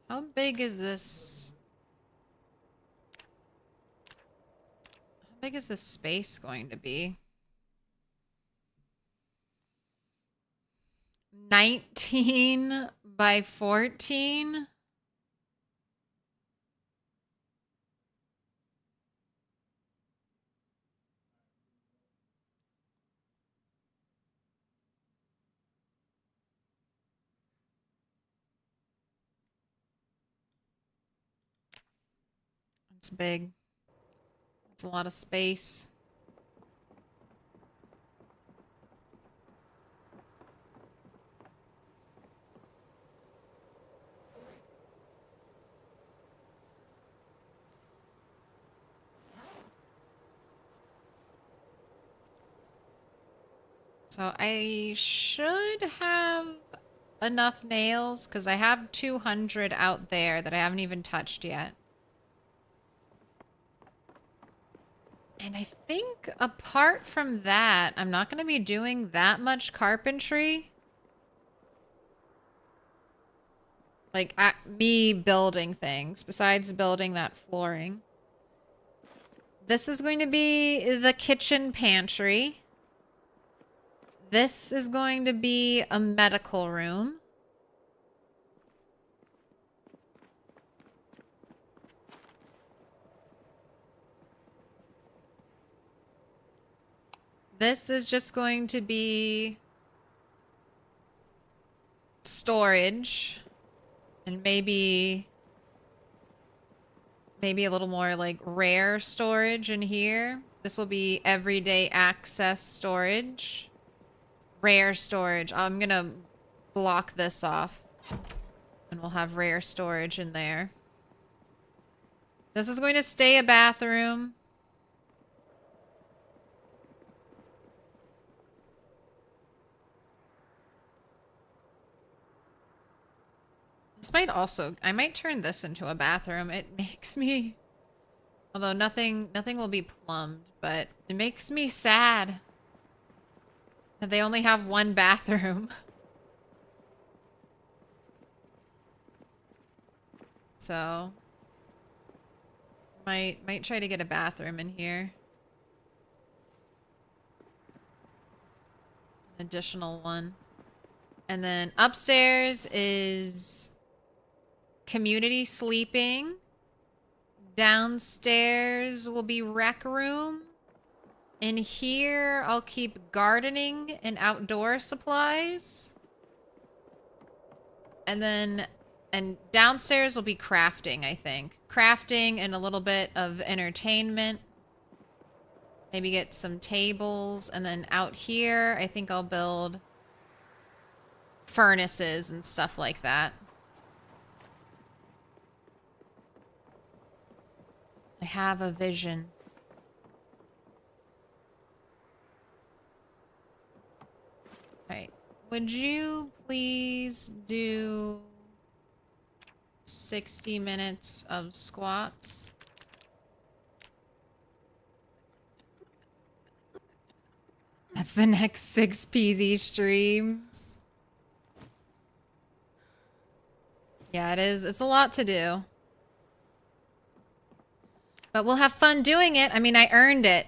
How big is this? How big is this space going to be? 19 by 14? It's big. It's a lot of space. So I should have enough nails because I have 200 out there that I haven't even touched yet. And I think apart from that, I'm not going to be doing that much carpentry. Like, me building things, besides building that flooring. This is going to be the kitchen pantry. This is going to be a medical room. This is just going to be storage. And maybe a little more like rare storage in here. This will be everyday access storage. Rare storage. I'm gonna block this off. And we'll have rare storage in there. This is going to stay a bathroom. This might also, I might turn this into a bathroom. It makes me, although nothing will be plumbed, but it makes me sad that they only have one bathroom. So, might try to get a bathroom in here. An additional one. And then upstairs is community sleeping. Downstairs will be rec room. In here, I'll keep gardening and outdoor supplies. And downstairs will be crafting, I think. Crafting and a little bit of entertainment. Maybe get some tables. And then out here, I think I'll build furnaces and stuff like that. I have a vision. Alright. Would you please do 60 minutes of squats? That's the next 6 PZ streams. Yeah, it is. It's a lot to do. But we'll have fun doing it. I mean, I earned it.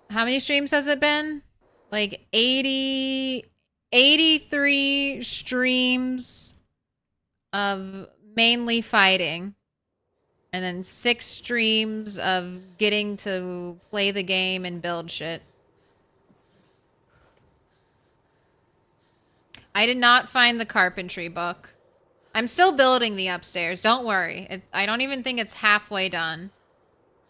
How many streams has it been? Like 83 streams of mainly fighting. And then 6 streams of getting to play the game and build shit. I did not find the carpentry book. I'm still building the upstairs. Don't worry. I don't even think it's halfway done.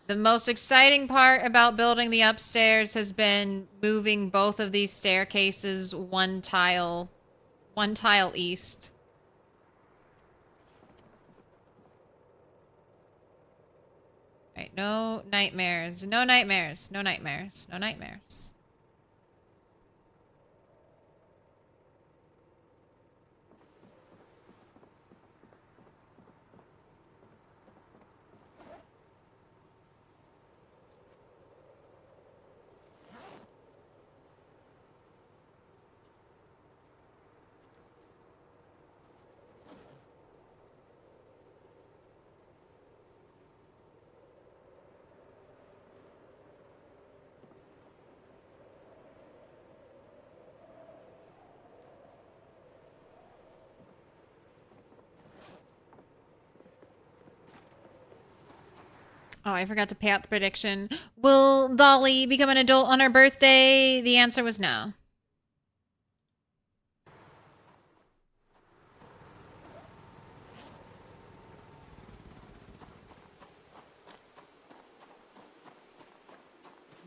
The most exciting part about building the upstairs has been moving both of these staircases one tile east. Right, no nightmares. No nightmares. No nightmares. No nightmares. Oh, I forgot to pay out the prediction. Will Dolly become an adult on her birthday? The answer was no.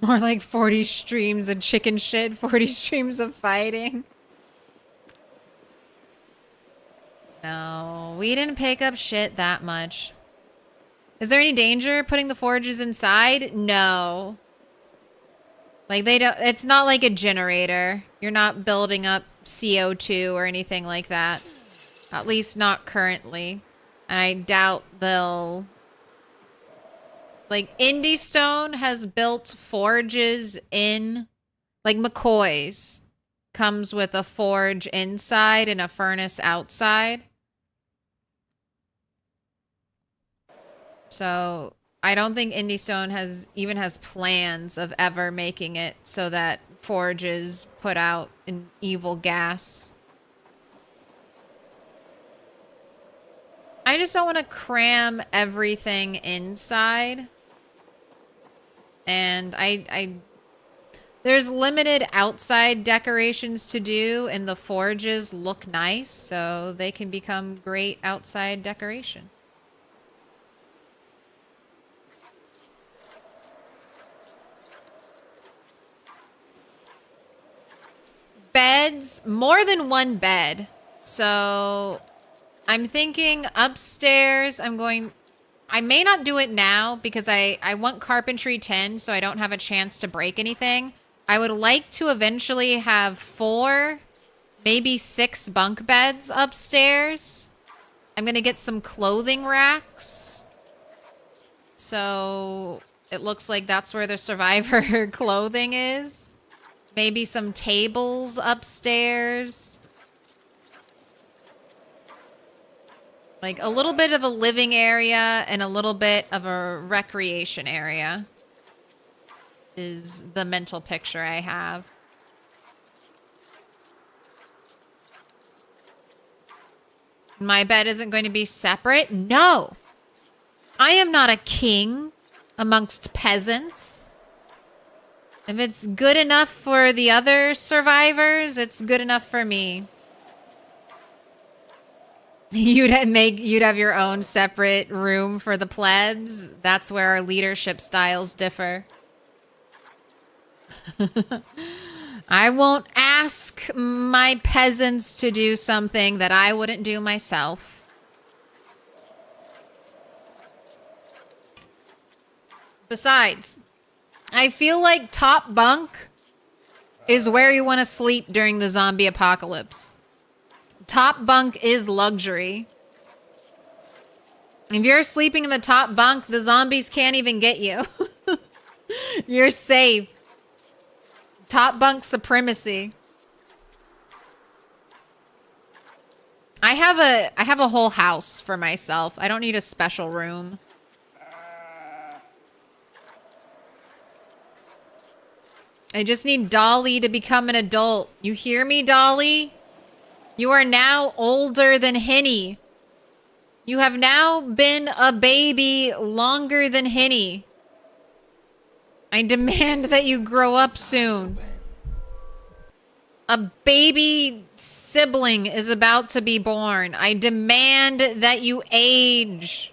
More like 40 streams of chicken shit, 40 streams of fighting. No, we didn't pick up shit that much. Is there any danger putting the forages inside? No. Like they don't, it's not like a generator. You're not building up CO2 or anything like that. At least not currently. And I doubt they'll... Like, Indie Stone has built forges in... Like, McCoy's comes with a forge inside and a furnace outside. So, I don't think Indie Stone even has plans of ever making it so that forges put out an evil gas. I just don't want to cram everything inside. And there's limited outside decorations to do, and the forges look nice, so they can become great outside decoration. Beds, more than one bed. So I'm thinking upstairs, I may not do it now because I want carpentry 10 so I don't have a chance to break anything. I would like to eventually have 4, maybe 6 bunk beds upstairs. I'm going to get some clothing racks. So it looks like that's where the survivor clothing is. Maybe some tables upstairs. Like a little bit of a living area and a little bit of a recreation area is the mental picture I have. My bed isn't going to be separate? No! I am not a king amongst peasants. If it's good enough for the other survivors, it's good enough for me. You'd have your own separate room for the plebs. That's where our leadership styles differ. I won't ask my peasants to do something that I wouldn't do myself. Besides, I feel like top bunk is where you want to sleep during the zombie apocalypse. Top bunk is luxury. If you're sleeping in the top bunk, the zombies can't even get you. You're safe. Top bunk supremacy. I have a whole house for myself. I don't need a special room. I just need Dolly to become an adult. You hear me, Dolly? You are now older than Henny. You have now been a baby longer than Henny. I demand that you grow up soon. A baby sibling is about to be born. I demand that you age.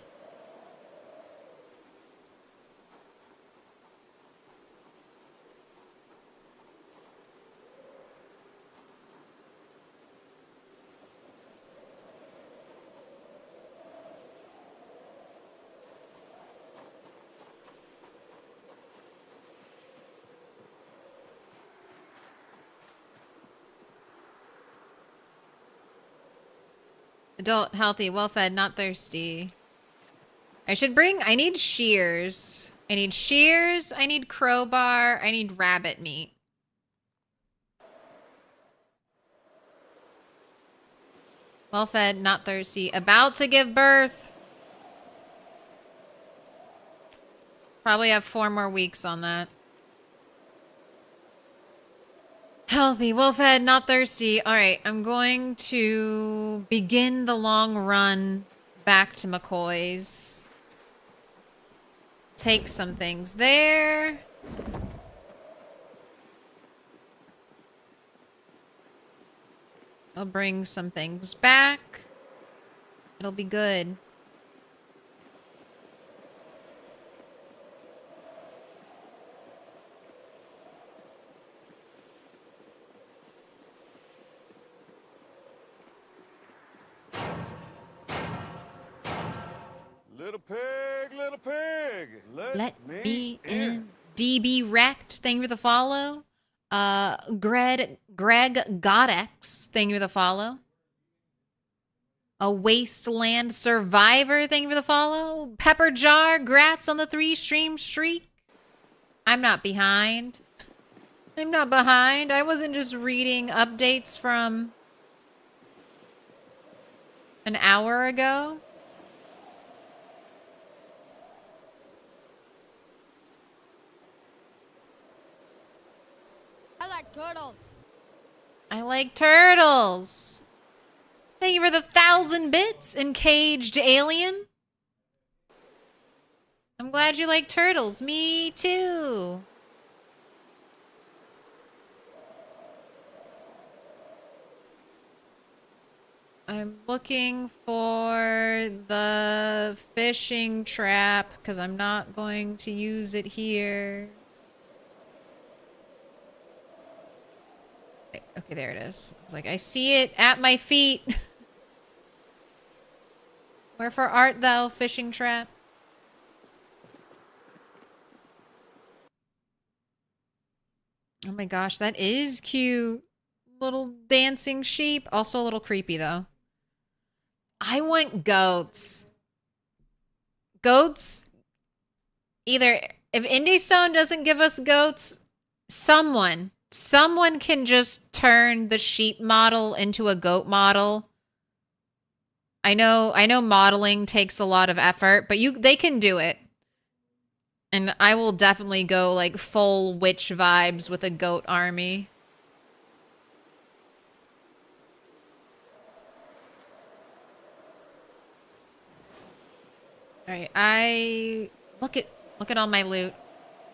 Adult, healthy, well-fed, not thirsty. I need shears. I need shears, I need crowbar, I need rabbit meat. Well-fed, not thirsty. About to give birth. Probably have 4 more weeks on that. Healthy, well-fed, not thirsty. All right, I'm going to begin the long run back to McCoy's. Take some things there. I'll bring some things back. It'll be good. Little pig, let Let me in. DB Wrecked, thank you for the follow. Greg Godex, thank you for the follow. A Wasteland Survivor, thank you for the follow. Pepper Jar, grats on the 3-stream streak. I'm not behind. I'm not behind. I wasn't just reading updates from an hour ago. I like turtles. I like turtles. Thank you for the 1,000 bits, Encaged Alien. I'm glad you like turtles. Me too. I'm looking for the fishing trap because I'm not going to use it here. Okay, there it is. I was like, I see it at my feet. Wherefore art thou, fishing trap? Oh my gosh, that is cute. Little dancing sheep. Also a little creepy, though. I want goats. Goats. Either, if Indie Stone doesn't give us goats, someone can just turn the sheep model into a goat model. I know modeling takes a lot of effort, but they can do it. And I will definitely go like full witch vibes with a goat army. All right, look at all my loot.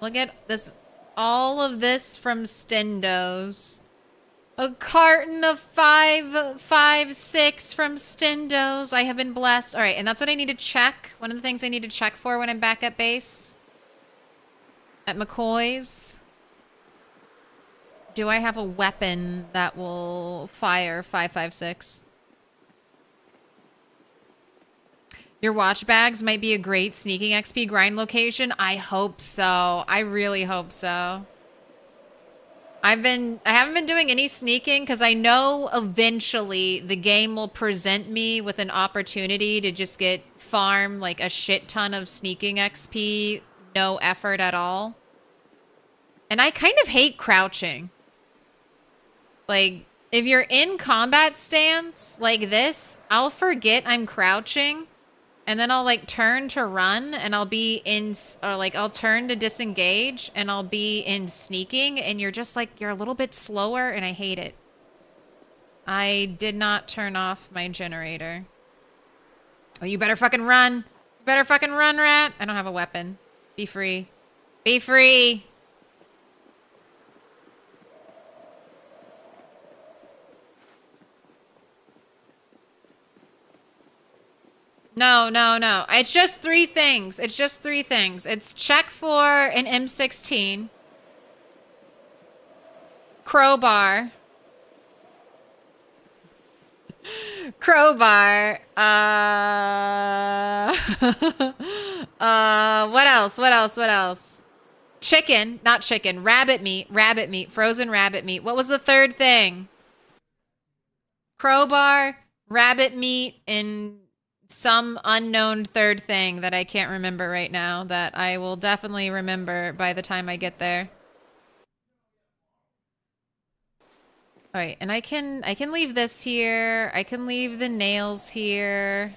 Look at this, all of this from Stendo's. A carton of 5.56 from Stendo's. I have been blessed. All right, and that's what I need to check. One of the things I need to check for when I'm back at base. At McCoy's. Do I have a weapon that will fire 5.56? Your watch bags might be a great sneaking XP grind location. I hope so. I really hope so. I haven't been doing any sneaking because I know eventually the game will present me with an opportunity to just farm like a shit ton of sneaking XP, no effort at all. And I kind of hate crouching. Like, if you're in combat stance like this, I'll forget I'm crouching. And then I'll like turn to run and I'll be in, or like I'll turn to disengage and I'll be in sneaking and you're just like, you're a little bit slower and I hate it. I did not turn off my generator. Oh, you better fucking run. You better fucking run, rat. I don't have a weapon. Be free. Be free. No. It's just 3 things. It's just 3 things. It's check for an M16. Crowbar. Crowbar. What else? Chicken. Not chicken. Rabbit meat. Frozen rabbit meat. What was the 3rd thing? Crowbar, rabbit meat, and some unknown 3rd thing that I can't remember right now that I will definitely remember by the time I get there. All right, and I can leave this here. I can leave the nails here.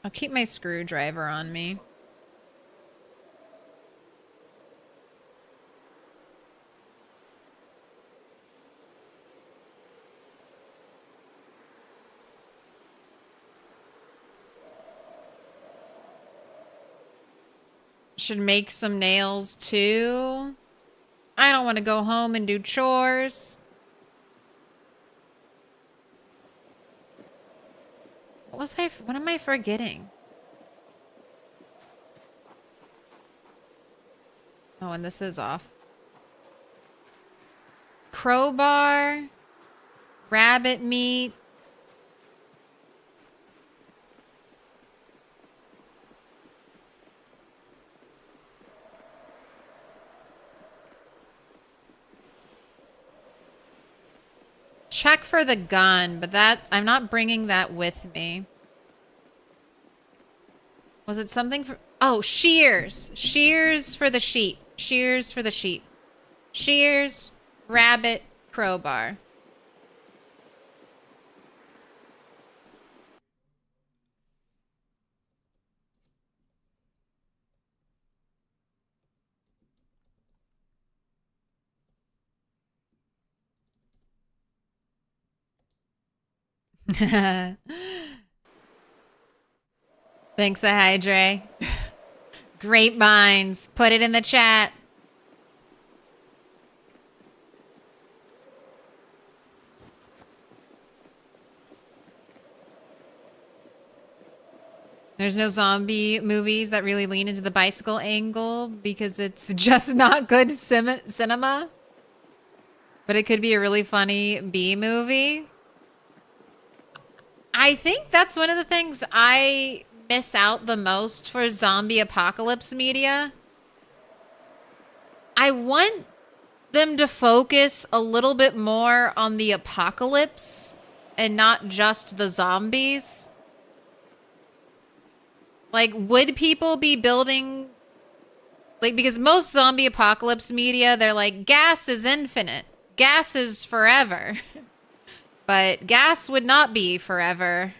I'll keep my screwdriver on me. Should make some nails too. I don't want to go home and do chores. What am I forgetting? Oh, and this is off. Crowbar, rabbit meat. check for the gun, but I'm not bringing that with me. Was it something for... Oh, shears. Shears for the sheep. Shears for the sheep. Shears, rabbit, crowbar. Thanks, Ahydre. Great minds. Put it in the chat. There's no zombie movies that really lean into the bicycle angle because it's just not good cinema. But it could be a really funny B movie. I think that's one of the things I miss out the most for zombie apocalypse media. I want them to focus a little bit more on the apocalypse and not just the zombies. Like, would people be building... Like, because most zombie apocalypse media, they're like, gas is infinite. Gas is forever. But gas would not be forever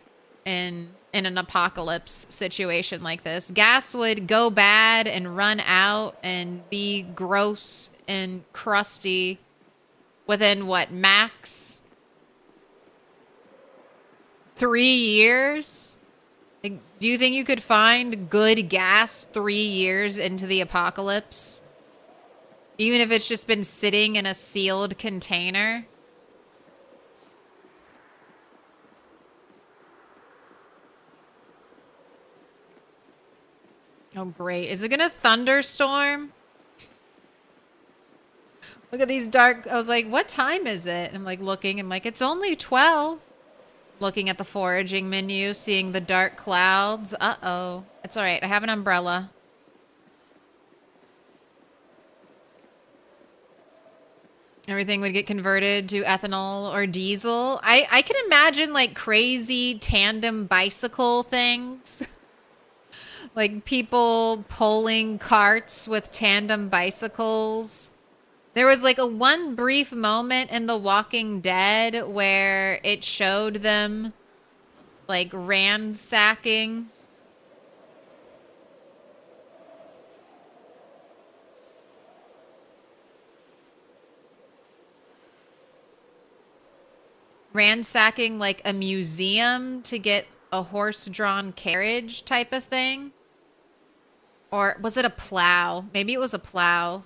in an apocalypse situation like this. Gas would go bad and run out and be gross and crusty within, what, max 3 years? Like, do you think you could find good gas 3 years into the apocalypse? Even if it's just been sitting in a sealed container? Oh, great. Is it gonna thunderstorm? Look at these dark... I was like, what time is it? I'm like looking. I'm like, it's only 12. Looking at the foraging menu, seeing the dark clouds. Uh-oh. It's all right. I have an umbrella. Everything would get converted to ethanol or diesel. I can imagine like crazy tandem bicycle things. Like people pulling carts with tandem bicycles. There was like one brief moment in The Walking Dead where it showed them like ransacking. Ransacking like a museum to get a horse-drawn carriage type of thing. Or was it a plow? Maybe it was a plow.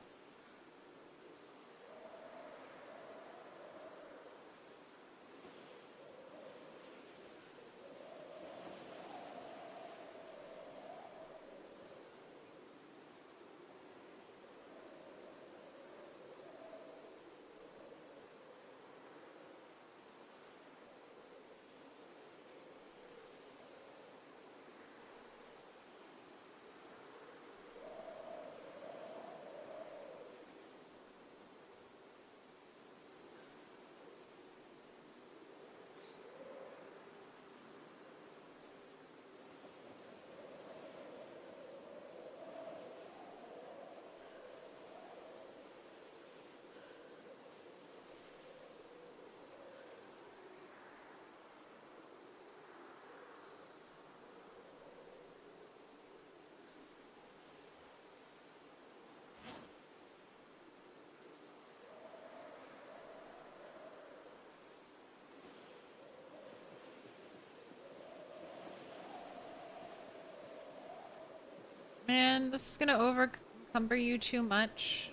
Man, this is gonna overcumber you too much.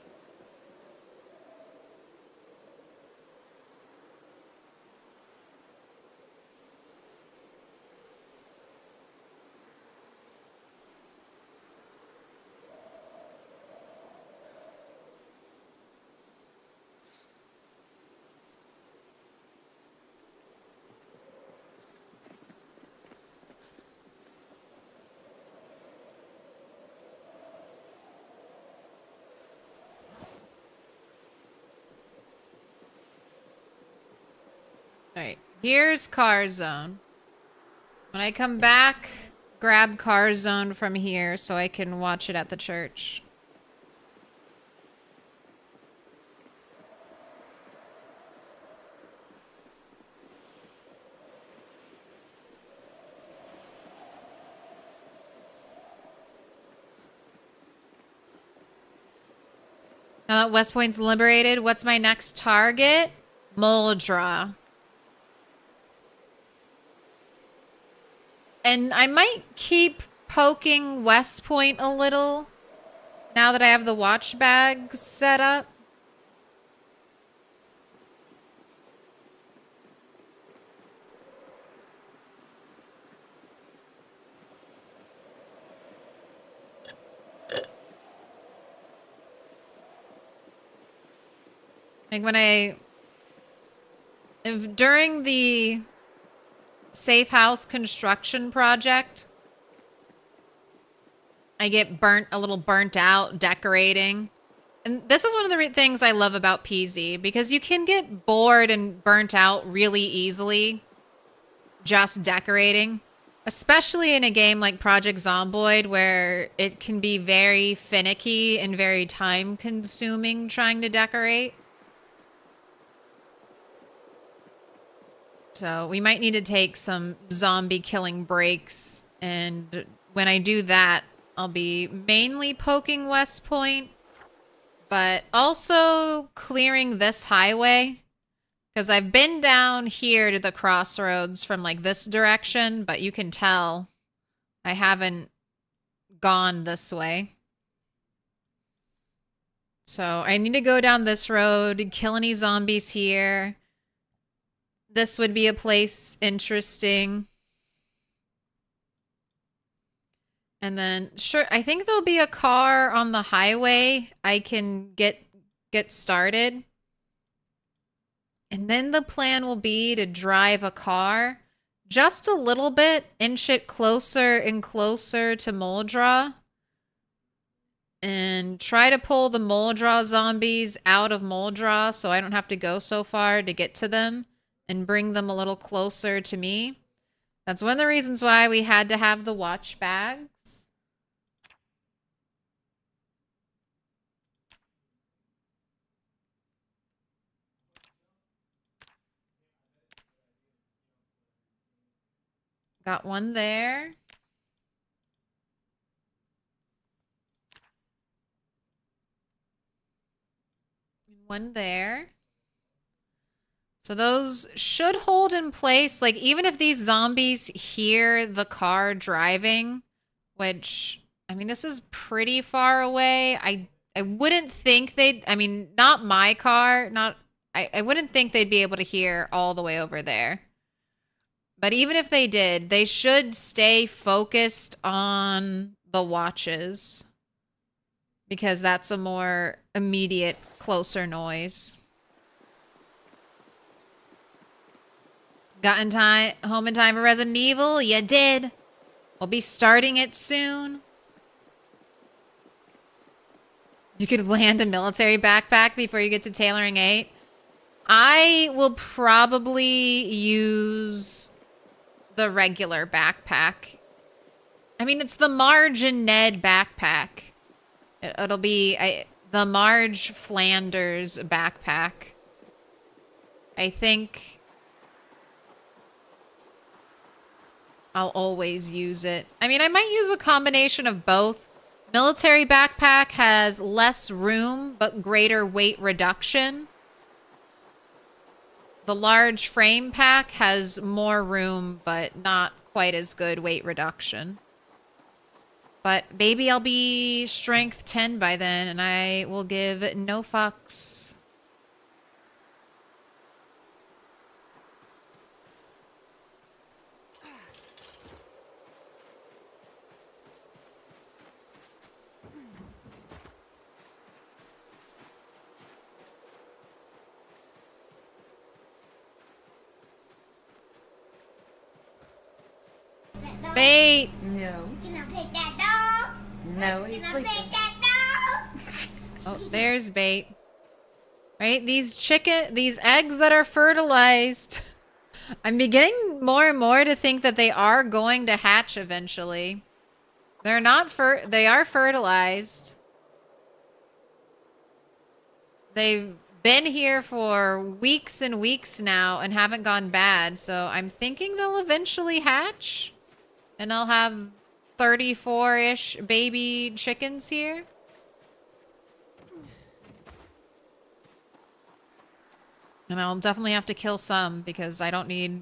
Here's car zone. When I come back, grab car zone from here so I can watch it at the church. Now that West Point's liberated, what's my next target? Moldra. And I might keep poking West Point a little now that I have the watch bags set up. Like during the safe house construction project, I get a little burnt out decorating. And this is one of the things I love about PZ, because you can get bored and burnt out really easily just decorating, especially in a game like Project Zomboid, where it can be very finicky and very time consuming trying to decorate. So we might need to take some zombie killing breaks. And when I do that, I'll be mainly poking West Point, but also clearing this highway. Because I've been down here to the crossroads from like this direction, but you can tell I haven't gone this way. So I need to go down this road, kill any zombies here. This would be a place interesting. And then, sure, I think there'll be a car on the highway I can get started. And then the plan will be to drive a car just a little bit, inch it closer and closer to Moldra. And try to pull the Moldra zombies out of Moldra so I don't have to go so far to get to them. And bring them a little closer to me. That's one of the reasons why we had to have the watch bags. Got one there. One there. So those should hold in place. Like, even if these zombies hear the car driving, which, I mean, this is pretty far away. I wouldn't think they'd, I mean, not my car, I wouldn't think they'd be able to hear all the way over there. But even if they did, they should stay focused on the watches. Because that's a more immediate, closer noise. Got home in time for Resident Evil? You did. We'll be starting it soon. You could land a military backpack before you get to Tailoring 8. I will probably use the regular backpack. I mean, it's the Marge and Ned backpack. It'll be the Marge Flanders backpack. I think I'll always use it. I mean, I might use a combination of both. Military backpack has less room, but greater weight reduction. The large frame pack has more room, but not quite as good weight reduction. But maybe I'll be strength 10 by then, and I will give no fucks. Bait! No. Can I pet that dog? No, he's Can I sleeping. pet that dog? Oh, there's bait. Right? These eggs that are fertilized I'm beginning more and more to think that they are going to hatch eventually. They're not they are fertilized. They've been here for weeks and weeks now and haven't gone bad, so I'm thinking they'll eventually hatch. And I'll have 34-ish baby chickens here. And I'll definitely have to kill some because I don't need...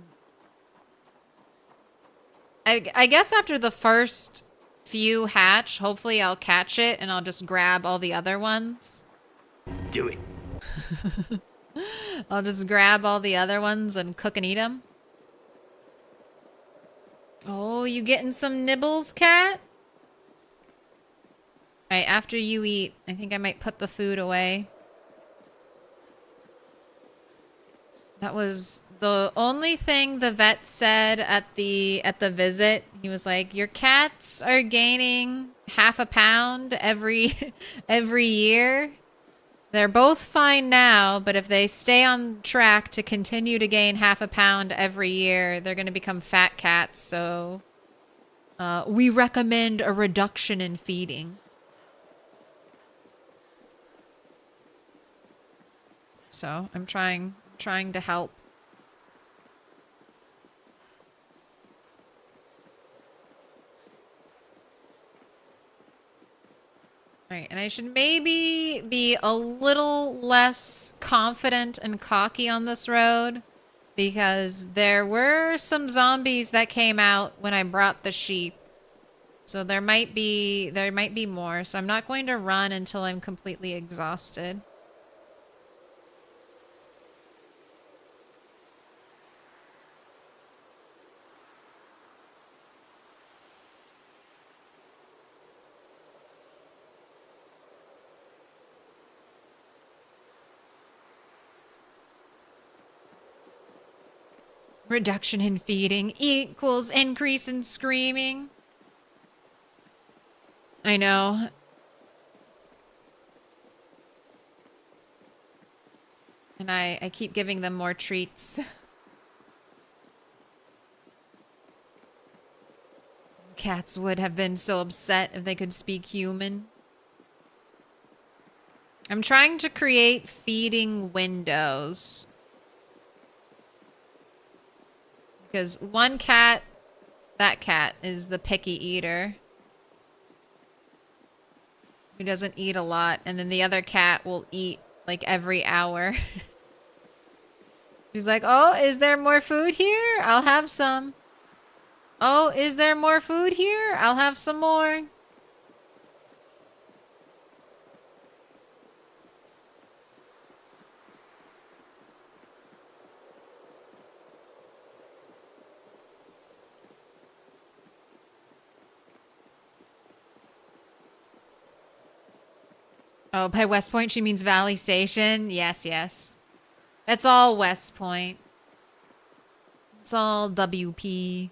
I guess after the first few hatch, hopefully I'll catch it and I'll just grab all the other ones. Do it. I'll just grab all the other ones and cook and eat them. Oh, you getting some nibbles, cat? Alright, after you eat, I think I might put the food away. That was the only thing the vet said at the visit. He was like, "Your cats are gaining half a pound every year. They're both fine now, but if they stay on track to continue to gain half a pound every year, they're going to become fat cats. So we recommend a reduction in feeding." So I'm trying to help. Alright, and I should maybe be a little less confident and cocky on this road because there were some zombies that came out when I brought the sheep. So there might be more, so I'm not going to run until I'm completely exhausted. Reduction in feeding equals increase in screaming. I know. And I keep giving them more treats. Cats would have been so upset if they could speak human. I'm trying to create feeding windows. Because one cat, that cat, is the picky eater. Who doesn't eat a lot. And then the other cat will eat like every hour. She's like, "Oh, is there more food here? I'll have some. Oh, is there more food here? I'll have some more." Oh, by West Point, she means Valley Station. Yes, yes. It's all West Point. It's all WP.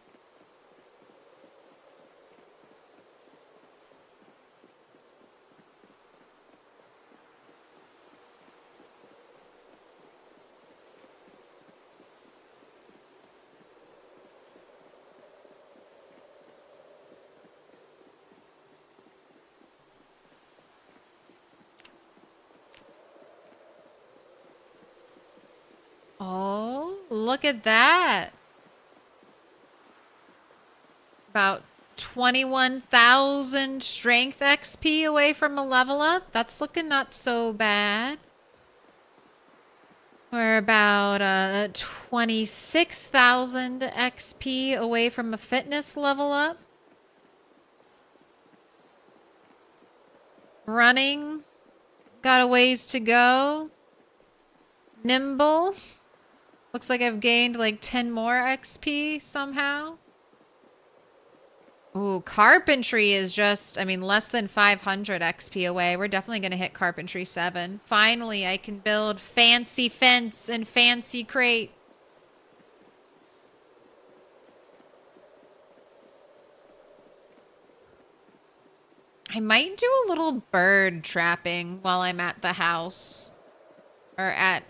Oh, look at that. About 21,000 strength XP away from a level up. That's looking not so bad. We're about 26,000 XP away from a fitness level up. Running. Got a ways to go. Nimble. Looks like I've gained like 10 more XP somehow. Ooh, carpentry is just, I mean, less than 500 XP away. We're definitely going to hit carpentry 7. Finally, I can build fancy fence and fancy crate. I might do a little bird trapping while I'm at the house. Or at,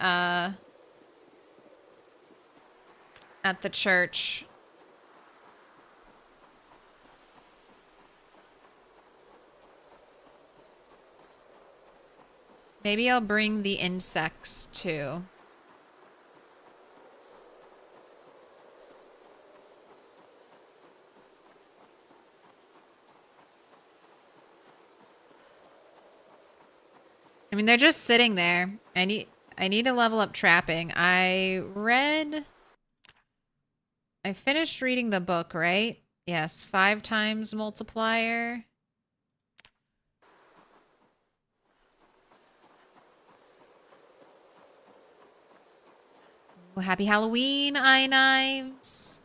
at the church. Maybe I'll bring the insects too. I mean, they're just sitting there. I need to level up trapping. I finished reading the book, right? Yes, 5 times multiplier. Well, happy Halloween, eye knives.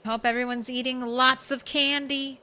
Hope everyone's eating lots of candy.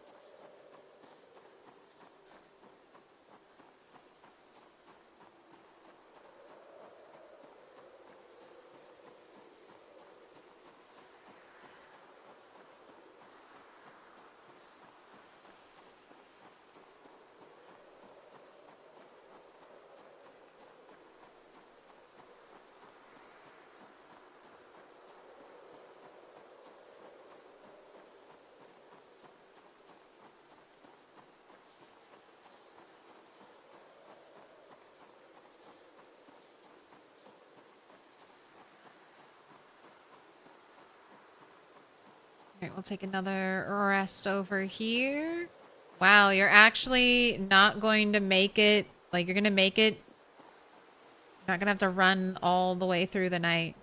Alright, we'll take another rest over here. Wow, you're actually not going to make it. Like, you're going to make it. You're not going to have to run all the way through the night.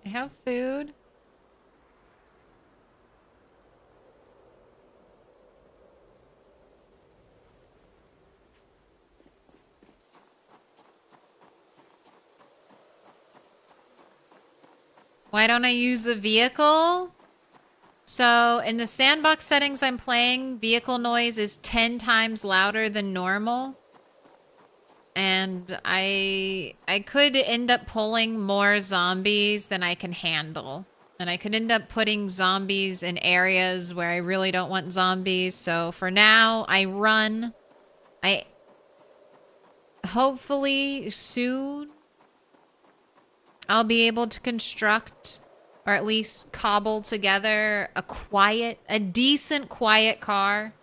I have food. Why don't I use a vehicle? So in the sandbox settings I'm playing, vehicle noise is 10 times louder than normal. And I could end up pulling more zombies than I can handle. And I could end up putting zombies in areas where I really don't want zombies. So for now, I run. Hopefully soon I'll be able to construct or at least cobble together a decent quiet car.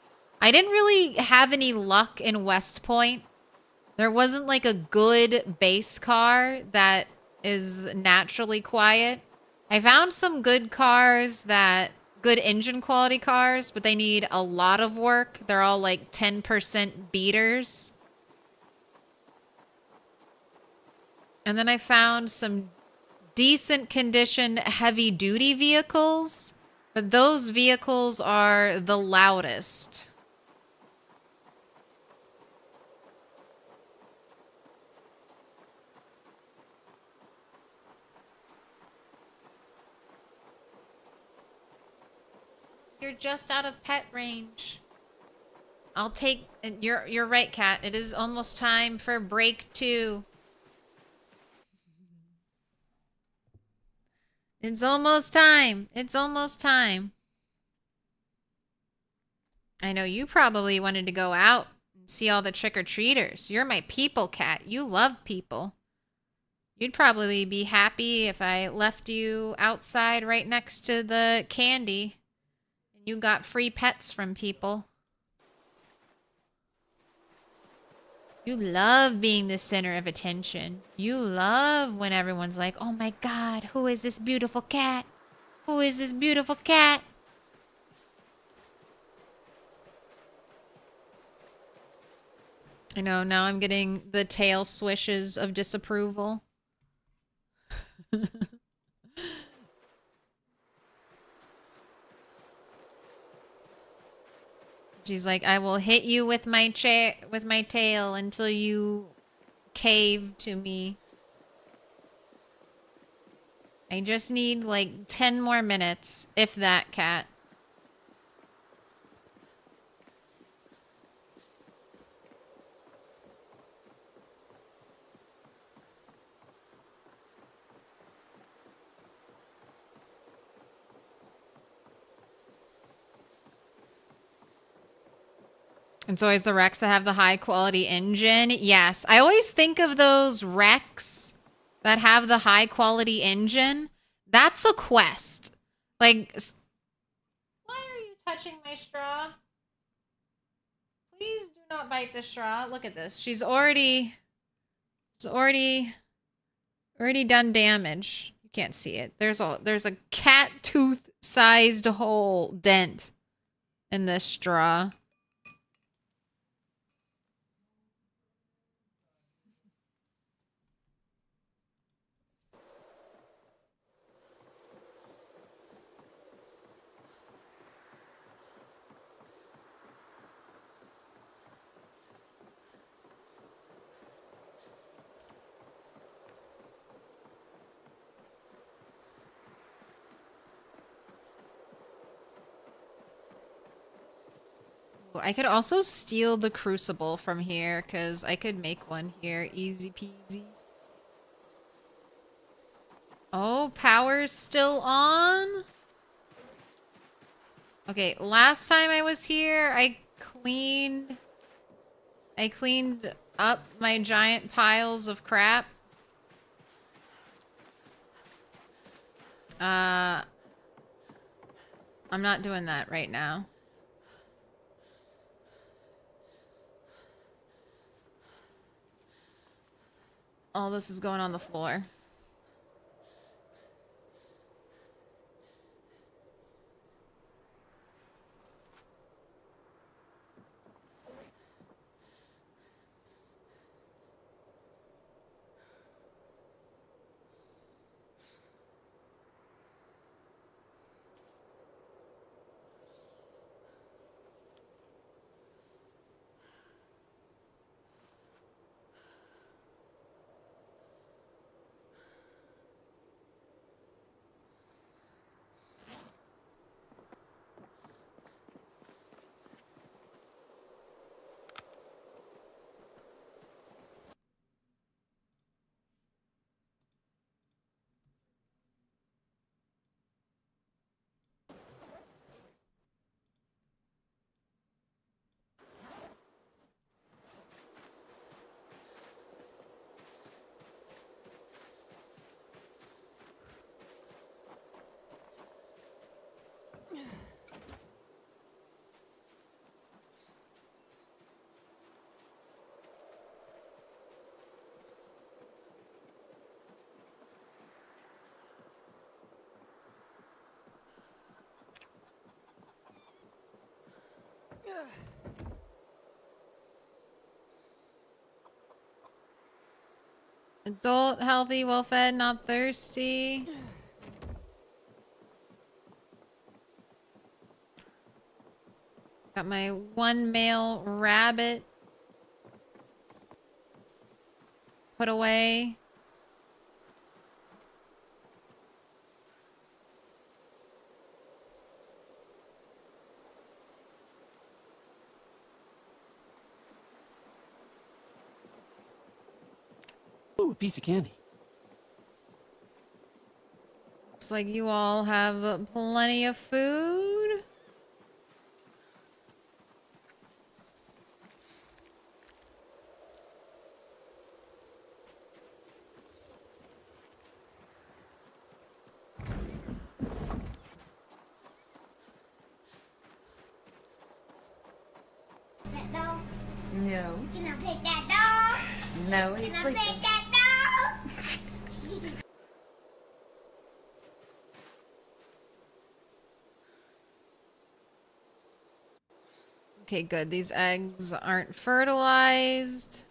I didn't really have any luck in West Point. There wasn't like a good base car that is naturally quiet. I found some good cars good engine quality cars, but they need a lot of work. They're all like 10% beaters. And then I found some decent condition heavy duty vehicles, but those vehicles are the loudest. You're just out of pet range. I'll take you're right, Kat. It is almost time for break 2. It's almost time. It's almost time. I know you probably wanted to go out and see all the trick-or-treaters. You're my people, Cat. You love people. You'd probably be happy if I left you outside right next to the candy. And you got free pets from people. You love being the center of attention. You love when everyone's like, oh my god, who is this beautiful cat? Who is this beautiful cat? I know, now I'm getting the tail swishes of disapproval. She's like, I will hit you with my tail until you cave to me. I just need like 10 more minutes, if that, cat. It's always the wrecks that have the high quality engine. Yes, I always think of those wrecks that have the high quality engine. That's a quest. Like, why are you touching my straw? Please do not bite the straw. Look at this. She's already done damage. You can't see it. There's a cat tooth sized hole dent in this straw. I could also steal the crucible from here, because I could make one here. Easy peasy. Oh, power's still on? Okay, last time I was here, I cleaned up my giant piles of crap. I'm not doing that right now. All this is going on the floor. Adult, healthy, well-fed, not thirsty. Got my one male rabbit put away. Ooh, a piece of candy. Looks like you all have plenty of food. That dog? No. Can I pet that dog? No, he's Can I sleeping. pet that dog? Okay, good. These eggs aren't fertilized.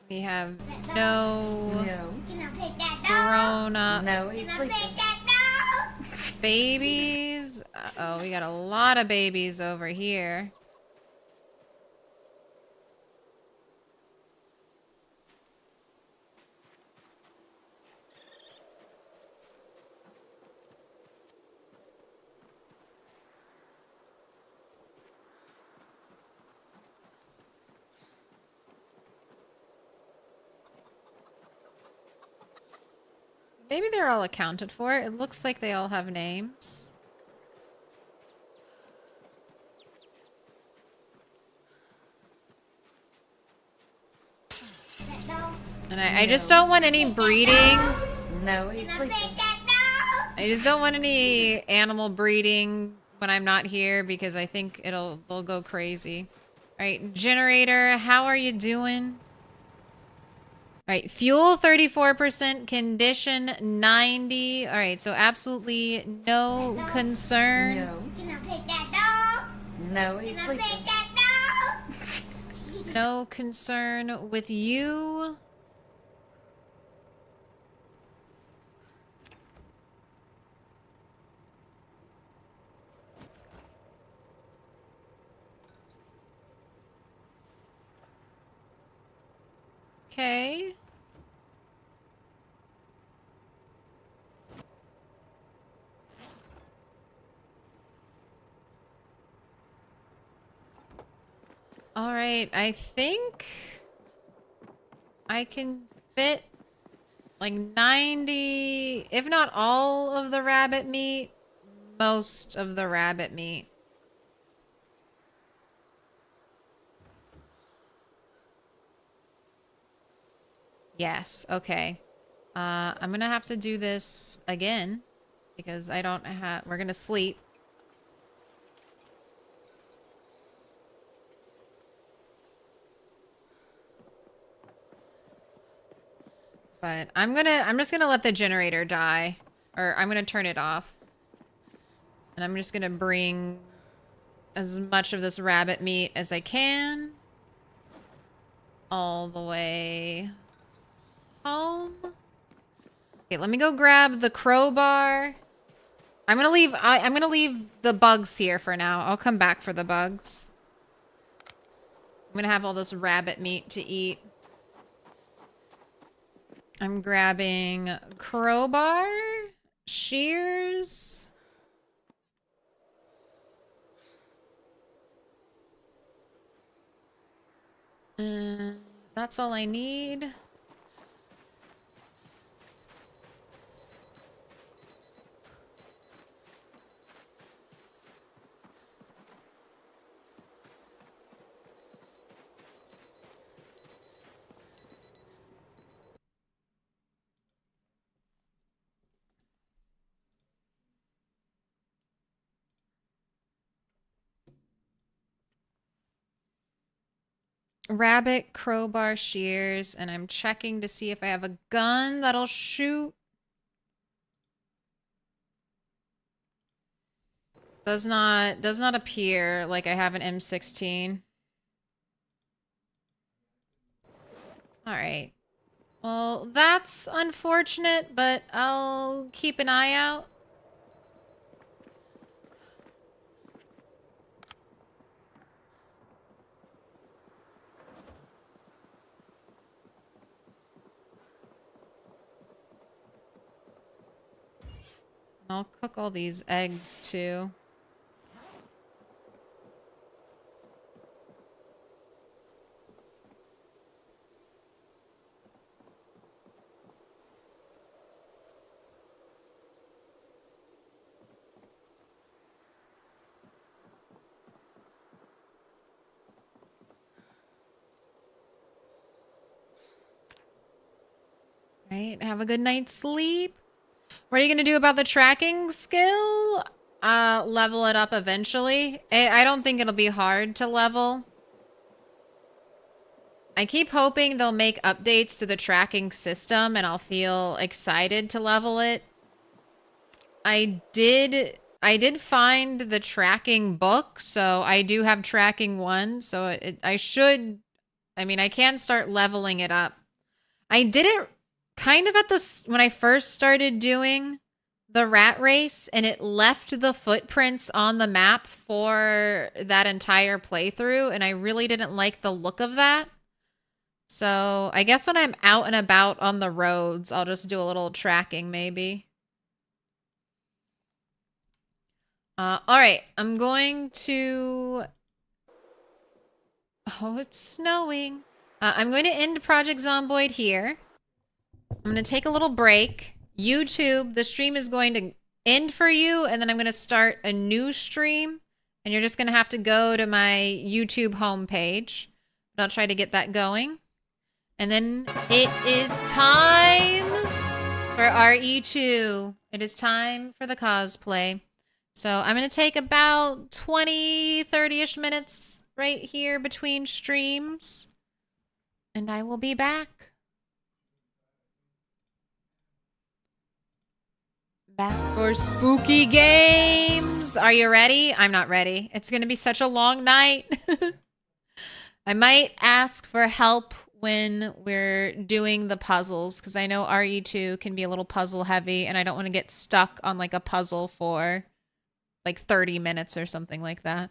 We have no Can I pet that dog? grown up No, he's Can I sleeping. pet that dog? babies. Uh-oh, we got a lot of babies over here. Maybe they're all accounted for. It looks like they all have names. And I just don't want any breeding. No, he's sleeping. I just don't want any animal breeding when I'm not here because I think they'll go crazy. All right, generator, how are you doing? All right, fuel 34%, condition 90. All right, so absolutely no concern. No. Can I pet that dog? No, he's sleeping. Can I pet that dog? No concern with you. Okay. All right, I think I can fit like 90, if not all of the rabbit meat, most of the rabbit meat. Yes, okay. I'm gonna have to do this again because I don't have, we're gonna sleep. But I'm just gonna let the generator die, or I'm gonna turn it off. And I'm just gonna bring as much of this rabbit meat as I can all the way home. Okay, let me go grab the crowbar. I'm gonna leave the bugs here for now. I'll come back for the bugs. I'm gonna have all this rabbit meat to eat. I'm grabbing crowbar, shears. And that's all I need. Rabbit, crowbar, shears, and I'm checking to see if I have a gun that'll shoot. Does not appear like I have an M16. All right. Well, that's unfortunate, but I'll keep an eye out. I'll cook all these eggs too. Right, have a good night's sleep. What are you gonna do about the tracking skill? Level it up eventually. I don't think it'll be hard to level. I keep hoping they'll make updates to the tracking system and I'll feel excited to level it. I did find the tracking book, so I do have tracking 1, so I can start leveling it up. I did it kind of when I first started doing the rat race and it left the footprints on the map for that entire playthrough, and I really didn't like the look of that. So I guess when I'm out and about on the roads, I'll just do a little tracking maybe. All right, I'm going to... Oh, it's snowing. I'm going to end Project Zomboid here. I'm going to take a little break. YouTube, the stream is going to end for you, and then I'm going to start a new stream, and you're just going to have to go to my YouTube homepage. But I'll try to get that going. And then it is time for RE2. It is time for the cosplay. So I'm going to take about 20, 30-ish minutes right here between streams. And I will be back. Back for spooky games. Are you ready? I'm not ready. It's going to be such a long night. I might ask for help when we're doing the puzzles, because I know RE2 can be a little puzzle heavy, and I don't want to get stuck on like a puzzle for like 30 minutes or something like that.